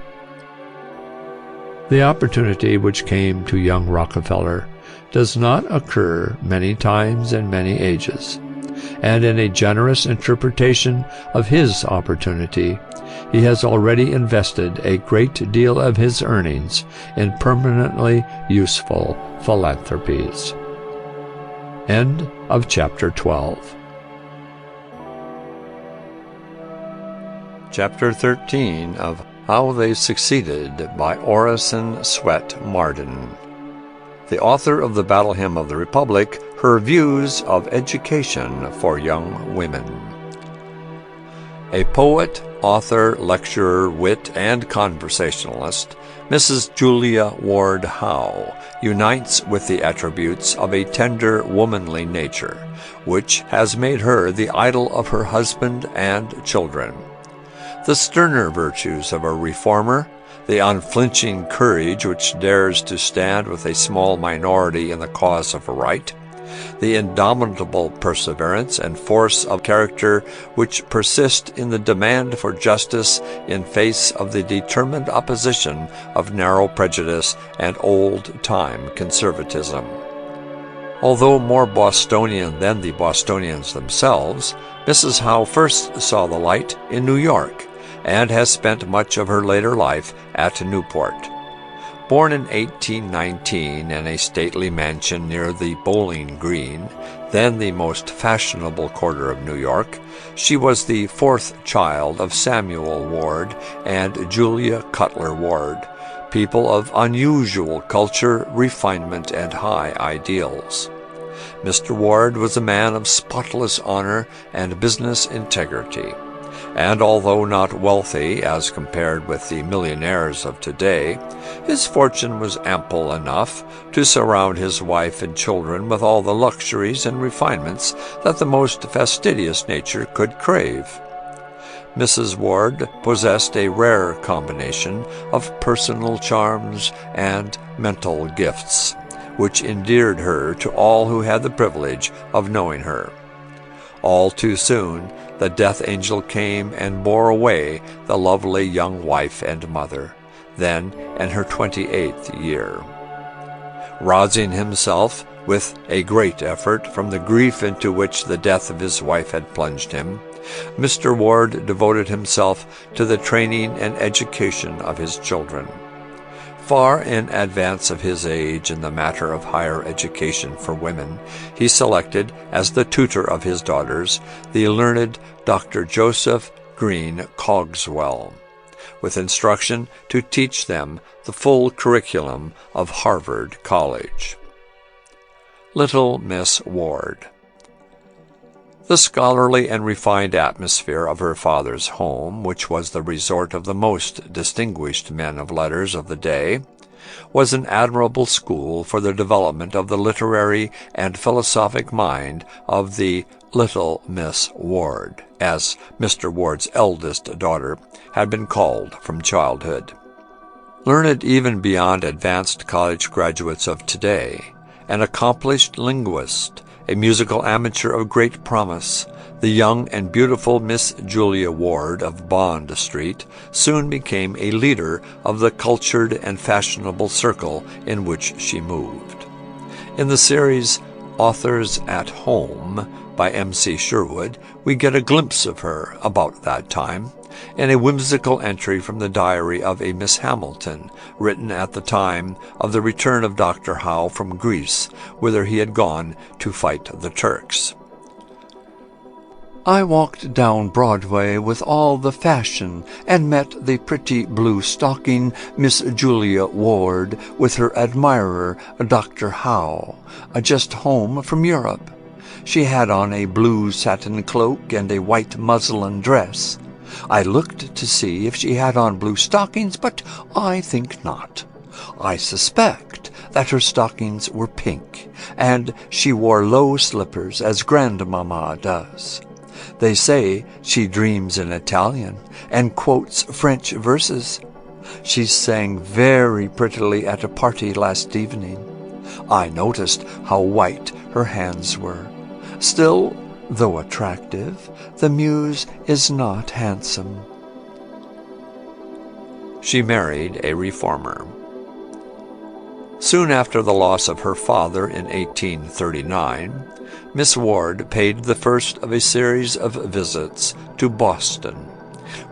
The opportunity which came to young Rockefeller does not occur many times in many ages, and in a generous interpretation of his opportunity, he has already invested a great deal of his earnings in permanently useful philanthropies. End of chapter 12. Chapter 13 of How They Succeeded by Orison Swett Marden. The author of the Battle Hymn of the Republic, her views of education for young women. A poet, author, lecturer, wit, and conversationalist, Mrs. Julia Ward Howe unites with the attributes of a tender, womanly nature, which has made her the idol of her husband and children. The sterner virtues of a reformer, the unflinching courage which dares to stand with a small minority in the cause of right, the indomitable perseverance and force of character which persist in the demand for justice in face of the determined opposition of narrow prejudice and old-time conservatism. Although more Bostonian than the Bostonians themselves, Mrs. Howe first saw the light in New York, and has spent much of her later life at Newport. Born in 1819 in a stately mansion near the Bowling Green, then the most fashionable quarter of New York, she was the fourth child of Samuel Ward and Julia Cutler Ward, people of unusual culture, refinement, and high ideals. Mr. Ward was a man of spotless honor and business integrity, and although not wealthy as compared with the millionaires of today, his fortune was ample enough to surround his wife and children with all the luxuries and refinements that the most fastidious nature could crave. Mrs. Ward possessed a rare combination of personal charms and mental gifts, which endeared her to all who had the privilege of knowing her. All too soon, the death angel came and bore away the lovely young wife and mother, then in her 28th year. Rousing himself with a great effort from the grief into which the death of his wife had plunged him, Mr. Ward devoted himself to the training and education of his children. Far in advance of his age in the matter of higher education for women, he selected as the tutor of his daughters the learned Dr. Joseph Green Cogswell, with instruction to teach them the full curriculum of Harvard College. Little Miss Ward. The scholarly and refined atmosphere of her father's home, which was the resort of the most distinguished men of letters of the day, was an admirable school for the development of the literary and philosophic mind of the Little Miss Ward, as Mr. Ward's eldest daughter had been called from childhood. Learned even beyond advanced college graduates of today, an accomplished linguist, a musical amateur of great promise, the young and beautiful Miss Julia Ward of Bond Street soon became a leader of the cultured and fashionable circle in which she moved. In the series Authors at Home by M.C. Sherwood, we get a glimpse of her about that time in a whimsical entry from the diary of a Miss Hamilton, written at the time of the return of Dr. Howe from Greece, whither he had gone to fight the Turks. I walked down Broadway with all the fashion, and met the pretty blue-stocking Miss Julia Ward with her admirer, Dr. Howe, just home from Europe. She had on a blue satin cloak and a white muslin dress. I looked to see if she had on blue stockings, but I think not. I suspect that her stockings were pink, and she wore low slippers as Grandmamma does. They say she dreams in Italian and quotes French verses. She sang very prettily at a party last evening. I noticed how white her hands were. Still, though attractive, the muse is not handsome. She married a reformer. Soon after the loss of her father in 1839, Miss Ward paid the first of a series of visits to Boston,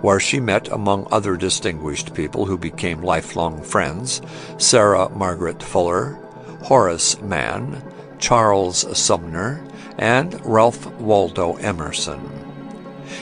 where she met, among other distinguished people who became lifelong friends, Sarah Margaret Fuller, Horace Mann, Charles Sumner, and Ralph Waldo Emerson.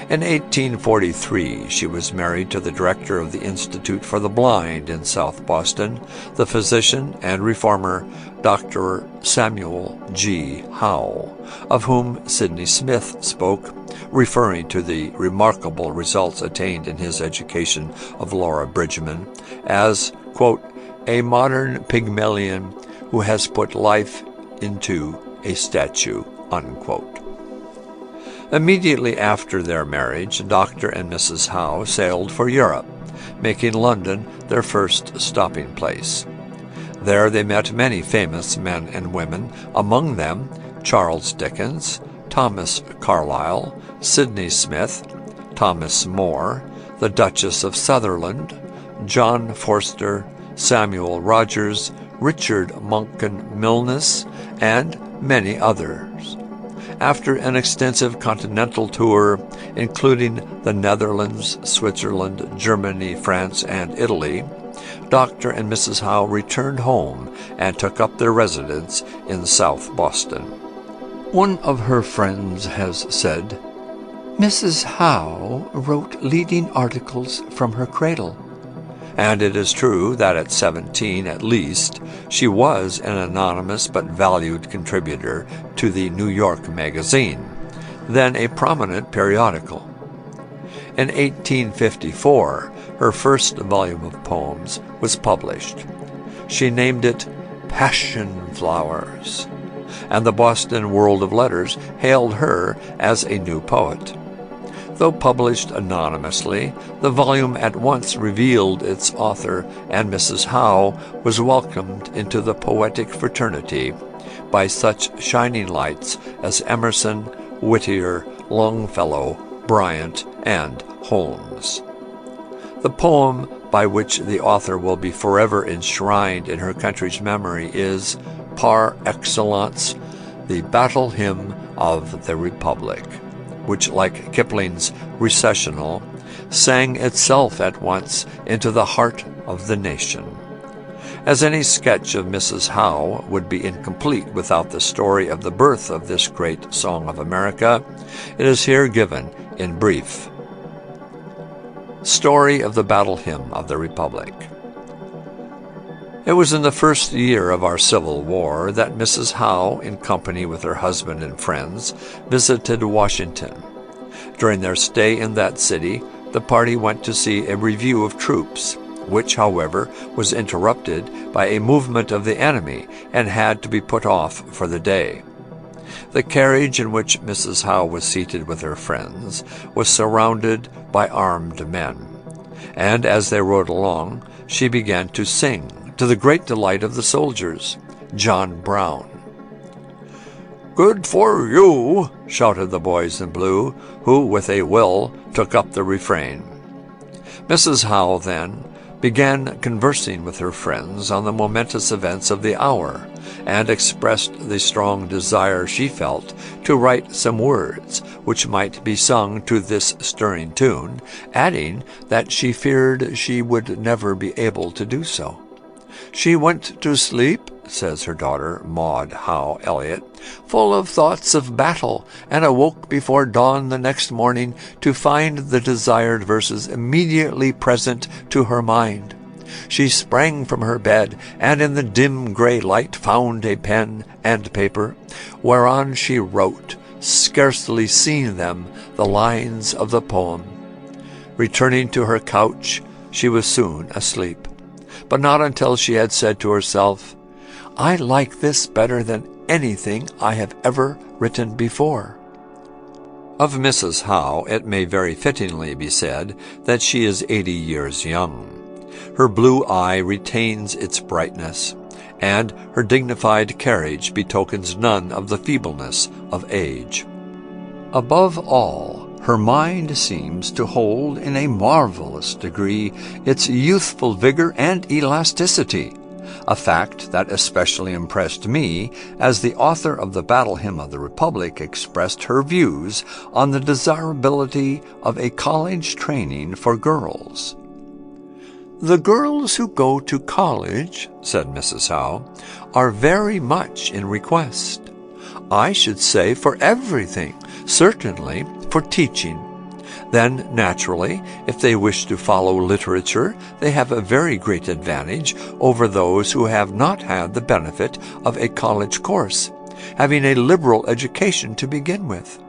In 1843, she was married to the director of the Institute for the Blind in South Boston, the physician and reformer Dr. Samuel G. Howe, of whom Sidney Smith spoke, referring to the remarkable results attained in his education of Laura Bridgman as, quote, a modern Pygmalion who has put life into a statue, unquote. Immediately after their marriage, Dr. and Mrs. Howe sailed for Europe, making London their first stopping place. There they met many famous men and women, among them Charles Dickens, Thomas Carlyle, Sidney Smith, Thomas More, the Duchess of Sutherland, John Forster, Samuel Rogers, Richard Monckton Milnes, and many others. After an extensive continental tour, including the Netherlands, Switzerland, Germany, France, and Italy, Dr. and Mrs. Howe returned home and took up their residence in South Boston. One of her friends has said, Mrs. Howe wrote leading articles from her cradle. And it is true that at 17 at least, she was an anonymous but valued contributor to the New York Magazine, then a prominent periodical. In 1854, her first volume of poems was published. She named it Passion Flowers, and the Boston World of Letters hailed her as a new poet. Though published anonymously, the volume at once revealed its author, and Mrs. Howe was welcomed into the poetic fraternity by such shining lights as Emerson, Whittier, Longfellow, Bryant, and Holmes. The poem by which the author will be forever enshrined in her country's memory is, par excellence, the Battle Hymn of the Republic, which, like Kipling's Recessional, sang itself at once into the heart of the nation. As any sketch of Mrs. Howe would be incomplete without the story of the birth of this great song of America, it is here given in brief. Story of the Battle Hymn of the Republic. It was in the first year of our Civil War that Mrs. Howe, in company with her husband and friends, visited Washington. During their stay in that city, the party went to see a review of troops, which, however, was interrupted by a movement of the enemy and had to be put off for the day. The carriage in which Mrs. Howe was seated with her friends was surrounded by armed men, and as they rode along, she began to sing, to the great delight of the soldiers, John Brown. "Good for you," shouted the boys in blue, who, with a will, took up the refrain. Mrs. Howe then began conversing with her friends on the momentous events of the hour, and expressed the strong desire she felt to write some words which might be sung to this stirring tune, adding that she feared she would never be able to do so. "She went to sleep," says her daughter, Maud Howe Elliott, "full of thoughts of battle, and awoke before dawn the next morning to find the desired verses immediately present to her mind. She sprang from her bed, and in the dim gray light found a pen and paper, whereon she wrote, scarcely seeing them, the lines of the poem. Returning to her couch, she was soon asleep, but not until she had said to herself, 'I like this better than anything I have ever written before.'" Of Mrs. Howe, it may very fittingly be said that she is 80 years young. Her blue eye retains its brightness, and her dignified carriage betokens none of the feebleness of age. Above all, her mind seems to hold in a marvelous degree its youthful vigor and elasticity, a fact that especially impressed me as the author of the Battle Hymn of the Republic expressed her views on the desirability of a college training for girls. "The girls who go to college," said Mrs. Howe, "are very much in request. I should say for everything, certainly for teaching. Then, naturally, if they wish to follow literature, they have a very great advantage over those who have not had the benefit of a college course, having a liberal education to begin with.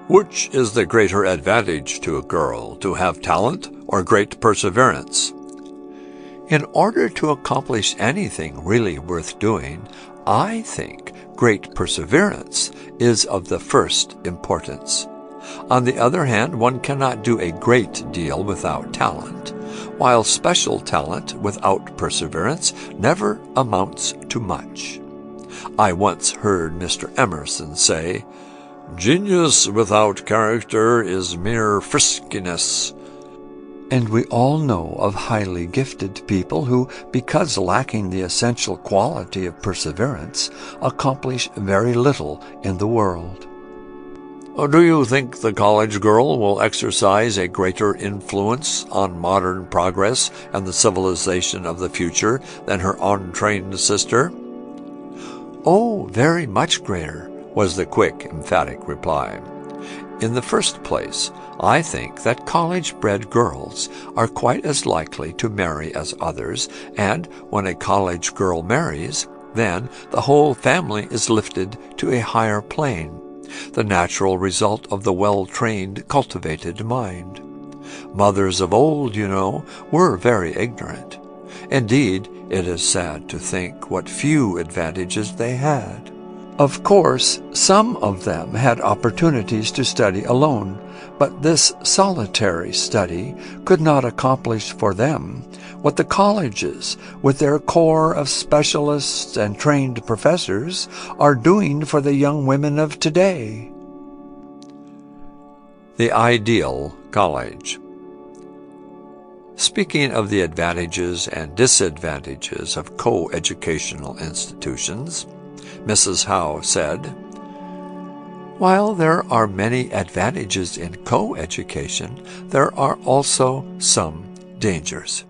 Which is the greater advantage to a girl, to have talent or great perseverance? In order to accomplish anything really worth doing, I think great perseverance is of the first importance. On the other hand, one cannot do a great deal without talent, while special talent without perseverance never amounts to much. I once heard Mr. Emerson say, "Genius without character is mere friskiness." And we all know of highly gifted people who, because lacking the essential quality of perseverance, accomplish very little in the world. Do you think the college girl will exercise a greater influence on modern progress and the civilization of the future than her untrained sister? Oh, very much greater, was the quick, emphatic reply. In the first place, I think that college-bred girls are quite as likely to marry as others, and when a college girl marries, then the whole family is lifted to a higher plane, the natural result of the well-trained, cultivated mind. Mothers of old, you know, were very ignorant. Indeed, it is sad to think what few advantages they had. Of course, some of them had opportunities to study alone, but this solitary study could not accomplish for them what the colleges, with their corps of specialists and trained professors, are doing for the young women of today. The ideal college. Speaking of the advantages and disadvantages of co-educational institutions, Mrs. Howe said, "While there are many advantages in co-education, there are also some dangers.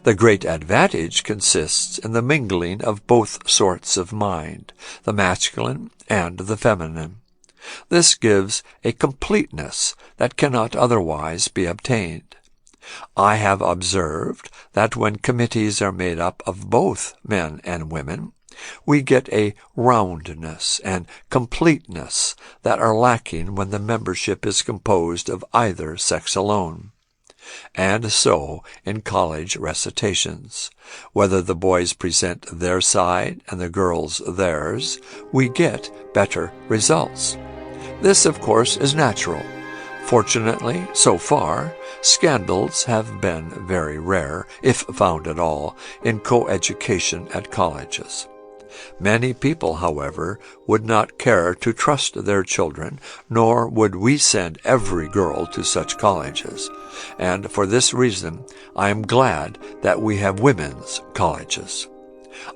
The great advantage consists in the mingling of both sorts of mind, the masculine and the feminine. This gives a completeness that cannot otherwise be obtained. I have observed that when committees are made up of both men and women, we get a roundness and completeness that are lacking when the membership is composed of either sex alone. And so in college recitations, whether the boys present their side and the girls theirs, we get better results. This, of course, is natural. Fortunately, so far, scandals have been very rare, if found at all, in co-education at colleges. Many people, however, would not care to trust their children, nor would we send every girl to such colleges. And for this reason, I am glad that we have women's colleges.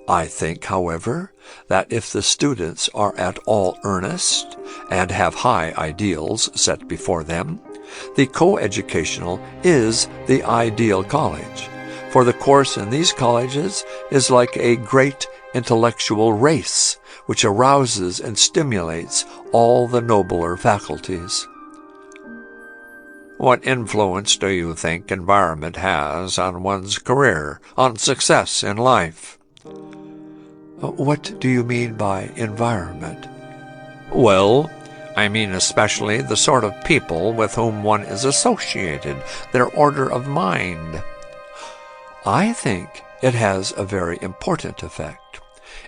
I think, however, that if the students are at all earnest and have high ideals set before them, the co-educational is the ideal college, for the course in these colleges is like a great intellectual race which arouses and stimulates all the nobler faculties. What influence do you think environment has on one's career, on success in life? What do you mean by environment? Well, I mean especially the sort of people with whom one is associated, their order of mind. I think it has a very important effect.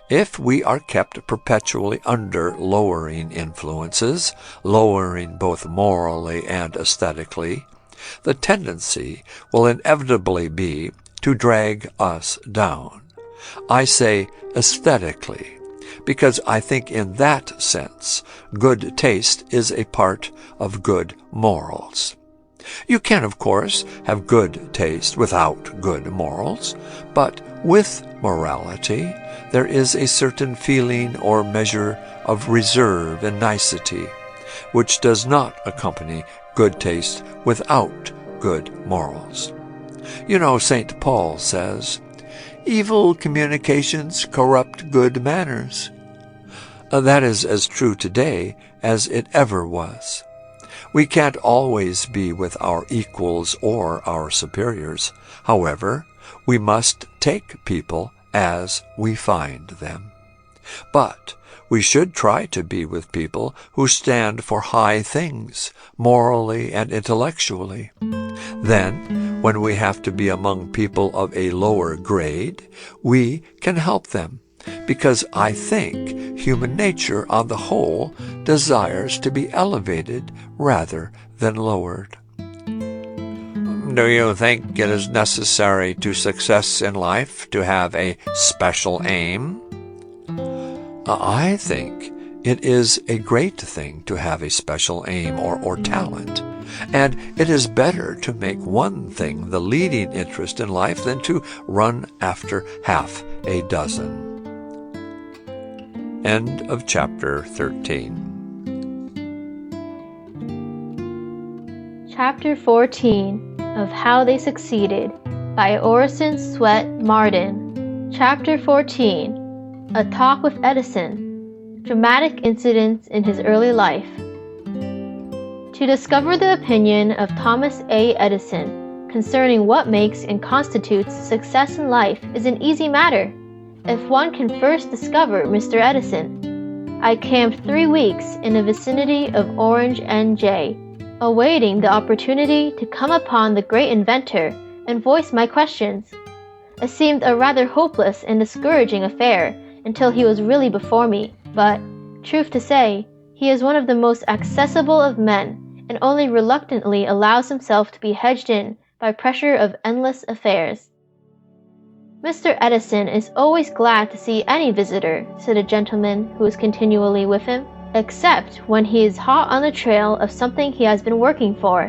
If we are kept perpetually under lowering influences, lowering both morally and aesthetically, the tendency will inevitably be to drag us down. I say aesthetically, because I think in that sense good taste is a part of good morals. You can, of course, have good taste without good morals, but with morality there is a certain feeling or measure of reserve and nicety, which does not accompany good taste without good morals. You know, St. Paul says, "Evil communications corrupt good manners." That is as true today as it ever was. We can't always be with our equals or our superiors. However, we must take people as we find them. But we should try to be with people who stand for high things, morally and intellectually. Then, when we have to be among people of a lower grade, we can help them, because I think human nature on the whole desires to be elevated rather than lowered. Do you think it is necessary to success in life to have a special aim? I think it is a great thing to have a special aim or talent, and it is better to make one thing the leading interest in life than to run after half a dozen. End of chapter 13. Chapter 14 of How They Succeeded by Orison Swett Marden. Chapter 14. A Talk with Edison. Dramatic incidents in his early life. To discover the opinion of Thomas A. Edison concerning what makes and constitutes success in life is an easy matter, if one can first discover Mr. Edison. I camped 3 weeks in the vicinity of Orange, NJ, awaiting the opportunity to come upon the great inventor and voice my questions. It seemed a rather hopeless and discouraging affair until he was really before me, but, truth to say, he is one of the most accessible of men and only reluctantly allows himself to be hedged in by pressure of endless affairs. Mr. Edison is always glad to see any visitor, said a gentleman who was continually with him, except when he is hot on the trail of something he has been working for,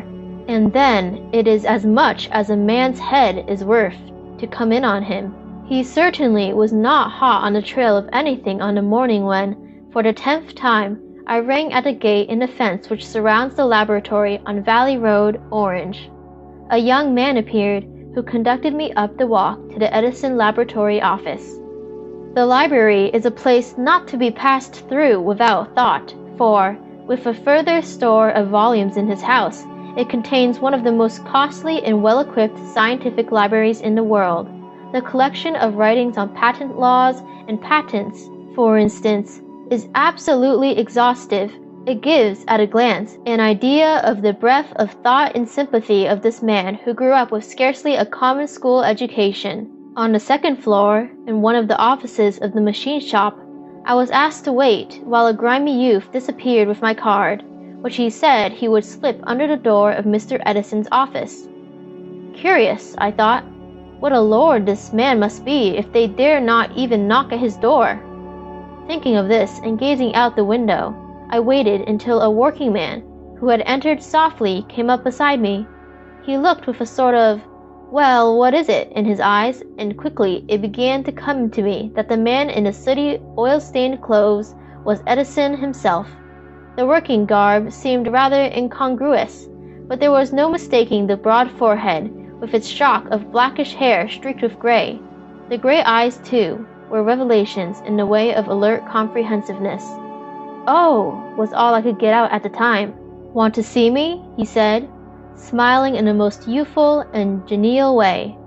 and then it is as much as a man's head is worth to come in on him. He certainly was not hot on the trail of anything on the morning when, for the 10th time, I rang at the gate in the fence which surrounds the laboratory on Valley Road, Orange. A young man appeared, who conducted me up the walk to the Edison Laboratory office. The library is a place not to be passed through without thought, for, with a further store of volumes in his house, it contains one of the most costly and well-equipped scientific libraries in the world. The collection of writings on patent laws and patents, for instance, is absolutely exhaustive. It gives, at a glance, an idea of the breadth of thought and sympathy of this man who grew up with scarcely a common school education. On the 2nd floor, in one of the offices of the machine shop, I was asked to wait while a grimy youth disappeared with my card, which he said he would slip under the door of Mr. Edison's office. Curious, I thought. What a lord this man must be if they dare not even knock at his door. Thinking of this and gazing out the window, I waited until a working man, who had entered softly, came up beside me. He looked with a sort of, "Well, what is it?" in his eyes, and quickly it began to come to me that the man in the sooty, oil-stained clothes was Edison himself. The working garb seemed rather incongruous, but there was no mistaking the broad forehead, with its shock of blackish hair streaked with gray. The gray eyes, too, were revelations in the way of alert comprehensiveness. "Oh," was all I could get out at the time. "Want to see me?" he said, smiling in the most youthful and genial way.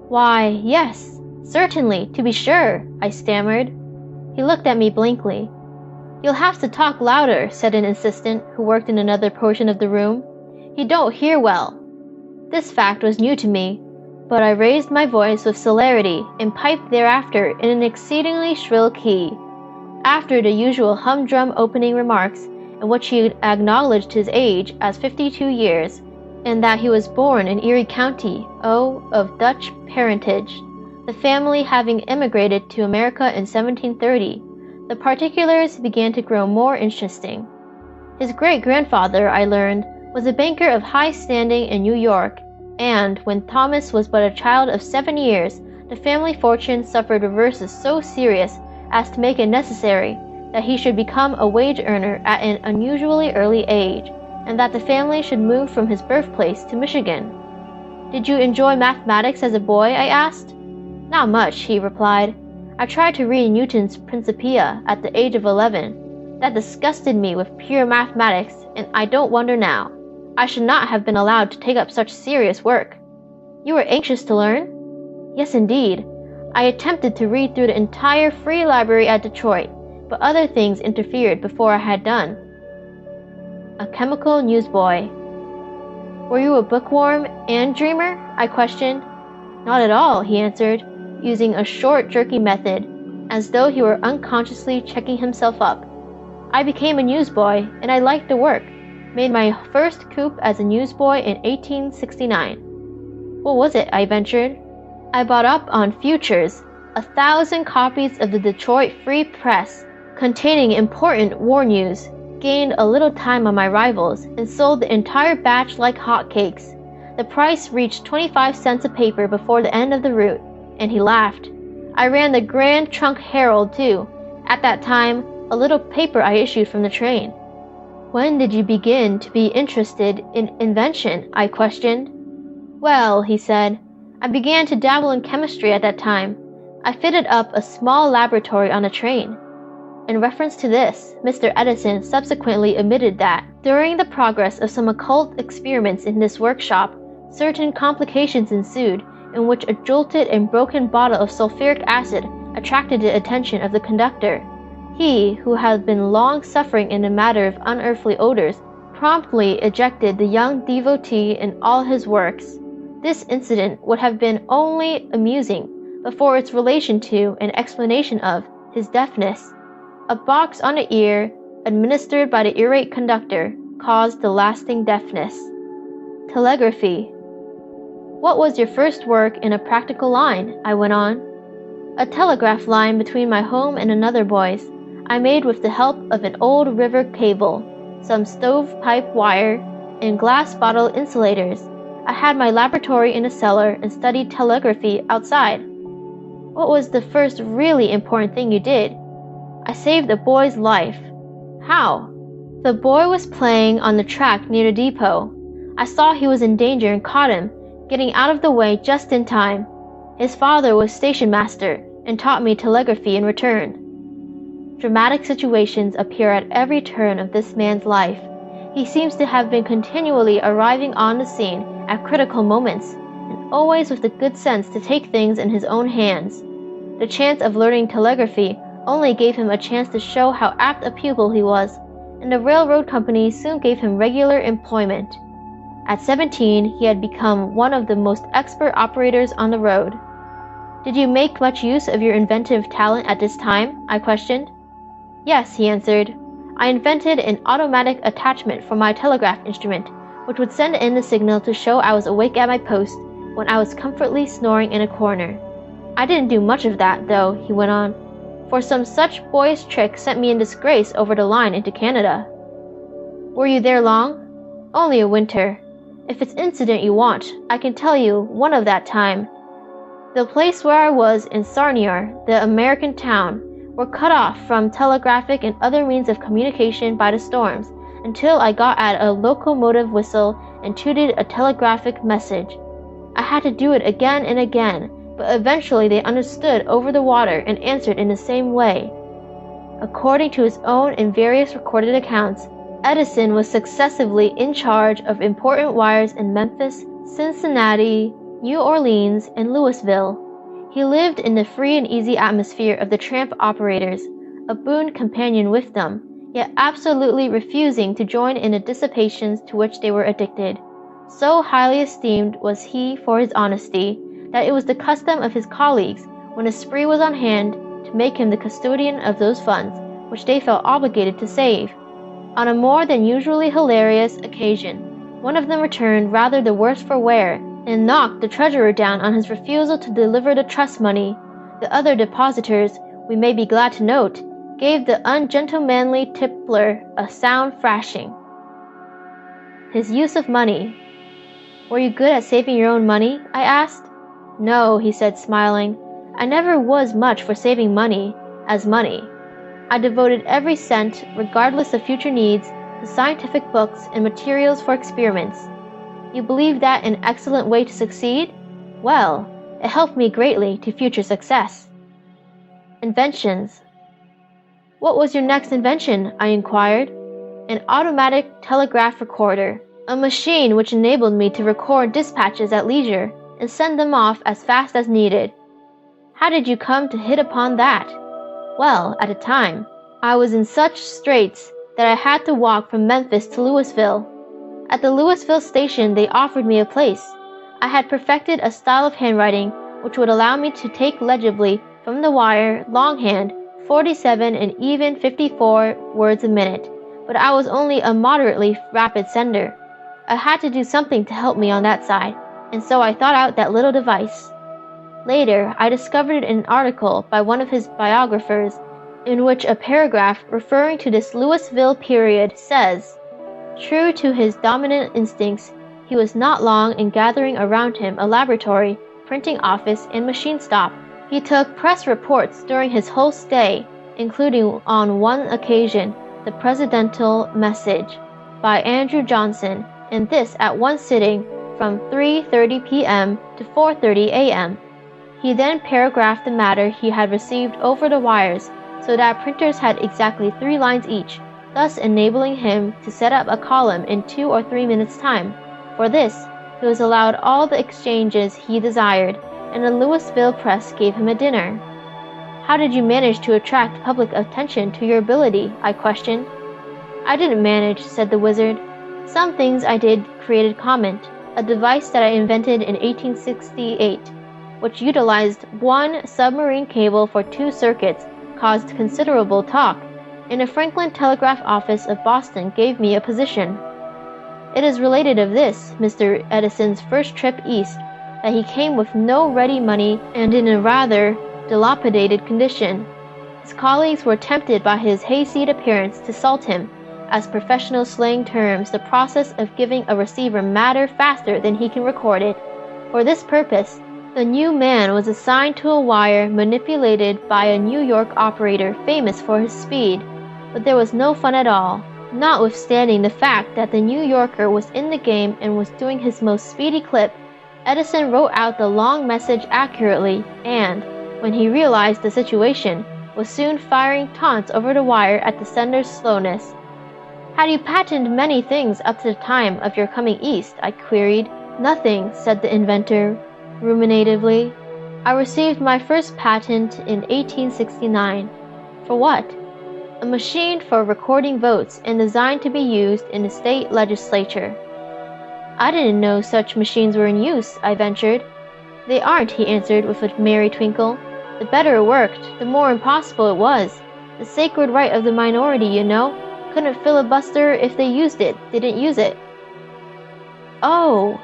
"Why, yes, certainly, to be sure," I stammered. He looked at me blankly. "You'll have to talk louder," said an assistant who worked in another portion of the room. "He don't hear well." This fact was new to me, but I raised my voice with celerity and piped thereafter in an exceedingly shrill key. After the usual humdrum opening remarks, in which he acknowledged his age as 52 years, and that he was born in Erie County, of Dutch parentage, the family having emigrated to America in 1730, the particulars began to grow more interesting. His great-grandfather, I learned, was a banker of high standing in New York, and when Thomas was but a child of 7 years, the family fortune suffered reverses so serious as to make it necessary that he should become a wage earner at an unusually early age, and that the family should move from his birthplace to Michigan. "Did you enjoy mathematics as a boy?" I asked. "Not much," he replied. "I tried to read Newton's Principia at the age of 11, That disgusted me with pure mathematics, and I don't wonder now. I should not have been allowed to take up such serious work. You were anxious to learn? Yes, indeed. I attempted to read through the entire free library at Detroit, but other things interfered before I had done. A chemical newsboy. Were you a bookworm and dreamer? I questioned. Not at all, he answered, using a short, jerky method, as though he were unconsciously checking himself up. I became a newsboy, and I liked the work. Made my first coup as a newsboy in 1869. What was it? I ventured. I bought up on futures 1,000 copies of the Detroit Free Press containing important war news, gained a little time on my rivals, and sold the entire batch like hotcakes. The price reached 25 cents a paper before the end of the route, and he laughed. I ran the Grand Trunk Herald, too. At that time, a little paper I issued from the train. When did you begin to be interested in invention? I questioned. Well, he said, I began to dabble in chemistry at that time. I fitted up a small laboratory on a train. In reference to this, Mr. Edison subsequently admitted that, during the progress of some occult experiments in this workshop, certain complications ensued in which a jolted and broken bottle of sulfuric acid attracted the attention of the conductor. He, who had been long suffering in the matter of unearthly odors, promptly ejected the young devotee and all his works. This incident would have been only amusing, but for its relation to and explanation of his deafness. A box on the ear, administered by the irate conductor, caused the lasting deafness. Telegraphy. What was your first work in a practical line? I went on. A telegraph line between my home and another boy's. I made with the help of an old river cable, some stovepipe wire, and glass bottle insulators. I had my laboratory in a cellar and studied telegraphy outside. What was the first really important thing you did? I saved a boy's life. How? The boy was playing on the track near the depot. I saw he was in danger and caught him, getting out of the way just in time. His father was station master and taught me telegraphy in return. Dramatic situations appear at every turn of this man's life. He seems to have been continually arriving on the scene at critical moments, and always with the good sense to take things in his own hands. The chance of learning telegraphy only gave him a chance to show how apt a pupil he was, and the railroad company soon gave him regular employment. At 17, he had become one of the most expert operators on the road. Did you make much use of your inventive talent at this time? I questioned. Yes, he answered. I invented an automatic attachment for my telegraph instrument, which would send in the signal to show I was awake at my post when I was comfortably snoring in a corner. I didn't do much of that, though, he went on, for some such boyish trick sent me in disgrace over the line into Canada. Were you there long? Only a winter. If it's incident you want, I can tell you one of that time. The place where I was in Sarnier, the American town, were cut off from telegraphic and other means of communication by the storms until I got at a locomotive whistle and tooted a telegraphic message. I had to do it again and again, but eventually they understood over the water and answered in the same way. According to his own and various recorded accounts, Edison was successively in charge of important wires in Memphis, Cincinnati, New Orleans, and Louisville. He lived in the free and easy atmosphere of the tramp operators, a boon companion with them, yet absolutely refusing to join in the dissipations to which they were addicted. So highly esteemed was he for his honesty, that it was the custom of his colleagues, when a spree was on hand, to make him the custodian of those funds, which they felt obligated to save. On a more than usually hilarious occasion, one of them returned rather the worse for wear, and knocked the treasurer down on his refusal to deliver the trust money. The other depositors, we may be glad to note, gave the ungentlemanly tippler a sound thrashing. His use of money. Were you good at saving your own money? I asked. No, he said, smiling. I never was much for saving money as money. I devoted every cent, regardless of future needs, to scientific books and materials for experiments. You believe that an excellent way to succeed? Well, it helped me greatly to future success. Inventions. "What was your next invention?" I inquired. "An automatic telegraph recorder, a machine which enabled me to record dispatches at leisure and send them off as fast as needed." "How did you come to hit upon that?" "Well, at the time, I was in such straits that I had to walk from Memphis to Louisville. At the Louisville station they offered me a place. I had perfected a style of handwriting which would allow me to take legibly from the wire, longhand, 47 and even 54 words a minute, but I was only a moderately rapid sender. I had to do something to help me on that side, and so I thought out that little device." Later, I discovered an article by one of his biographers in which a paragraph referring to this Louisville period says, "True to his dominant instincts, he was not long in gathering around him a laboratory, printing office, and machine shop. He took press reports during his whole stay, including on one occasion the presidential message by Andrew Johnson, and this at one sitting from 3:30 p.m. to 4:30 a.m. He then paragraphed the matter he had received over the wires so that printers had exactly 3 lines each, thus enabling him to set up a column in 2 or 3 minutes' time. For this, he was allowed all the exchanges he desired, and the Louisville press gave him a dinner." "How did you manage to attract public attention to your ability?" I questioned. "I didn't manage," said the wizard. "Some things I did created comment, a device that I invented in 1868, which utilized one submarine cable for 2 circuits, caused considerable talk, and the Franklin Telegraph Office of Boston gave me a position." It is related of this, Mr. Edison's first trip east, that he came with no ready money and in a rather dilapidated condition. His colleagues were tempted by his hayseed appearance to salt him, as professional slang terms the process of giving a receiver matter faster than he can record it. For this purpose, the new man was assigned to a wire manipulated by a New York operator famous for his speed, but there was no fun at all, notwithstanding the fact that the New Yorker was in the game and was doing his most speedy clip. Edison wrote out the long message accurately and, when he realized the situation, was soon firing taunts over the wire at the sender's slowness. "Had you patented many things up to the time of your coming east?" I queried. "Nothing," said the inventor ruminatively. "I received my first patent in 1869. For what?" "A machine for recording votes and designed to be used in the state legislature." "I didn't know such machines were in use," I ventured. "They aren't," he answered with a merry twinkle. "The better it worked, the more impossible it was. The sacred right of the minority, you know. Couldn't filibuster if they used it, didn't use it." "Oh,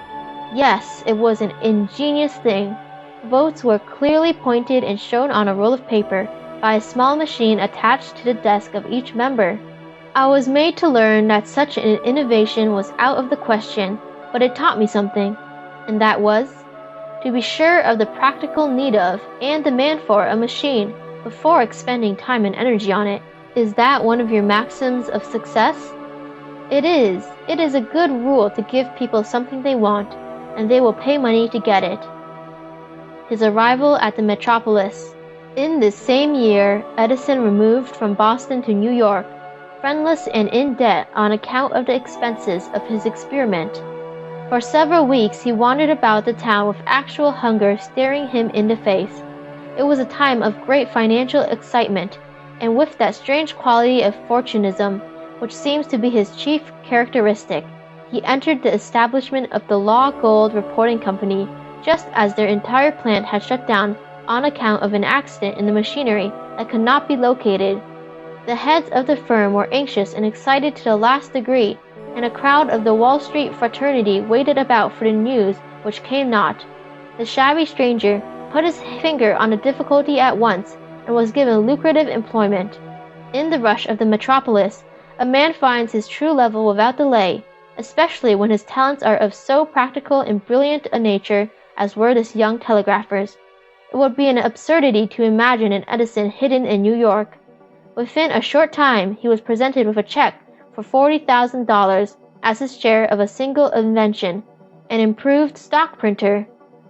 yes, it was an ingenious thing. Votes were clearly pointed and shown on a roll of paper by a small machine attached to the desk of each member. I was made to learn that such an innovation was out of the question, but it taught me something, and that was to be sure of the practical need of and demand for a machine before expending time and energy on it. Is that one of your maxims of success?" "It is. It is a good rule to give people something they want, and they will pay money to get it." His arrival at the metropolis. In this same year, Edison removed from Boston to New York, friendless and in debt on account of the expenses of his experiment. For several weeks he wandered about the town with actual hunger staring him in the face. It was a time of great financial excitement, and with that strange quality of fortunism which seems to be his chief characteristic, he entered the establishment of the Law Gold Reporting Company just as their entire plant had shut down on account of an accident in the machinery that could not be located. The heads of the firm were anxious and excited to the last degree, and a crowd of the Wall Street fraternity waited about for the news which came not. The shabby stranger put his finger on the difficulty at once and was given lucrative employment. In the rush of the metropolis, a man finds his true level without delay, especially when his talents are of so practical and brilliant a nature as were this young telegrapher's. It would be an absurdity to imagine an Edison hidden in New York. Within a short time he was presented with a check for $40,000 as his share of a single invention, an improved stock printer.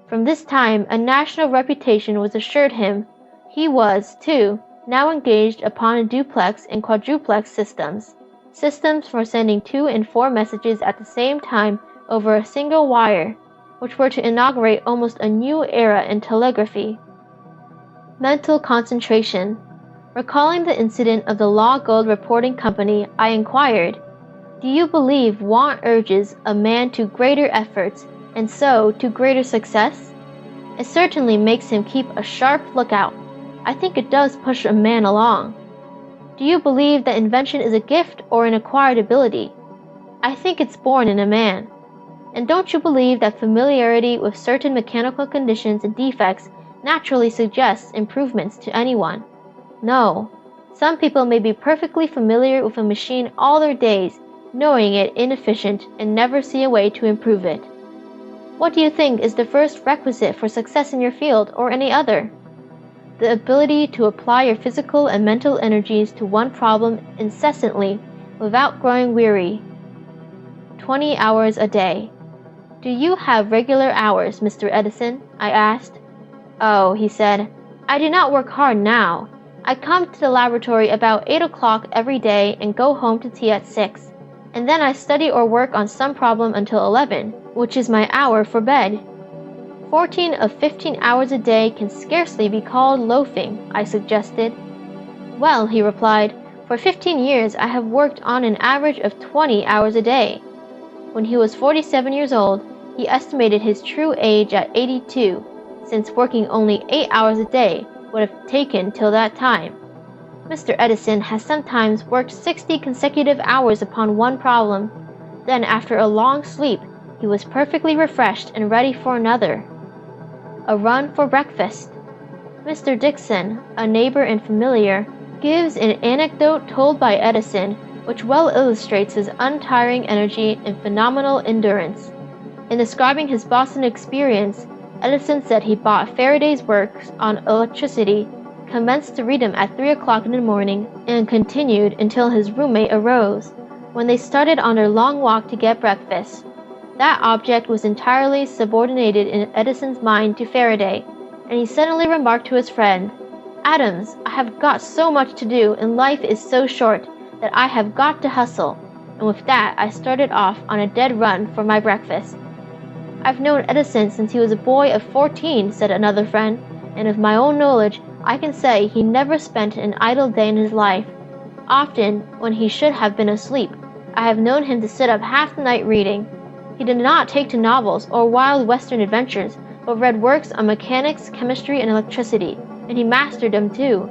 From this time a national reputation was assured him. He was, too, now engaged upon duplex and quadruplex systems, systems for sending 2 and 4 messages at the same time over a single wire, which were to inaugurate almost a new era in telegraphy. Mental concentration. Recalling the incident of the Law Gold Reporting Company, I inquired, "Do you believe want urges a man to greater efforts, and so to greater success?" "It certainly makes him keep a sharp lookout. I think it does push a man along." "Do you believe that invention is a gift or an acquired ability?" "I think it's born in a man." "And don't you believe that familiarity with certain mechanical conditions and defects naturally suggests improvements to anyone?" "No. Some people may be perfectly familiar with a machine all their days, knowing it inefficient, and never see a way to improve it." "What do you think is the first requisite for success in your field or any other?" "The ability to apply your physical and mental energies to one problem incessantly without growing weary. 20 hours a day." "Do you have regular hours, Mr. Edison?" I asked. "Oh," he said, "I do not work hard now. I come to the laboratory about 8 o'clock every day and go home to tea at 6, and then I study or work on some problem until 11, which is my hour for bed." 14 of 15 hours a day can scarcely be called loafing, I suggested. "Well," he replied, "for 15 years I have worked on an average of 20 hours a day." When he was 47 years old, he estimated his true age at 82, since working only 8 hours a day would have taken till that time. Mr. Edison has sometimes worked 60 consecutive hours upon one problem. Then, after a long sleep, he was perfectly refreshed and ready for another. A run for breakfast. Mr. Dixon, a neighbor and familiar, gives an anecdote told by Edison which well illustrates his untiring energy and phenomenal endurance. In describing his Boston experience, Edison said he bought Faraday's works on electricity, commenced to read them at 3 o'clock in the morning, and continued until his roommate arose, when they started on their long walk to get breakfast. That object was entirely subordinated in Edison's mind to Faraday, and he suddenly remarked to his friend, "Adams, I have got so much to do and life is so short that I have got to hustle," and with that I started off on a dead run for my breakfast. "I've known Edison since he was a boy of 14, said another friend, "and of my own knowledge I can say he never spent an idle day in his life. Often, when he should have been asleep, I have known him to sit up half the night reading. He did not take to novels or wild western adventures, but read works on mechanics, chemistry, and electricity, and he mastered them too.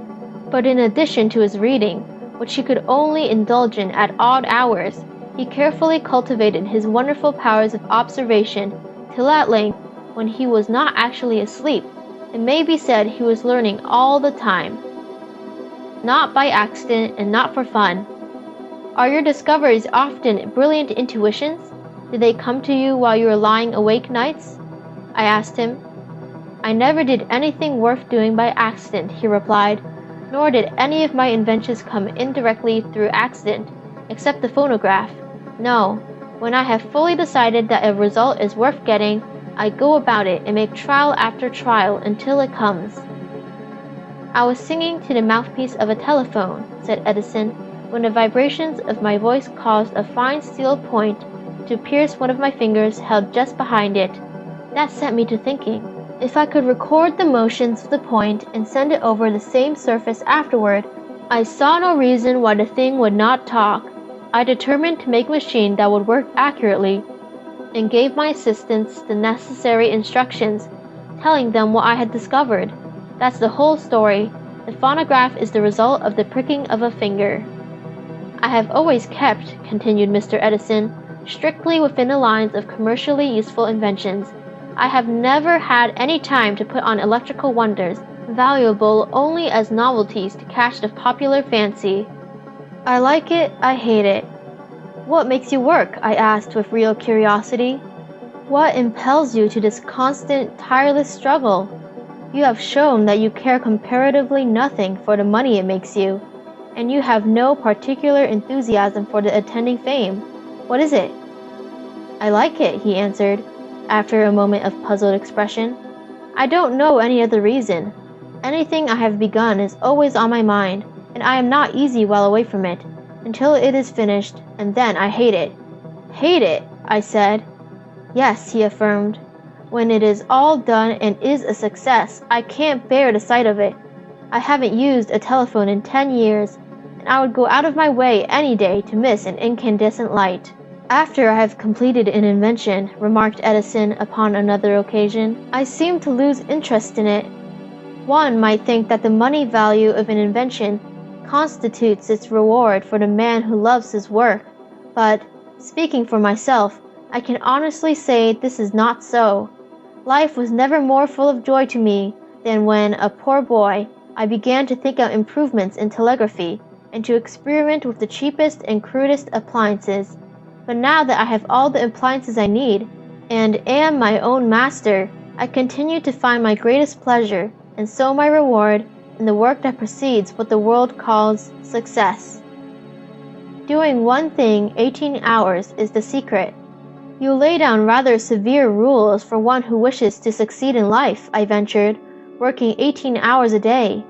But in addition to his reading, which he could only indulge in at odd hours, he carefully cultivated his wonderful powers of observation, till at length, when he was not actually asleep, it may be said he was learning all the time. Not by accident and not for fun. Are your discoveries often brilliant intuitions? Did they come to you while you were lying awake nights?" I asked him. "I never did anything worth doing by accident," he replied, "nor did any of my inventions come indirectly through accident, except the phonograph. No, when I have fully decided that a result is worth getting, I go about it and make trial after trial until it comes." "I was singing to the mouthpiece of a telephone," said Edison, "when the vibrations of my voice caused a fine steel point to pierce one of my fingers held just behind it. That set me to thinking. If I could record the motions of the point and send it over the same surface afterward, I saw no reason why the thing would not talk. I determined to make a machine that would work accurately, and gave my assistants the necessary instructions, telling them what I had discovered. That's the whole story. The phonograph is the result of the pricking of a finger." "I have always kept," continued Mr. Edison, "strictly within the lines of commercially useful inventions. I have never had any time to put on electrical wonders, valuable only as novelties to catch the popular fancy. I like it, I hate it." "What makes you work?" I asked with real curiosity. "What impels you to this constant, tireless struggle? You have shown that you care comparatively nothing for the money it makes you, and you have no particular enthusiasm for the attending fame. What is it?" "I like it," he answered, after a moment of puzzled expression. "I don't know any other reason. Anything I have begun is always on my mind, and I am not easy while away from it, until it is finished, and then I hate it. Hate it, I said. Yes, he affirmed. When it is all done and is a success, I can't bear the sight of it. I haven't used a telephone in 10 years, and I would go out of my way any day to miss an incandescent light. After I have completed an invention, remarked Edison upon another occasion, I seem to lose interest in it. One might think that the money value of an invention constitutes its reward for the man who loves his work, but, speaking for myself, I can honestly say this is not so. Life was never more full of joy to me than when, a poor boy, I began to think out improvements in telegraphy and to experiment with the cheapest and crudest appliances. But now that I have all the appliances I need, and am my own master, I continue to find my greatest pleasure, and so my reward, in the work that precedes what the world calls success. Doing one thing 18 hours is the secret. You lay down rather severe rules for one who wishes to succeed in life, I ventured, working 18 hours a day.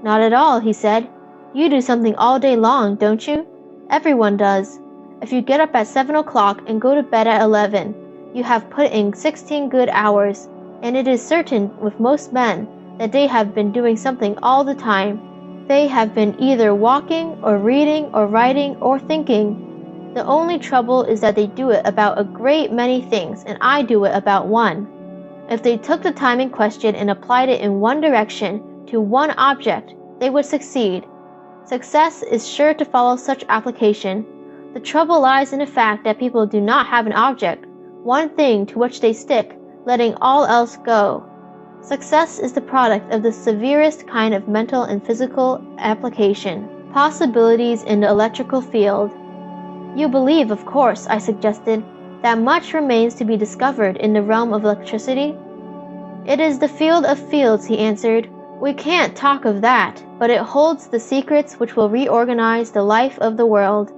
Not at all, he said. You do something all day long, don't you? Everyone does. If you get up at 7 o'clock and go to bed at 11, you have put in 16 good hours, and it is certain with most men that they have been doing something all the time. They have been either walking or reading or writing or thinking. The only trouble is that they do it about a great many things, and I do it about one. If they took the time in question and applied it in one direction to one object, they would succeed. Success is sure to follow such application. The trouble lies in the fact that people do not have an object, one thing to which they stick, letting all else go. Success is the product of the severest kind of mental and physical application, possibilities in the electrical field. You believe, of course, I suggested, that much remains to be discovered in the realm of electricity? It is the field of fields, he answered. We can't talk of that, but it holds the secrets which will reorganize the life of the world.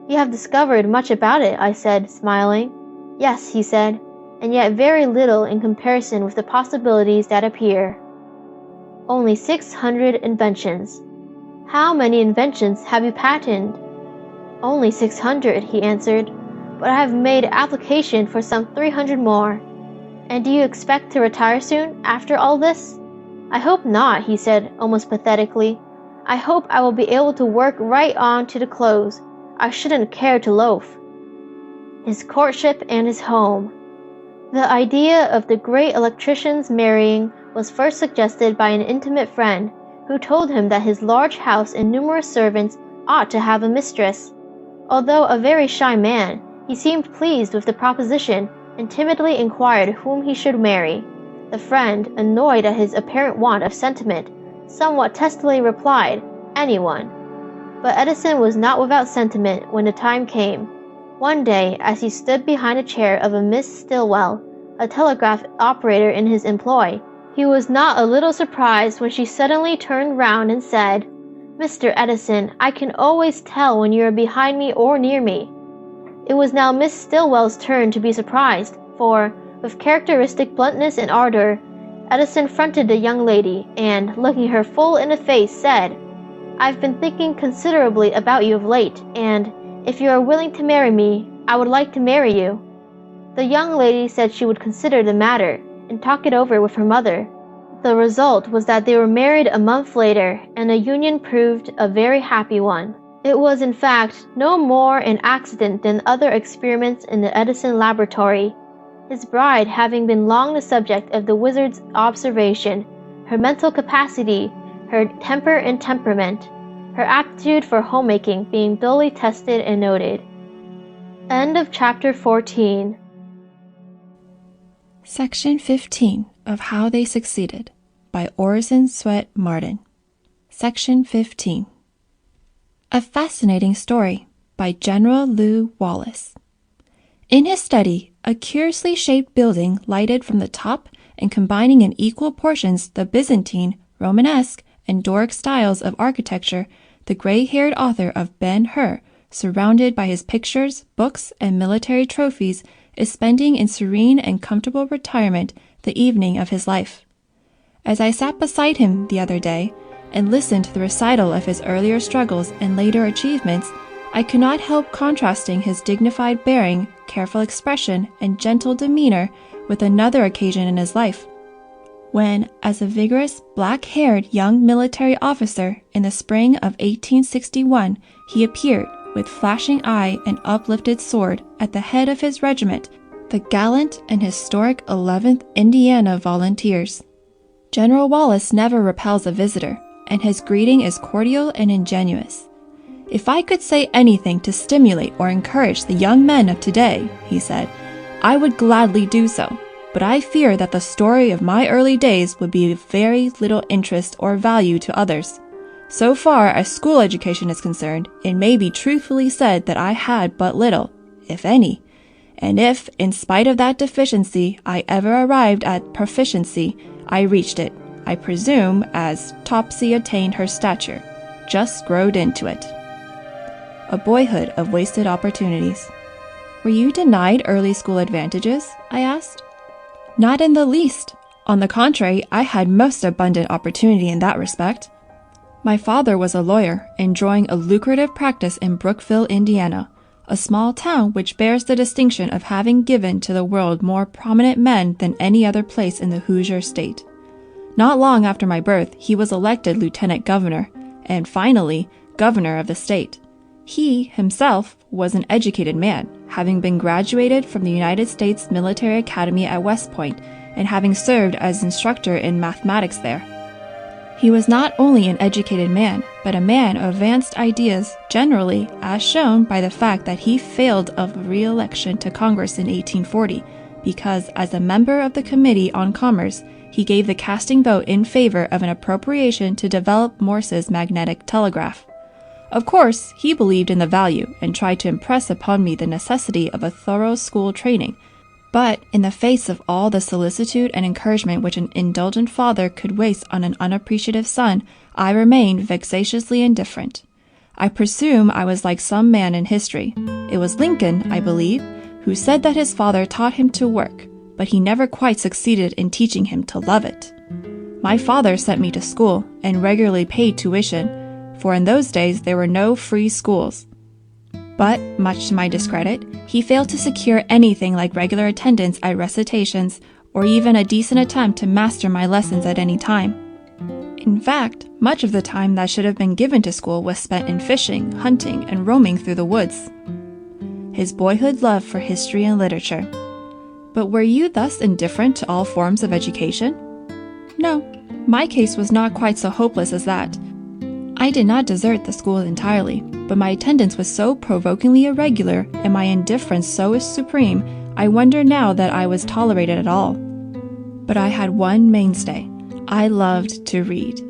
You have discovered much about it, I said, smiling. Yes, he said, and yet very little in comparison with the possibilities that appear. Only 600 inventions. How many inventions have you patented? Only 600, he answered, but I have made application for some 300 more. And do you expect to retire soon, after all this? I hope not, he said, almost pathetically. I hope I will be able to work right on to the close. I shouldn't care to loaf. His courtship and his home. The idea of the great electrician's marrying was first suggested by an intimate friend, who told him that his large house and numerous servants ought to have a mistress. Although a very shy man, he seemed pleased with the proposition, and timidly inquired whom he should marry. The friend, annoyed at his apparent want of sentiment, somewhat testily replied, anyone. But Edison was not without sentiment when the time came. One day, as he stood behind a chair of a Miss Stilwell, a telegraph operator in his employ, he was not a little surprised when she suddenly turned round and said, Mr. Edison, I can always tell when you are behind me or near me. It was now Miss Stilwell's turn to be surprised, for, with characteristic bluntness and ardor, Edison fronted the young lady, and, looking her full in the face, said, I've been thinking considerably about you of late, and, if you are willing to marry me, I would like to marry you. The young lady said she would consider the matter, and talk it over with her mother. The result was that they were married a month later, and the union proved a very happy one. It was, in fact, no more an accident than other experiments in the Edison laboratory. His bride having been long the subject of the wizard's observation, her mental capacity, her temper and temperament, her aptitude for homemaking being duly tested and noted. End of chapter 14. Section 15 of How They Succeeded by Orison Swett Marden. Section 15. A Fascinating Story by General Lew Wallace. In his study, a curiously shaped building lighted from the top and combining in equal portions the Byzantine, Romanesque, and Doric styles of architecture, the gray-haired author of Ben-Hur, surrounded by his pictures, books, and military trophies, is spending in serene and comfortable retirement the evening of his life. As I sat beside him the other day and listened to the recital of his earlier struggles and later achievements, I could not help contrasting his dignified bearing, careful expression, and gentle demeanor with another occasion in his life, when, as a vigorous, black-haired young military officer in the spring of 1861, he appeared, with flashing eye and uplifted sword, at the head of his regiment, the gallant and historic 11th Indiana Volunteers. General Wallace never repels a visitor, and his greeting is cordial and ingenuous. "If I could say anything to stimulate or encourage the young men of today," he said, "I would gladly do so, but I fear that the story of my early days would be of very little interest or value to others. So far as school education is concerned, it may be truthfully said that I had but little, if any, and if, in spite of that deficiency, I ever arrived at proficiency, I reached it, I presume, as Topsy attained her stature, just growed into it." A boyhood of wasted opportunities. "Were you denied early school advantages?" I asked. "Not in the least. On the contrary, I had most abundant opportunity in that respect. My father was a lawyer, enjoying a lucrative practice in Brookville, Indiana, a small town which bears the distinction of having given to the world more prominent men than any other place in the Hoosier state. Not long after my birth, he was elected lieutenant governor, and finally, governor of the state. He, himself, was an educated man, having been graduated from the United States Military Academy at West Point, and having served as instructor in mathematics there. He was not only an educated man, but a man of advanced ideas generally, as shown by the fact that he failed of re-election to Congress in 1840, because as a member of the Committee on Commerce, he gave the casting vote in favor of an appropriation to develop Morse's magnetic telegraph. Of course, he believed in the value and tried to impress upon me the necessity of a thorough school training, but in the face of all the solicitude and encouragement which an indulgent father could waste on an unappreciative son, I remained vexatiously indifferent. I presume I was like some man in history. It was Lincoln, I believe, who said that his father taught him to work, but he never quite succeeded in teaching him to love it. My father sent me to school and regularly paid tuition, for in those days there were no free schools. But, much to my discredit, he failed to secure anything like regular attendance at recitations, or even a decent attempt to master my lessons at any time. In fact, much of the time that should have been given to school was spent in fishing, hunting, and roaming through the woods. His boyhood love for history and literature. But were you thus indifferent to all forms of education? No, my case was not quite so hopeless as that. I did not desert the school entirely, but my attendance was so provokingly irregular and my indifference so supreme, I wonder now that I was tolerated at all. But I had one mainstay. I loved to read.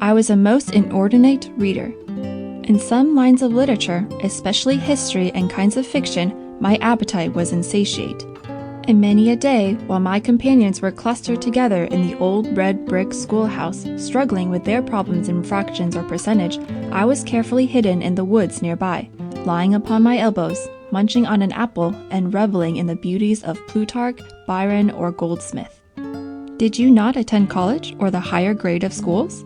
I was a most inordinate reader. In some lines of literature, especially history and kinds of fiction, my appetite was insatiate. And many a day, while my companions were clustered together in the old red brick schoolhouse, struggling with their problems in fractions or percentage, I was carefully hidden in the woods nearby, lying upon my elbows, munching on an apple and reveling in the beauties of Plutarch, Byron, or Goldsmith. Did you not attend college or the higher grade of schools?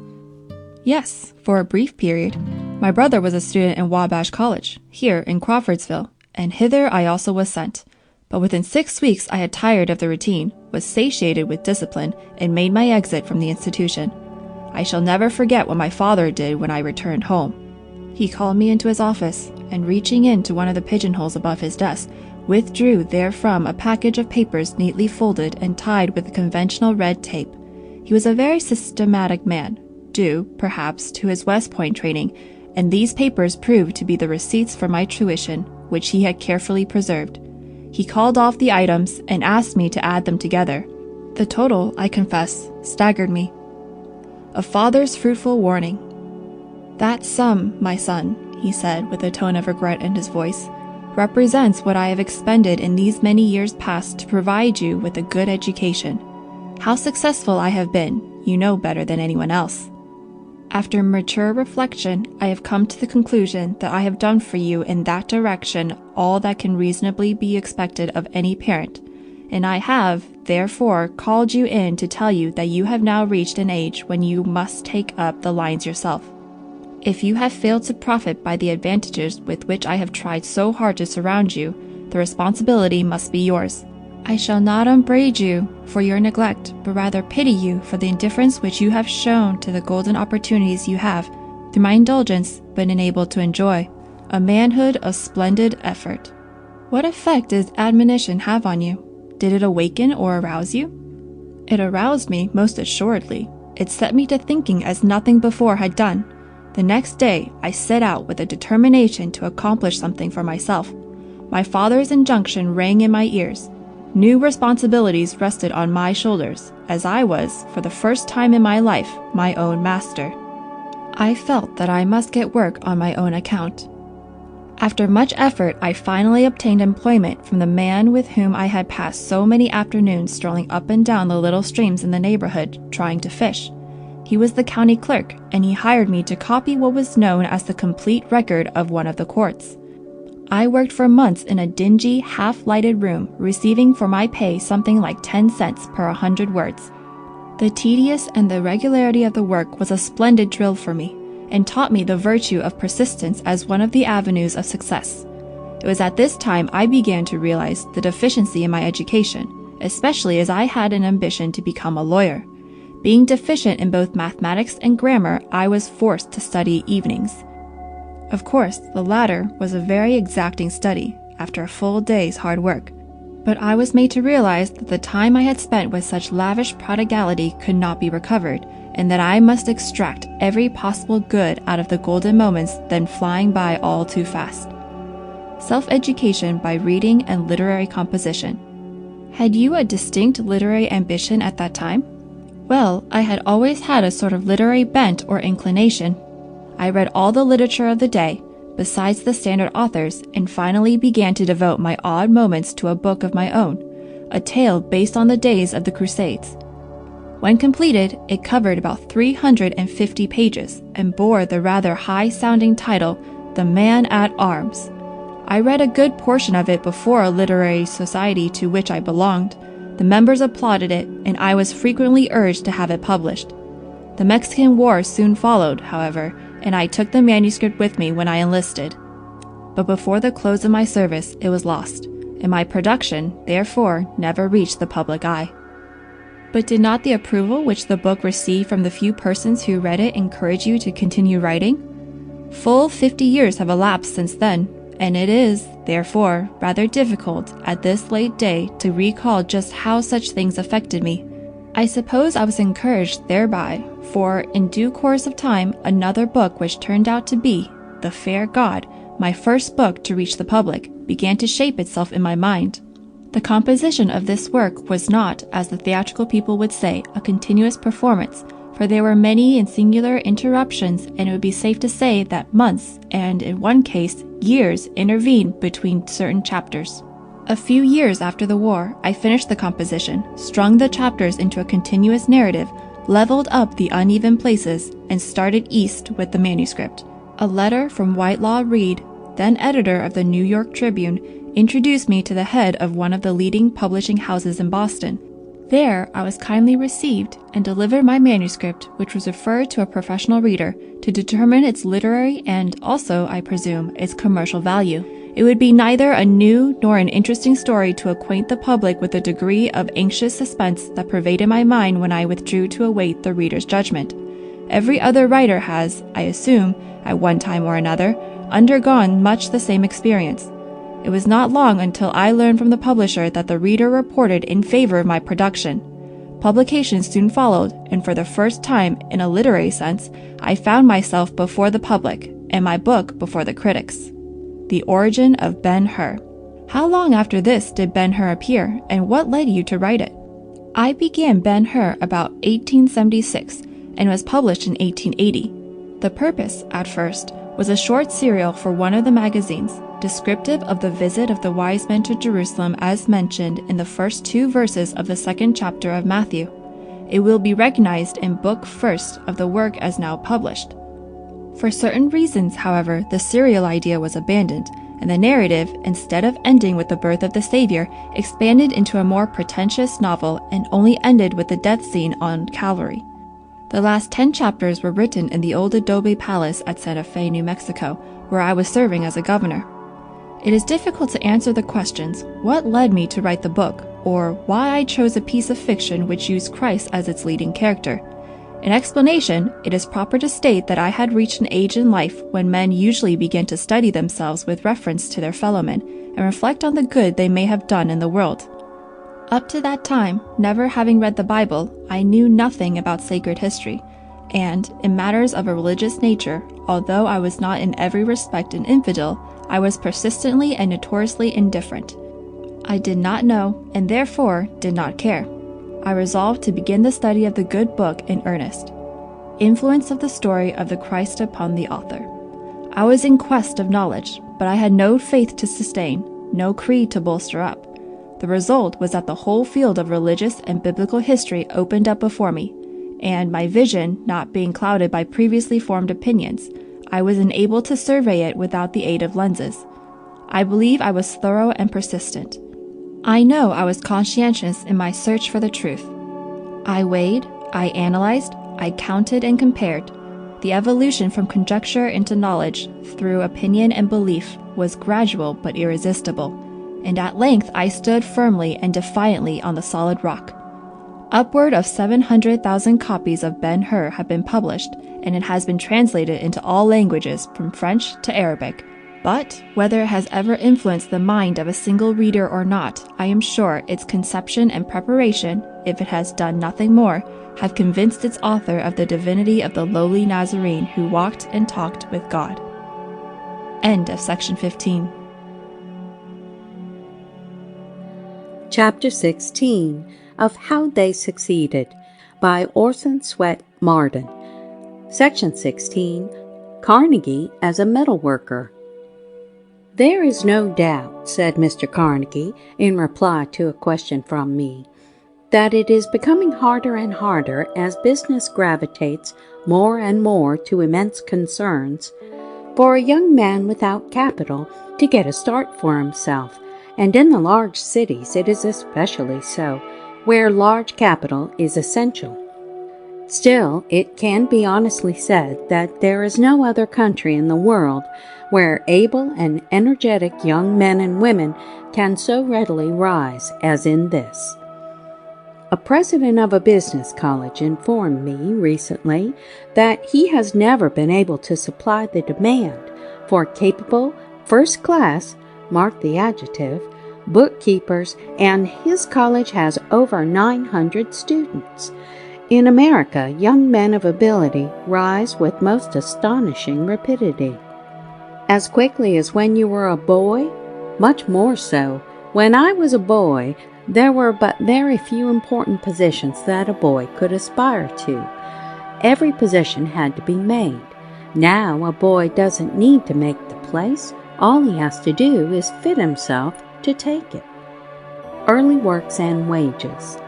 Yes, for a brief period. My brother was a student in Wabash College, here in Crawfordsville, and hither I also was sent. But within 6 weeks I had tired of the routine, was satiated with discipline, and made my exit from the institution. I shall never forget what my father did when I returned home. He called me into his office, and reaching into one of the pigeonholes above his desk, withdrew therefrom a package of papers neatly folded and tied with the conventional red tape. He was a very systematic man, due, perhaps, to his West Point training, and these papers proved to be the receipts for my tuition, which he had carefully preserved. He called off the items and asked me to add them together. The total, I confess, staggered me. A father's fruitful warning. "That sum, my son," he said with a tone of regret in his voice, "represents what I have expended in these many years past to provide you with a good education. How successful I have been, you know better than anyone else. After mature reflection, I have come to the conclusion that I have done for you in that direction all that can reasonably be expected of any parent, and I have, therefore called you in to tell you that you have now reached an age when you must take up the lines yourself. If you have failed to profit by the advantages with which I have tried so hard to surround you, the responsibility must be yours. I shall not upbraid you for your neglect, but rather pity you for the indifference which you have shown to the golden opportunities you have, through my indulgence, been enabled to enjoy. A manhood of splendid effort. What effect did admonition have on you? Did it awaken or arouse you? It aroused me, most assuredly. It set me to thinking as nothing before had done. The next day I set out with a determination to accomplish something for myself. My father's injunction rang in my ears. New responsibilities rested on my shoulders, as I was, for the first time in my life, my own master. I felt that I must get work on my own account. After much effort, I finally obtained employment from the man with whom I had passed so many afternoons strolling up and down the little streams in the neighborhood, trying to fish. He was the county clerk, and he hired me to copy what was known as the complete record of one of the courts. I worked for months in a dingy, half-lighted room, receiving for my pay something like 10 cents per 100 words. The tedious and the regularity of the work was a splendid drill for me, and taught me the virtue of persistence as one of the avenues of success. It was at this time I began to realize the deficiency in my education, especially as I had an ambition to become a lawyer. Being deficient in both mathematics and grammar, I was forced to study evenings. Of course, the latter was a very exacting study, after a full day's hard work. But I was made to realize that the time I had spent with such lavish prodigality could not be recovered, and that I must extract every possible good out of the golden moments then flying by all too fast. Self-education by reading and literary composition. Had you a distinct literary ambition at that time? Well, I had always had a sort of literary bent or inclination. I read all the literature of the day, besides the standard authors, and finally began to devote my odd moments to a book of my own, a tale based on the days of the Crusades. When completed, it covered about 350 pages and bore the rather high-sounding title, The Man at Arms. I read a good portion of it before a literary society to which I belonged. The members applauded it, and I was frequently urged to have it published. The Mexican War soon followed, however, and I took the manuscript with me when I enlisted. But before the close of my service, it was lost, and my production, therefore, never reached the public eye. But did not the approval which the book received from the few persons who read it encourage you to continue writing? Full 50 years have elapsed since then, and it is, therefore, rather difficult at this late day to recall just how such things affected me. I suppose I was encouraged thereby, for in due course of time another book which turned out to be The Fair God, my first book to reach the public, began to shape itself in my mind. The composition of this work was not, as the theatrical people would say, a continuous performance, for there were many and singular interruptions, and it would be safe to say that months, and in one case, years, intervened between certain chapters. A few years after the war, I finished the composition, strung the chapters into a continuous narrative, leveled up the uneven places, and started east with the manuscript. A letter from Whitelaw Reid, then editor of the New York Tribune, introduced me to the head of one of the leading publishing houses in Boston. There I was kindly received and delivered my manuscript, which was referred to a professional reader to determine its literary and also, I presume, its commercial value. It would be neither a new nor an interesting story to acquaint the public with the degree of anxious suspense that pervaded my mind when I withdrew to await the reader's judgment. Every other writer has, I assume, at one time or another, undergone much the same experience. It was not long until I learned from the publisher that the reader reported in favor of my production. Publication soon followed, and for the first time, in a literary sense, I found myself before the public, and my book before the critics. The Origin of Ben-Hur. How long after this did Ben-Hur appear, and what led you to write it? I began Ben-Hur about 1876, and was published in 1880. The purpose, at first, was a short serial for one of the magazines, descriptive of the visit of the wise men to Jerusalem as mentioned in the first 2 verses of the 2nd chapter of Matthew. It will be recognized in Book 1st of the work as now published. For certain reasons, however, the serial idea was abandoned, and the narrative, instead of ending with the birth of the Savior, expanded into a more pretentious novel and only ended with the death scene on Calvary. The last 10 chapters were written in the old adobe palace at Santa Fe, New Mexico, where I was serving as a governor. It is difficult to answer the questions, what led me to write the book, or why I chose a piece of fiction which used Christ as its leading character. In explanation, it is proper to state that I had reached an age in life when men usually begin to study themselves with reference to their fellow men and reflect on the good they may have done in the world. Up to that time, never having read the Bible, I knew nothing about sacred history, and, in matters of a religious nature, although I was not in every respect an infidel, I was persistently and notoriously indifferent. I did not know, and therefore did not care. I resolved to begin the study of the good book in earnest. Influence of the story of the Christ upon the author. I was in quest of knowledge, but I had no faith to sustain, no creed to bolster up. The result was that the whole field of religious and biblical history opened up before me, and my vision not being clouded by previously formed opinions, I was enabled to survey it without the aid of lenses. I believe I was thorough and persistent. I know I was conscientious in my search for the truth. I weighed, I analyzed, I counted and compared. The evolution from conjecture into knowledge, through opinion and belief, was gradual but irresistible, and at length I stood firmly and defiantly on the solid rock. Upward of 700,000 copies of Ben-Hur have been published, and it has been translated into all languages from French to Arabic. But, whether it has ever influenced the mind of a single reader or not, I am sure its conception and preparation, if it has done nothing more, have convinced its author of the divinity of the lowly Nazarene who walked and talked with God. End of section 15. Chapter 16 of How They Succeeded by Orison Swett Marden. Section 16, Carnegie as a Metal Worker. "There is no doubt," said Mr. Carnegie in reply to a question from me, "that it is becoming harder and harder as business gravitates more and more to immense concerns for a young man without capital to get a start for himself, and in the large cities it is especially so, where large capital is essential. Still, it can be honestly said that there is no other country in the world where able and energetic young men and women can so readily rise as in this. A president of a business college informed me recently that he has never been able to supply the demand for capable, first-class, mark the adjective, bookkeepers, and his college has over 900 students. In America, young men of ability rise with most astonishing rapidity. As quickly as when you were a boy? Much more so. When I was a boy, there were but very few important positions that a boy could aspire to. Every position had to be made. Now a boy doesn't need to make the place. All he has to do is fit himself to take it. Early works and wages.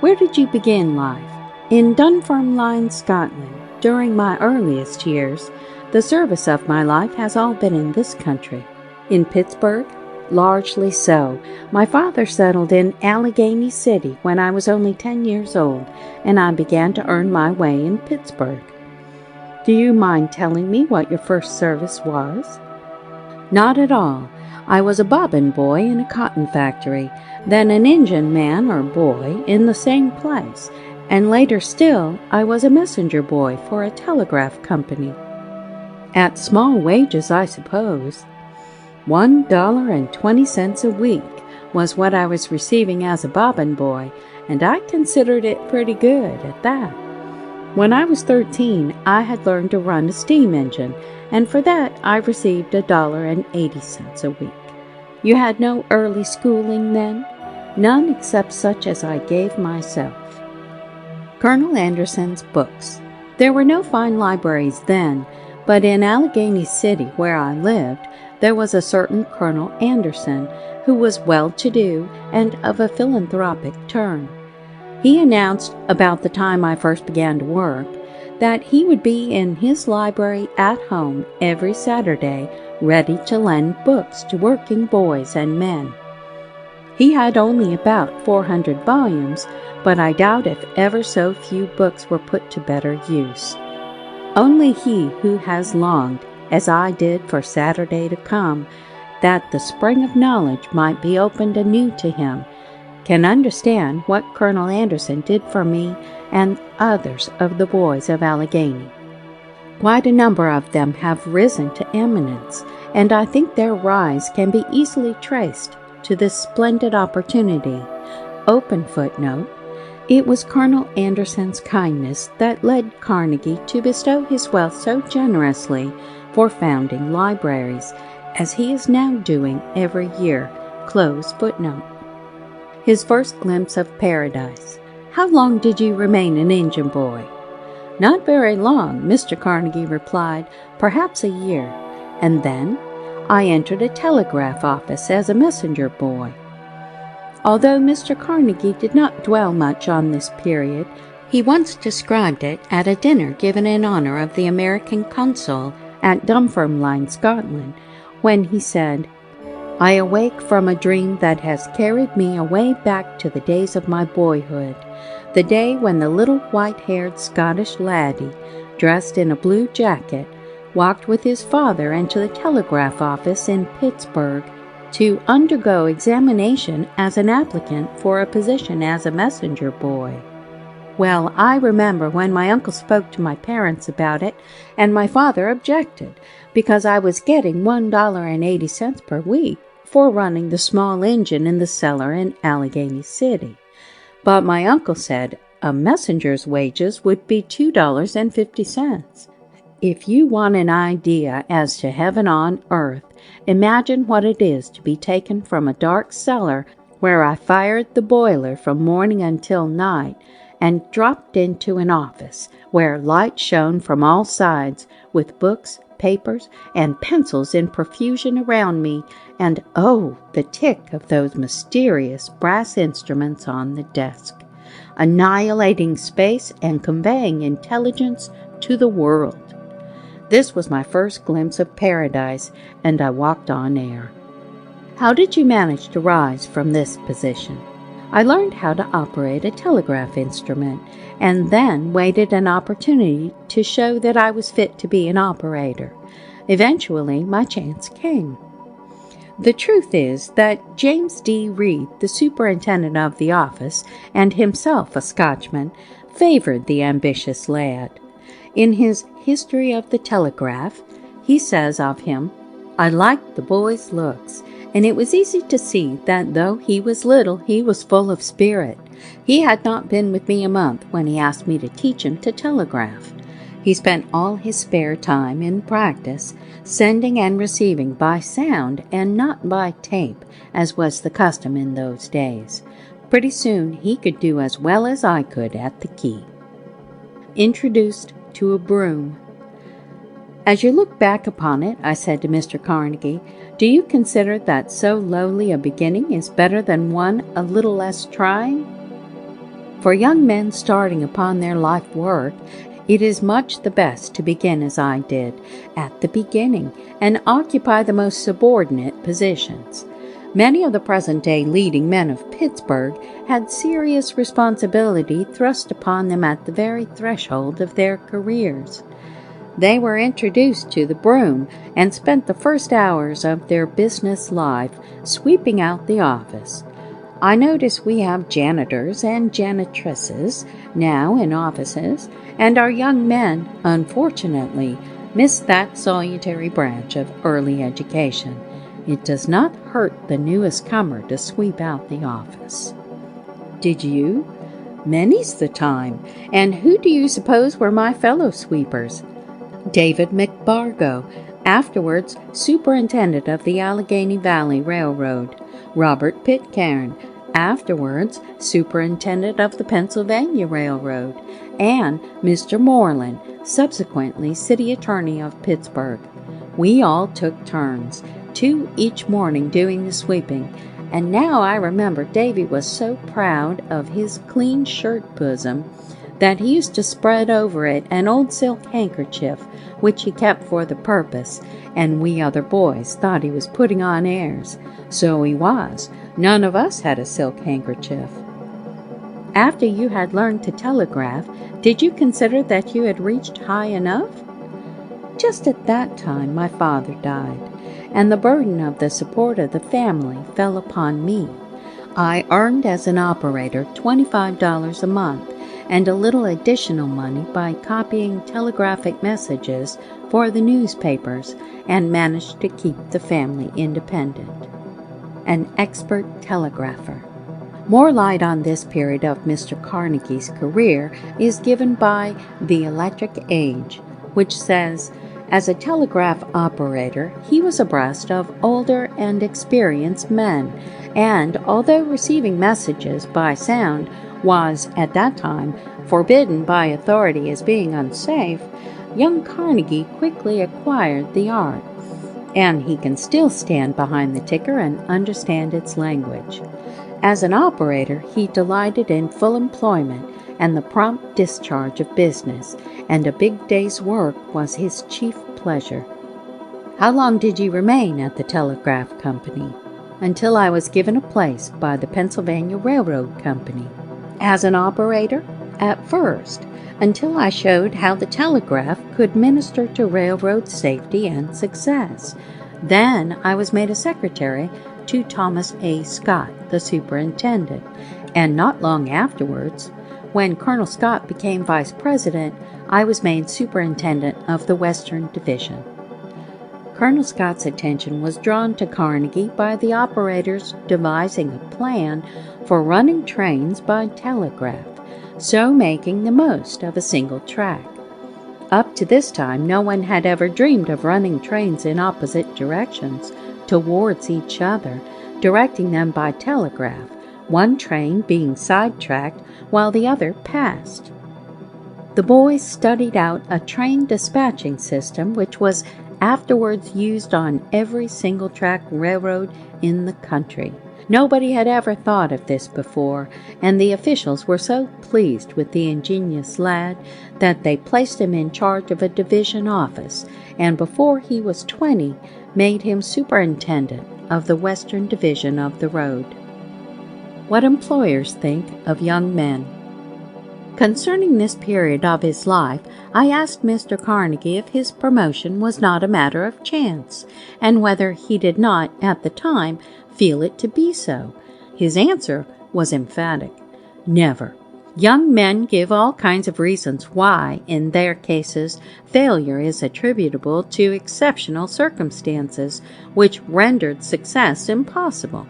Where did you begin life? In Dunfermline, Scotland. During my earliest years, the service of my life has all been in this country. In Pittsburgh? Largely so. My father settled in Allegheny City when I was only 10 years old, and I began to earn my way in Pittsburgh. Do you mind telling me what your first service was? Not at all. I was a bobbin boy in a cotton factory, then an engine man or boy in the same place, and later still I was a messenger boy for a telegraph company. At small wages, I suppose. $1.20 a week was what I was receiving as a bobbin boy, and I considered it pretty good at that. When I was 13, I had learned to run a steam engine, and for that I received $1.80 a week. You had no early schooling then? None except such as I gave myself. Colonel Anderson's books. There were no fine libraries then, but in Allegheny City, where I lived, there was a certain Colonel Anderson who was well-to-do and of a philanthropic turn. He announced, about the time I first began to work, that he would be in his library at home every Saturday ready to lend books to working boys and men. He had only about 400 volumes, but I doubt if ever so few books were put to better use. Only he who has longed, as I did for Saturday to come, that the spring of knowledge might be opened anew to him, can understand what Colonel Anderson did for me and others of the boys of Allegheny. Quite a number of them have risen to eminence, and I think their rise can be easily traced to this splendid opportunity. Open footnote. It was Colonel Anderson's kindness that led Carnegie to bestow his wealth so generously for founding libraries, as he is now doing every year. Close footnote. His first glimpse of paradise. How long did you remain an engine boy? Not very long, Mr. Carnegie replied, perhaps a year, and then I entered a telegraph office as a messenger boy. Although Mr. Carnegie did not dwell much on this period, he once described it at a dinner given in honor of the American consul at Dunfermline, Scotland, when he said, I awake from a dream that has carried me away back to the days of my boyhood, the day when the little white-haired Scottish laddie, dressed in a blue jacket, walked with his father into the telegraph office in Pittsburgh to undergo examination as an applicant for a position as a messenger boy. Well, I remember when my uncle spoke to my parents about it, and my father objected, because I was getting $1.80 per week for running the small engine in the cellar in Allegheny City. But my uncle said a messenger's wages would be $2.50. If you want an idea as to heaven on earth, imagine what it is to be taken from a dark cellar where I fired the boiler from morning until night and dropped into an office where light shone from all sides with books, papers, and pencils in profusion around me, and oh, the tick of those mysterious brass instruments on the desk, annihilating space and conveying intelligence to the world. This was my first glimpse of paradise, and I walked on air. How did you manage to rise from this position? I learned how to operate a telegraph instrument, and then waited an opportunity to show that I was fit to be an operator. Eventually, my chance came. The truth is that James D. Reed, the superintendent of the office, and himself a Scotchman, favored the ambitious lad. In his History of the Telegraph, he says of him, I liked the boy's looks, and it was easy to see that though he was little, he was full of spirit. He had not been with me a month when he asked me to teach him to telegraph. He spent all his spare time in practice, sending and receiving by sound and not by tape, as was the custom in those days. Pretty soon he could do as well as I could at the key. Introduced to a broom. As you look back upon it, I said to Mr. Carnegie, do you consider that so lowly a beginning is better than one a little less trying? For young men starting upon their life work, it is much the best to begin as I did, at the beginning, and occupy the most subordinate positions. Many of the present-day leading men of Pittsburgh had serious responsibility thrust upon them at the very threshold of their careers. They were introduced to the broom and spent the first hours of their business life sweeping out the office. I notice we have janitors and janitresses now in offices, and our young men, unfortunately, miss that salutary branch of early education. It does not hurt the newest comer to sweep out the office. Did you? Many's the time. And who do you suppose were my fellow sweepers? David McBargo, afterwards superintendent of the Allegheny Valley Railroad. Robert Pitcairn, afterwards superintendent of the Pennsylvania Railroad. And Mr. Moreland, subsequently city attorney of Pittsburgh. We all took turns, 2 each morning doing the sweeping, and now I remember Davy was so proud of his clean shirt bosom that he used to spread over it an old silk handkerchief, which he kept for the purpose, and we other boys thought he was putting on airs. So he was. None of us had a silk handkerchief. After you had learned to telegraph, did you consider that you had reached high enough? Just at that time my father died, and the burden of the support of the family fell upon me. I earned as an operator $25 a month, and a little additional money by copying telegraphic messages for the newspapers, and managed to keep the family independent. An expert telegrapher. More light on this period of Mr. Carnegie's career is given by The Electric Age, which says, as a telegraph operator, he was abreast of older and experienced men, and although receiving messages by sound was, at that time, forbidden by authority as being unsafe, young Carnegie quickly acquired the art, and he can still stand behind the ticker and understand its language. As an operator, he delighted in full employment and the prompt discharge of business, and a big day's work was his chief pleasure. How long did you remain at the telegraph company? Until I was given a place by the Pennsylvania Railroad Company. As an operator? At first, until I showed how the telegraph could minister to railroad safety and success. Then I was made a secretary to Thomas A. Scott, the superintendent, and not long afterwards, when Colonel Scott became vice president, I was made superintendent of the Western Division. Colonel Scott's attention was drawn to Carnegie by the operators devising a plan for running trains by telegraph, so making the most of a single track. Up to this time, no one had ever dreamed of running trains in opposite directions towards each other, directing them by telegraph, one train being sidetracked while the other passed. The boys studied out a train dispatching system which was afterwards used on every single-track railroad in the country. Nobody had ever thought of this before, and the officials were so pleased with the ingenious lad that they placed him in charge of a division office, and before he was 20, made him superintendent of the Western Division of the road. What employers think of young men. Concerning this period of his life, I asked Mr. Carnegie if his promotion was not a matter of chance, and whether he did not, at the time, feel it to be so. His answer was emphatic. Never. Young men give all kinds of reasons why, in their cases, failure is attributable to exceptional circumstances which rendered success impossible.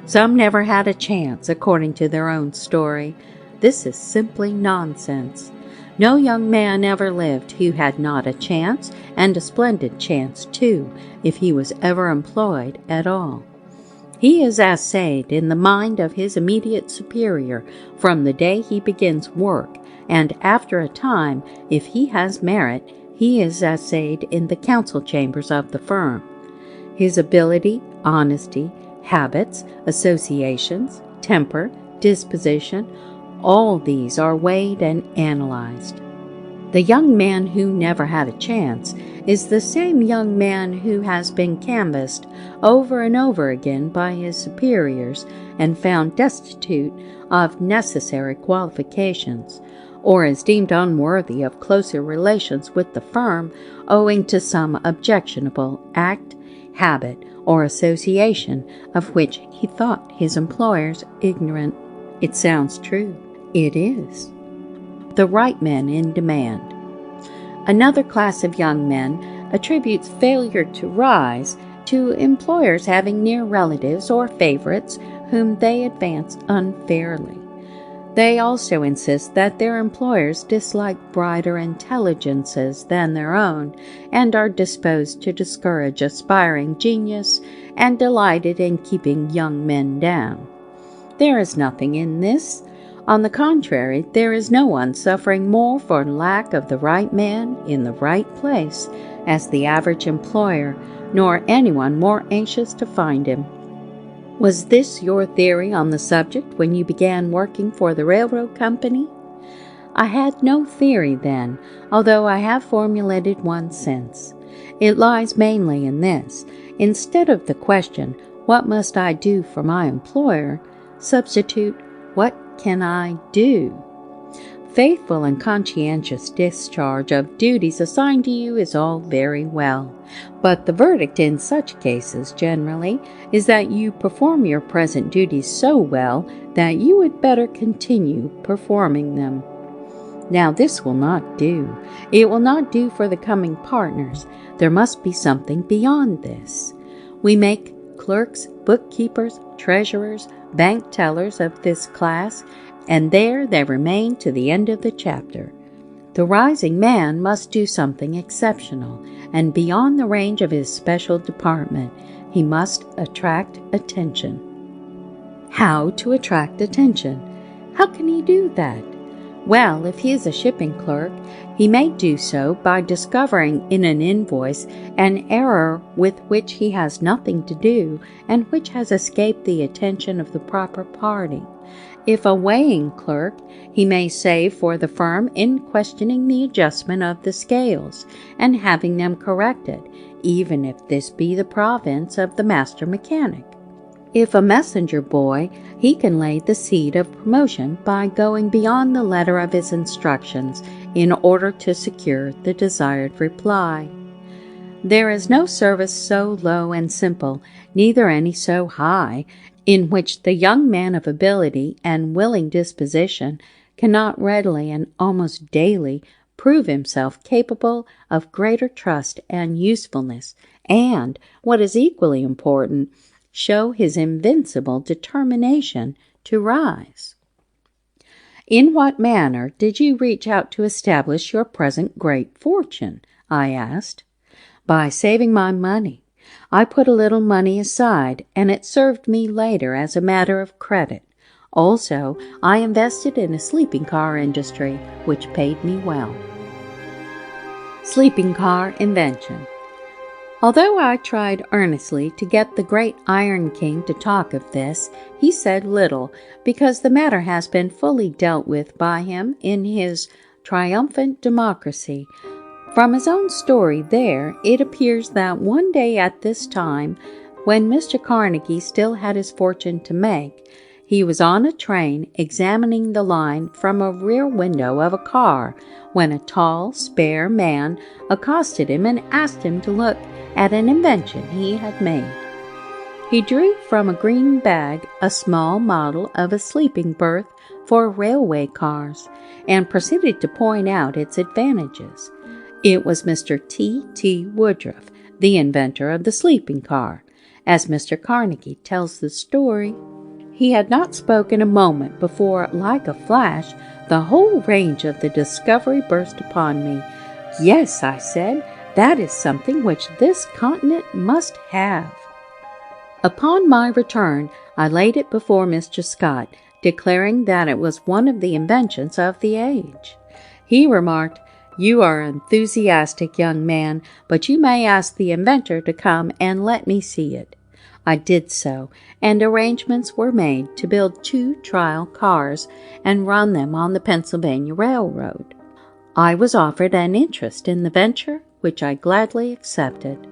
Some never had a chance, according to their own story. This is simply nonsense. No young man ever lived who had not a chance, and a splendid chance, too, if he was ever employed at all. He is assayed in the mind of his immediate superior from the day he begins work, and after a time, if he has merit, he is assayed in the council chambers of the firm. His ability, honesty, habits, associations, temper, disposition, all these are weighed and analyzed. The young man who never had a chance is the same young man who has been canvassed over and over again by his superiors and found destitute of necessary qualifications, or is deemed unworthy of closer relations with the firm owing to some objectionable act, habit, or association of which he thought his employers ignorant. It sounds true. It is. The right men in demand. Another class of young men attributes failure to rise to employers having near relatives or favorites whom they advance unfairly. They also insist that their employers dislike brighter intelligences than their own and are disposed to discourage aspiring genius and delighted in keeping young men down. There is nothing in this. On the contrary, there is no one suffering more for lack of the right man in the right place as the average employer, nor anyone more anxious to find him. Was this your theory on the subject when you began working for the railroad company? I had no theory then, although I have formulated one since. It lies mainly in this: instead of the question, "What must I do for my employer?" substitute, "What can I do?" Faithful and conscientious discharge of duties assigned to you is all very well, but the verdict in such cases generally is that you perform your present duties so well that you would better continue performing them. Now this will not do. It will not do for the coming partners. There must be something beyond this. We make clerks, bookkeepers, treasurers, bank tellers of this class, and there they remain to the end of the chapter. The rising man must do something exceptional, and beyond the range of his special department. He must attract attention. How to attract attention? How can he do that? Well, if he is a shipping clerk, he may do so by discovering in an invoice an error with which he has nothing to do and which has escaped the attention of the proper party. If a weighing clerk, he may save for the firm in questioning the adjustment of the scales and having them corrected, even if this be the province of the master mechanic. If a messenger boy, he can lay the seed of promotion by going beyond the letter of his instructions in order to secure the desired reply. There is no service so low and simple, neither any so high, in which the young man of ability and willing disposition cannot readily and almost daily prove himself capable of greater trust and usefulness, and, what is equally important, show his invincible determination to rise. In what manner did you reach out to establish your present great fortune? I asked. By saving my money. I put a little money aside, and it served me later as a matter of credit. Also, I invested in a sleeping car industry, which paid me well. Sleeping car invention. Although I tried earnestly to get the great Iron King to talk of this, he said little, because the matter has been fully dealt with by him in his Triumphant Democracy. From his own story there, it appears that one day at this time, when Mr. Carnegie still had his fortune to make, he was on a train examining the line from a rear window of a car when a tall, spare man accosted him and asked him to look at an invention he had made. He drew from a green bag a small model of a sleeping berth for railway cars and proceeded to point out its advantages. It was Mr. T. Woodruff, the inventor of the sleeping car. As Mr. Carnegie tells the story, he had not spoken a moment before, like a flash, the whole range of the discovery burst upon me. "Yes," I said, "that is something which this continent must have." Upon my return, I laid it before Mr. Scott, declaring that it was one of the inventions of the age. He remarked, "You are an enthusiastic young man, but you may ask the inventor to come and let me see it." I did so, and arrangements were made to build 2 trial cars and run them on the Pennsylvania Railroad. I was offered an interest in the venture, which I gladly accepted.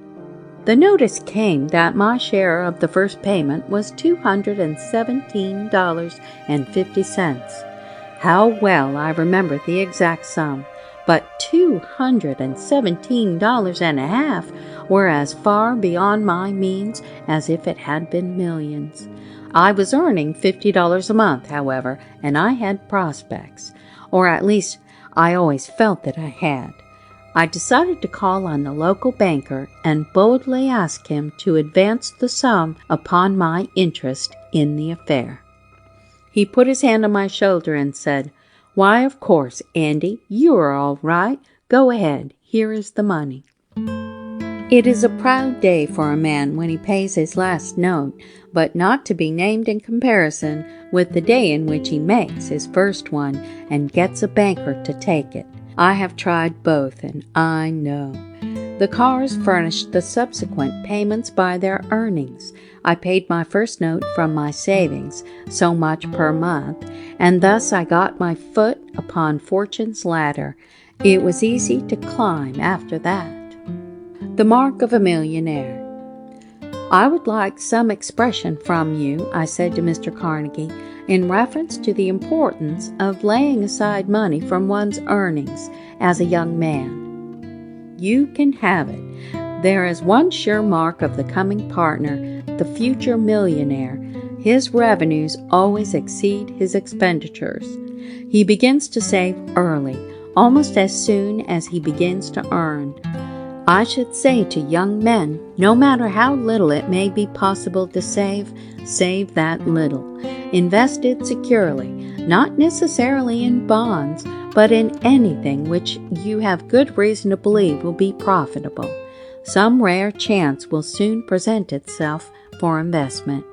The notice came that my share of the first payment was $217.50. How well I remember the exact sum, but $217.50 were as far beyond my means as if it had been millions. I was earning $50 a month, however, and I had prospects, or at least I always felt that I had. I decided to call on the local banker and boldly ask him to advance the sum upon my interest in the affair. He put his hand on my shoulder and said, "Why, of course, Andy, you are all right. Go ahead. Here is the money." It is a proud day for a man when he pays his last note, but not to be named in comparison with the day in which he makes his first one and gets a banker to take it. I have tried both, and I know. The cars furnished the subsequent payments by their earnings. I paid my first note from my savings, so much per month, and thus I got my foot upon fortune's ladder. It was easy to climb after that. The mark of a millionaire. I would like some expression from you, I said to Mr. Carnegie, in reference to the importance of laying aside money from one's earnings as a young man. You can have it. There is one sure mark of the coming partner, the future millionaire. His revenues always exceed his expenditures. He begins to save early, almost as soon as he begins to earn. I should say to young men, no matter how little it may be possible to save that little. Invest it securely, not necessarily in bonds, but in anything which you have good reason to believe will be profitable. Some rare chance will soon present itself for investment.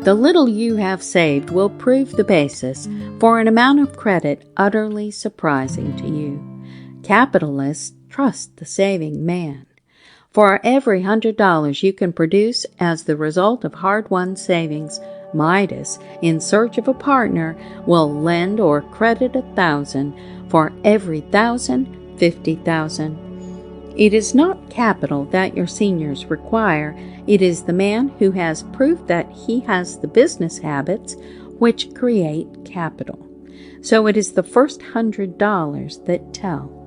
The little you have saved will prove the basis for an amount of credit utterly surprising to you. Capitalists trust the saving man. For every $100 you can produce as the result of hard-won savings, Midas, in search of a partner, will lend or credit 1,000. For every 1,000, 50,000. It is not capital that your seniors require. It is the man who has proved that he has the business habits which create capital. So it is the first $100 that tell.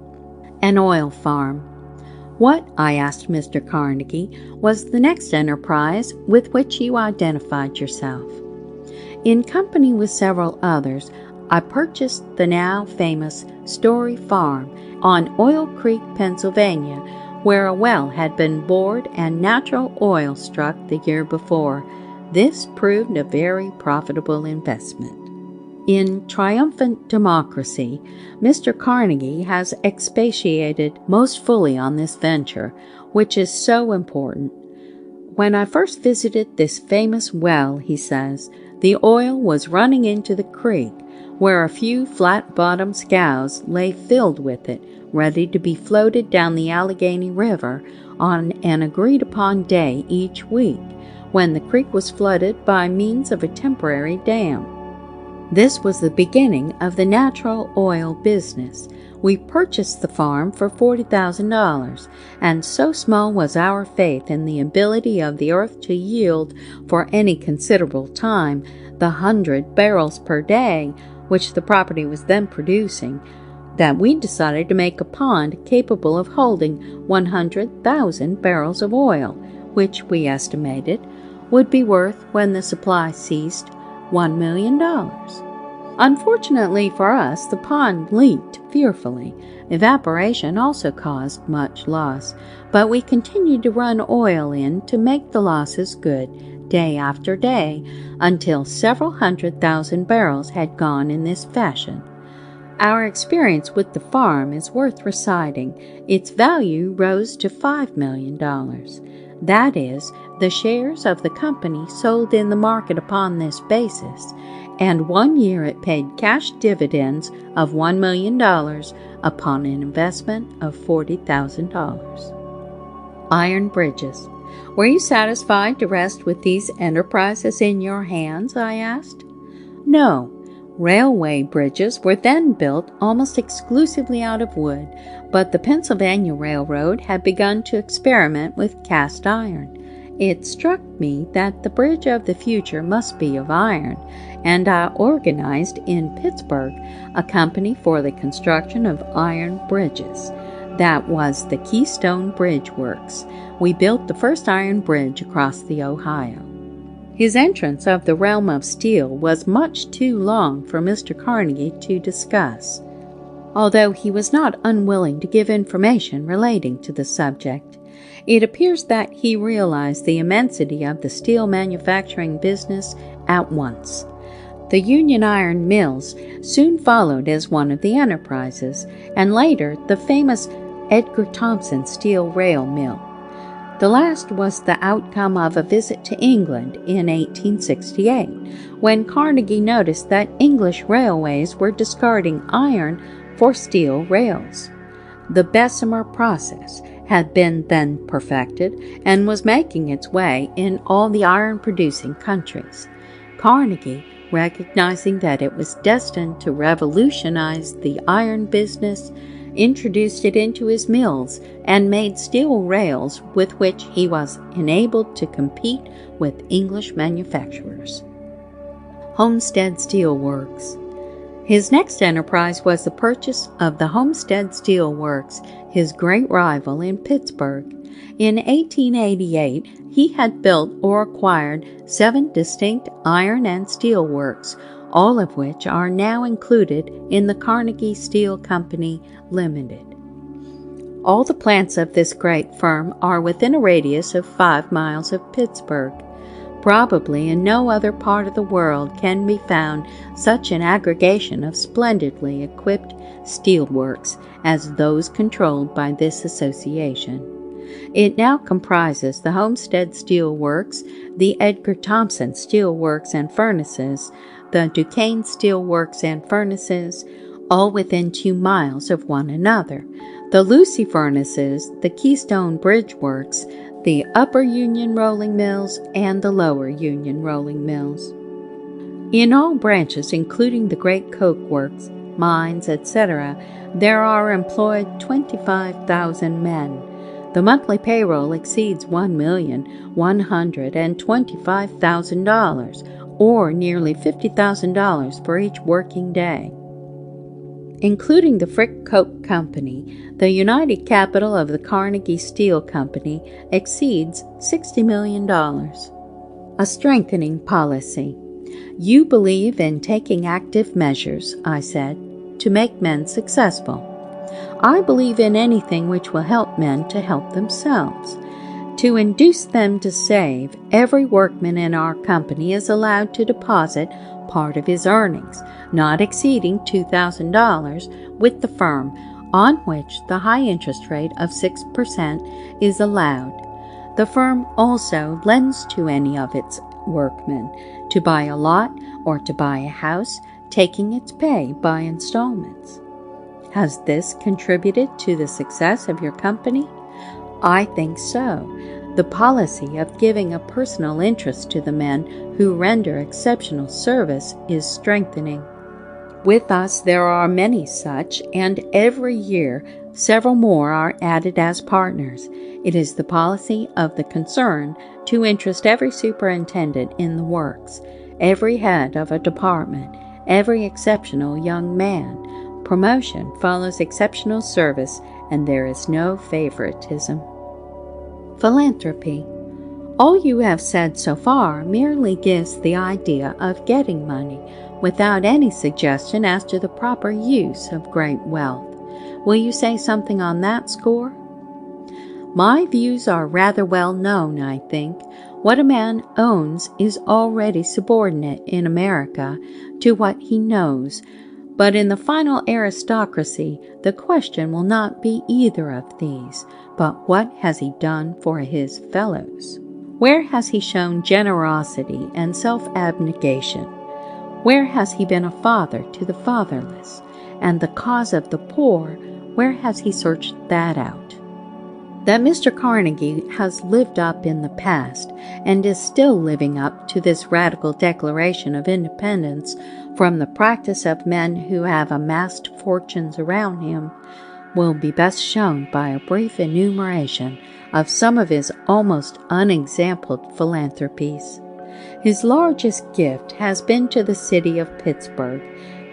An oil farm. What, I asked Mr. Carnegie, was the next enterprise with which you identified yourself? In company with several others, I purchased the now famous Story Farm on Oil Creek, Pennsylvania, where a well had been bored and natural oil struck the year before. This proved a very profitable investment. In Triumphant Democracy, Mr. Carnegie has expatiated most fully on this venture, which is so important. When I first visited this famous well, he says, the oil was running into the creek, where a few flat-bottomed scows lay filled with it, ready to be floated down the Allegheny River on an agreed-upon day each week, when the creek was flooded by means of a temporary dam. This was the beginning of the natural oil business. We purchased the farm for $40,000, and so small was our faith in the ability of the earth to yield for any considerable time the 100 barrels per day which the property was then producing, that we decided to make a pond capable of holding 100,000 barrels of oil, which we estimated would be worth, when the supply ceased, $1 million. Unfortunately for us, the pond leaked fearfully. Evaporation also caused much loss, but we continued to run oil in to make the losses good, day after day, until several 100,000 barrels had gone in this fashion. Our experience with the farm is worth reciting. Its value rose to $5 million. That is, the shares of the company sold in the market upon this basis, and 1 year it paid cash dividends of $1 million upon an investment of $40,000. Iron bridges. Were you satisfied to rest with these enterprises in your hands? I asked. No. Railway bridges were then built almost exclusively out of wood, but the Pennsylvania Railroad had begun to experiment with cast iron. It struck me that the bridge of the future must be of iron, and I organized in Pittsburgh a company for the construction of iron bridges. That was the Keystone Bridge Works. We built the first iron bridge across the Ohio. His entrance of the realm of steel was much too long for Mr. Carnegie to discuss, although he was not unwilling to give information relating to the subject. It appears that he realized the immensity of the steel manufacturing business at once. The Union Iron Mills soon followed as one of the enterprises, and later the famous Edgar Thomson Steel Rail Mill. The last was the outcome of a visit to England in 1868, when Carnegie noticed that English railways were discarding iron for steel rails. The Bessemer process, had been then perfected and was making its way in all the iron-producing countries. Carnegie, recognizing that it was destined to revolutionize the iron business, introduced it into his mills and made steel rails with which he was enabled to compete with English manufacturers. Homestead Steel Works. His next enterprise was the purchase of the Homestead Steel Works, his great rival in Pittsburgh. In 1888, he had built or acquired 7 distinct iron and steel works, all of which are now included in the Carnegie Steel Company Limited. All the plants of this great firm are within a radius of 5 miles of Pittsburgh. Probably in no other part of the world can be found such an aggregation of splendidly equipped steelworks as those controlled by this association. It now comprises the Homestead Steel Works, the Edgar Thomson Steel Works and Furnaces, the Duquesne Steel Works and Furnaces, all within 2 miles of one another, the Lucy Furnaces, the Keystone Bridge Works, the Upper Union Rolling Mills, and the Lower Union Rolling Mills. In all branches, including the great coke works, mines, etc., there are employed 25,000 men. The monthly payroll exceeds $1,125,000, or nearly $50,000 for each working day. Including the Frick Coke Company, the united capital of the Carnegie Steel Company exceeds $60 million. A strengthening policy. You believe in taking active measures, I said, to make men successful. I believe in anything which will help men to help themselves. To induce them to save, every workman in our company is allowed to deposit part of his earnings, not exceeding $2,000, with the firm, on which the high interest rate of 6% is allowed. The firm also lends to any of its workmen to buy a lot or to buy a house, taking its pay by installments. Has this contributed to the success of your company? I think so. The policy of giving a personal interest to the men who render exceptional service is strengthening. With us there are many such, and every year several more are added as partners. It is the policy of the concern to interest every superintendent in the works, every head of a department, every exceptional young man. Promotion follows exceptional service, and there is no favoritism. Philanthropy. All you have said so far merely gives the idea of getting money, without any suggestion as to the proper use of great wealth. Will you say something on that score? My views are rather well known, I think. What a man owns is already subordinate in America to what he knows, but in the final aristocracy the question will not be either of these, but what has he done for his fellows? Where has he shown generosity and self-abnegation? Where has he been a father to the fatherless? And the cause of the poor, where has he searched that out? That Mr. Carnegie has lived up in the past, and is still living up to this radical declaration of independence from the practice of men who have amassed fortunes around him, will be best shown by a brief enumeration of some of his almost unexampled philanthropies. His largest gift has been to the city of Pittsburgh,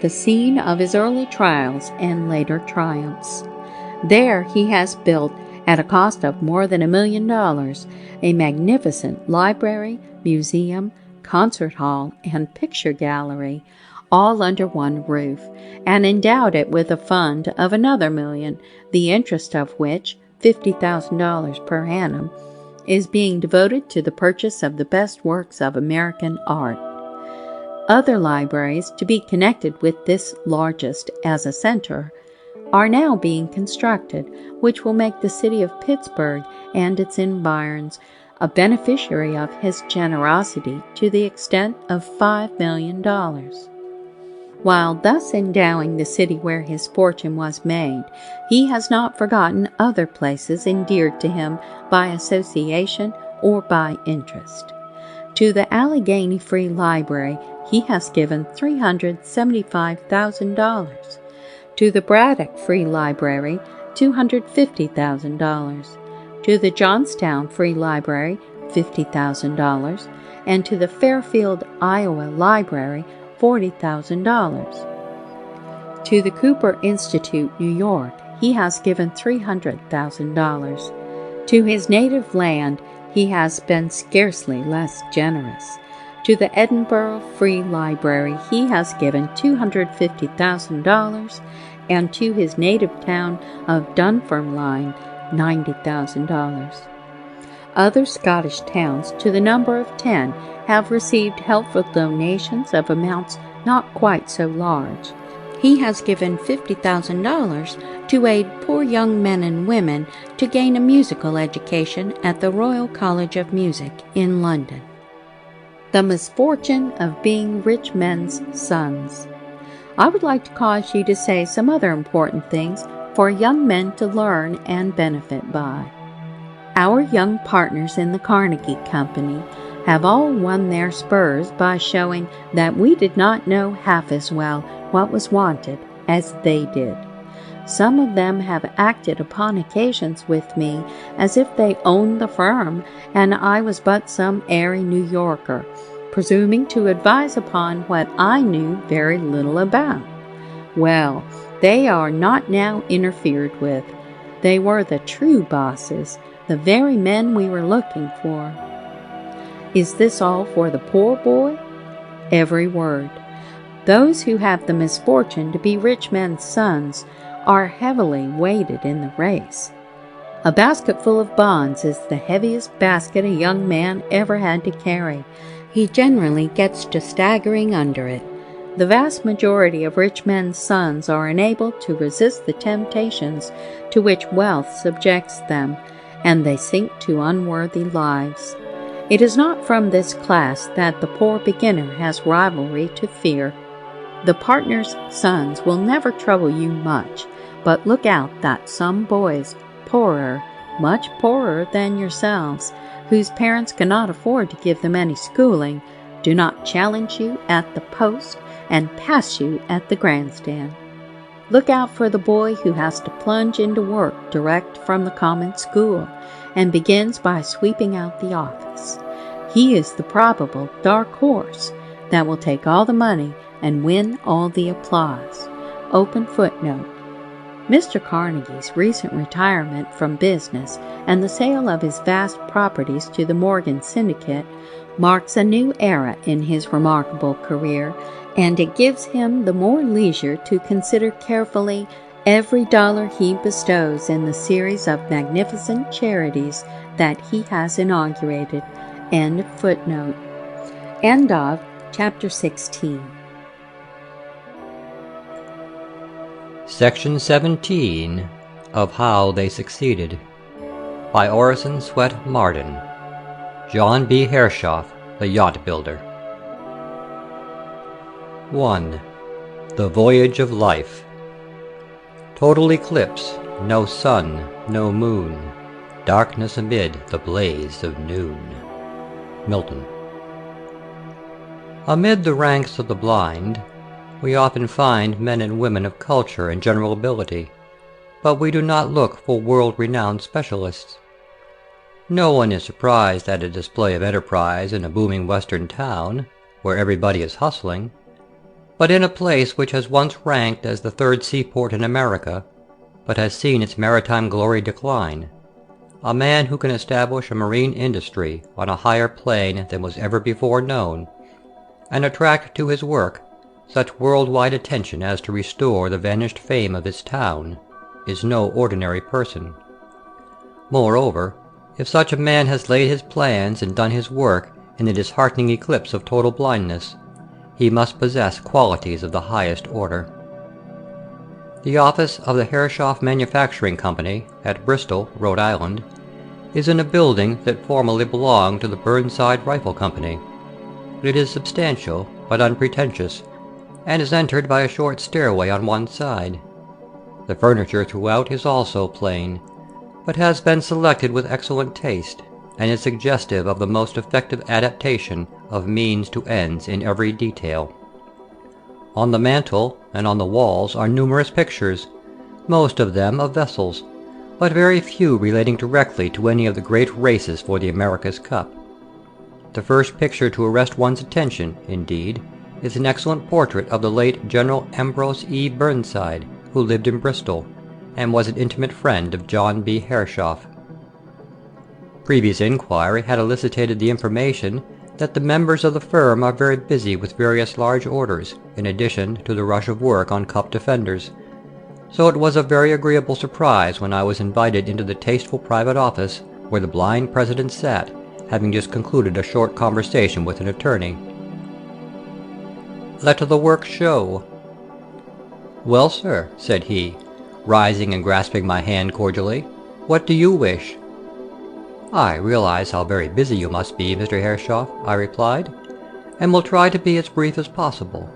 the scene of his early trials and later triumphs. There he has built, at a cost of more than $1 million, a magnificent library, museum, concert hall, and picture gallery, all under one roof, and endowed it with a fund of another $1 million, the interest of which, $50,000 per annum, is being devoted to the purchase of the best works of American art. Other libraries, to be connected with this largest as a center, are now being constructed, which will make the city of Pittsburgh and its environs a beneficiary of his generosity to the extent of $5 million. While thus endowing the city where his fortune was made, he has not forgotten other places endeared to him by association or by interest. To the Allegheny Free Library he has given $375,000. To the Braddock Free Library, $250,000. To the Johnstown Free Library, $50,000. And to the Fairfield, Iowa Library, $40,000. To the Cooper Institute, New York, he has given $300,000. To his native land, he has been scarcely less generous. To the Edinburgh Free Library, he has given $250,000, and to his native town of Dunfermline, $90,000. Other Scottish towns, to the number of 10, have received helpful donations of amounts not quite so large. He has given $50,000 to aid poor young men and women to gain a musical education at the Royal College of Music in London. The misfortune of being rich men's sons. I would like to cause you to say some other important things for young men to learn and benefit by. Our young partners in the Carnegie Company have all won their spurs by showing that we did not know half as well what was wanted as they did. Some of them have acted upon occasions with me as if they owned the firm and I was but some airy New Yorker, presuming to advise upon what I knew very little about. Well, they are not now interfered with. They were the true bosses, the very men we were looking for. Is this all for the poor boy? Every word. Those who have the misfortune to be rich men's sons are heavily weighted in the race. A basketful of bonds is the heaviest basket a young man ever had to carry. He generally gets to staggering under it. The vast majority of rich men's sons are enabled to resist the temptations to which wealth subjects them, and they sink to unworthy lives. It is not from this class that the poor beginner has rivalry to fear. The partners' sons will never trouble you much, but look out that some boys, poorer, much poorer than yourselves, whose parents cannot afford to give them any schooling, do not challenge you at the post and pass you at the grandstand. Look out for the boy who has to plunge into work direct from the common school and begins by sweeping out the office. He is the probable dark horse that will take all the money and win all the applause. Open footnote. Mr. Carnegie's recent retirement from business and the sale of his vast properties to the Morgan Syndicate marks a new era in his remarkable career, and it gives him the more leisure to consider carefully every dollar he bestows in the series of magnificent charities that he has inaugurated. End footnote. End of chapter 16. Section 17 of How They Succeeded by Orison Swett Marden, John B. Hershoff, the Yacht Builder. 1. The Voyage of Life. Total eclipse, no sun, no moon, darkness amid the blaze of noon. Milton. Amid the ranks of the blind, we often find men and women of culture and general ability, but we do not look for world-renowned specialists. No one is surprised at a display of enterprise in a booming western town, where everybody is hustling, but in a place which has once ranked as the third seaport in America, but has seen its maritime glory decline, a man who can establish a marine industry on a higher plane than was ever before known, and attract to his work such worldwide attention as to restore the vanished fame of his town, is no ordinary person. Moreover, if such a man has laid his plans and done his work in the disheartening eclipse of total blindness, he must possess qualities of the highest order. The office of the Hershoff Manufacturing Company at Bristol, Rhode Island, is in a building that formerly belonged to the Burnside Rifle Company. It is substantial but unpretentious, and is entered by a short stairway on one side. The furniture throughout is also plain, but has been selected with excellent taste, and is suggestive of the most effective adaptation of means to ends in every detail. On the mantel and on the walls are numerous pictures, most of them of vessels, but very few relating directly to any of the great races for the America's Cup. The first picture to arrest one's attention, indeed, is an excellent portrait of the late General Ambrose E. Burnside, who lived in Bristol, and was an intimate friend of John B. Hershoff. Previous inquiry had elicited the information that the members of the firm are very busy with various large orders, in addition to the rush of work on Cup defenders. So it was a very agreeable surprise when I was invited into the tasteful private office where the blind president sat, having just concluded a short conversation with an attorney. "Let the work show." "Well, sir," said he, rising and grasping my hand cordially, "what do you wish?" "I realize how very busy you must be, Mr. Hershoff," I replied, "and will try to be as brief as possible,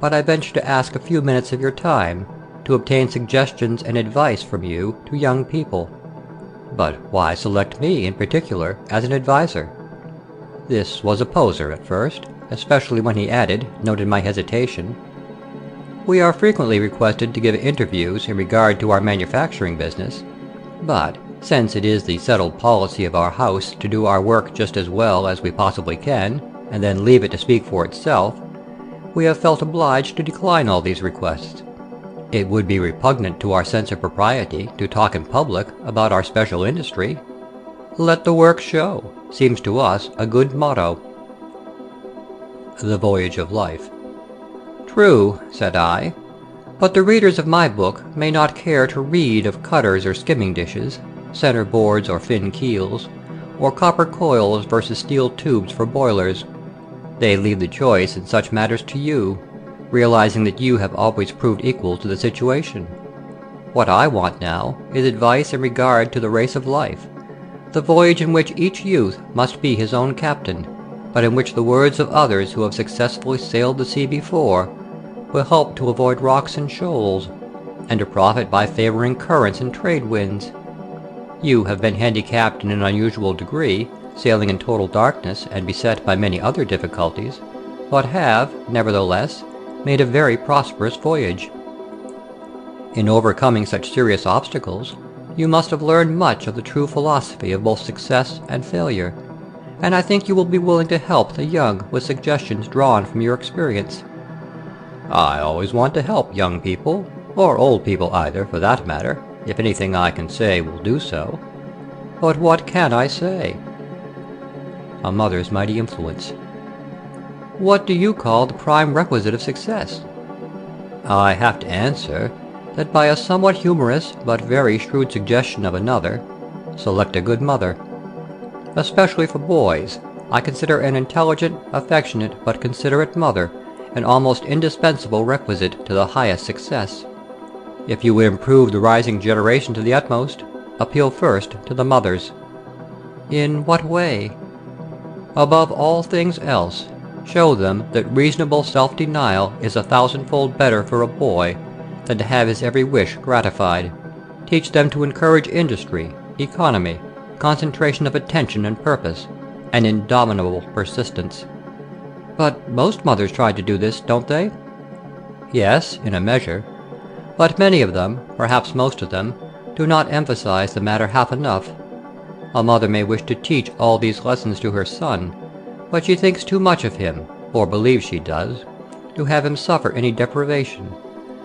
but I venture to ask a few minutes of your time to obtain suggestions and advice from you to young people." "But why select me in particular as an advisor?" This was a poser at first, especially when he added, noted my hesitation, "We are frequently requested to give interviews in regard to our manufacturing business, but since it is the settled policy of our house to do our work just as well as we possibly can, and then leave it to speak for itself, we have felt obliged to decline all these requests. It would be repugnant to our sense of propriety to talk in public about our special industry. Let the work show seems to us a good motto." The Voyage of Life. "True," said I, "but the readers of my book may not care to read of cutters or skimming dishes, center boards or fin keels, or copper coils versus steel tubes for boilers. They leave the choice in such matters to you, realizing that you have always proved equal to the situation. What I want now is advice in regard to the race of life, the voyage in which each youth must be his own captain, but in which the words of others who have successfully sailed the sea before will help to avoid rocks and shoals, and to profit by favoring currents and trade winds. You have been handicapped in an unusual degree, sailing in total darkness and beset by many other difficulties, but have, nevertheless, made a very prosperous voyage. In overcoming such serious obstacles, you must have learned much of the true philosophy of both success and failure, and I think you will be willing to help the young with suggestions drawn from your experience." "I always want to help young people, or old people either, for that matter, if anything I can say will do so. But what can I say?" "A mother's mighty influence." "What do you call the prime requisite of success?" I have to answer that by a somewhat humorous but very shrewd suggestion of another, select a good mother. Especially for boys, I consider an intelligent, affectionate, but considerate mother an almost indispensable requisite to the highest success. If you would improve the rising generation to the utmost, appeal first to the mothers. "In what way?" "Above all things else, show them that reasonable self-denial is 1,000-fold better for a boy than to have his every wish gratified. Teach them to encourage industry, economy, concentration of attention and purpose, and indomitable persistence." "But most mothers try to do this, don't they?" "Yes, in a measure. But many of them, perhaps most of them, do not emphasize the matter half enough. A mother may wish to teach all these lessons to her son, but she thinks too much of him, or believes she does, to have him suffer any deprivation,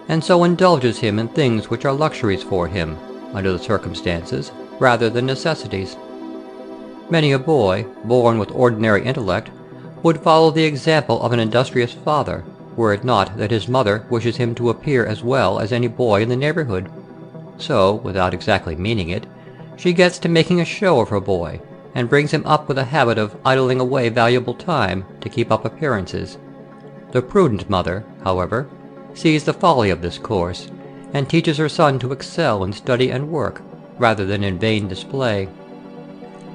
and so indulges him in things which are luxuries for him, under the circumstances, rather than necessities. Many a boy, born with ordinary intellect, would follow the example of an industrious father, were it not that his mother wishes him to appear as well as any boy in the neighborhood. So, without exactly meaning it, she gets to making a show of her boy, and brings him up with a habit of idling away valuable time to keep up appearances. The prudent mother, however, sees the folly of this course, and teaches her son to excel in study and work, rather than in vain display.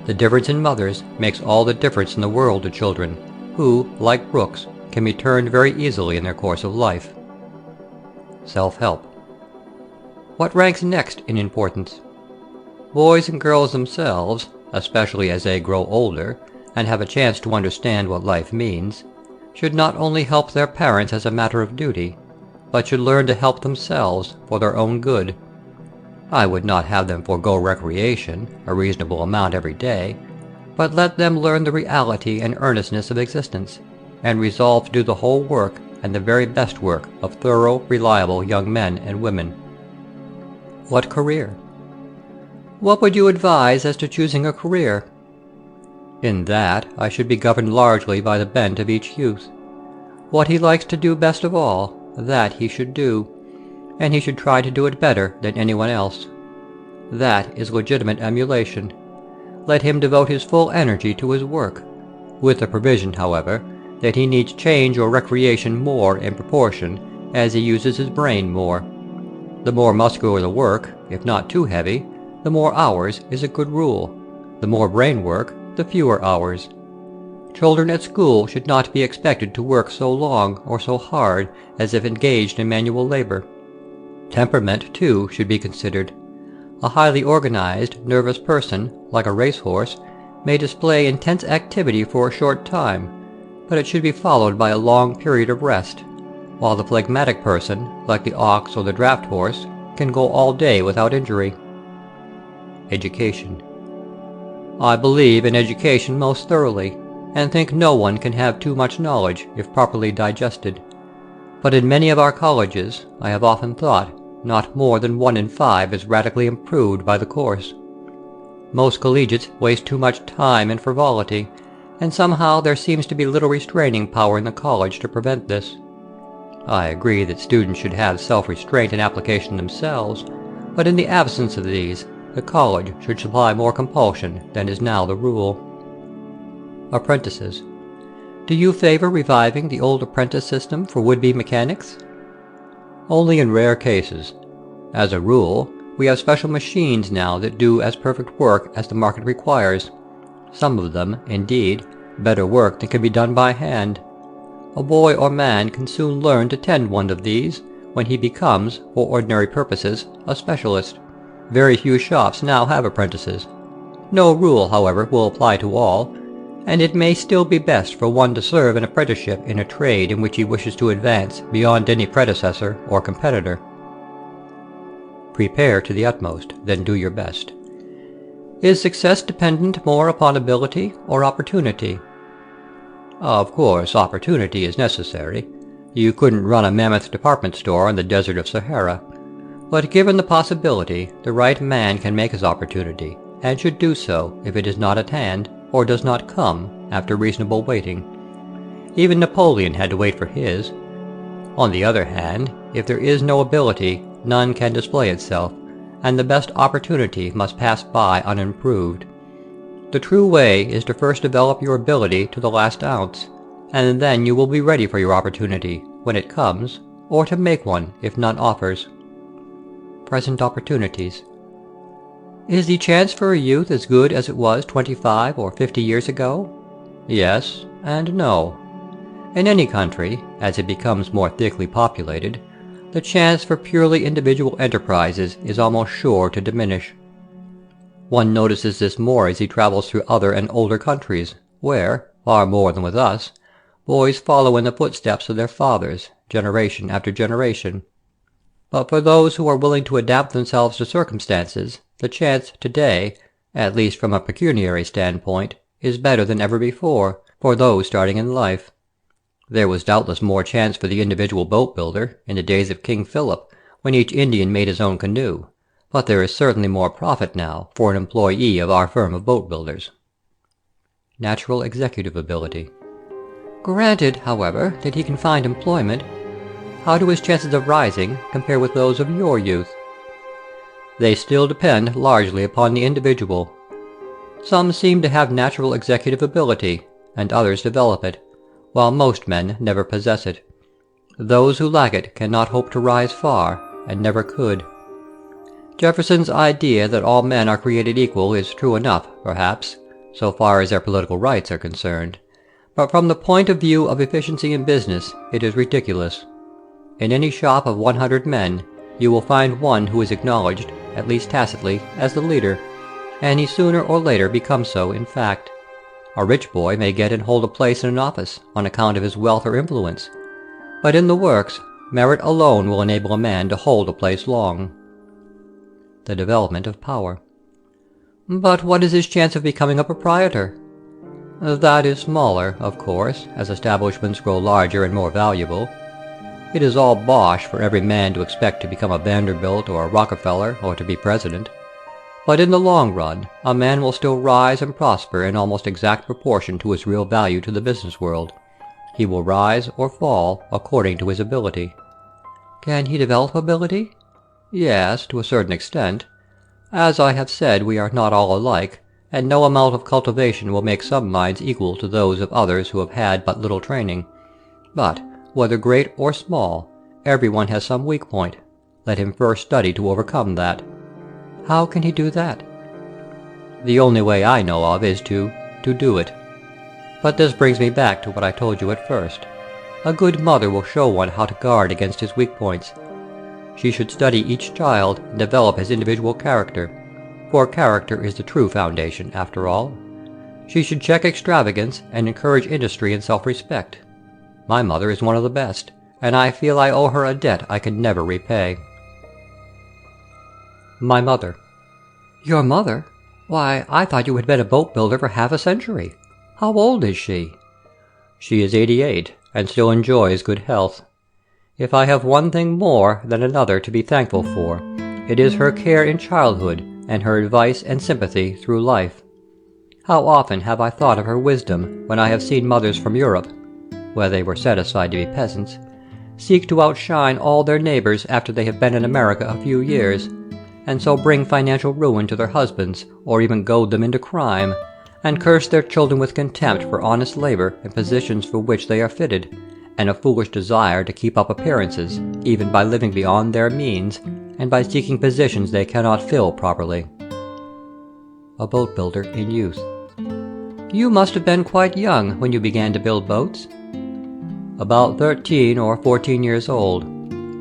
The difference in mothers makes all the difference in the world to children, who, like brooks, can be turned very easily in their course of life. Self-help. What ranks next in importance? Boys and girls themselves, especially as they grow older and have a chance to understand what life means, should not only help their parents as a matter of duty, but should learn to help themselves for their own good. I would not have them forego recreation, a reasonable amount every day, but let them learn the reality and earnestness of existence, and resolve to do the whole work and the very best work of thorough, reliable young men and women. What career? What would you advise as to choosing a career? In that, I should be governed largely by the bent of each youth. What he likes to do best of all, that he should do, and he should try to do it better than anyone else. That is legitimate emulation. Let him devote his full energy to his work, with the provision, however, that he needs change or recreation more in proportion as he uses his brain more. The more muscular the work, if not too heavy, the more hours is a good rule. The more brain work, the fewer hours. Children at school should not be expected to work so long or so hard as if engaged in manual labor. Temperament, too, should be considered. A highly organized, nervous person, like a racehorse, may display intense activity for a short time, but it should be followed by a long period of rest, while the phlegmatic person, like the ox or the draft horse, can go all day without injury. Education. I believe in education most thoroughly, and think no one can have too much knowledge if properly digested. But in many of our colleges, I have often thought, not more than 1 in 5 is radically improved by the course. Most collegiates waste too much time in frivolity, and somehow there seems to be little restraining power in the college to prevent this. I agree that students should have self-restraint and application themselves, but in the absence of these, the college should supply more compulsion than is now the rule. Apprentices. Do you favor reviving the old apprentice system for would-be mechanics? Only in rare cases. As a rule, we have special machines now that do as perfect work as the market requires. Some of them, indeed, better work than can be done by hand. A boy or man can soon learn to tend one of these when he becomes, for ordinary purposes, a specialist. Very few shops now have apprentices. No rule, however, will apply to all, and it may still be best for one to serve an apprenticeship in a trade in which he wishes to advance beyond any predecessor or competitor. Prepare to the utmost, then do your best. Is success dependent more upon ability or opportunity? Of course, opportunity is necessary. You couldn't run a mammoth department store in the desert of Sahara. But given the possibility, the right man can make his opportunity, and should do so if it is not at hand, or does not come after reasonable waiting. Even Napoleon had to wait for his. On the other hand, if there is no ability, none can display itself, and the best opportunity must pass by unimproved. The true way is to first develop your ability to the last ounce, and then you will be ready for your opportunity when it comes, or to make one if none offers. Present opportunities. Is the chance for a youth as good as it was 25 or 50 years ago? Yes and no. In any country, as it becomes more thickly populated, the chance for purely individual enterprises is almost sure to diminish. One notices this more as he travels through other and older countries, where, far more than with us, boys follow in the footsteps of their fathers, generation after generation. But for those who are willing to adapt themselves to circumstances, the chance today, at least from a pecuniary standpoint, is better than ever before for those starting in life. There was doubtless more chance for the individual boat builder in the days of King Philip, when each Indian made his own canoe, but there is certainly more profit now for an employee of our firm of boat builders. Natural executive ability. Granted, however, that he can find employment, how do his chances of rising compare with those of your youth? They still depend largely upon the individual. Some seem to have natural executive ability, and others develop it, while most men never possess it. Those who lack it cannot hope to rise far, and never could. Jefferson's idea that all men are created equal is true enough, perhaps, so far as their political rights are concerned, But from the point of view of efficiency in business, it is ridiculous. In any shop of 100 men, you will find one who is acknowledged, at least tacitly, as the leader, and he sooner or later becomes so in fact. A rich boy may get and hold a place in an office on account of his wealth or influence, but in the works, merit alone will enable a man to hold a place long. The development of power. But what is his chance of becoming a proprietor? That is smaller, of course, as establishments grow larger and more valuable. It is all bosh for every man to expect to become a Vanderbilt or a Rockefeller or to be president. But in the long run, a man will still rise and prosper in almost exact proportion to his real value to the business world. He will rise or fall according to his ability. Can he develop ability? Yes, to a certain extent. As I have said, we are not all alike, and no amount of cultivation will make some minds equal to those of others who have had but little training. But, whether great or small, everyone has some weak point. Let him first study to overcome that. How can he do that? The only way I know of is to do it. But this brings me back to what I told you at first. A good mother will show one how to guard against his weak points. She should study each child and develop his individual character, for character is the true foundation, after all. She should check extravagance and encourage industry and self-respect. My mother is one of the best, and I feel I owe her a debt I can never repay. My mother. Your mother? Why, I thought you had been a boat builder for half a century. How old is she? She is 88, and still enjoys good health. If I have one thing more than another to be thankful for, it is her care in childhood and her advice and sympathy through life. How often have I thought of her wisdom when I have seen mothers from Europe, where they were satisfied to be peasants, seek to outshine all their neighbors after they have been in America a few years, and so bring financial ruin to their husbands, or even goad them into crime, and curse their children with contempt for honest labor and positions for which they are fitted, and a foolish desire to keep up appearances, even by living beyond their means, and by seeking positions they cannot fill properly. A boat builder in youth. You must have been quite young when you began to build boats. About 13 or 14 years old.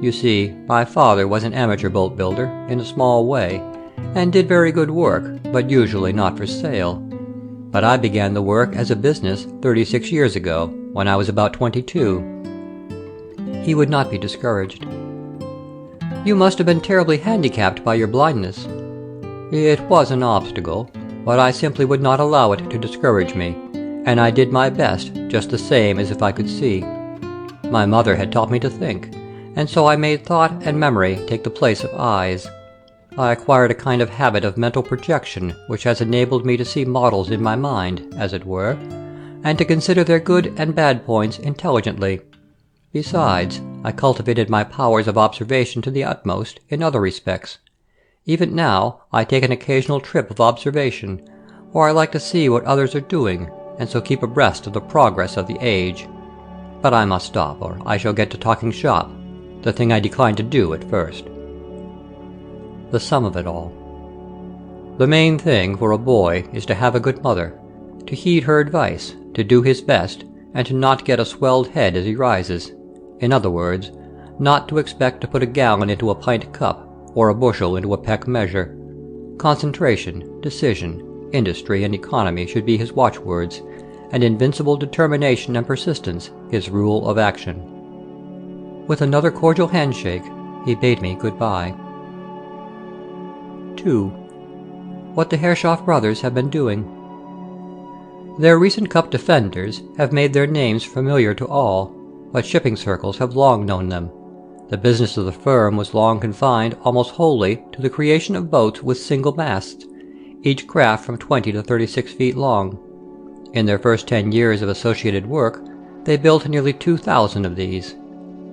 You see, my father was an amateur boat builder, in a small way, and did very good work, but usually not for sale. But I began the work as a business 36 years ago, when I was about 22. He would not be discouraged. You must have been terribly handicapped by your blindness. It was an obstacle, but I simply would not allow it to discourage me, and I did my best just the same as if I could see. My mother had taught me to think, and so I made thought and memory take the place of eyes. I acquired a kind of habit of mental projection which has enabled me to see models in my mind, as it were, and to consider their good and bad points intelligently. Besides, I cultivated my powers of observation to the utmost in other respects. Even now, I take an occasional trip of observation, for I like to see what others are doing, and so keep abreast of the progress of the age. But I must stop, or I shall get to talking shop, the thing I declined to do at first. The sum of it all. The main thing for a boy is to have a good mother, to heed her advice, to do his best, and to not get a swelled head as he rises. In other words, not to expect to put a gallon into a pint cup, or a bushel into a peck measure. Concentration, decision, industry, and economy should be his watchwords, and invincible determination and persistence his rule of action. With another cordial handshake, he bade me goodbye. 2. What the Herreshoff brothers have been doing. Their recent cup defenders have made their names familiar to all, but shipping circles have long known them. The business of the firm was long confined almost wholly to the creation of boats with single masts, each craft from 20 to 36 feet long. In their first 10 years of associated work, they built nearly 2,000 of these.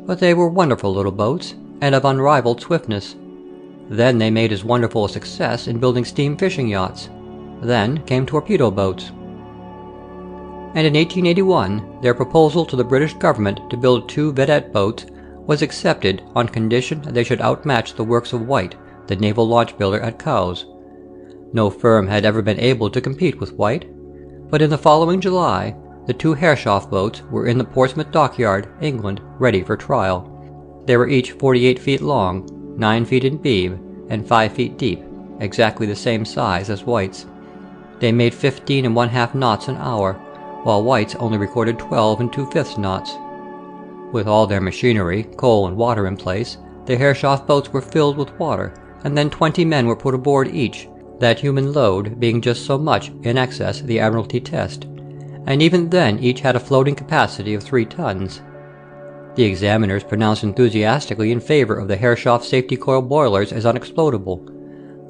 But they were wonderful little boats, and of unrivaled swiftness. Then they made as wonderful a success in building steam fishing yachts. Then came torpedo boats. And in 1881, their proposal to the British government to build 2 vedette boats was accepted on condition they should outmatch the works of White, the naval launch builder at Cowes. No firm had ever been able to compete with White, but in the following July, The 2 Herreshoff boats were in the Portsmouth dockyard, England, ready for trial. They were each 48 feet long, 9 feet in beam, and 5 feet deep, exactly the same size as White's. They made 15 1/2 knots an hour, while White's only recorded 12 2/5 knots. With all their machinery, coal and water in place, the Herreshoff boats were filled with water, and then 20 men were put aboard each, that human load being just so much in excess of the Admiralty test, and even then each had a floating capacity of 3 tons. The examiners pronounced enthusiastically in favor of the Herreshoff safety coil boilers as unexplodable,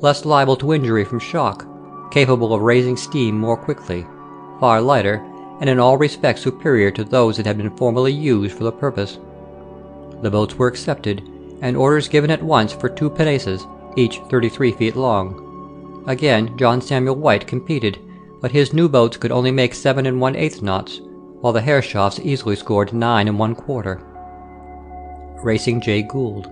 less liable to injury from shock, capable of raising steam more quickly, far lighter, and in all respects superior to those that had been formerly used for the purpose. The boats were accepted, and orders given at once for 2 pinnaces, each 33 feet long. Again John Samuel White competed, but his new boats could only make 7 1/8 knots, while the Herreshoffs easily scored 9 1/4. Racing Jay Gould.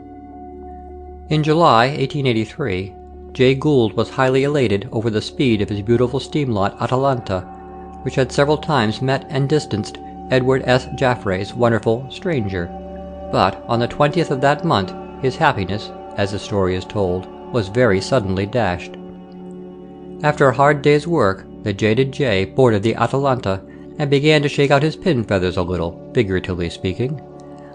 In July 1883, Jay Gould was highly elated over the speed of his beautiful steam yacht Atalanta, which had several times met and distanced Edward S. Jaffray's wonderful Stranger. But on the 20th of that month, his happiness, as the story is told, was very suddenly dashed. After a hard day's work, the jaded Jay boarded the Atalanta and began to shake out his pin feathers a little, figuratively speaking.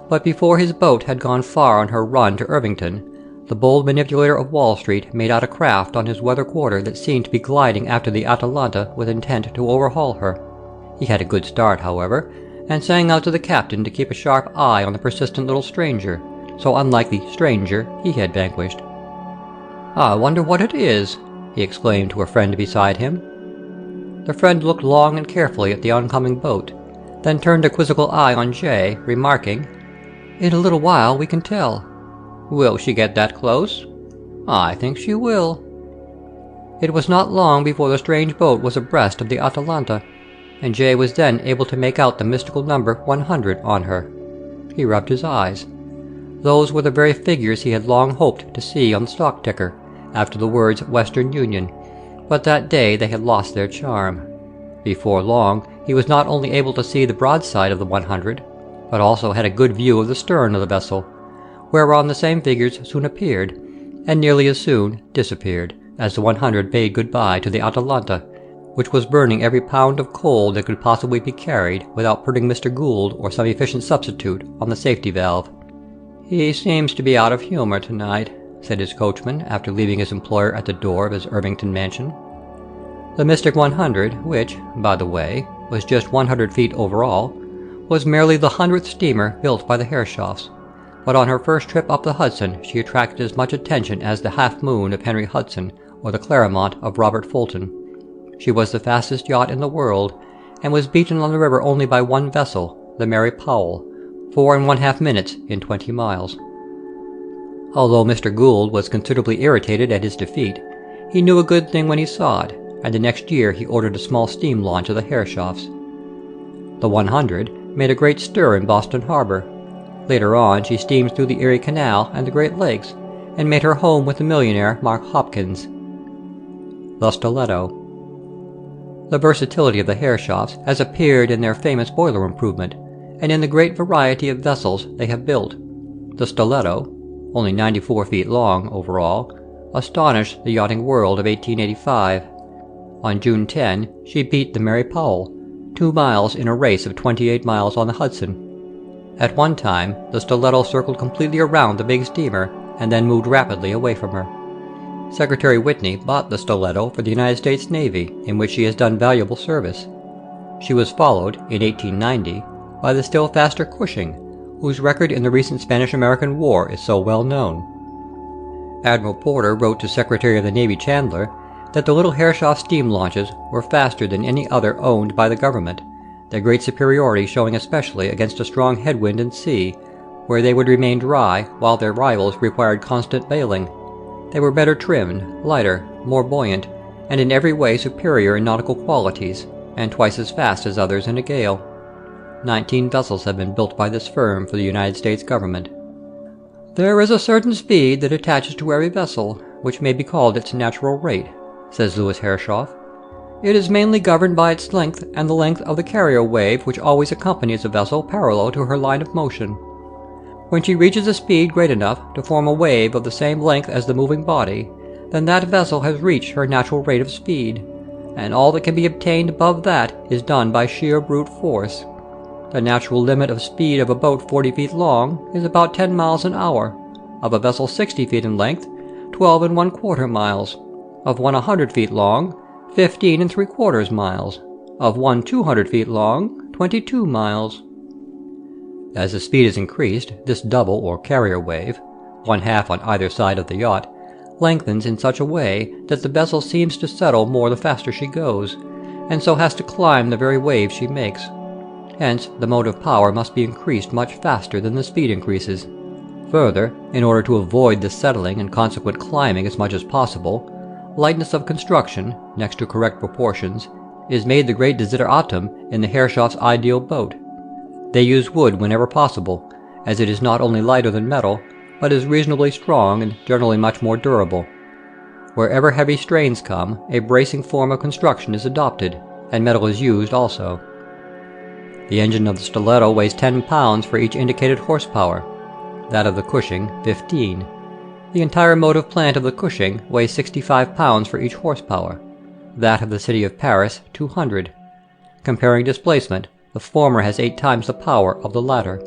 But before his boat had gone far on her run to Irvington, the bold manipulator of Wall Street made out a craft on his weather quarter that seemed to be gliding after the Atalanta with intent to overhaul her. He had a good start, however, and sang out to the captain to keep a sharp eye on the persistent little stranger, so unlike the stranger he had vanquished. "I wonder what it is," he exclaimed to a friend beside him. The friend looked long and carefully at the oncoming boat, then turned a quizzical eye on Jay, remarking, "In a little while we can tell." "Will she get that close?" "I think she will." It was not long before the strange boat was abreast of the Atalanta, and Jay was then able to make out the mystical number 100 on her. He rubbed his eyes. Those were the very figures he had long hoped to see on the stock ticker, after the words Western Union, but that day they had lost their charm. Before long, he was not only able to see the broadside of the 100, but also had a good view of the stern of the vessel, whereon the same figures soon appeared, and nearly as soon disappeared, as the 100 bade good-bye to the Atalanta, which was burning every pound of coal that could possibly be carried without putting Mr. Gould or some efficient substitute on the safety valve. "He seems to be out of humor tonight," said his coachman after leaving his employer at the door of his Irvington mansion. The Mystic 100, which, by the way, was just 100 feet overall, was merely the 100th steamer built by the Herreshoffs, but on her first trip up the Hudson she attracted as much attention as the Half Moon of Henry Hudson or the Claremont of Robert Fulton. She was the fastest yacht in the world, and was beaten on the river only by one vessel, the Mary Powell, 4 1/2 minutes in 20 miles. Although Mr. Gould was considerably irritated at his defeat, he knew a good thing when he saw it, and the next year he ordered a small steam launch of the Herreshoffs. The 100 made a great stir in Boston Harbor. Later on she steamed through the Erie Canal and the Great Lakes, and made her home with the millionaire Mark Hopkins. The Stiletto. The versatility of the Herreshoffs has appeared in their famous boiler improvement, and in the great variety of vessels they have built. The Stiletto, only 94 feet long overall, astonished the yachting world of 1885. On June 10 she beat the Mary Powell 2 miles in a race of 28 miles on the Hudson. At one time the Stiletto circled completely around the big steamer and then moved rapidly away from her. Secretary Whitney bought the Stiletto for the United States Navy, in which she has done valuable service. She was followed, in 1890, by the still faster Cushing, whose record in the recent Spanish-American War is so well known. Admiral Porter wrote to Secretary of the Navy Chandler that the little Herreshoff steam launches were faster than any other owned by the government, their great superiority showing especially against a strong headwind and sea, where they would remain dry while their rivals required constant bailing. They were better trimmed, lighter, more buoyant, and in every way superior in nautical qualities, and twice as fast as others in a gale. 19 vessels have been built by this firm for the United States government. "There is a certain speed that attaches to every vessel, which may be called its natural rate," says Louis Herreshoff. It is mainly governed by its length and the length of the carrier wave which always accompanies a vessel parallel to her line of motion. When she reaches a speed great enough to form a wave of the same length as the moving body, then that vessel has reached her natural rate of speed, and all that can be obtained above that is done by sheer brute force. The natural limit of speed of a boat 40 feet long is about 10 miles an hour, of a vessel 60 feet in length, 12 1/4 miles, of one 100 feet long, 15 3/4 miles, of one 200 feet long, 22 miles. As the speed is increased, this double or carrier wave, 1/2 on either side of the yacht, lengthens in such a way that the vessel seems to settle more the faster she goes, and so has to climb the very wave she makes. Hence, the motive power must be increased much faster than the speed increases. Further, in order to avoid the settling and consequent climbing as much as possible, lightness of construction, next to correct proportions, is made the great desideratum in the Herrschaft's ideal boat. They use wood whenever possible, as it is not only lighter than metal, but is reasonably strong and generally much more durable. Wherever heavy strains come, a bracing form of construction is adopted, and metal is used also. The engine of the Stiletto weighs 10 pounds for each indicated horsepower, that of the Cushing 15. The entire motive plant of the Cushing weighs 65 pounds for each horsepower, that of the City of Paris 200. Comparing displacement, the former has 8 times the power of the latter.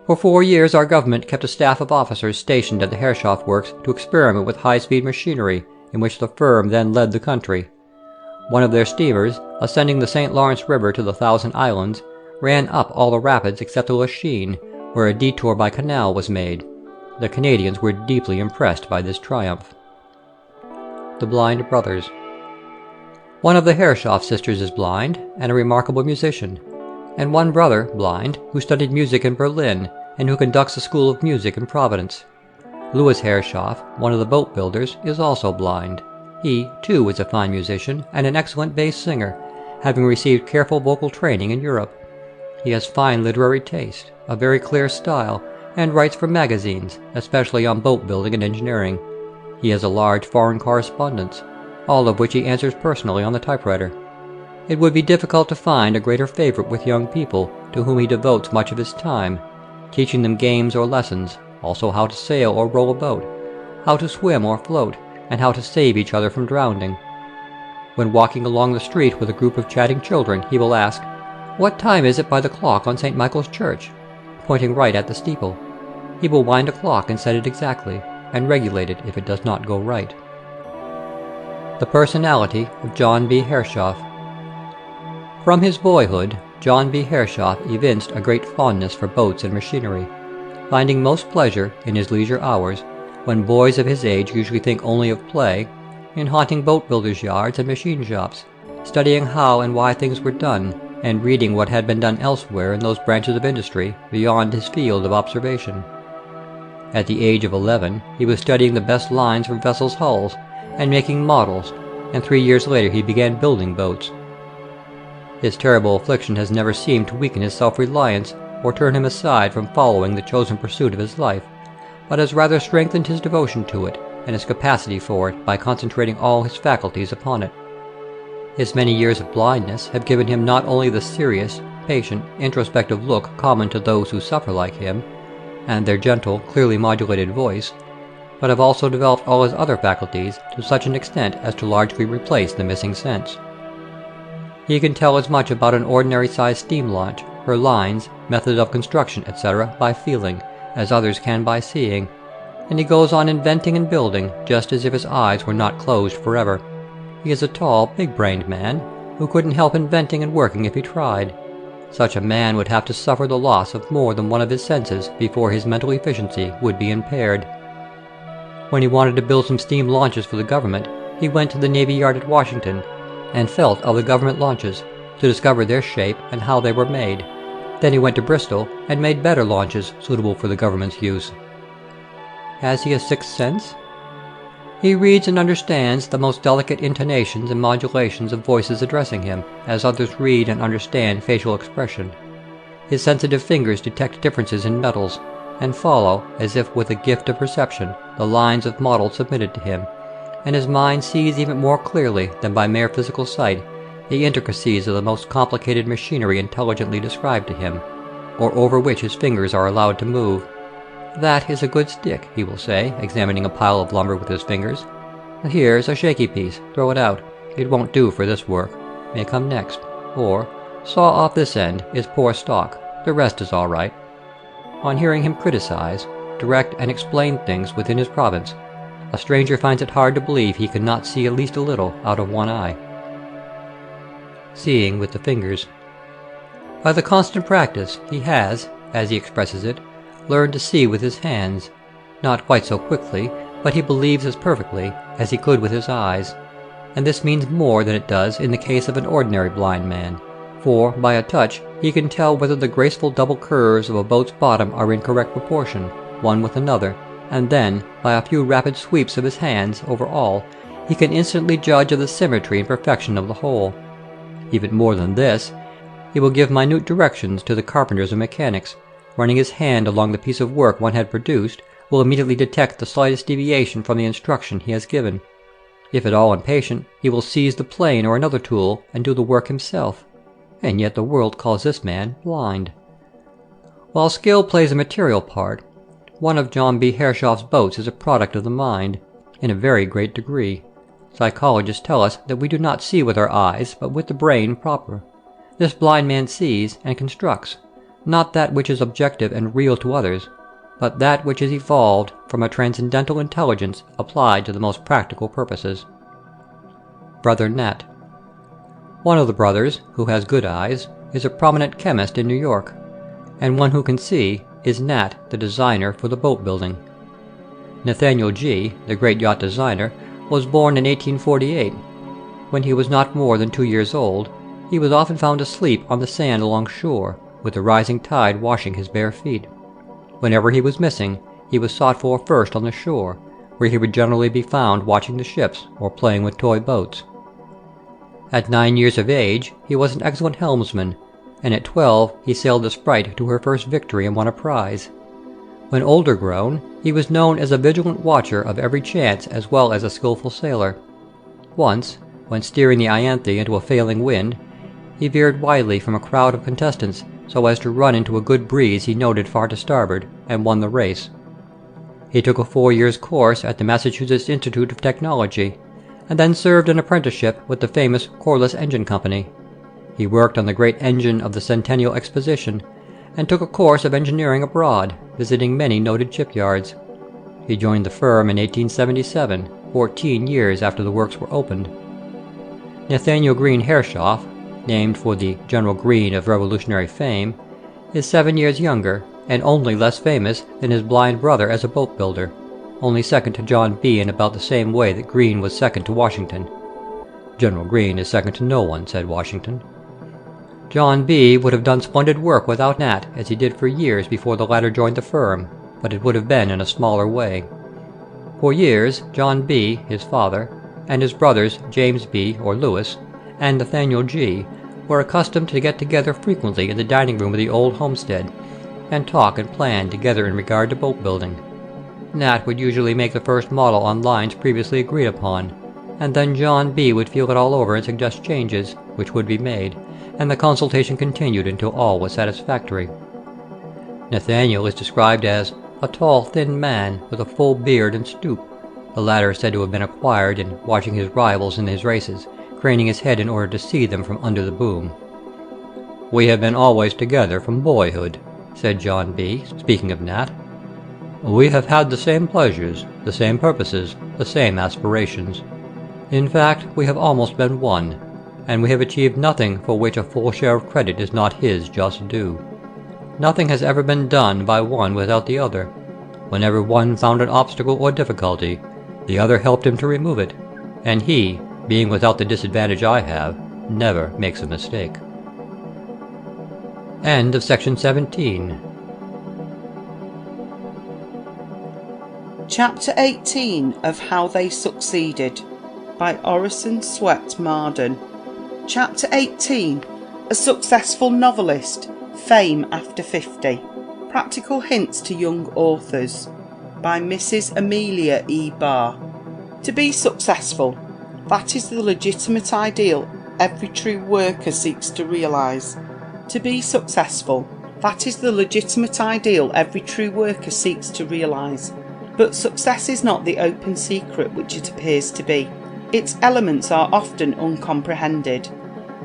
For 4 years our government kept a staff of officers stationed at the Herrschaft works to experiment with high-speed machinery, in which the firm then led the country. One of their steamers, ascending the St. Lawrence River to the Thousand Islands, ran up all the rapids except the Lachine, where a detour by canal was made. The Canadians were deeply impressed by this triumph. The Blind Brothers. One of the Herrschaft sisters is blind, and a remarkable musician, and one brother, blind, who studied music in Berlin, and who conducts a school of music in Providence. Louis Herrschaft, one of the boat builders, is also blind. He, too, is a fine musician and an excellent bass singer, having received careful vocal training in Europe. He has fine literary taste, a very clear style, and writes for magazines, especially on boat building and engineering. He has a large foreign correspondence, all of which he answers personally on the typewriter. It would be difficult to find a greater favorite with young people, to whom he devotes much of his time, teaching them games or lessons, also how to sail or row a boat, how to swim or float, and how to save each other from drowning. When walking along the street with a group of chatting children, he will ask, "What time is it by the clock on St. Michael's Church?" pointing right at the steeple. He will wind a clock and set it exactly, and regulate it if it does not go right. The personality of John B. Herrschaft. From his boyhood, John B. Herrschaft evinced a great fondness for boats and machinery, finding most pleasure in his leisure hours, when boys of his age usually think only of play, in haunting boat builders' yards and machine shops, studying how and why things were done, and reading what had been done elsewhere in those branches of industry beyond his field of observation. At the age of 11, he was studying the best lines for vessels' hulls and making models, and 3 years later he began building boats. His terrible affliction has never seemed to weaken his self-reliance or turn him aside from following the chosen pursuit of his life, but has rather strengthened his devotion to it and his capacity for it by concentrating all his faculties upon it. His many years of blindness have given him not only the serious, patient, introspective look common to those who suffer like him, and their gentle, clearly modulated voice, but have also developed all his other faculties to such an extent as to largely replace the missing sense. He can tell as much about an ordinary-sized steam launch, her lines, method of construction, etc., by feeling, as others can by seeing, and he goes on inventing and building just as if his eyes were not closed forever. He is a tall, big-brained man, who couldn't help inventing and working if he tried. Such a man would have to suffer the loss of more than one of his senses before his mental efficiency would be impaired. When he wanted to build some steam launches for the government, he went to the Navy Yard at Washington and felt of the government launches to discover their shape and how they were made. Then he went to Bristol and made better launches suitable for the government's use. Has he a sixth sense? He reads and understands the most delicate intonations and modulations of voices addressing him, as others read and understand facial expression. His sensitive fingers detect differences in metals, and follow, as if with a gift of perception, the lines of models submitted to him, and his mind sees even more clearly than by mere physical sight the intricacies of the most complicated machinery intelligently described to him, or over which his fingers are allowed to move. "That is a good stick," he will say, examining a pile of lumber with his fingers. "Here's a shaky piece, throw it out. It won't do for this work. May come next." Or, "Saw off this end, is poor stock. The rest is all right." On hearing him criticize, direct, and explain things within his province, a stranger finds it hard to believe he cannot see at least a little out of one eye. Seeing with the fingers. By the constant practice, he has, as he expresses it, learned to see with his hands, not quite so quickly, but he believes as perfectly as he could with his eyes, and this means more than it does in the case of an ordinary blind man, for by a touch he can tell whether the graceful double curves of a boat's bottom are in correct proportion, one with another, and then, by a few rapid sweeps of his hands over all, he can instantly judge of the symmetry and perfection of the whole. Even more than this, he will give minute directions to the carpenters and mechanics. Running his hand along the piece of work one had produced, will immediately detect the slightest deviation from the instruction he has given. If at all impatient, he will seize the plane or another tool and do the work himself. And yet the world calls this man blind. While skill plays a material part, one of John B. Hershoff's boats is a product of the mind, in a very great degree. Psychologists tell us that we do not see with our eyes, but with the brain proper. This blind man sees and constructs, not that which is objective and real to others, but that which is evolved from a transcendental intelligence applied to the most practical purposes. Brother Nat. One of the brothers, who has good eyes, is a prominent chemist in New York, and one who can see is Nat, the designer for the boat building. Nathaniel G., the great yacht designer, was born in 1848. When he was not more than 2 years old, he was often found asleep on the sand along shore, with the rising tide washing his bare feet. Whenever he was missing, he was sought for first on the shore, where he would generally be found watching the ships or playing with toy boats. At 9 years of age, he was an excellent helmsman, and at 12 he sailed the Sprite to her first victory and won a prize. When older grown, he was known as a vigilant watcher of every chance as well as a skillful sailor. Once, when steering the Ianthe into a failing wind, he veered widely from a crowd of contestants so as to run into a good breeze he noted far to starboard, and won the race. He took a 4 years' course at the Massachusetts Institute of Technology, and then served an apprenticeship with the famous Corliss Engine Company. He worked on the great engine of the Centennial Exposition, and took a course of engineering abroad, visiting many noted shipyards. He joined the firm in 1877, 14 years after the works were opened. Nathaniel Green Hershoff, named for the General Green of Revolutionary fame, is 7 years younger and only less famous than his blind brother as a boat builder, only second to John B. in about the same way that Green was second to Washington. "General Green is second to no one," said Washington. John B. would have done splendid work without Nat, as he did for years before the latter joined the firm, but it would have been in a smaller way. For years, John B., his father, and his brothers James B. or Lewis, and Nathaniel G., were accustomed to get together frequently in the dining room of the old homestead, and talk and plan together in regard to boat building. Nat would usually make the first model on lines previously agreed upon, and then John B. would feel it all over and suggest changes, which would be made, and the consultation continued until all was satisfactory. Nathaniel is described as a tall, thin man with a full beard and stoop, the latter said to have been acquired in watching his rivals in his races, craning his head in order to see them from under the boom. "We have been always together from boyhood," said John B., speaking of Nat. "We have had the same pleasures, the same purposes, the same aspirations. In fact, we have almost been one, and we have achieved nothing for which a full share of credit is not his just due. Nothing has ever been done by one without the other. Whenever one found an obstacle or difficulty, the other helped him to remove it, and he, being without the disadvantage I have, never makes a mistake." End of section 17. Chapter 18 of How They Succeeded by Orison Swett Marden. Chapter 18. A Successful Novelist, Fame After 50. Practical Hints to Young Authors by Mrs. Amelia E. Barr. To be successful, that is the legitimate ideal every true worker seeks to realise. To be successful, that is the legitimate ideal every true worker seeks to realise. But success is not the open secret which it appears to be. Its elements are often uncomprehended,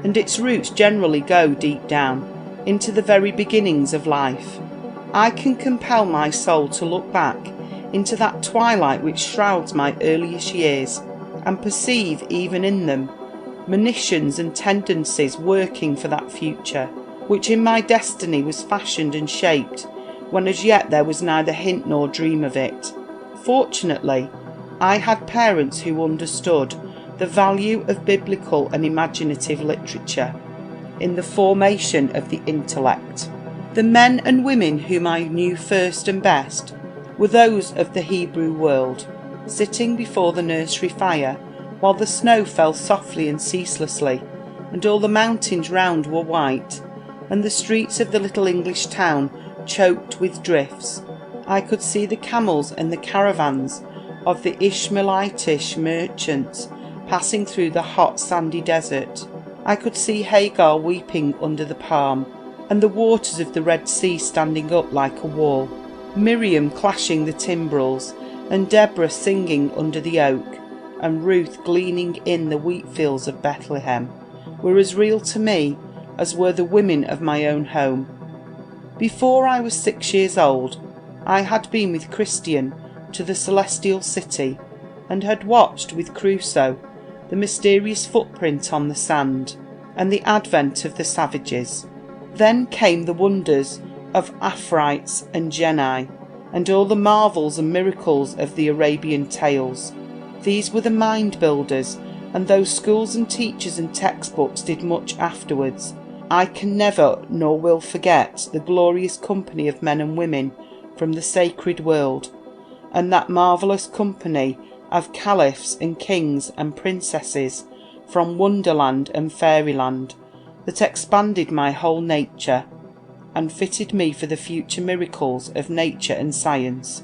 and its roots generally go deep down, into the very beginnings of life. I can compel my soul to look back into that twilight which shrouds my earliest years, and perceive even in them monitions and tendencies working for that future, which in my destiny was fashioned and shaped, when as yet there was neither hint nor dream of it. Fortunately, I had parents who understood the value of biblical and imaginative literature in the formation of the intellect. The men and women whom I knew first and best were those of the Hebrew world, sitting before the nursery fire while the snow fell softly and ceaselessly, and all the mountains round were white, and the streets of the little English town choked with drifts. I could see the camels and the caravans of the Ishmaelitish merchants passing through the hot sandy desert. I could see Hagar weeping under the palm, and the waters of the Red Sea standing up like a wall, Miriam clashing the timbrels, and Deborah singing under the oak, and Ruth gleaning in the wheat fields of Bethlehem, were as real to me as were the women of my own home. Before I was 6 years old, I had been with Christian to the Celestial City, and had watched with Crusoe the mysterious footprint on the sand, and the advent of the savages. Then came the wonders of Afrites and Genii, and all the marvels and miracles of the Arabian tales. These were the mind builders, and those schools and teachers and textbooks did much afterwards. I can never nor will forget the glorious company of men and women from the sacred world, and that marvellous company of caliphs and kings and princesses from wonderland and fairyland, that expanded my whole nature, and fitted me for the future miracles of nature and science,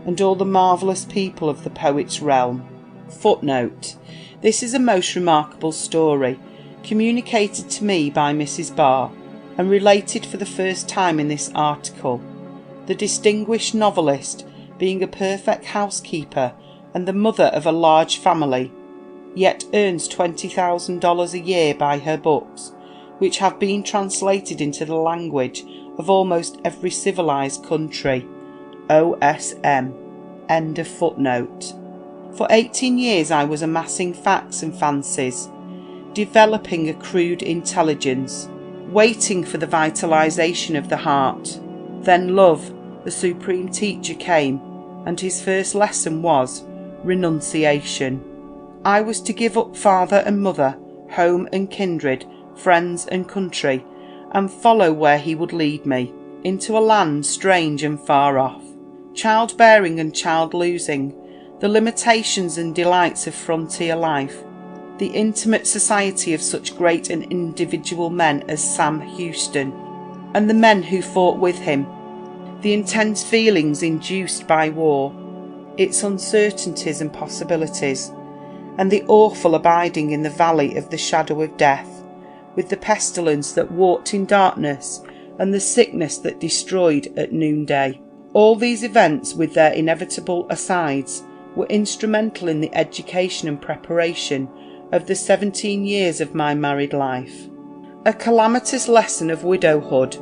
and all the marvellous people of the poet's realm. Footnote: this is a most remarkable story, communicated to me by Mrs. Barr, and related for the first time in this article. The distinguished novelist, being a perfect housekeeper and the mother of a large family, yet earns $20,000 a year by her books, which have been translated into the language of almost every civilized country. OSM. End of footnote. For 18 years I was amassing facts and fancies, developing a crude intelligence, waiting for the vitalization of the heart. Then love, the supreme teacher, came, and his first lesson was renunciation. I was to give up father and mother, home and kindred, friends and country, and follow where he would lead me, into a land strange and far off. Childbearing and child-losing, the limitations and delights of frontier life, the intimate society of such great and individual men as Sam Houston, and the men who fought with him, the intense feelings induced by war, its uncertainties and possibilities, and the awful abiding in the valley of the shadow of death, with the pestilence that walked in darkness and the sickness that destroyed at noonday. All these events, with their inevitable asides, were instrumental in the education and preparation of the 17 years of my married life. A calamitous lesson of widowhood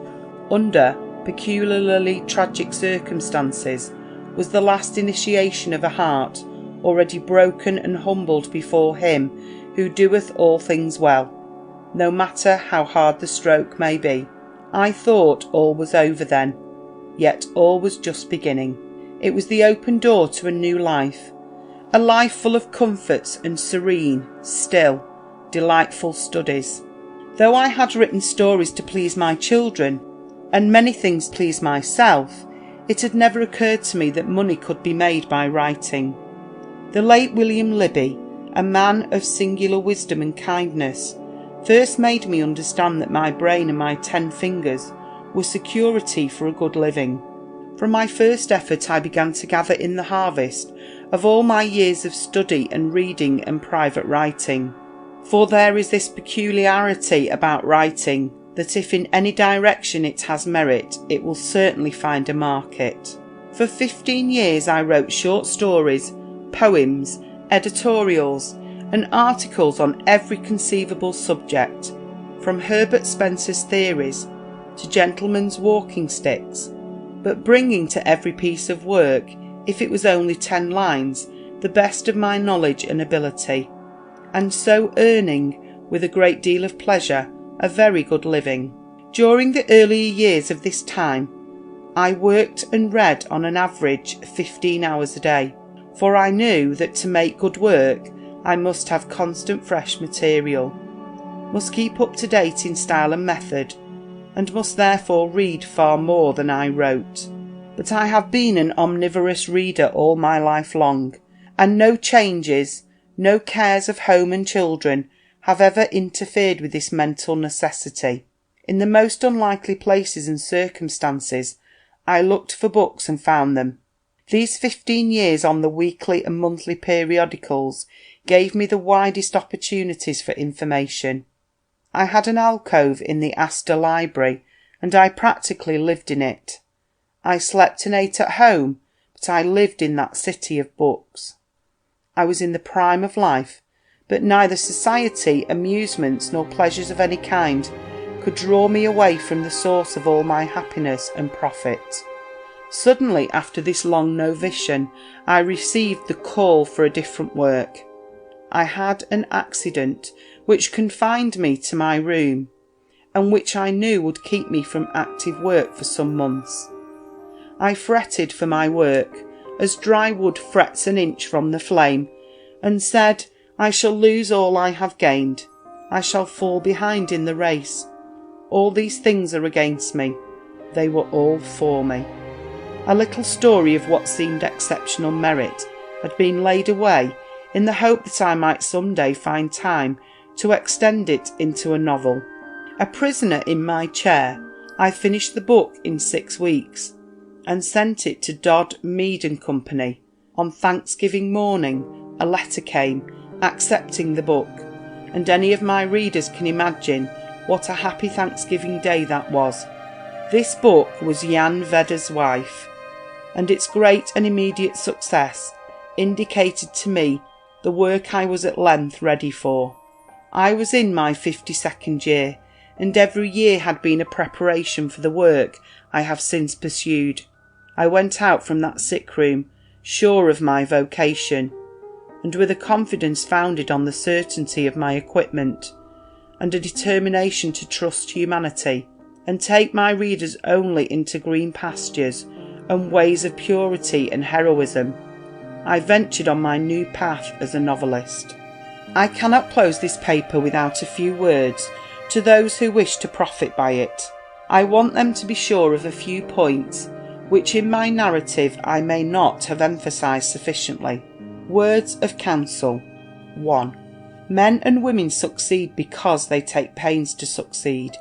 under peculiarly tragic circumstances was the last initiation of a heart already broken and humbled before him who doeth all things well, no matter how hard the stroke may be. I thought all was over then, yet all was just beginning. It was the open door to a new life, a life full of comforts and serene, still, delightful studies. Though I had written stories to please my children, and many things to please myself, it had never occurred to me that money could be made by writing. The late William Libby, a man of singular wisdom and kindness, first made me understand that my brain and my 10 fingers were security for a good living. From my first effort I began to gather in the harvest of all my years of study and reading and private writing. For there is this peculiarity about writing, that if in any direction it has merit, it will certainly find a market. For 15 years I wrote short stories, poems, editorials, and articles on every conceivable subject, from Herbert Spencer's theories to gentlemen's walking sticks, but bringing to every piece of work, if it was only 10 lines, the best of my knowledge and ability, and so earning, with a great deal of pleasure, a very good living. During the earlier years of this time, I worked and read on an average 15 hours a day, for I knew that to make good work I must have constant fresh material, must keep up to date in style and method, and must therefore read far more than I wrote. But I have been an omnivorous reader all my life long, and no changes, no cares of home and children have ever interfered with this mental necessity. In the most unlikely places and circumstances I looked for books and found them. These 15 years on the weekly and monthly periodicals gave me the widest opportunities for information. I had an alcove in the Astor Library, and I practically lived in it. I slept and ate at home, but I lived in that city of books. I was in the prime of life, but neither society, amusements, nor pleasures of any kind could draw me away from the source of all my happiness and profit. Suddenly, after this long novitiate, I received the call for a different work. I had an accident which confined me to my room, and which I knew would keep me from active work for some months. I fretted for my work, as dry wood frets an inch from the flame, and said, I shall lose all I have gained. I shall fall behind in the race. All these things are against me. They were all for me. A little story of what seemed exceptional merit had been laid away in the hope that I might some day find time to extend it into a novel. A prisoner in my chair, I finished the book in 6 weeks and sent it to Dodd, Mead and Company. On Thanksgiving morning a letter came accepting the book, and any of my readers can imagine what a happy Thanksgiving day that was. This book was Jan Vedder's Wife, and its great and immediate success indicated to me the work I was at length ready for. I was in my 52nd year, and every year had been a preparation for the work I have since pursued. I went out from that sick room sure of my vocation, and with a confidence founded on the certainty of my equipment, and a determination to trust humanity, and take my readers only into green pastures and ways of purity and heroism. I ventured on my new path as a novelist. I cannot close this paper without a few words to those who wish to profit by it. I want them to be sure of a few points which in my narrative I may not have emphasised sufficiently. Words of counsel. 1. Men and women succeed because they take pains to succeed.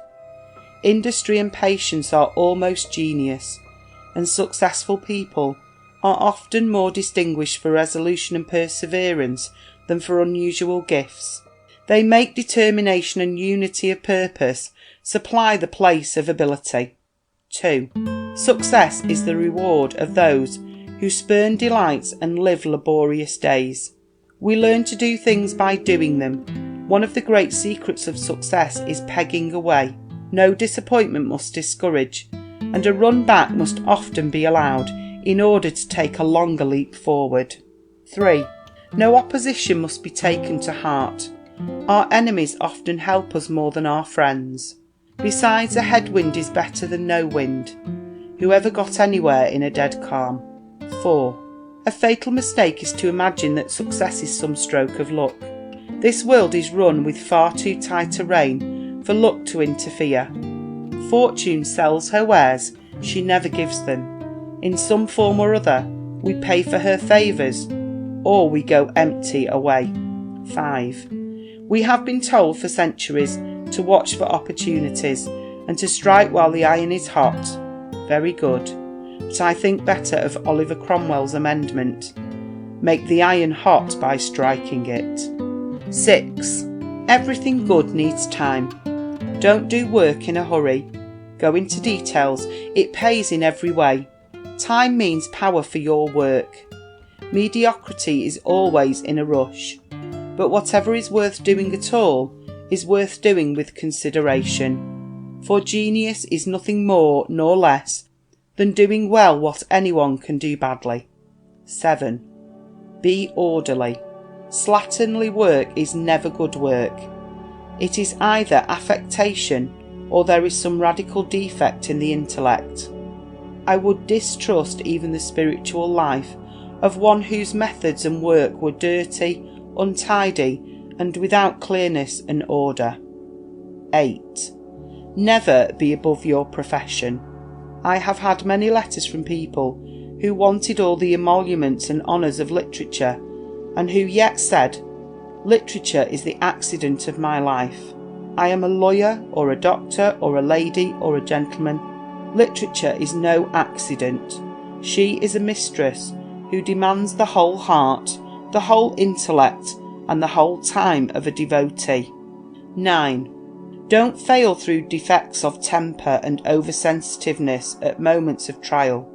Industry and patience are almost genius, and successful people are often more distinguished for resolution and perseverance than for unusual gifts. They make determination and unity of purpose supply the place of ability. 2. Success is the reward of those who spurn delights and live laborious days. We learn to do things by doing them. One of the great secrets of success is pegging away. No disappointment must discourage, and a run back must often be allowed in order to take a longer leap forward. 3. No opposition must be taken to heart. Our enemies often help us more than our friends. Besides, a headwind is better than no wind. Whoever got anywhere in a dead calm? 4. A fatal mistake is to imagine that success is some stroke of luck. This world is run with far too tight a rein for luck to interfere. Fortune sells her wares, she never gives them. In some form or other, we pay for her favours, or we go empty away. 5. We have been told for centuries to watch for opportunities and to strike while the iron is hot. Very good. but I think better of Oliver Cromwell's amendment. Make the iron hot by striking it. 6. Everything good needs time. Don't do work in a hurry. Go into details. It pays in every way. Time means power for your work. Mediocrity is always in a rush. But whatever is worth doing at all is worth doing with consideration. For genius is nothing more nor less than doing well what anyone can do badly. 7. Be orderly. Slatternly work is never good work. It is either affectation or there is some radical defect in the intellect. I would distrust even the spiritual life of one whose methods and work were dirty, untidy, and without clearness and order. 8. Never be above your profession. I have had many letters from people who wanted all the emoluments and honours of literature, and who yet said, "Literature is the accident of my life. I am a lawyer, or a doctor, or a lady, or a gentleman. Literature is no accident. She is a mistress who demands the whole heart, the whole intellect, and the whole time of a devotee." 9. Don't fail through defects of temper and oversensitiveness at moments of trial.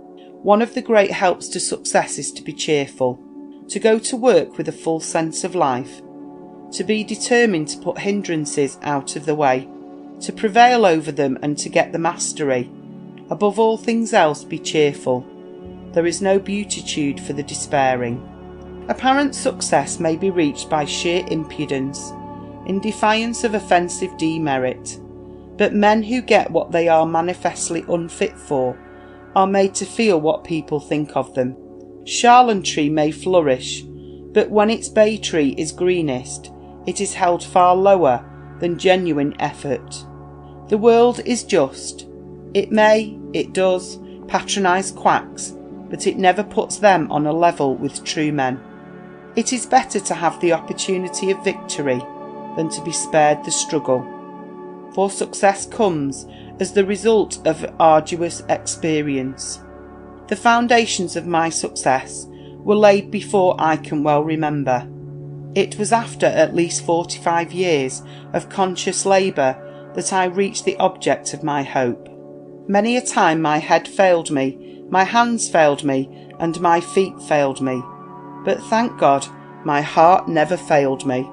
One of the great helps to success is to be cheerful, to go to work with a full sense of life, to be determined to put hindrances out of the way, to prevail over them and to get the mastery. Above all things else, be cheerful. There is no beatitude for the despairing. Apparent success may be reached by sheer impudence, in defiance of offensive demerit, but men who get what they are manifestly unfit for are made to feel what people think of them. Charlantry may flourish, but when its bay tree is greenest, it is held far lower than genuine effort. The world is just. It does, patronise quacks, but it never puts them on a level with true men. It is better to have the opportunity of victory than to be spared the struggle, for success comes as the result of arduous experience. The foundations of my success were laid before I can well remember. It was after at least 45 years of conscious labour that I reached the object of my hope. Many a time my head failed me, my hands failed me, and my feet failed me. But thank God, my heart never failed me,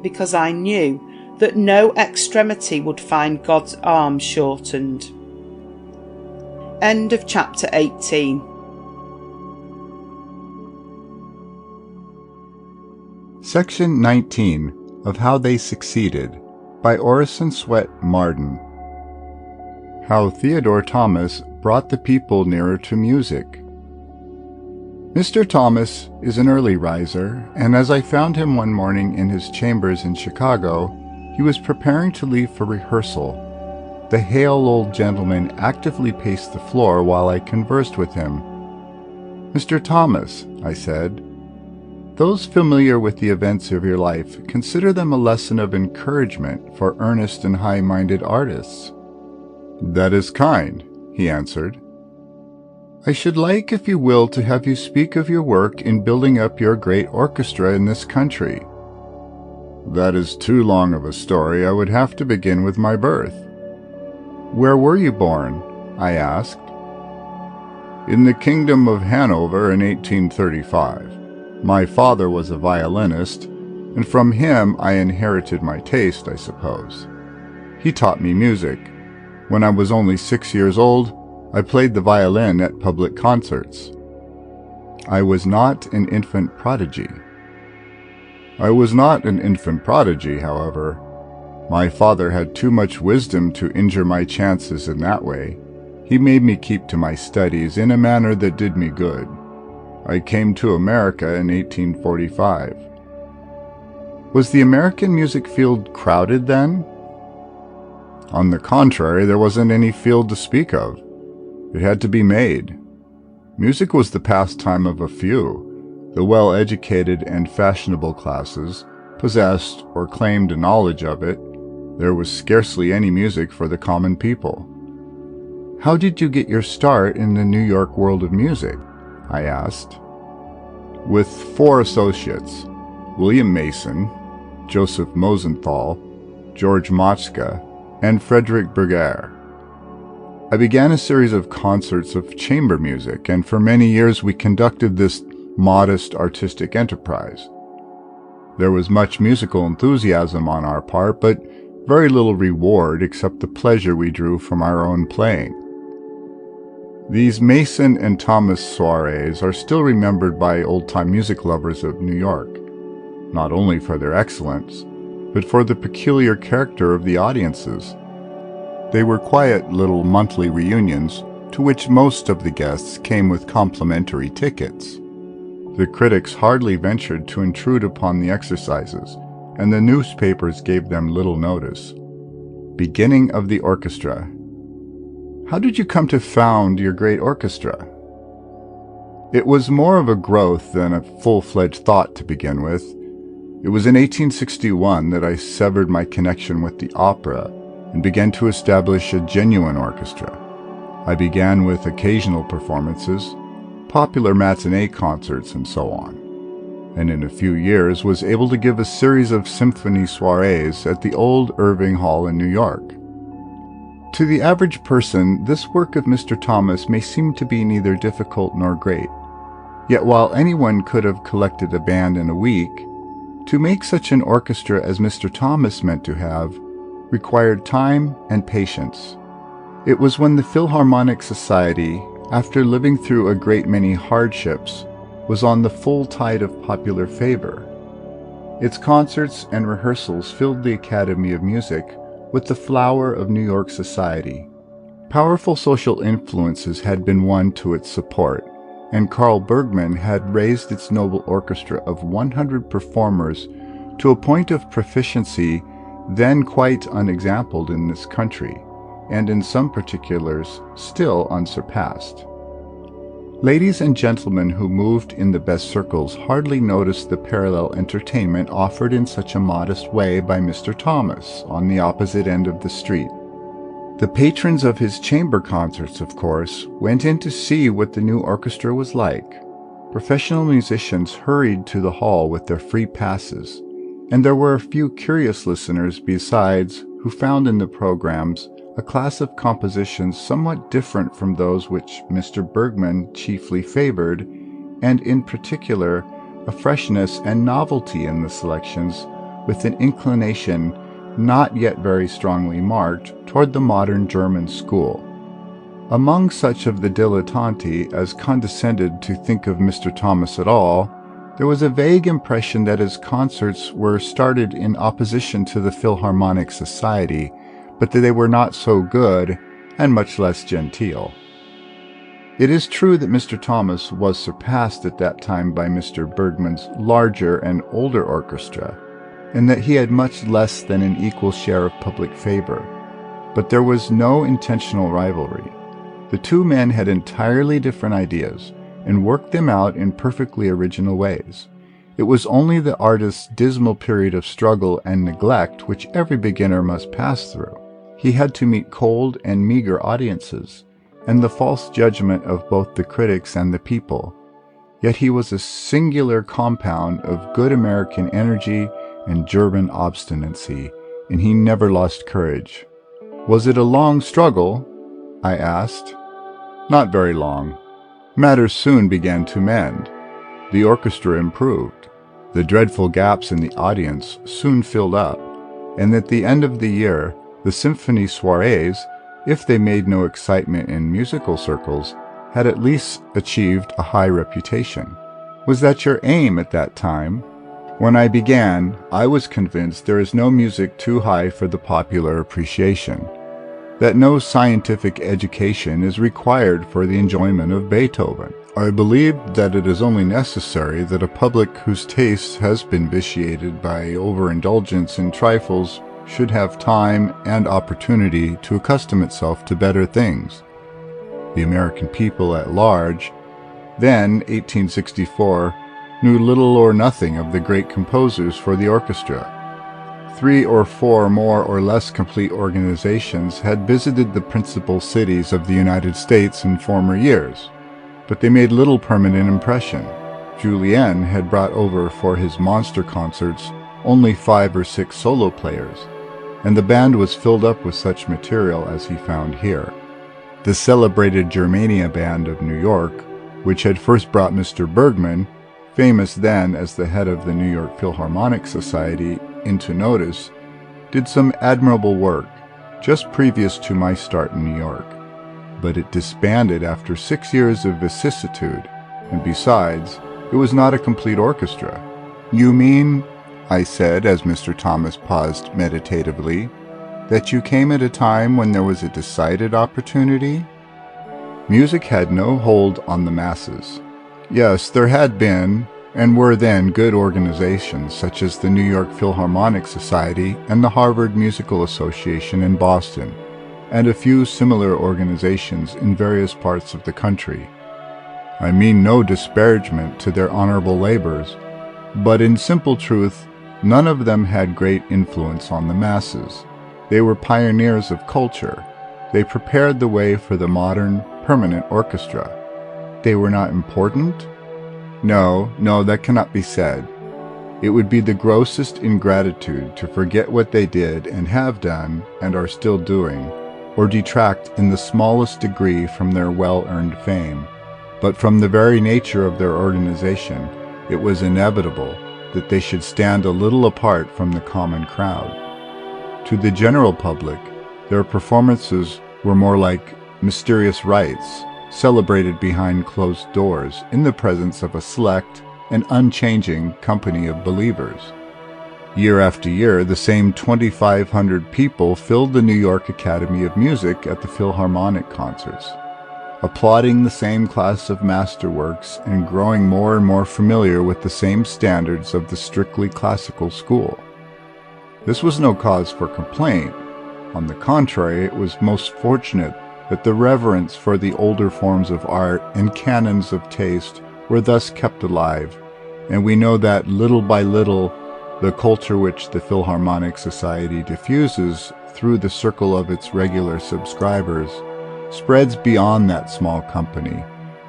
because I knew that no extremity would find God's arm shortened. End of chapter 18. Section 19 of How They Succeeded by Orison Swett Marden. How Theodore Thomas Brought the People Nearer to Music. Mr. Thomas is an early riser, and as I found him one morning in his chambers in Chicago, he was preparing to leave for rehearsal. The hale old gentleman actively paced the floor while I conversed with him. "Mr. Thomas," I said, "those familiar with the events of your life consider them a lesson of encouragement for earnest and high-minded artists." "That is kind," he answered. "I should like, if you will, to have you speak of your work in building up your great orchestra in this country." "That is too long of a story. I would have to begin with my birth." "Where were you born?" I asked. "In the Kingdom of Hanover in 1835. My father was a violinist, and from him I inherited my taste, I suppose. He taught me music. When I was only 6 years old, I played the violin at public concerts. I was not an infant prodigy." "I was not an infant prodigy, however. My father had too much wisdom to injure my chances in that way. He made me keep to my studies in a manner that did me good. I came to America in 1845. "Was the American music field crowded then?" "On the contrary, there wasn't any field to speak of. It had to be made. Music was the pastime of a few. The well-educated and fashionable classes possessed or claimed a knowledge of it. There was scarcely any music for the common people." How did you get your start in the New York world of music? I asked. With 4 associates, William Mason, Joseph Mosenthal, George Motchka, and Frederick Berger. I began a series of concerts of chamber music, and for many years we conducted this modest artistic enterprise. There was much musical enthusiasm on our part, but very little reward except the pleasure we drew from our own playing. These Mason and Thomas soirees are still remembered by old-time music lovers of New York, not only for their excellence, but for the peculiar character of the audiences. They were quiet little monthly reunions to which most of the guests came with complimentary tickets. The critics hardly ventured to intrude upon the exercises, and the newspapers gave them little notice. Beginning of the orchestra. How did you come to found your great orchestra? It was more of a growth than a full-fledged thought to begin with. It was in 1861 that I severed my connection with the opera and began to establish a genuine orchestra. I began with occasional performances, popular matinee concerts, and so on, and in a few years was able to give a series of symphony soirees at the old Irving Hall in New York. To the average person, this work of Mr. Thomas may seem to be neither difficult nor great. Yet while anyone could have collected a band in a week, to make such an orchestra as Mr. Thomas meant to have required time and patience. It was when the Philharmonic Society, after living through a great many hardships, was on the full tide of popular favor. Its concerts and rehearsals filled the Academy of Music with the flower of New York society. Powerful social influences had been won to its support, and Carl Bergman had raised its noble orchestra of 100 performers to a point of proficiency then quite unexampled in this country, and in some particulars still unsurpassed. Ladies and gentlemen who moved in the best circles hardly noticed the parallel entertainment offered in such a modest way by Mr. Thomas on the opposite end of the street. The patrons of his chamber concerts, of course, went in to see what the new orchestra was like. Professional musicians hurried to the hall with their free passes, and there were a few curious listeners besides who found in the programs a class of compositions somewhat different from those which Mr. Bergman chiefly favored, and in particular a freshness and novelty in the selections, with an inclination not yet very strongly marked toward the modern German school. Among such of the dilettanti as condescended to think of Mr. Thomas at all, there was a vague impression that his concerts were started in opposition to the Philharmonic Society, but that they were not so good and much less genteel. It is true that Mr. Thomas was surpassed at that time by Mr. Bergman's larger and older orchestra, and that he had much less than an equal share of public favor. But there was no intentional rivalry. The two men had entirely different ideas, and worked them out in perfectly original ways. It was only the artist's dismal period of struggle and neglect which every beginner must pass through. He had to meet cold and meager audiences, and the false judgment of both the critics and the people. Yet he was a singular compound of good American energy and German obstinacy, and he never lost courage. Was it a long struggle? I asked. Not very long. Matters soon began to mend. The orchestra improved. The dreadful gaps in the audience soon filled up, and at the end of the year, the symphony soirees, if they made no excitement in musical circles, had at least achieved a high reputation. Was that your aim at that time? When I began, I was convinced there is no music too high for the popular appreciation, that no scientific education is required for the enjoyment of Beethoven. I believe that it is only necessary that a public whose taste has been vitiated by overindulgence in trifles should have time and opportunity to accustom itself to better things. The American people at large, then 1864, knew little or nothing of the great composers for the orchestra. 3 or 4 more or less complete organizations had visited the principal cities of the United States in former years, but they made little permanent impression. Julien had brought over for his monster concerts only 5 or 6 solo players, and the band was filled up with such material as he found here. The celebrated Germania Band of New York, which had first brought Mr. Bergman, famous then as the head of the New York Philharmonic Society, into notice, did some admirable work just previous to my start in New York. But it disbanded after 6 years of vicissitude, and besides, it was not a complete orchestra. "You mean," I said as Mr. Thomas paused meditatively, "that you came at a time when there was a decided opportunity?" Music had no hold on the masses. Yes, there had been, and were then, good organizations such as the New York Philharmonic Society and the Harvard Musical Association in Boston, and a few similar organizations in various parts of the country. I mean no disparagement to their honorable labors, but in simple truth, none of them had great influence on the masses. They were pioneers of culture. They prepared the way for the modern, permanent orchestra. They were not important? No, that cannot be said. It would be the grossest ingratitude to forget what they did and have done and are still doing, or detract in the smallest degree from their well-earned fame. But from the very nature of their organization, it was inevitable that they should stand a little apart from the common crowd. To the general public, their performances were more like mysterious rites, celebrated behind closed doors in the presence of a select and unchanging company of believers. Year after year, the same 2,500 people filled the New York Academy of Music at the Philharmonic concerts, applauding the same class of masterworks and growing more and more familiar with the same standards of the strictly classical school. This was no cause for complaint. On the contrary, it was most fortunate that the reverence for the older forms of art and canons of taste were thus kept alive, and we know that little by little the culture which the Philharmonic Society diffuses through the circle of its regular subscribers spreads beyond that small company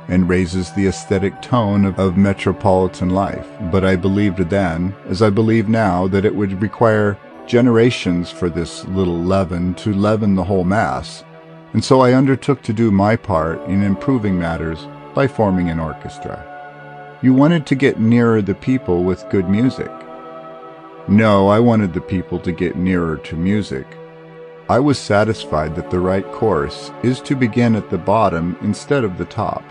and raises the aesthetic tone of metropolitan life. But I believed then, as I believe now, that it would require generations for this little leaven to leaven the whole mass, and so I undertook to do my part in improving matters by forming an orchestra. You wanted to get nearer the people with good music. No, I wanted the people to get nearer to music. I was satisfied that the right course is to begin at the bottom instead of the top,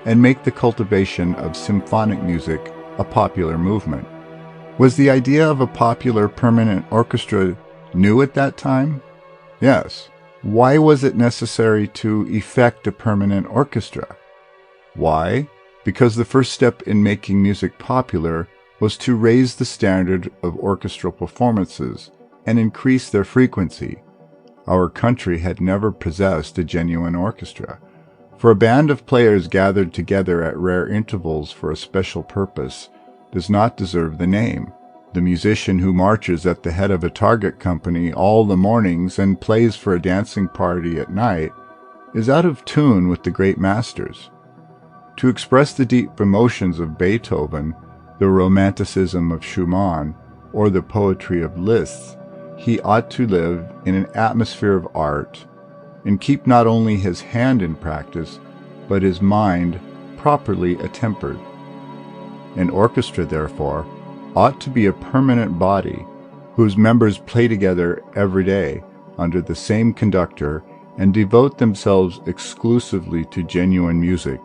and make the cultivation of symphonic music a popular movement. Was the idea of a popular permanent orchestra new at that time? Yes. Why was it necessary to effect a permanent orchestra? Why? Because the first step in making music popular was to raise the standard of orchestral performances and increase their frequency. Our country had never possessed a genuine orchestra, for a band of players gathered together at rare intervals for a special purpose does not deserve the name. The musician who marches at the head of a target company all the mornings and plays for a dancing party at night is out of tune with the great masters. To express the deep emotions of Beethoven, the romanticism of Schumann, or the poetry of Liszt, he ought to live in an atmosphere of art and keep not only his hand in practice, but his mind properly attempered. An orchestra, therefore, ought to be a permanent body whose members play together every day under the same conductor and devote themselves exclusively to genuine music.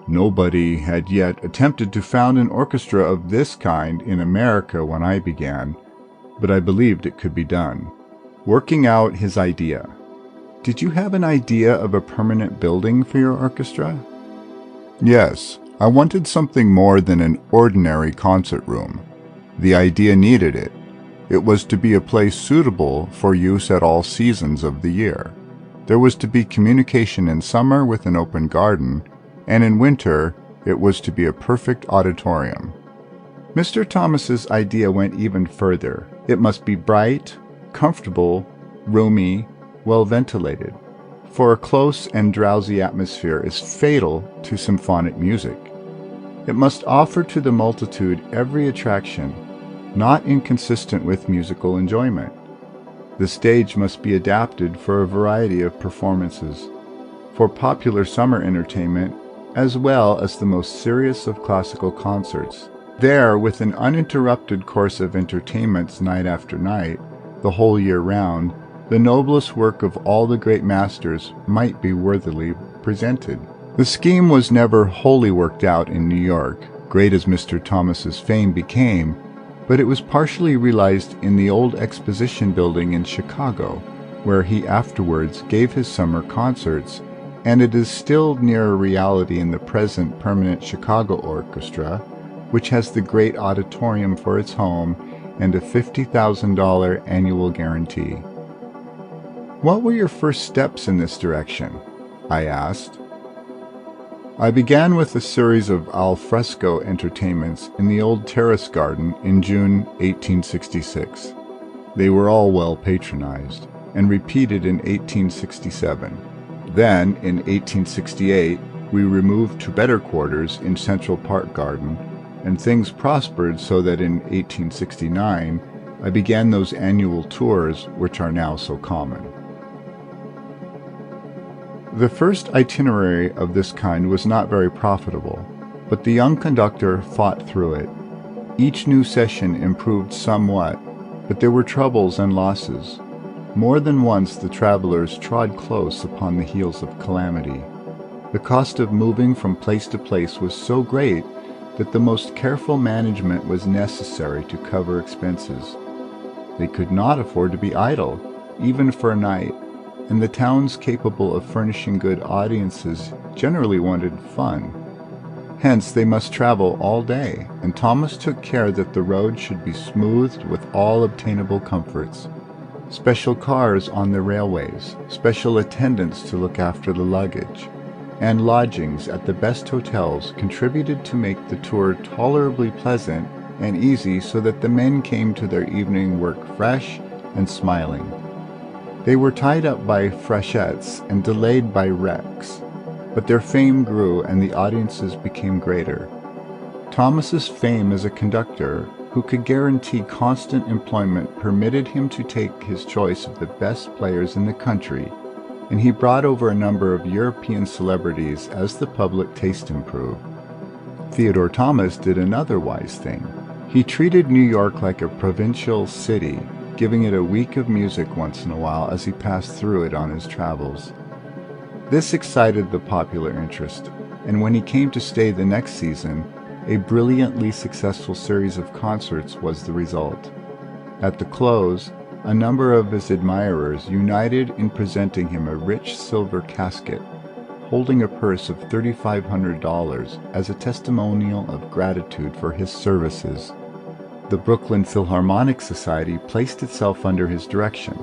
Nobody had yet attempted to found an orchestra of this kind in America when I began, but I believed it could be done. Working out his idea. Did you have an idea of a permanent building for your orchestra? Yes, I wanted something more than an ordinary concert room. The idea needed it. It was to be a place suitable for use at all seasons of the year. There was to be communication in summer with an open garden, and in winter it was to be a perfect auditorium. Mr. Thomas's idea went even further. It must be bright, comfortable, roomy, well ventilated, for a close and drowsy atmosphere is fatal to symphonic music. It must offer to the multitude every attraction, not inconsistent with musical enjoyment. The stage must be adapted for a variety of performances, for popular summer entertainment, as well as the most serious of classical concerts. There, with an uninterrupted course of entertainments night after night, the whole year round, the noblest work of all the great masters might be worthily presented. The scheme was never wholly worked out in New York, great as Mr. Thomas's fame became, but it was partially realized in the old Exposition Building in Chicago, where he afterwards gave his summer concerts, and it is still nearer reality in the present permanent Chicago Orchestra, which has the great auditorium for its home and a $50,000 annual guarantee. What were your first steps in this direction? I asked. I began with a series of al fresco entertainments in the old terrace garden in June 1866. They were all well patronized, and repeated in 1867. Then, in 1868, we removed to better quarters in Central Park Garden, and things prospered so that in 1869 I began those annual tours which are now so common. The first itinerary of this kind was not very profitable, but the young conductor fought through it. Each new session improved somewhat, but there were troubles and losses. More than once the travelers trod close upon the heels of calamity. The cost of moving from place to place was so great that the most careful management was necessary to cover expenses. They could not afford to be idle, even for a night, and the towns capable of furnishing good audiences generally wanted fun. Hence they must travel all day, and Thomas took care that the road should be smoothed with all obtainable comforts. Special cars on the railways, special attendants to look after the luggage, and lodgings at the best hotels contributed to make the tour tolerably pleasant and easy so that the men came to their evening work fresh and smiling. They were tied up by frechettes and delayed by wrecks, but their fame grew and the audiences became greater. Thomas's fame as a conductor, who could guarantee constant employment, permitted him to take his choice of the best players in the country, and he brought over a number of European celebrities as the public taste improved. Theodore Thomas did another wise thing. He treated New York like a provincial city, giving it a week of music once in a while as he passed through it on his travels. This excited the popular interest, and when he came to stay the next season, a brilliantly successful series of concerts was the result. At the close, a number of his admirers united in presenting him a rich silver casket, holding a purse of $3,500 as a testimonial of gratitude for his services. The Brooklyn Philharmonic Society placed itself under his direction.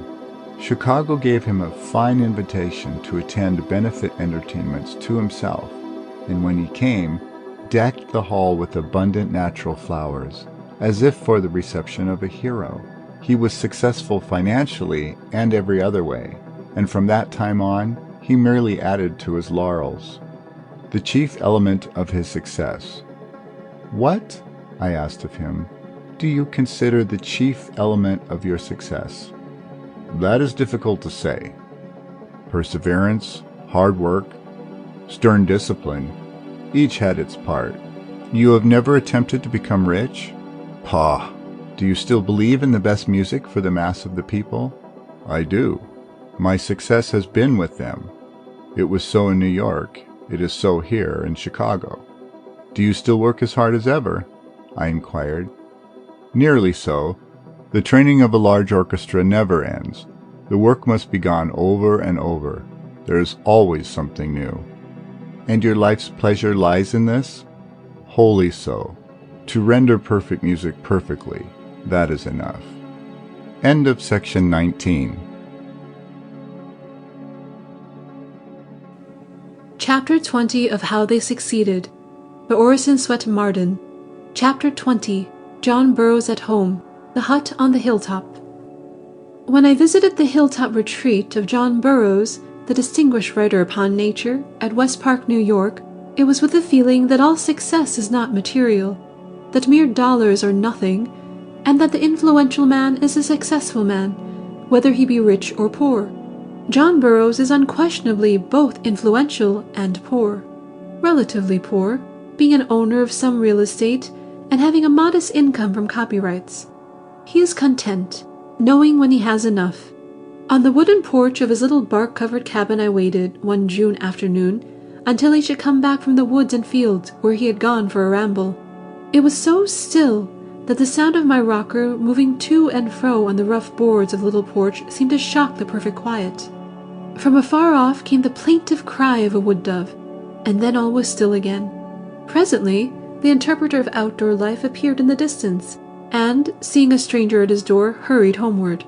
Chicago gave him a fine invitation to attend benefit entertainments to himself, and when he came, decked the hall with abundant natural flowers, as if for the reception of a hero. He was successful financially and every other way, and from that time on, he merely added to his laurels. The chief element of his success. What, I asked of him, do you consider the chief element of your success? That is difficult to say. Perseverance, hard work, stern discipline, each had its part. You have never attempted to become rich? Pah! Do you still believe in the best music for the mass of the people? I do. My success has been with them. It was so in New York. It is so here in Chicago. Do you still work as hard as ever? I inquired. Nearly so. The training of a large orchestra never ends. The work must be gone over and over. There is always something new. And your life's pleasure lies in this? Wholly so. To render perfect music perfectly, that is enough. End of section 19. Chapter 20 of How They Succeeded by Orison Swett Marden. Chapter 20, John Burroughs at Home, The Hut on the Hilltop. When I visited the hilltop retreat of John Burroughs, the distinguished writer upon nature, at West Park, New York, it was with the feeling that all success is not material, that mere dollars are nothing, and that the influential man is a successful man, whether he be rich or poor. John Burroughs is unquestionably both influential and poor. Relatively poor, being an owner of some real estate and having a modest income from copyrights. He is content, knowing when he has enough. On the wooden porch of his little bark-covered cabin I waited, one June afternoon, until he should come back from the woods and fields where he had gone for a ramble. It was so still that the sound of my rocker moving to and fro on the rough boards of the little porch seemed to shock the perfect quiet. From afar off came the plaintive cry of a wood dove, and then all was still again. Presently, the interpreter of outdoor life appeared in the distance, and, seeing a stranger at his door, hurried homeward.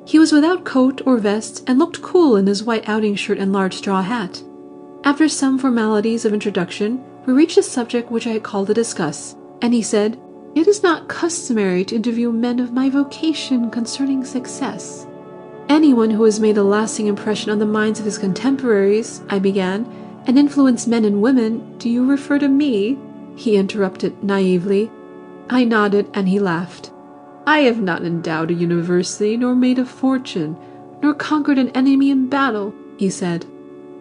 He was without coat or vest, and looked cool in his white outing shirt and large straw hat. After some formalities of introduction, we reached a subject which I had called to discuss, and he said, "It is not customary to interview men of my vocation concerning success." "Anyone who has made a lasting impression on the minds of his contemporaries," I began, "and influenced men and women, do you refer to me?" he interrupted naively. I nodded, and he laughed. "I have not endowed a university, nor made a fortune, nor conquered an enemy in battle," he said.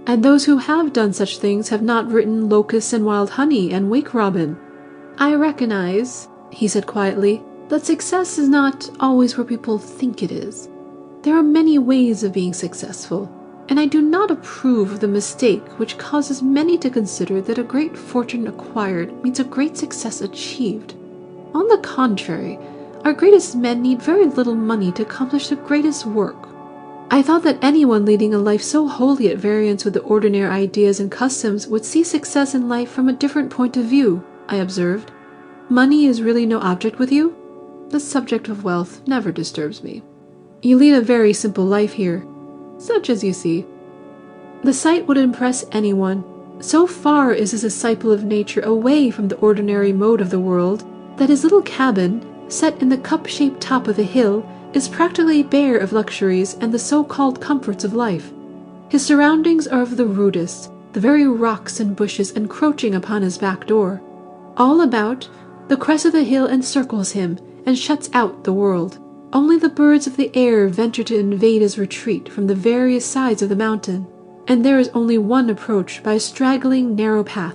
"And those who have done such things have not written Locusts and Wild Honey and Wake Robin. I recognize," he said quietly, "that success is not always where people think it is. There are many ways of being successful, and I do not approve of the mistake which causes many to consider that a great fortune acquired means a great success achieved. On the contrary, our greatest men need very little money to accomplish the greatest work." I thought that anyone leading a life so wholly at variance with the ordinary ideas and customs would see success in life from a different point of view, I observed. "Money is really no object with you?" "The subject of wealth never disturbs me." "You lead a very simple life here." "Such as you see." The sight would impress anyone. So far is his disciple of nature away from the ordinary mode of the world, that his little cabin, set in the cup-shaped top of a hill, is practically bare of luxuries and the so-called comforts of life. His surroundings are of the rudest, the very rocks and bushes encroaching upon his back door. All about, the crest of the hill encircles him and shuts out the world. Only the birds of the air venture to invade his retreat from the various sides of the mountain, and there is only one approach by a straggling, narrow path.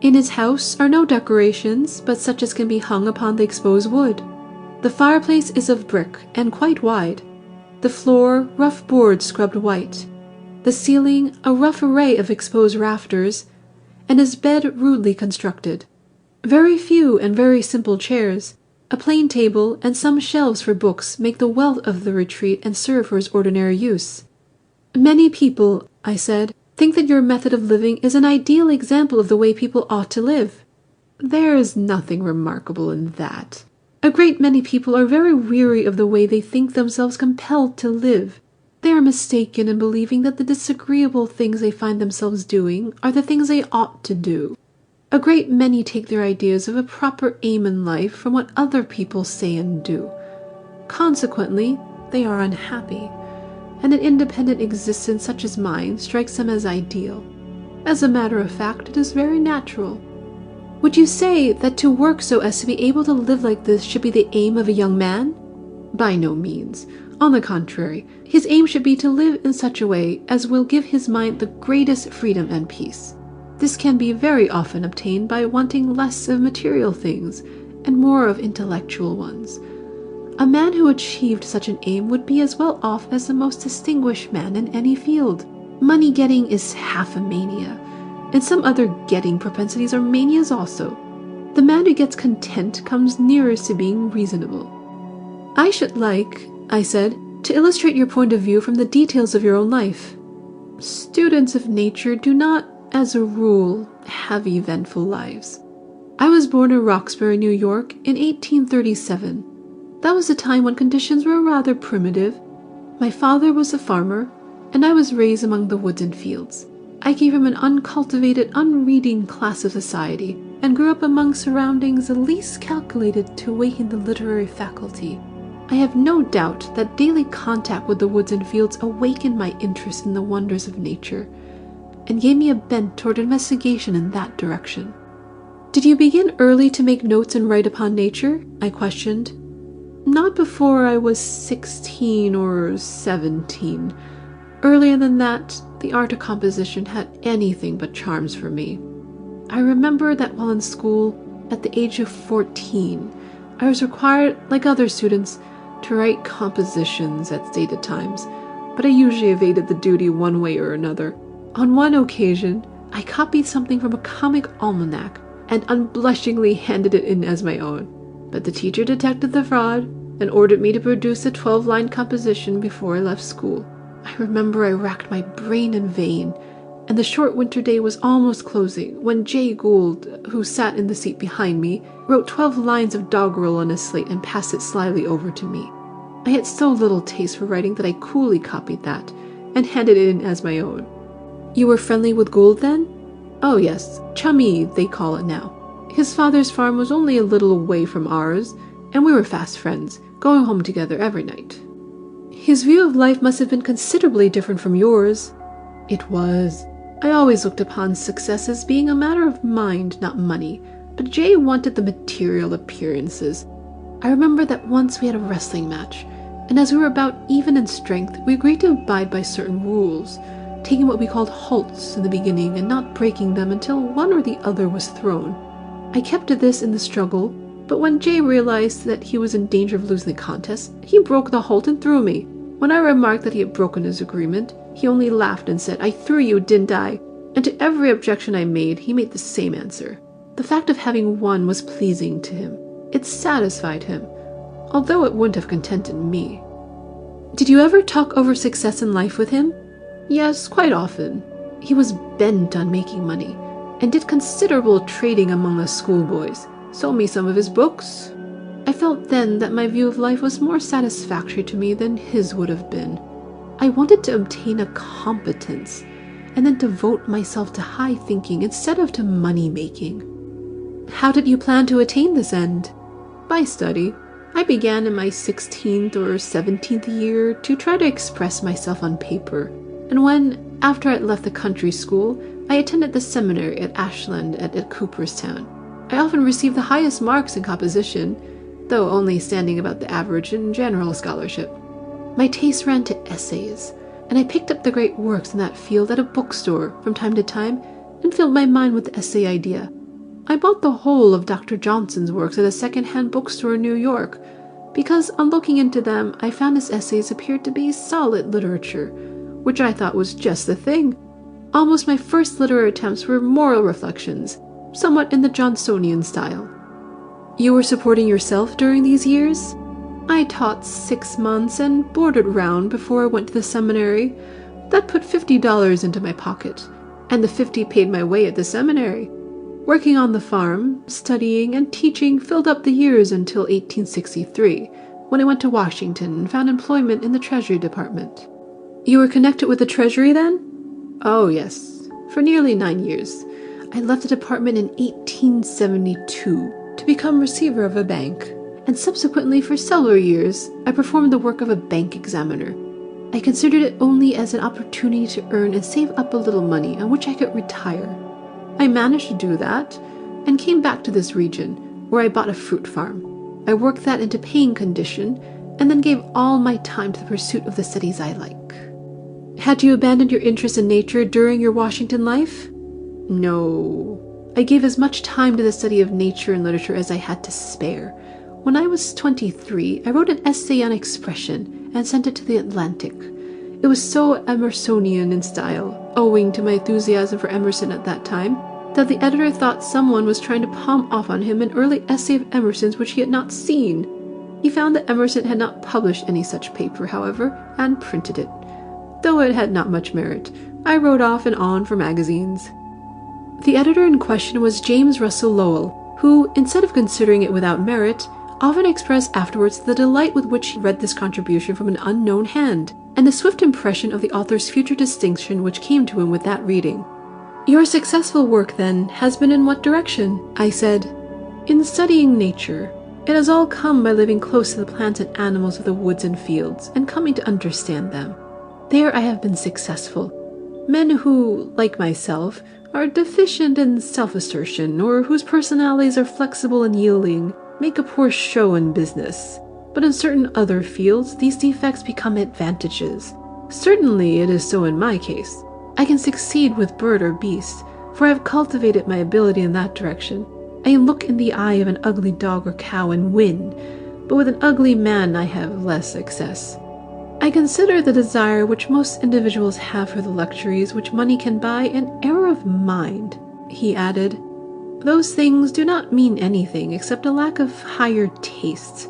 In his house are no decorations but such as can be hung upon the exposed wood. The fireplace is of brick and quite wide. The floor, rough boards scrubbed white. The ceiling, a rough array of exposed rafters, and his bed rudely constructed. Very few and very simple chairs, a plain table, and some shelves for books make the wealth of the retreat and serve for his ordinary use. "Many people," I said, "think that your method of living is an ideal example of the way people ought to live." "There is nothing remarkable in that. A great many people are very weary of the way they think themselves compelled to live. They are mistaken in believing that the disagreeable things they find themselves doing are the things they ought to do. A great many take their ideas of a proper aim in life from what other people say and do. Consequently, they are unhappy, and an independent existence such as mine strikes them as ideal. As a matter of fact, it is very natural. Would you say that to work so as to be able to live like this should be the aim of a young man? By no means. On the contrary, his aim should be to live in such a way as will give his mind the greatest freedom and peace. This can be very often obtained by wanting less of material things and more of intellectual ones. A man who achieved such an aim would be as well off as the most distinguished man in any field. Money-getting is half a mania, and some other getting propensities are manias also. The man who gets content comes nearest to being reasonable. "I should like," I said, "to illustrate your point of view from the details of your own life. Students of nature do not, as a rule, have eventful lives. I was born in Roxbury, New York, in 1837. That was a time when conditions were rather primitive. My father was a farmer, and I was raised among the woods and fields. I came from an uncultivated, unreading class of society, and grew up among surroundings the least calculated to awaken the literary faculty. I have no doubt that daily contact with the woods and fields awakened my interest in the wonders of nature, and gave me a bent toward investigation in that direction. Did you begin early to make notes and write upon nature? I questioned. Not before I was 16 or 17. Earlier than that, the art of composition had anything but charms for me. I remember that while in school, at the age of 14, I was required, like other students, to write compositions at stated times, but I usually evaded the duty one way or another. On one occasion, I copied something from a comic almanac and unblushingly handed it in as my own, but the teacher detected the fraud and ordered me to produce a 12-line composition before I left school. I remember I racked my brain in vain, and the short winter day was almost closing when Jay Gould, who sat in the seat behind me, wrote 12 lines of doggerel on a slate and passed it slyly over to me. I had so little taste for writing that I coolly copied that and handed it in as my own. You were friendly with Gould then? Oh yes, chummy they call it now. His father's farm was only a little away from ours, and we were fast friends, going home together every night. His view of life must have been considerably different from yours. It was. I always looked upon success as being a matter of mind, not money, but Jay wanted the material appearances. I remember that once we had a wrestling match, and as we were about even in strength, we agreed to abide by certain rules, taking what we called halts in the beginning and not breaking them until one or the other was thrown. I kept to this in the struggle, but when Jay realized that he was in danger of losing the contest, he broke the halt and threw me. When I remarked that he had broken his agreement, he only laughed and said, "I threw you, didn't I?" And to every objection I made, he made the same answer. The fact of having won was pleasing to him. It satisfied him, although it wouldn't have contented me. Did you ever talk over success in life with him? Yes, quite often. He was bent on making money, and did considerable trading among us schoolboys, sold me some of his books. I felt then that my view of life was more satisfactory to me than his would have been. I wanted to obtain a competence, and then devote myself to high thinking instead of to money making. How did you plan to attain this end? By study. I began in my 16th or 17th year to try to express myself on paper, and when, after I had left the country school, I attended the seminary at Ashland at Cooperstown, I often received the highest marks in composition, though only standing about the average in general scholarship. My taste ran to essays, and I picked up the great works in that field at a bookstore from time to time and filled my mind with the essay idea. I bought the whole of Dr. Johnson's works at a second-hand bookstore in New York, because on looking into them I found his essays appeared to be solid literature, which I thought was just the thing. Almost my first literary attempts were moral reflections, somewhat in the Johnsonian style. You were supporting yourself during these years? I taught 6 months and boarded round before I went to the seminary. That put $50 into my pocket, and the 50 paid my way at the seminary. Working on the farm, studying, and teaching filled up the years until 1863, when I went to Washington and found employment in the Treasury Department. You were connected with the Treasury then? Oh, yes. For nearly 9 years. I left the department in 1872 to become receiver of a bank, and subsequently for several years I performed the work of a bank examiner. I considered it only as an opportunity to earn and save up a little money on which I could retire. I managed to do that, and came back to this region, where I bought a fruit farm. I worked that into paying condition, and then gave all my time to the pursuit of the studies I like. Had you abandoned your interest in nature during your Washington life? No. I gave as much time to the study of nature and literature as I had to spare. When I was 23, I wrote an essay on expression and sent it to the Atlantic. It was so Emersonian in style, owing to my enthusiasm for Emerson at that time, that the editor thought someone was trying to palm off on him an early essay of Emerson's which he had not seen. He found that Emerson had not published any such paper, however, and printed it. Though it had not much merit, I wrote off and on for magazines. The editor in question was James Russell Lowell, who, instead of considering it without merit, often expressed afterwards the delight with which he read this contribution from an unknown hand, and the swift impression of the author's future distinction which came to him with that reading. Your successful work, then, has been in what direction? I said. In studying nature. It has all come by living close to the plants and animals of the woods and fields, and coming to understand them. There I have been successful. Men who, like myself, are deficient in self-assertion, or whose personalities are flexible and yielding, make a poor show in business. But in certain other fields, these defects become advantages. Certainly it is so in my case. I can succeed with bird or beast, for I have cultivated my ability in that direction. I can look in the eye of an ugly dog or cow and win, but with an ugly man I have less success. I consider the desire which most individuals have for the luxuries which money can buy an error of mind, he added. Those things do not mean anything except a lack of higher tastes.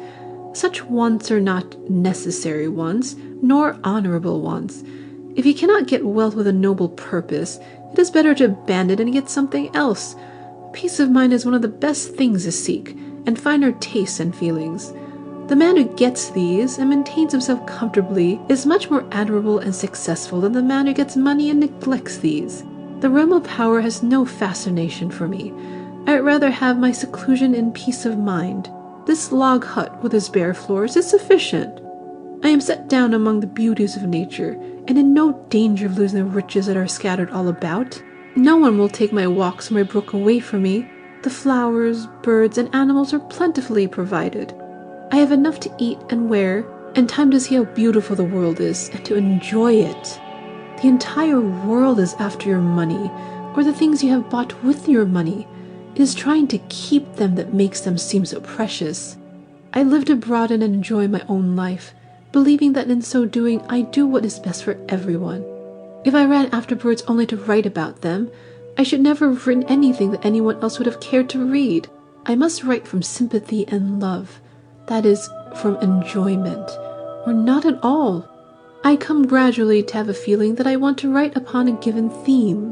Such wants are not necessary wants, nor honorable wants. If you cannot get wealth with a noble purpose, it is better to abandon it and get something else. Peace of mind is one of the best things to seek, and finer tastes and feelings. The man who gets these and maintains himself comfortably is much more admirable and successful than the man who gets money and neglects these. The realm of power has no fascination for me. I would rather have my seclusion in peace of mind. This log hut with its bare floors is sufficient. I am set down among the beauties of nature, and in no danger of losing the riches that are scattered all about. No one will take my walks or my brook away from me. The flowers, birds, and animals are plentifully provided. I have enough to eat and wear, and time to see how beautiful the world is, and to enjoy it. The entire world is after your money, or the things you have bought with your money. It is trying to keep them that makes them seem so precious. I live to broaden and enjoy my own life, believing that in so doing I do what is best for everyone. If I ran after birds only to write about them, I should never have written anything that anyone else would have cared to read. I must write from sympathy and love. That is, from enjoyment, or not at all. I come gradually to have a feeling that I want to write upon a given theme.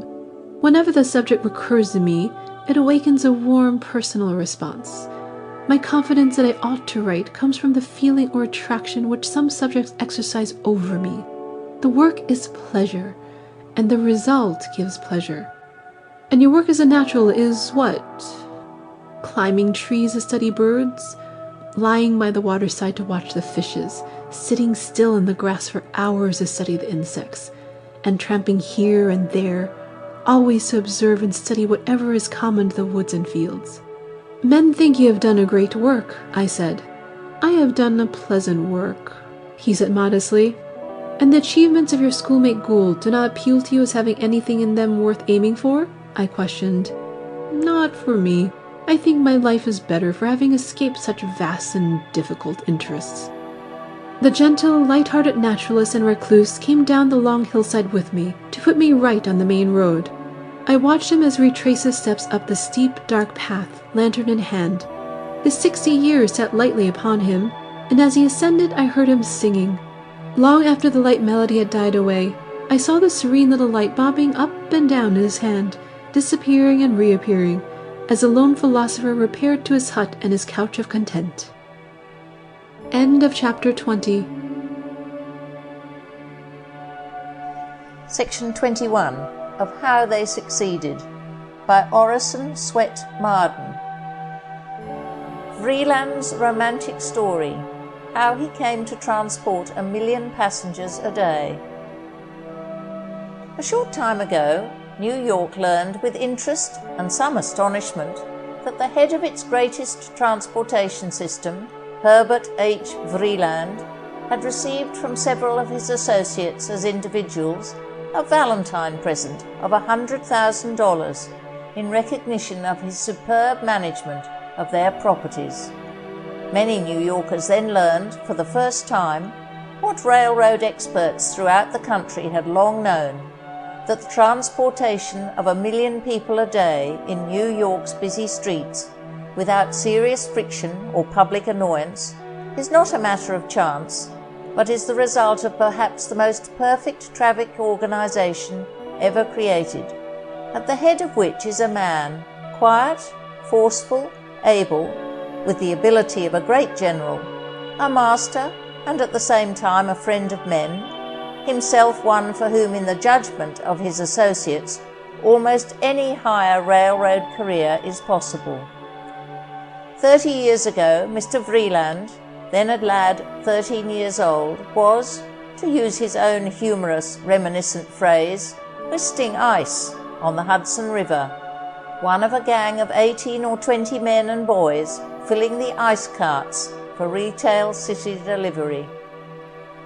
Whenever the subject recurs to me, it awakens a warm personal response. My confidence that I ought to write comes from the feeling or attraction which some subjects exercise over me. The work is pleasure, and the result gives pleasure. And your work as a natural is what? Climbing trees to study birds? Lying by the waterside to watch the fishes, sitting still in the grass for hours to study the insects, and tramping here and there, always to observe and study whatever is common to the woods and fields. Men think you have done a great work, I said. I have done a pleasant work, he said modestly. And the achievements of your schoolmate Gould do not appeal to you as having anything in them worth aiming for? I questioned. Not for me. I think my life is better for having escaped such vast and difficult interests. The gentle, light-hearted naturalist and recluse came down the long hillside with me to put me right on the main road. I watched him as he retraced his steps up the steep, dark path, lantern in hand. His 60 years sat lightly upon him, and as he ascended I heard him singing. Long after the light melody had died away, I saw the serene little light bobbing up and down in his hand, disappearing and reappearing, as the lone philosopher repaired to his hut and his couch of content. End of chapter 20. Section 21 of How They Succeeded by Orison Swett Marden. Vreeland's romantic story, how he came to transport 1 million passengers a day. A short time ago, New York learned with interest and some astonishment that the head of its greatest transportation system, Herbert H. Vreeland, had received from several of his associates as individuals a Valentine present of $100,000 in recognition of his superb management of their properties. Many New Yorkers then learned for the first time what railroad experts throughout the country had long known, that the transportation of 1 million people a day in New York's busy streets without serious friction or public annoyance is not a matter of chance, but is the result of perhaps the most perfect traffic organization ever created, at the head of which is a man, quiet, forceful, able, with the ability of a great general, a master, and at the same time a friend of men, himself one for whom in the judgment of his associates almost any higher railroad career is possible. 30 years ago, Mr. Vreeland, then a lad 13 years old, was, to use his own humorous, reminiscent phrase, "whisting ice" on the Hudson River, one of a gang of 18 or 20 men and boys filling the ice carts for retail city delivery.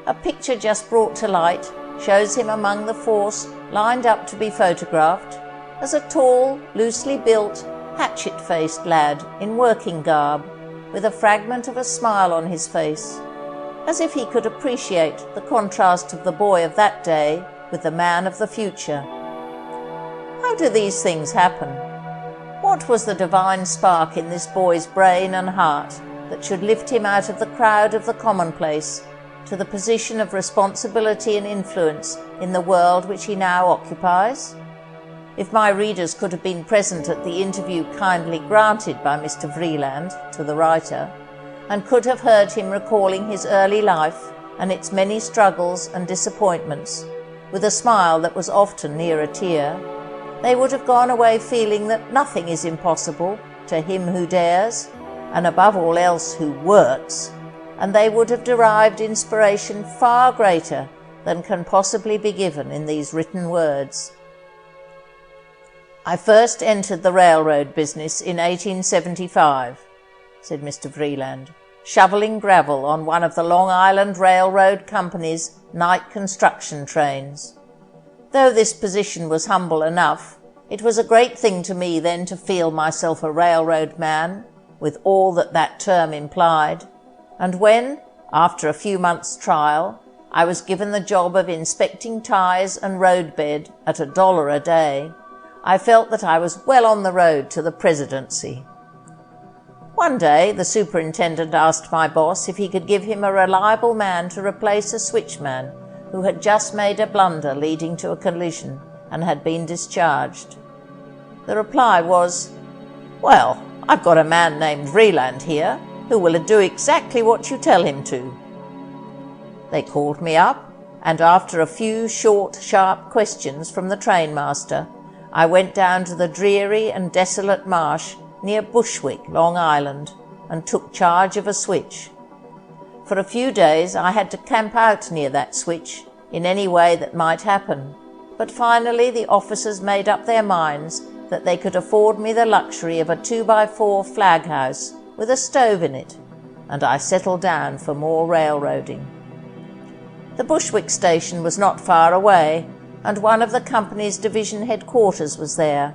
A picture just brought to light shows him among the force lined up to be photographed as a tall, loosely built, hatchet-faced lad in working garb, with a fragment of a smile on his face, as if he could appreciate the contrast of the boy of that day with the man of the future. How do these things happen? What was the divine spark in this boy's brain and heart that should lift him out of the crowd of the commonplace to the position of responsibility and influence in the world which he now occupies? If my readers could have been present at the interview kindly granted by Mr. Vreeland to the writer, and could have heard him recalling his early life and its many struggles and disappointments, with a smile that was often near a tear, they would have gone away feeling that nothing is impossible to him who dares, and above all else who works, and they would have derived inspiration far greater than can possibly be given in these written words. "I first entered the railroad business in 1875, said Mr. Vreeland, shoveling gravel on one of the Long Island Railroad Company's night construction trains. Though this position was humble enough, it was a great thing to me then to feel myself a railroad man, with all that that term implied, and when, after a few months' trial, I was given the job of inspecting ties and roadbed at $1 a day, I felt that I was well on the road to the presidency. One day the superintendent asked my boss if he could give him a reliable man to replace a switchman who had just made a blunder leading to a collision and had been discharged. The reply was, "Well, I've got a man named Vreeland here who will do exactly what you tell him to." They called me up, and after a few short, sharp questions from the trainmaster, I went down to the dreary and desolate marsh near Bushwick, Long Island, and took charge of a switch. For a few days I had to camp out near that switch in any way that might happen, but finally the officers made up their minds that they could afford me the luxury of a 2x4 flag house with a stove in it, and I settled down for more railroading. The Bushwick station was not far away, and one of the company's division headquarters was there.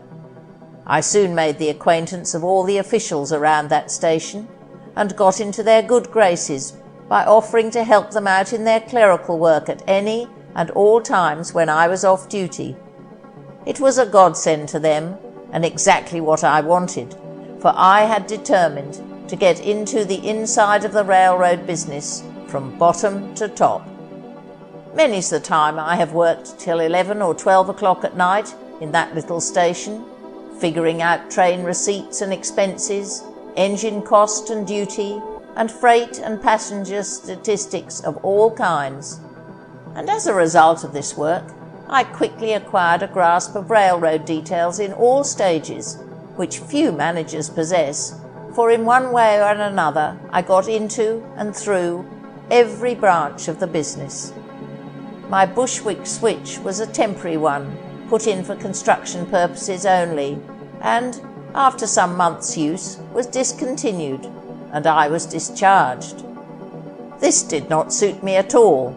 I soon made the acquaintance of all the officials around that station, and got into their good graces by offering to help them out in their clerical work at any and all times when I was off duty. It was a godsend to them, and exactly what I wanted, for I had determined to get into the inside of the railroad business from bottom to top. Many's the time I have worked till 11 or 12 o'clock at night in that little station, figuring out train receipts and expenses, engine cost and duty, and freight and passenger statistics of all kinds. And as a result of this work, I quickly acquired a grasp of railroad details in all stages, which few managers possess, for in one way or another I got into and through every branch of the business. My Bushwick switch was a temporary one, put in for construction purposes only, and, after some months' use, was discontinued, and I was discharged. This did not suit me at all,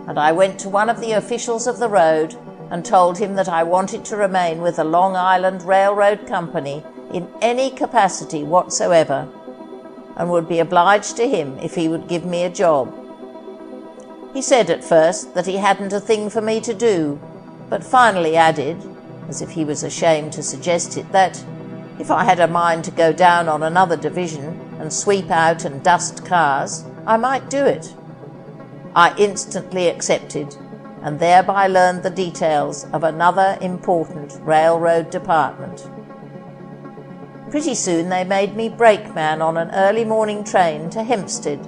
and I went to one of the officials of the road and told him that I wanted to remain with the Long Island Railroad Company in any capacity whatsoever, and would be obliged to him if he would give me a job. He said at first that he hadn't a thing for me to do, but finally added, as if he was ashamed to suggest it, that if I had a mind to go down on another division and sweep out and dust cars, I might do it. I instantly accepted, and thereby learned the details of another important railroad department. Pretty soon they made me brakeman on an early morning train to Hempstead,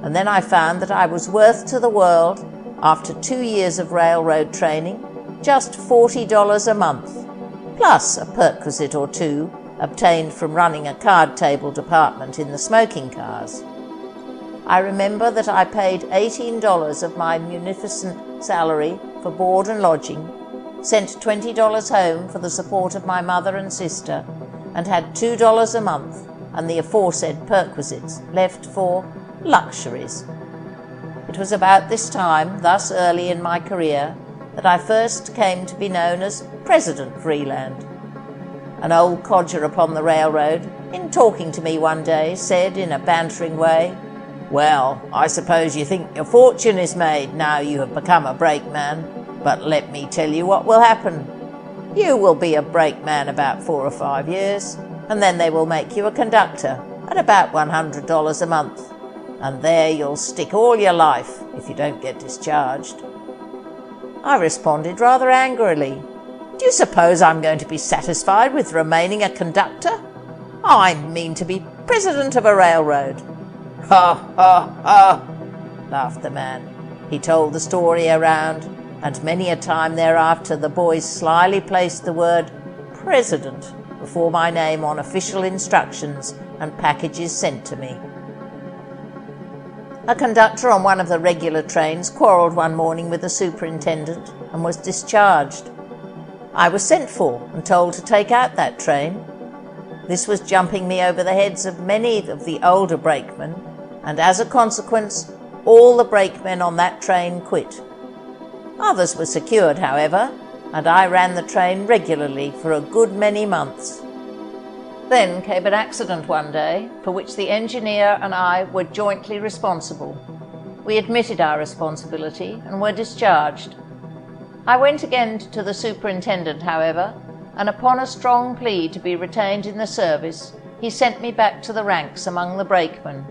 and then I found that I was worth to the world, after 2 years of railroad training, just $40 a month, plus a perquisite or two obtained from running a card table department in the smoking cars. I remember that I paid $18 of my munificent salary for board and lodging, sent $20 home for the support of my mother and sister, and had $2 a month and the aforesaid perquisites left for luxuries. It was about this time, thus early in my career, that I first came to be known as President Vreeland. An old codger upon the railroad, in talking to me one day, said in a bantering way, "Well, I suppose you think your fortune is made now you have become a brakeman, but let me tell you what will happen. You will be a brakeman about 4 or 5 years, and then they will make you a conductor at about $100 a month, and there you'll stick all your life if you don't get discharged." I responded rather angrily, "Do you suppose I'm going to be satisfied with remaining a conductor? I mean to be president of a railroad." "Ha, ha, ha," laughed the man. He told the story around, and many a time thereafter the boys slyly placed the word president before my name on official instructions and packages sent to me. A conductor on one of the regular trains quarrelled one morning with the superintendent and was discharged. I was sent for and told to take out that train. This was jumping me over the heads of many of the older brakemen, and as a consequence, all the brakemen on that train quit. Others were secured, however, and I ran the train regularly for a good many months. Then came an accident one day, for which the engineer and I were jointly responsible. We admitted our responsibility and were discharged. I went again to the superintendent, however, and upon a strong plea to be retained in the service, he sent me back to the ranks among the brakemen.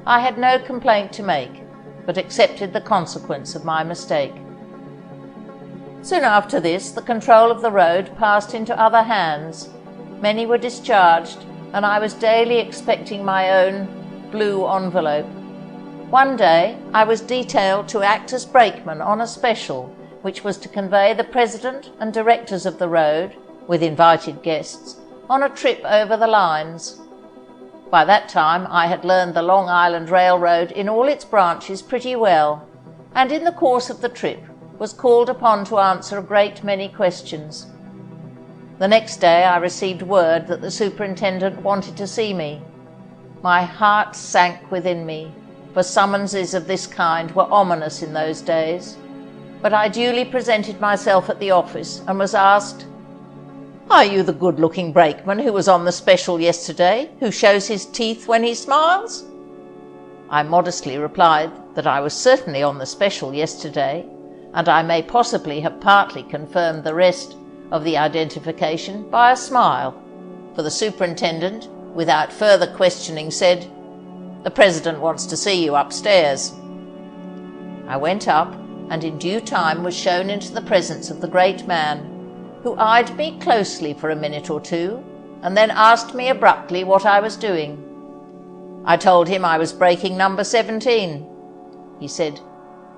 I had no complaint to make, but accepted the consequence of my mistake. Soon after this, the control of the road passed into other hands. Many were discharged, and I was daily expecting my own blue envelope. One day I was detailed to act as brakeman on a special, which was to convey the president and directors of the road, with invited guests, on a trip over the lines. By that time I had learned the Long Island Railroad in all its branches pretty well, and in the course of the trip was called upon to answer a great many questions. The next day I received word that the superintendent wanted to see me. My heart sank within me, for summonses of this kind were ominous in those days. But I duly presented myself at the office and was asked, "Are you the good-looking brakeman who was on the special yesterday, who shows his teeth when he smiles?" I modestly replied that I was certainly on the special yesterday, and I may possibly have partly confirmed the rest of the identification by a smile, for the superintendent, without further questioning, said, "The president wants to see you upstairs." I went up, and in due time was shown into the presence of the great man, who eyed me closely for a minute or two, and then asked me abruptly what I was doing. I told him I was braking number 17. He said,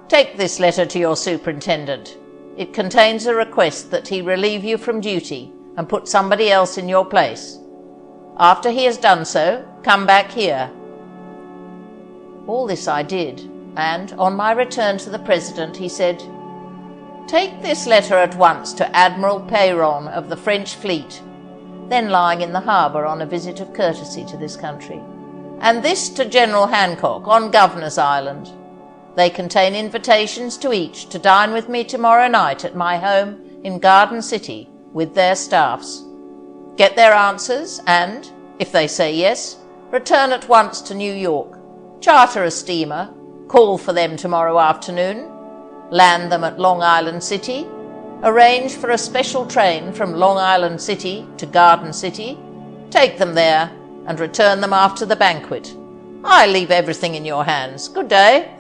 "Take this letter to your superintendent. It contains a request that he relieve you from duty and put somebody else in your place. After he has done so, come back here." All this I did, and on my return to the president he said, "Take this letter at once to Admiral Peyron of the French fleet," then lying in the harbour on a visit of courtesy to this country, "and this to General Hancock on Governor's Island. They contain invitations to each to dine with me tomorrow night at my home in Garden City with their staffs. Get their answers and, if they say yes, return at once to New York, charter a steamer, call for them tomorrow afternoon, land them at Long Island City, arrange for a special train from Long Island City to Garden City, take them there, and return them after the banquet. I leave everything in your hands. Good day."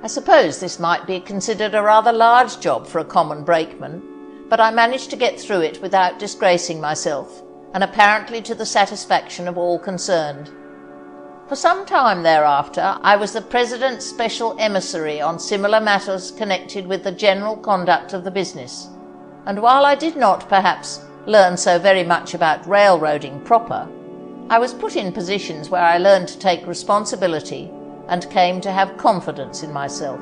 I suppose this might be considered a rather large job for a common brakeman, but I managed to get through it without disgracing myself, and apparently to the satisfaction of all concerned. For some time thereafter I was the President's special emissary on similar matters connected with the general conduct of the business, and while I did not, perhaps, learn so very much about railroading proper, I was put in positions where I learned to take responsibility and came to have confidence in myself.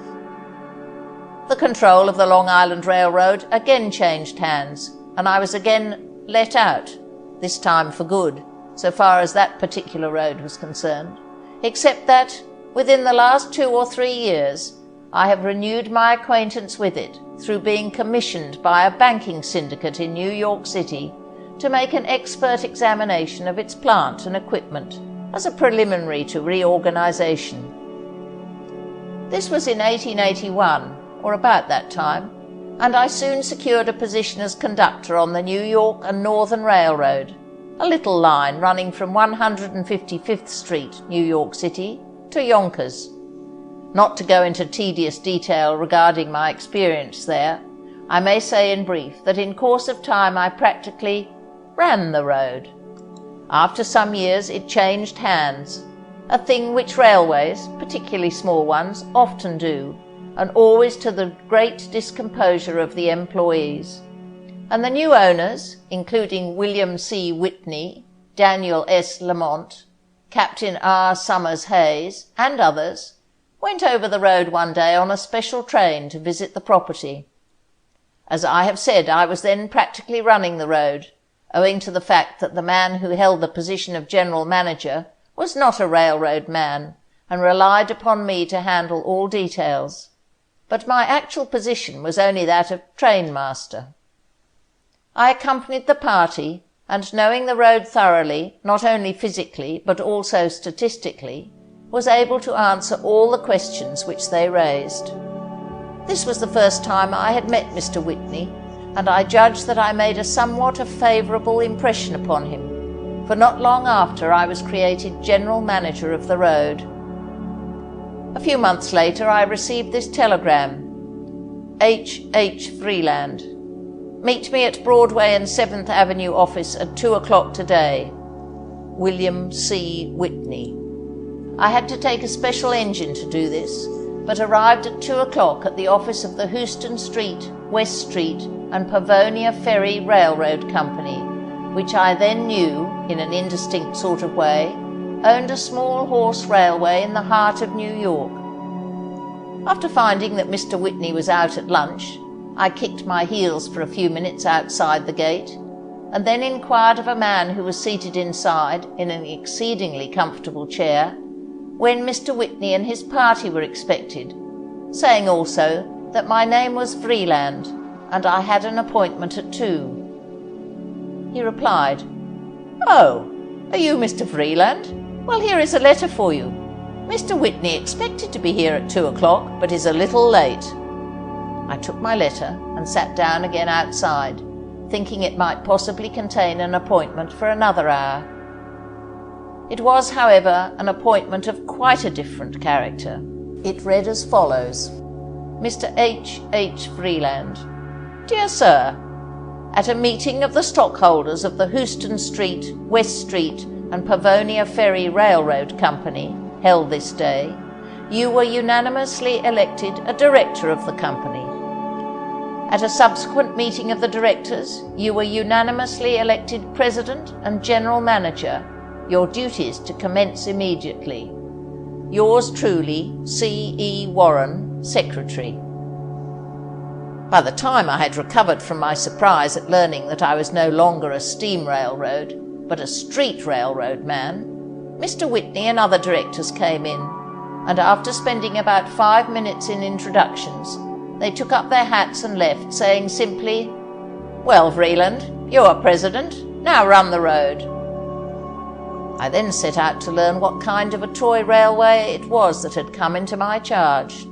The control of the Long Island Railroad again changed hands, and I was again let out, this time for good, so far as that particular road was concerned, except that, within the last 2 or 3 years, I have renewed my acquaintance with it through being commissioned by a banking syndicate in New York City to make an expert examination of its plant and equipment as a preliminary to reorganization. This was in 1881, or about that time, and I soon secured a position as conductor on the New York and Northern Railroad, a little line running from 155th Street, New York City, to Yonkers. Not to go into tedious detail regarding my experience there, I may say in brief that in course of time I practically ran the road. After some years it changed hands, a thing which railways, particularly small ones, often do, and always to the great discomposure of the employees. And the new owners, including William C. Whitney, Daniel S. Lamont, Captain R. Summers Hayes, and others, went over the road one day on a special train to visit the property. As I have said, I was then practically running the road, owing to the fact that the man who held the position of general manager was not a railroad man and relied upon me to handle all details. But my actual position was only that of train master. I accompanied the party, and knowing the road thoroughly, not only physically but also statistically, was able to answer all the questions which they raised. This was the first time I had met Mr. Whitney, and I judge that I made a somewhat of favourable impression upon him, for not long after I was created general manager of the road. A few months later I received this telegram: H. Freeland. Meet me at Broadway and 7th Avenue office at 2 o'clock today. William C. Whitney. I had to take a special engine to do this, but arrived at 2 o'clock at the office of the Houston Street, West Street and Pavonia Ferry Railroad Company, which I then knew, in an indistinct sort of way, owned a small horse railway in the heart of New York. After finding that Mr. Whitney was out at lunch, I kicked my heels for a few minutes outside the gate, and then inquired of a man who was seated inside in an exceedingly comfortable chair when Mr. Whitney and his party were expected, saying also that my name was Freeland and I had an appointment at 2. He replied, "Oh, are you Mr. Freeland? Well, here is a letter for you. Mr. Whitney expected to be here at 2 o'clock, but is a little late." I took my letter and sat down again outside, thinking it might possibly contain an appointment for another hour. It was, however, an appointment of quite a different character. It read as follows: Mr. H. Freeland. Dear Sir, at a meeting of the stockholders of the Houston Street, West Street and Pavonia Ferry Railroad Company, held this day, you were unanimously elected a director of the company. At a subsequent meeting of the directors, you were unanimously elected president and general manager, your duties to commence immediately. Yours truly, C. E. Warren, Secretary. By the time I had recovered from my surprise at learning that I was no longer a steam railroad, but a street railroad man, Mr. Whitney and other directors came in, and after spending about 5 minutes in introductions, they took up their hats and left, saying simply, "Well, Freeland, you are president, now run the road." I then set out to learn what kind of a toy railway it was that had come into my charge.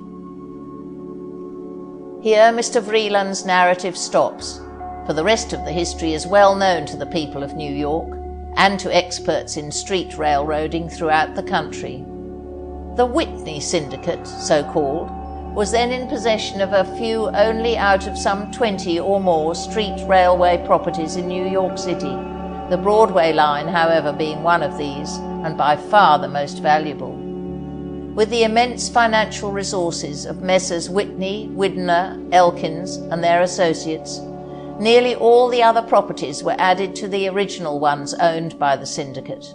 Here Mr. Freeland's narrative stops, for the rest of the history is well known to the people of New York, and to experts in street railroading throughout the country. The Whitney Syndicate, so called, was then in possession of a few only out of some 20 or more street railway properties in New York City, the Broadway line, however, being one of these, and by far the most valuable. With the immense financial resources of Messrs. Whitney, Widener, Elkins, and their associates, nearly all the other properties were added to the original ones owned by the syndicate,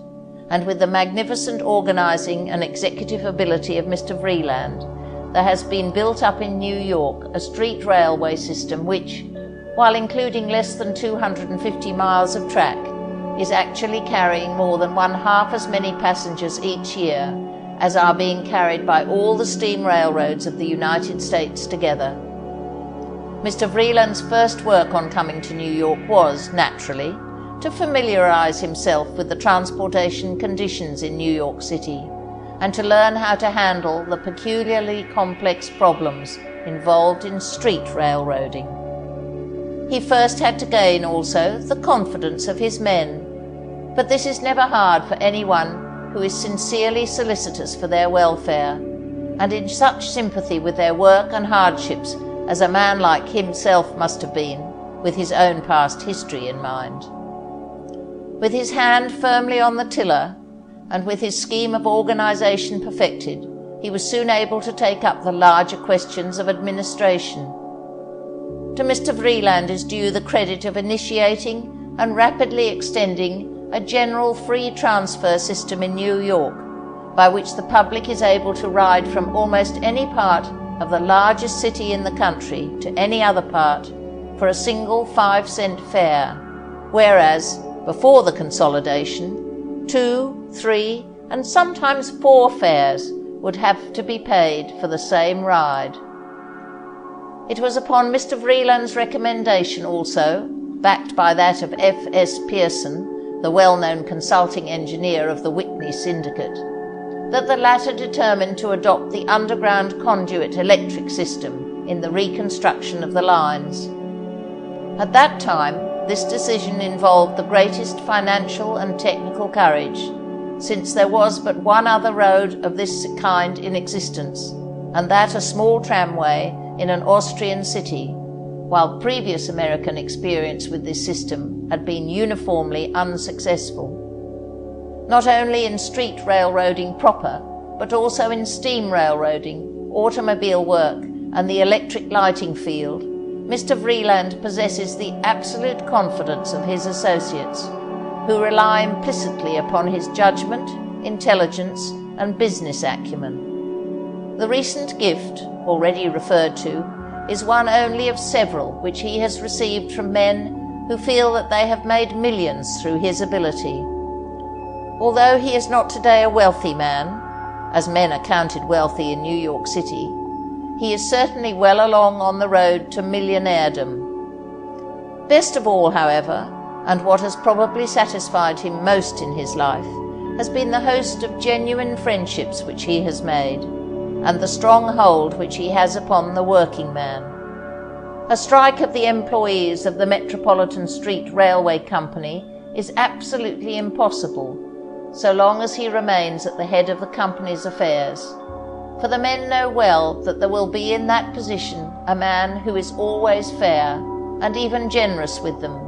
and with the magnificent organising and executive ability of Mr. Vreeland, there has been built up in New York a street railway system which, while including less than 250 miles of track, is actually carrying more than one-half as many passengers each year as are being carried by all the steam railroads of the United States together. Mr. Vreeland's first work on coming to New York was, naturally, to familiarise himself with the transportation conditions in New York City and to learn how to handle the peculiarly complex problems involved in street railroading. He first had to gain also the confidence of his men, but this is never hard for anyone who is sincerely solicitous for their welfare and in such sympathy with their work and hardships as a man like himself must have been, with his own past history in mind. With his hand firmly on the tiller, and with his scheme of organisation perfected, he was soon able to take up the larger questions of administration. To Mr. Vreeland is due the credit of initiating and rapidly extending a general free transfer system in New York, by which the public is able to ride from almost any part of the largest city in the country to any other part for a single 5-cent fare, whereas, before the consolidation, 2, 3, and sometimes 4 fares would have to be paid for the same ride. It was upon Mr. Vreeland's recommendation also, backed by that of F.S. Pearson, the well-known consulting engineer of the Whitney Syndicate, that the latter determined to adopt the underground conduit electric system in the reconstruction of the lines. At that time, this decision involved the greatest financial and technical courage, since there was but one other road of this kind in existence, and that a small tramway in an Austrian city, while previous American experience with this system had been uniformly unsuccessful. Not only in street railroading proper, but also in steam railroading, automobile work, and the electric lighting field, Mr. Vreeland possesses the absolute confidence of his associates, who rely implicitly upon his judgment, intelligence, and business acumen. The recent gift, already referred to, is one only of several which he has received from men who feel that they have made millions through his ability. Although he is not today a wealthy man, as men are counted wealthy in New York City, he is certainly well along on the road to millionairedom. Best of all, however, and what has probably satisfied him most in his life, has been the host of genuine friendships which he has made, and the strong hold which he has upon the working man. A strike of the employees of the Metropolitan Street Railway Company is absolutely impossible, so long as he remains at the head of the company's affairs, for the men know well that there will be in that position a man who is always fair, and even generous with them,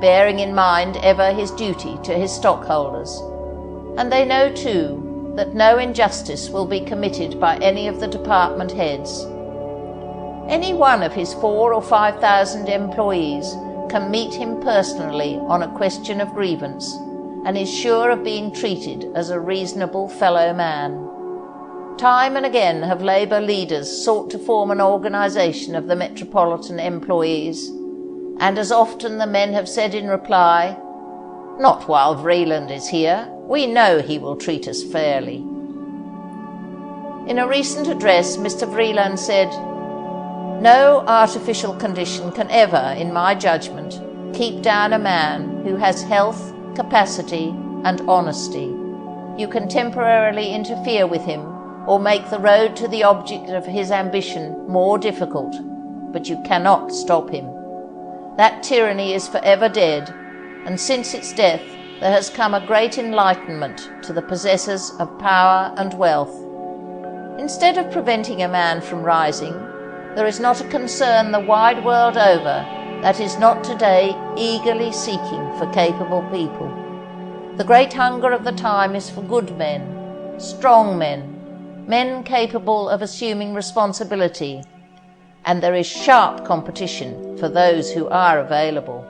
bearing in mind ever his duty to his stockholders. And they know, too, that no injustice will be committed by any of the department heads. Any one of his 4,000 or 5,000 employees can meet him personally on a question of grievance, and is sure of being treated as a reasonable fellow man. Time and again have labour leaders sought to form an organisation of the metropolitan employees, and as often the men have said in reply, "Not while Vreeland is here. We know he will treat us fairly." In a recent address, Mr. Vreeland said, "No artificial condition can ever, in my judgment, keep down a man who has health, capacity, and honesty. You can temporarily interfere with him, or make the road to the object of his ambition more difficult, but you cannot stop him. That tyranny is forever dead, and since its death there has come a great enlightenment to the possessors of power and wealth. Instead of preventing a man from rising, there is not a concern the wide world over that is not today eagerly seeking for capable people. The great hunger of the time is for good men, strong men, men capable of assuming responsibility, and there is sharp competition for those who are available.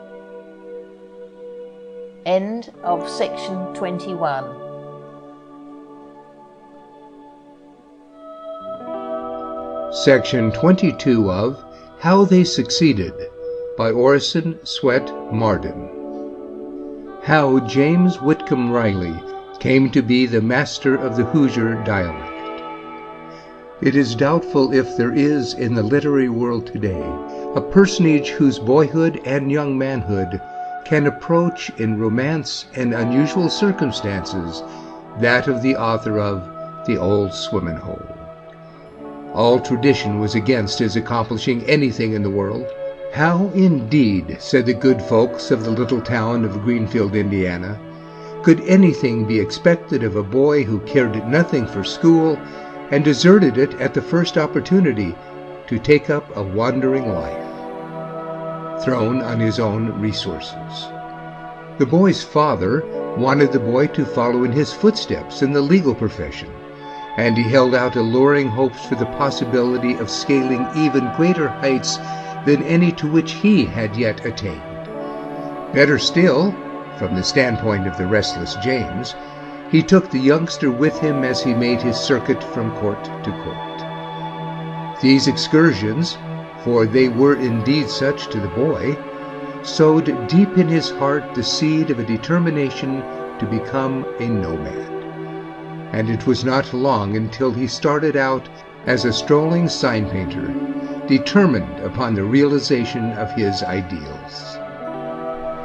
End of section 21. Section 22 of How They Succeeded by Orison Swett Marden. How James Whitcomb Riley came to be the master of the Hoosier dialect. It is doubtful if there is in the literary world today a personage whose boyhood and young manhood can approach in romance and unusual circumstances that of the author of The Old Swimmin' Hole. All tradition was against his accomplishing anything in the world. How indeed, said the good folks of the little town of Greenfield, Indiana, could anything be expected of a boy who cared nothing for school and deserted it at the first opportunity to take up a wandering life, thrown on his own resources? The boy's father wanted the boy to follow in his footsteps in the legal profession, and he held out alluring hopes for the possibility of scaling even greater heights than any to which he had yet attained. Better still, from the standpoint of the restless James, he took the youngster with him as he made his circuit from court to court. These excursions, for they were indeed such to the boy, sowed deep in his heart the seed of a determination to become a nomad. And it was not long until he started out as a strolling sign painter, determined upon the realization of his ideals.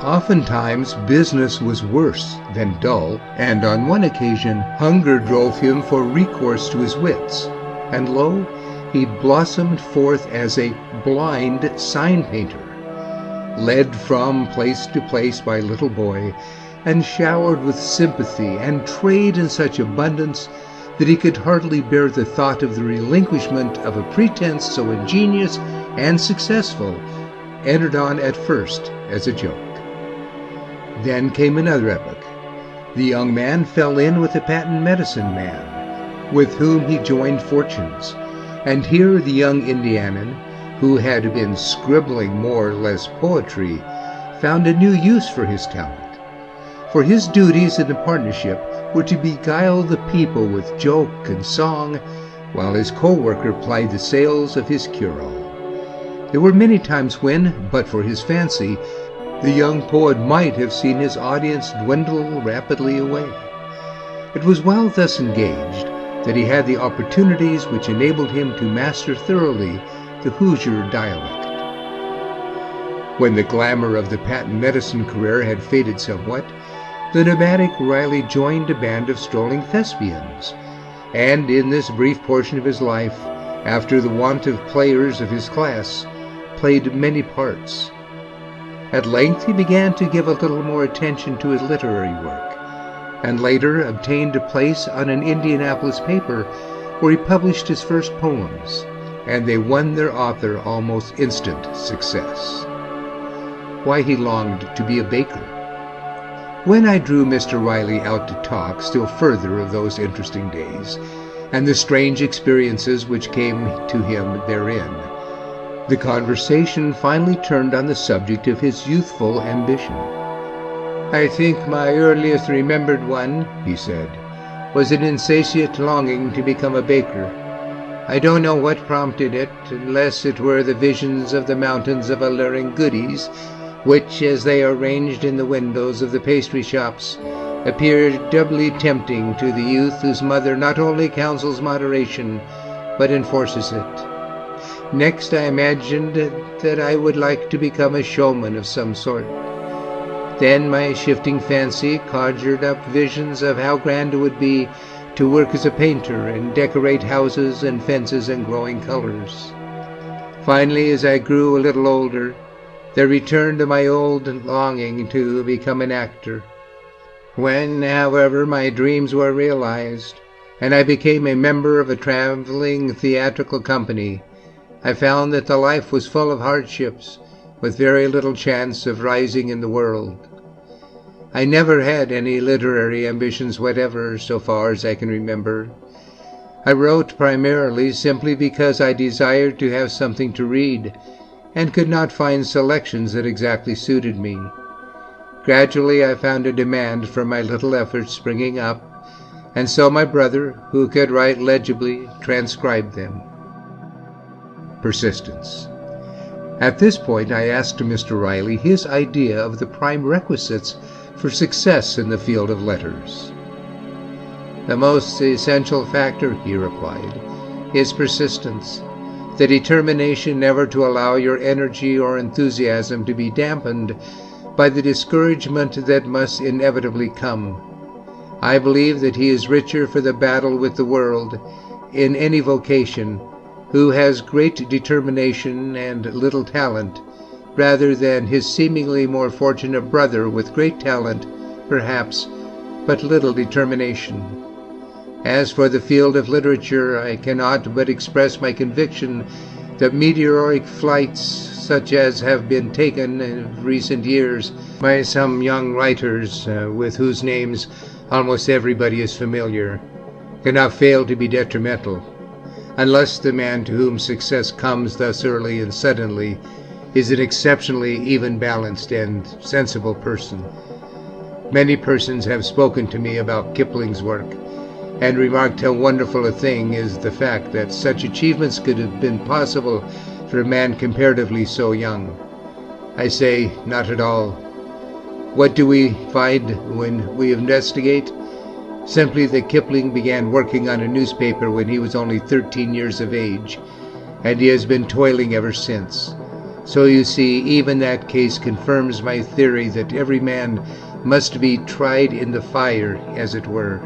Oftentimes business was worse than dull, and on one occasion hunger drove him for recourse to his wits, and lo, he blossomed forth as a blind sign painter, led from place to place by a little boy, and showered with sympathy and trade in such abundance that he could hardly bear the thought of the relinquishment of a pretense so ingenious and successful, entered on at first as a joke. Then came another epoch. The young man fell in with a patent medicine man, with whom he joined fortunes, and here the young Indianan, who had been scribbling more or less poetry, found a new use for his talent. For his duties in the partnership were to beguile the people with joke and song, while his co-worker plied the sails of his cure-all. There were many times when, but for his fancy, the young poet might have seen his audience dwindle rapidly away. It was while thus engaged that he had the opportunities which enabled him to master thoroughly the Hoosier dialect. When the glamour of the patent medicine career had faded somewhat, the nomadic Riley joined a band of strolling thespians, and in this brief portion of his life, after the want of players of his class, played many parts. At length he began to give a little more attention to his literary work, and later obtained a place on an Indianapolis paper where he published his first poems, and they won their author almost instant success. Why he longed to be a baker. When I drew Mr. Riley out to talk still further of those interesting days, and the strange experiences which came to him therein, the conversation finally turned on the subject of his youthful ambition. "I think my earliest remembered one," he said, "was an insatiate longing to become a baker. I don't know what prompted it, unless it were the visions of the mountains of alluring goodies, which, as they are ranged in the windows of the pastry shops, appear doubly tempting to the youth whose mother not only counsels moderation, but enforces it. Next, I imagined that I would like to become a showman of some sort. Then my shifting fancy conjured up visions of how grand it would be to work as a painter and decorate houses and fences in glowing colors. Finally, as I grew a little older, there returned to my old longing to become an actor. When, however, my dreams were realized, and I became a member of a traveling theatrical company, I found that the life was full of hardships, with very little chance of rising in the world. I never had any literary ambitions whatever, so far as I can remember. I wrote primarily simply because I desired to have something to read, and could not find selections that exactly suited me. Gradually I found a demand for my little efforts springing up, and so my brother, who could write legibly, transcribed them. Persistence. At this point I asked Mr. Riley his idea of the prime requisites for success in the field of letters. The most essential factor, he replied, is persistence, the determination never to allow your energy or enthusiasm to be dampened by the discouragement that must inevitably come. I believe that he is richer for the battle with the world in any vocation who has great determination and little talent, rather than his seemingly more fortunate brother with great talent, perhaps, but little determination. As for the field of literature, I cannot but express my conviction that meteoric flights such as have been taken in recent years by some young writers with whose names almost everybody is familiar cannot fail to be detrimental, unless the man to whom success comes thus early and suddenly is an exceptionally even-balanced and sensible person. Many persons have spoken to me about Kipling's work, and remarked how wonderful a thing is the fact that such achievements could have been possible for a man comparatively so young. I say, not at all. What do we find when we investigate? Simply that Kipling began working on a newspaper when he was only 13 years of age, and he has been toiling ever since. So you see, even that case confirms my theory that every man must be tried in the fire, as it were.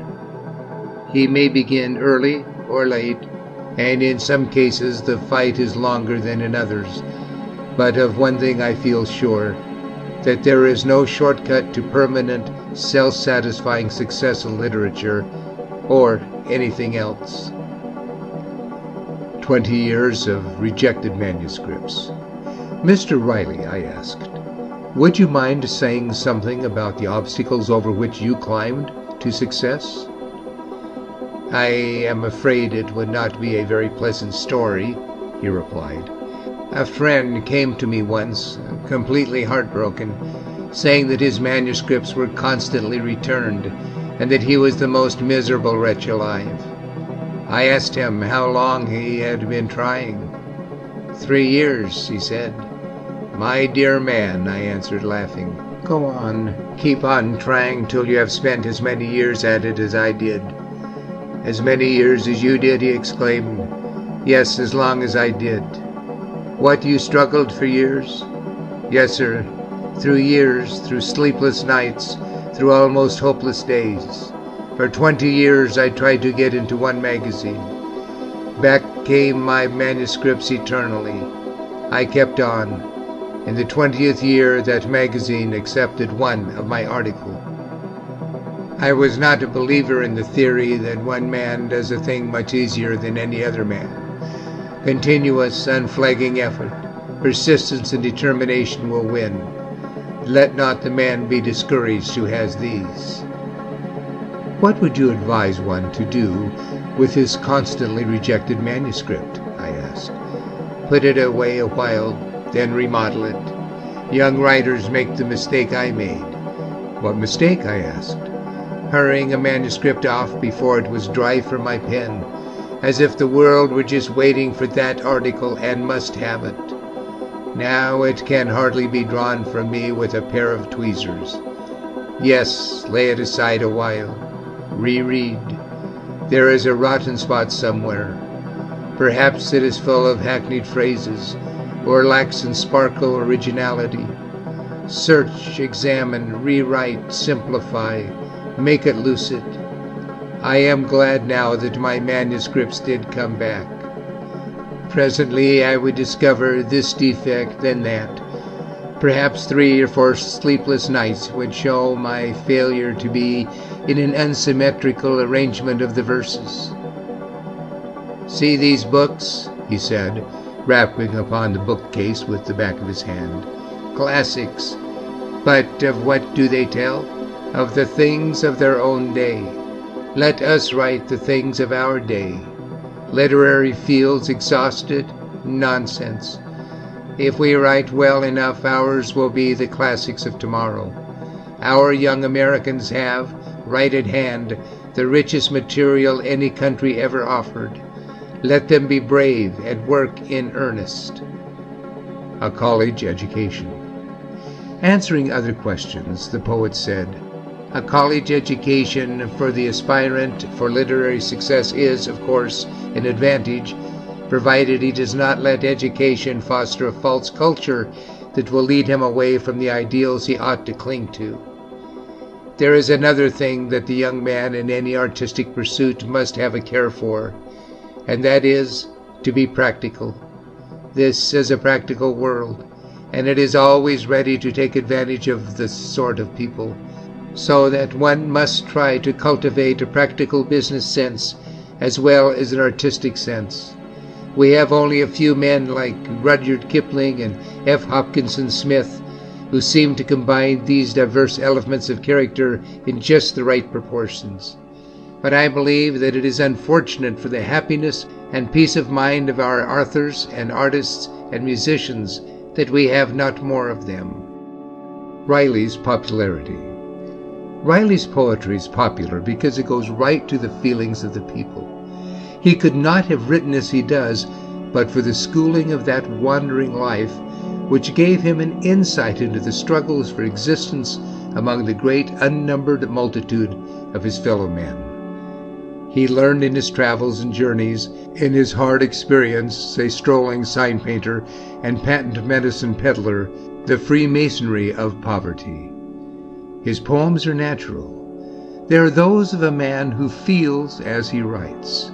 He may begin early or late, and in some cases the fight is longer than in others. But of one thing I feel sure, that there is no shortcut to permanent, self-satisfying success in literature, or anything else. 20 years of rejected manuscripts. Mr. Riley, I asked, would you mind saying something about the obstacles over which you climbed to success? I am afraid it would not be a very pleasant story, he replied. A friend came to me once, completely heartbroken, saying that his manuscripts were constantly returned, and that he was the most miserable wretch alive. I asked him how long he had been trying. 3 years, he said. My dear man, I answered, laughing. Go on, keep on trying till you have spent as many years at it as I did. As many years as you did, he exclaimed. Yes, as long as I did. What, you struggled for years? Yes, sir. Through years, through sleepless nights, through almost hopeless days. For 20 years I tried to get into one magazine. Back came my manuscripts eternally. I kept on. In the 20th year, that magazine accepted one of my articles. I was not a believer in the theory that one man does a thing much easier than any other man. Continuous, unflagging effort, persistence and determination will win. Let not the man be discouraged who has these. What would you advise one to do with his constantly rejected manuscript? I asked. Put it away a while, then remodel it. Young writers make the mistake I made. What mistake? I asked. Hurrying a manuscript off before it was dry for my pen, as if the world were just waiting for that article and must have it. Now it can hardly be drawn from me with a pair of tweezers. Yes, lay it aside a while. Reread. There is a rotten spot somewhere. Perhaps it is full of hackneyed phrases, or lacks in sparkle or originality. Search, examine, rewrite, simplify, make it lucid. I am glad now that my manuscripts did come back. Presently I would discover this defect, then that. Perhaps 3 or 4 sleepless nights would show my failure to be in an unsymmetrical arrangement of the verses. See these books, he said, rapping upon the bookcase with the back of his hand. Classics. But of what do they tell? Of the things of their own day. Let us write the things of our day. Literary fields exhausted? Nonsense. If we write well enough, ours will be the classics of tomorrow. Our young Americans have, right at hand, the richest material any country ever offered. Let them be brave and work in earnest. A college education. Answering other questions, the poet said, a college education for the aspirant for literary success is, of course, an advantage, provided he does not let education foster a false culture that will lead him away from the ideals he ought to cling to. There is another thing that the young man in any artistic pursuit must have a care for, and that is to be practical. This is a practical world, and it is always ready to take advantage of this sort of people, so that one must try to cultivate a practical business sense as well as an artistic sense. We have only a few men like Rudyard Kipling and F. Hopkinson Smith who seem to combine these diverse elements of character in just the right proportions. But I believe that it is unfortunate for the happiness and peace of mind of our authors and artists and musicians that we have not more of them. Riley's popularity. Riley's poetry is popular because it goes right to the feelings of the people. He could not have written as he does but for the schooling of that wandering life, which gave him an insight into the struggles for existence among the great unnumbered multitude of his fellow men. He learned in his travels and journeys, in his hard experience, a strolling sign painter and patent medicine peddler, the Freemasonry of poverty. His poems are natural. They are those of a man who feels as he writes.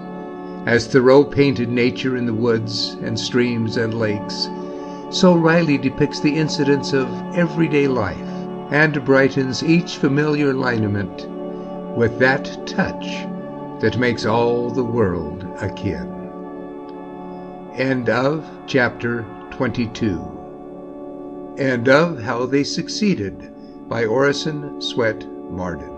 As Thoreau painted nature in the woods and streams and lakes, so Riley depicts the incidents of everyday life and brightens each familiar lineament with that touch that makes all the world akin. End of chapter 22. End of How They Succeeded by Orison Swett Marden.